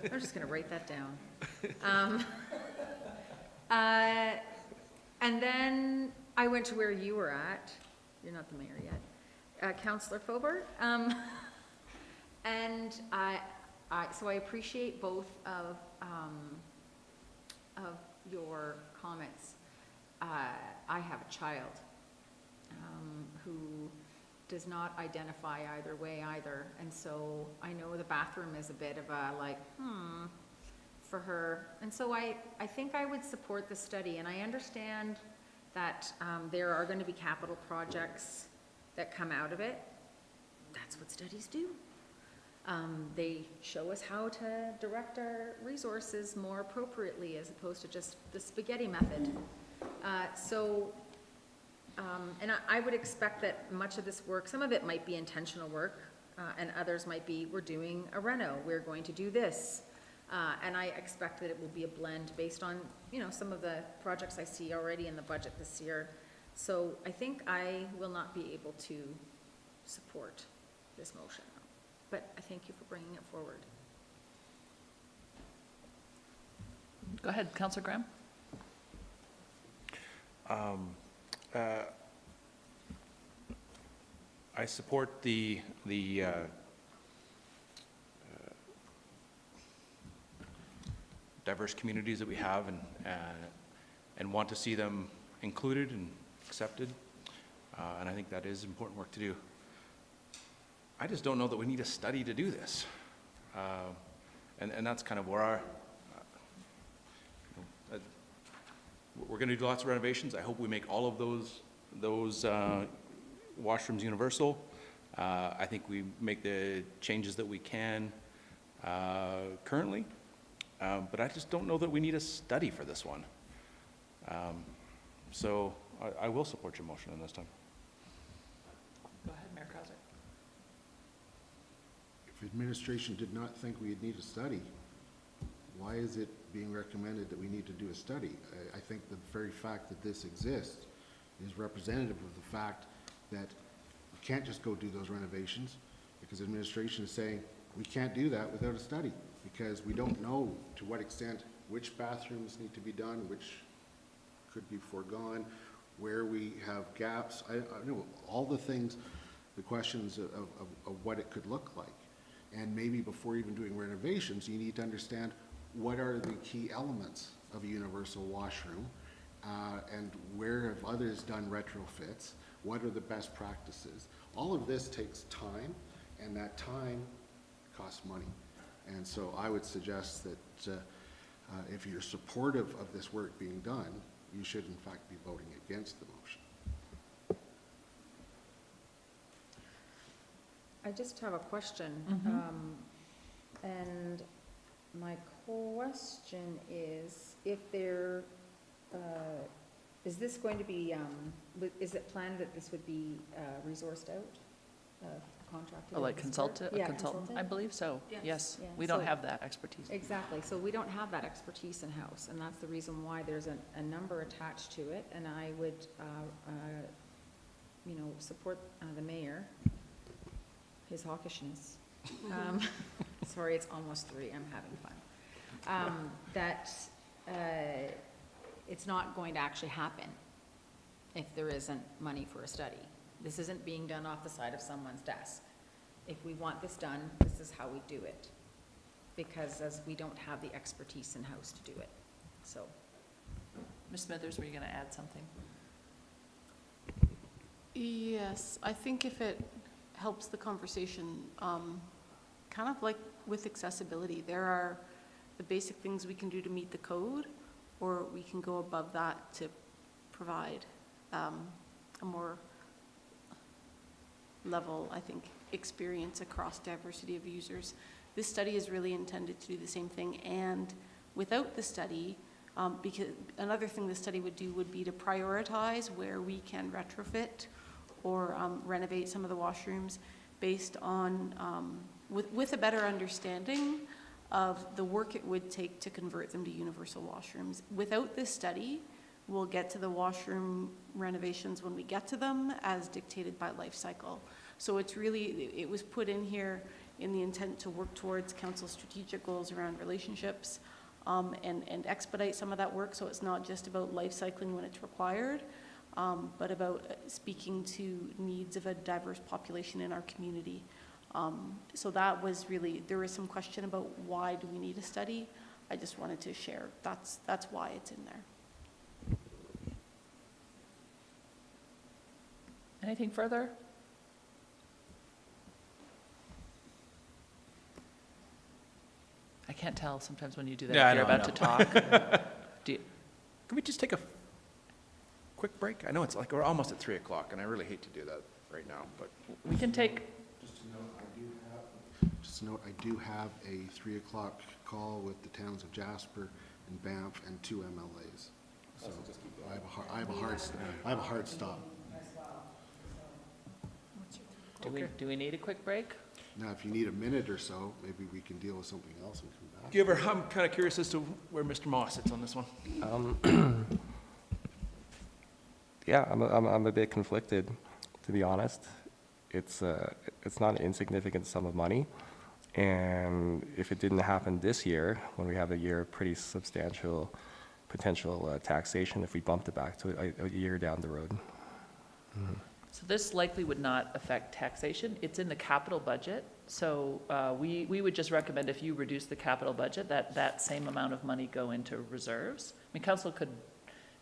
I'm just gonna write that down. And then I went to where you were at, you're not the mayor yet, Councillor Faubert. And so I appreciate both of your comments. I have a child who does not identify either way either, and so I know the bathroom is a bit of a like, for her. And so I think I would support the study, and I understand that there are going to be capital projects that come out of it. That's what studies do. They show us how to direct our resources more appropriately as opposed to just the spaghetti method. And I would expect that much of this work, some of it might be intentional work, and others might be, we're doing a reno, we're going to do this. And I expect that it will be a blend based on, some of the projects I see already in the budget this year. So I think I will not be able to support this motion. But I thank you for bringing it forward. Go ahead, Councillor Graham. I support the diverse communities that we have and want to see them included and accepted. And I think that is important work to do. I just don't know that we need a study to do this. And that's kind of where we're going to do lots of renovations. I hope we make all of those washrooms universal. I think we make the changes that we can currently, but I just don't know that we need a study for this one. So I will support your motion on this time. Go ahead, Mayor Krauser. If administration did not think we'd need a study, why is it being recommended that we need to do a study? I think the very fact that this exists is representative of the fact that we can't just go do those renovations, because administration is saying we can't do that without a study, because we don't know to what extent which bathrooms need to be done, which could be foregone, where we have gaps. I know all the things, the questions of what it could look like. And maybe before even doing renovations, you need to understand what are the key elements of a universal washroom, and where have others done retrofits, what are the best practices. All of this takes time, and that time costs money. And so I would suggest that if you're supportive of this work being done, you should in fact be voting against the motion. I just have a question. And my question is, if there, is this going to be, is it planned that this would be resourced out, contracted? Oh, like consultant? Yeah, consultant? I believe so, yes. Yeah, We don't so- have that expertise. Exactly, so we don't have that expertise in-house, and that's the reason why there's a number attached to it, and I would, support the mayor, his hawkishness. Sorry, it's almost 3, I'm having fun. That it's not going to actually happen if there isn't money for a study. This isn't being done off the side of someone's desk. If we want this done, this is how we do it, because as we don't have the expertise in-house to do it, so. Ms. Smithers, were you going to add something? Yes, I think if it helps the conversation, kind of like with accessibility, there are the basic things we can do to meet the code, or we can go above that to provide a more level, I think, experience across diversity of users. This study is really intended to do the same thing, and without the study, because another thing the study would do would be to prioritize where we can retrofit or renovate some of the washrooms based on, with a better understanding of the work it would take to convert them to universal washrooms. Without this study, we'll get to the washroom renovations when we get to them as dictated by life cycle. So it's really, it was put in here in the intent to work towards council's strategic goals around relationships and expedite some of that work. So it's not just about life cycling when it's required, but about speaking to needs of a diverse population in our community. So that was really, there was some question about why do we need a study. I just wanted to share, that's why it's in there. Anything further? I can't tell sometimes when you do that, Yeah, if you're I know, about to talk. Do you, Can we just take a quick break? I know it's like, we're almost at 3 o'clock, and I really hate to do that right now, but we can take, Just to note, I do have a 3 o'clock call with the towns of Jasper and Banff and 2 MLAs. So I have a hard stop. do we need a quick break? Now, if you need a minute or so, maybe we can deal with something else and come back. do you ever, I'm kind of curious as to where Mr. Moss sits on this one. Yeah, I'm a bit conflicted, to be honest. It's not an insignificant sum of money, and if it didn't happen this year, when we have a year of pretty substantial potential taxation, if we bumped it back to a year down the road. So this likely would not affect taxation. It's in the capital budget. So we would just recommend if you reduce the capital budget, that same amount of money go into reserves. I mean, council could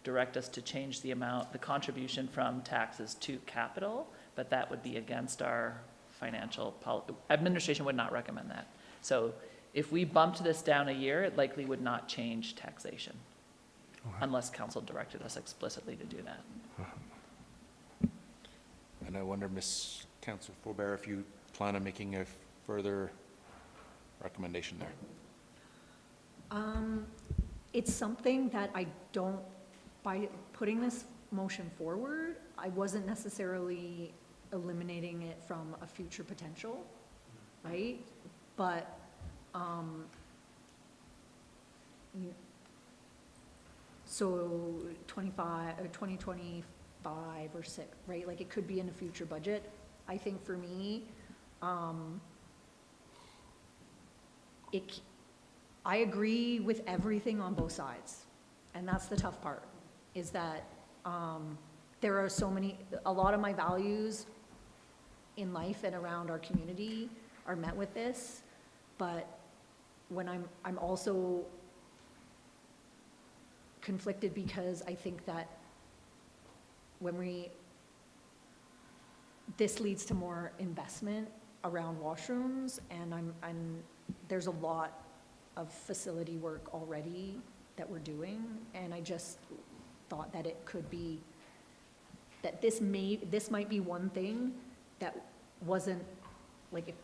direct us to change the amount, the contribution from taxes to capital, but that would be against our financial policy. Administration would not recommend that. So if we bumped this down a year, it likely would not change taxation, unless council directed us explicitly to do that. And I wonder, Ms. Councillor Forbear, if you plan on making a further recommendation there? It's something that I don't, by putting this motion forward, I wasn't necessarily eliminating it from a future potential, right? But, so 25, or 2025 or 6, right? Like it could be in a future budget. I think for me, I agree with everything on both sides. And that's the tough part, is that there are so many, a lot of my values in life and around our community are met with this, but when I'm also conflicted because I think that when this leads to more investment around washrooms, and there's a lot of facility work already that we're doing, and I just thought that it could be, that this might be one thing that wasn't, like, if,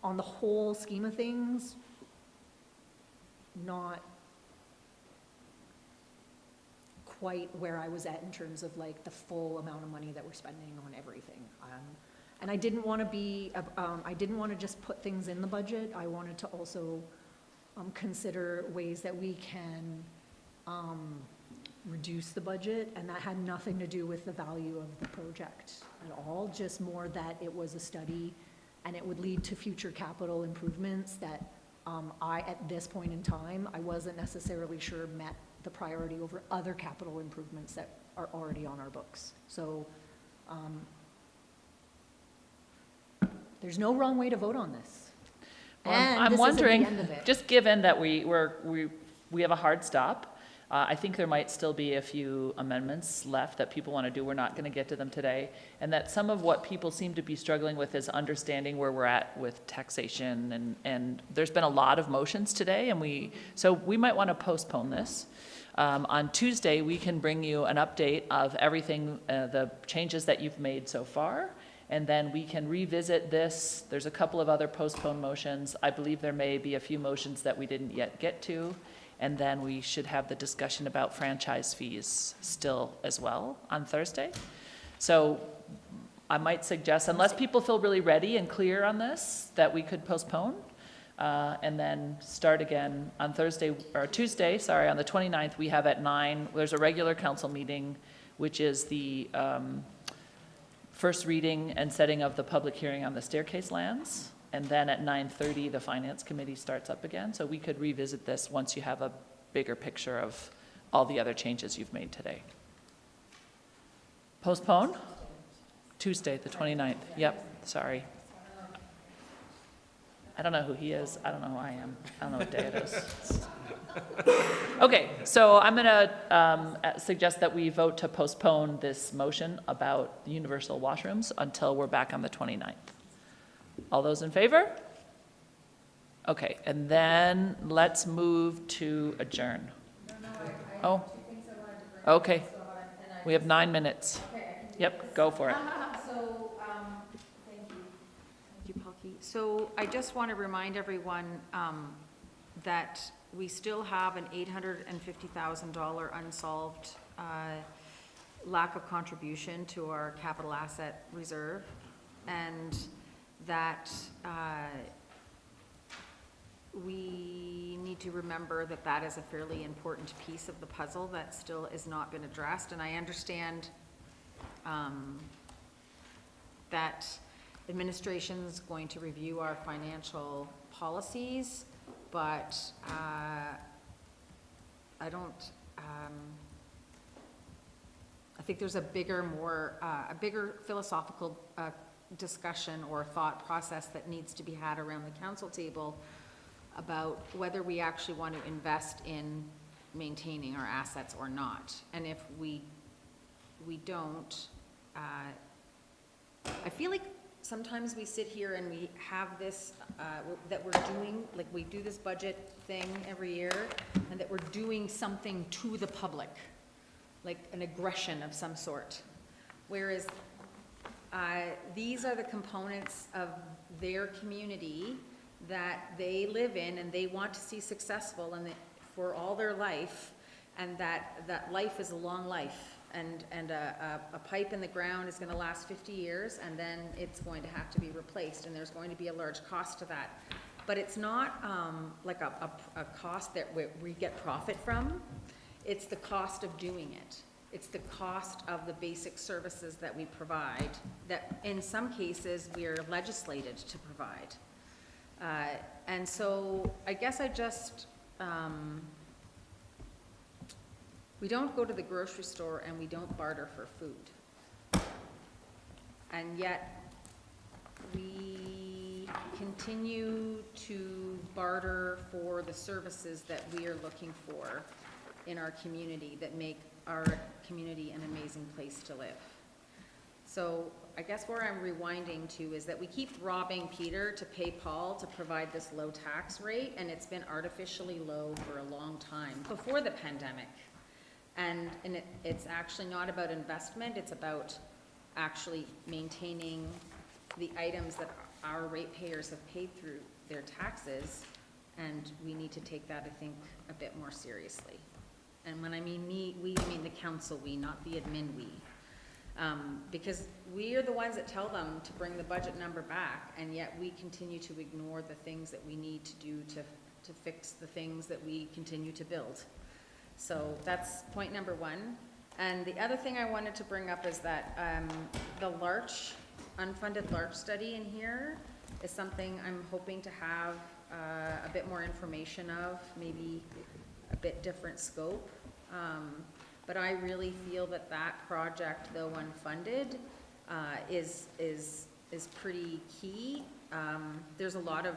on the whole scheme of things, not quite where I was at in terms of like the full amount of money that we're spending on everything. And I didn't want to be, I didn't want to just put things in the budget. I wanted to also consider ways that we can reduce the budget, and that had nothing to do with the value of the project at all, just more that it was a study and it would lead to future capital improvements that at this point in time, I wasn't necessarily sure met the priority over other capital improvements that are already on our books. So there's no wrong way to vote on this. Well, And I'm this wondering, isn't the end of it. just given that we have a hard stop, I think there might still be a few amendments left that people want to do. We're not going to get to them today. And that some of what people seem to be struggling with is understanding where we're at with taxation. And there's been a lot of motions today, and so we might want to postpone this. On Tuesday, we can bring you an update of everything, the changes that you've made so far. And then we can revisit this. There's a couple of other postponed motions. I believe there may be a few motions that we didn't yet get to. And then we should have the discussion about franchise fees still as well on Thursday. So I might suggest, unless people feel really ready and clear on this, that we could postpone and then start again on Thursday, or Tuesday, sorry, on the 29th. We have at 9, there's a regular council meeting, which is the first reading and setting of the public hearing on the staircase lands. And then at 9:30, the Finance Committee starts up again. So we could revisit this once you have a bigger picture of all the other changes you've made today. Postpone? Tuesday, the 29th. Yep, sorry. I don't know who he is. I don't know who I am. I don't know what day it is. Okay, so I'm going to suggest that we vote to postpone this motion about the universal washrooms until we're back on the 29th. All those in favor? Okay, and then let's move to adjourn. Oh, okay. We have 9 minutes. Yep, go for it. So, thank you. Thank you, Palki. So I just want to remind everyone that we still have an $850,000 unsolved lack of contribution to our capital asset reserve, and that we need to remember that that is a fairly important piece of the puzzle that still has not been addressed. And I understand that administration's going to review our financial policies, but I don't, I think there's a bigger, a bigger philosophical discussion or thought process that needs to be had around the council table about whether we actually want to invest in maintaining our assets or not. And if we don't, I feel like sometimes we sit here and we have this, that we're doing, like we do this budget thing every year, and that we're doing something to the public, like an aggression of some sort. Whereas these are the components of their community that they live in and they want to see successful and for all their life, and that life is a long life. And a pipe in the ground is going to last 50 years, and then it's going to have to be replaced, and there's going to be a large cost to that. But it's not like a cost that we get profit from. It's the cost of doing it. It's the cost of the basic services that we provide, that in some cases we are legislated to provide. And so I guess I just, we don't go to the grocery store and we don't barter for food. And yet we continue to barter for the services that we are looking for in our community that make our community an amazing place to live. So I guess where I'm rewinding to is that we keep robbing Peter to pay Paul to provide this low tax rate, and it's been artificially low for a long time, before the pandemic. And it's actually not about investment, it's about actually maintaining the items that our ratepayers have paid through their taxes, and we need to take that, I think, a bit more seriously. And when I mean we, I mean the council we, not the admin we. Because we are the ones that tell them to bring the budget number back, and yet we continue to ignore the things that we need to do to fix the things that we continue to build. So that's point number one. And the other thing I wanted to bring up is that the LARCH, unfunded LARCH study in here is something I'm hoping to have a bit more information of, maybe a bit different scope. But I really feel that that project, though unfunded, is pretty key. There's a lot of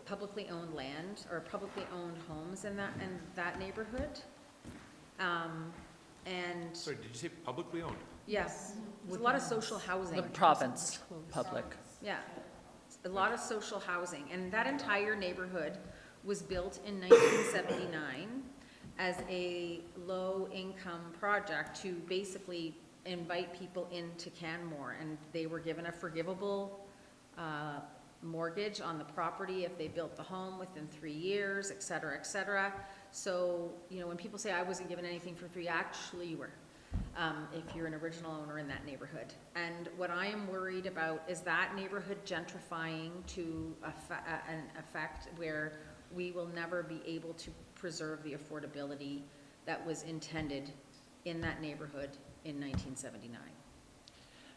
publicly owned land or publicly owned homes in that neighborhood. And Sorry, did you say publicly owned? yes, there's a lot of social housing. The province, public. Yeah, a lot of social housing, and that entire neighborhood was built in 1979 as a low-income project to basically invite people into Canmore, and they were given a forgivable mortgage on the property if they built the home within 3 years, et cetera, et cetera. So, you know, when people say I wasn't given anything for free, actually you were, if you're an original owner in that neighborhood. And what I am worried about is that neighborhood gentrifying to an effect where we will never be able to preserve the affordability that was intended in that neighborhood in 1979.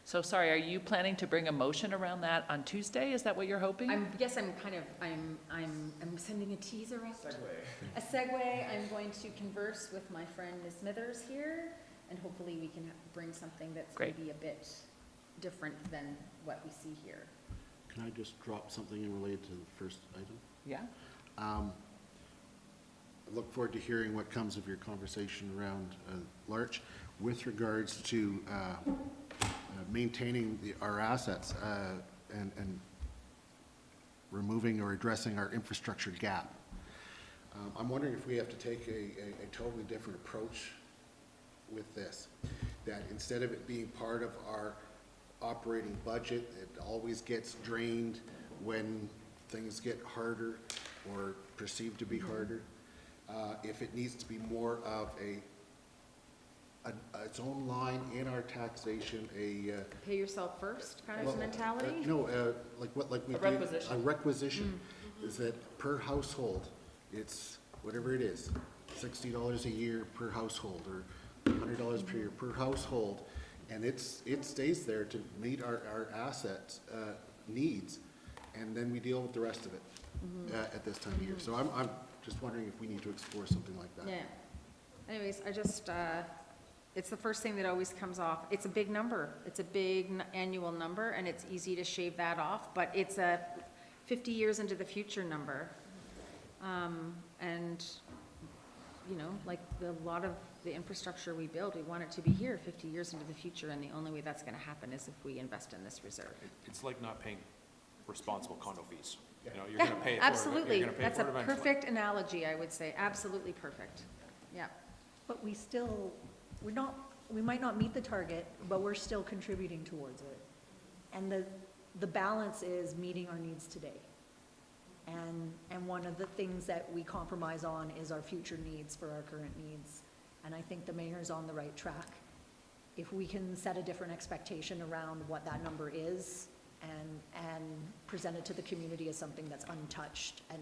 So sorry, are you planning to bring a motion around that on Tuesday? Is that what you're hoping? I'm sending a teaser out. A segue. I'm going to converse with my friend Ms. Smithers here, and hopefully we can bring something that's Great. maybe a bit different than what we see here. Can I just drop something in related to the first item? Yeah? I look forward to hearing what comes of your conversation around Larch with regards to maintaining our assets and removing or addressing our infrastructure gap. I'm wondering if we have to take a totally different approach with this, that instead of it being part of our operating budget, it always gets drained when things get harder or perceived to be harder. If it needs to be more of its own line in our taxation, Pay yourself first kind well, of mentality? No, like we A did. requisition. A requisition, is that per household, it's whatever it is, $60 a year per household, or $100 per year per household, and it stays there to meet our asset needs, and then we deal with the rest of it at this time of year. So I'm just wondering if we need to explore something like that. Yeah. Anyways, I just, it's the first thing that always comes off. It's a big number. It's a big annual number, and it's easy to shave that off, but it's a 50 years into the future number. And, you know, like a lot of the infrastructure we build, we want it to be here 50 years into the future, and the only way that's gonna happen is if we invest in this reserve. It's like not paying responsible condo fees. You know, you're gonna pay it for it. Absolutely. You're gonna pay That's for a it eventually. perfect analogy, I would say. Absolutely perfect. Yeah. But we still, we might not meet the target, but we're still contributing towards it. And the balance is meeting our needs today. And one of the things that we compromise on is our future needs for our current needs. And I think the mayor's on the right track. If we can set a different expectation around what that number is and present it to the community as something that's untouched and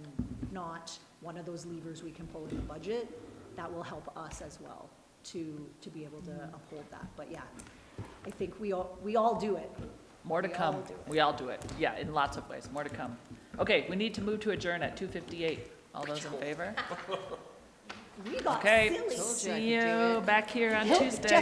not one of those levers we can pull in the budget, that will help us as well to be able to uphold that. But yeah, I think we all do it. More to We come. all do it. We all do it. Yeah, in lots of ways. More to come. Okay, we need to move to adjourn at 2:58. All those in favor? We got Okay, silly. Told you I see could do you it. back here on Nope, Tuesday.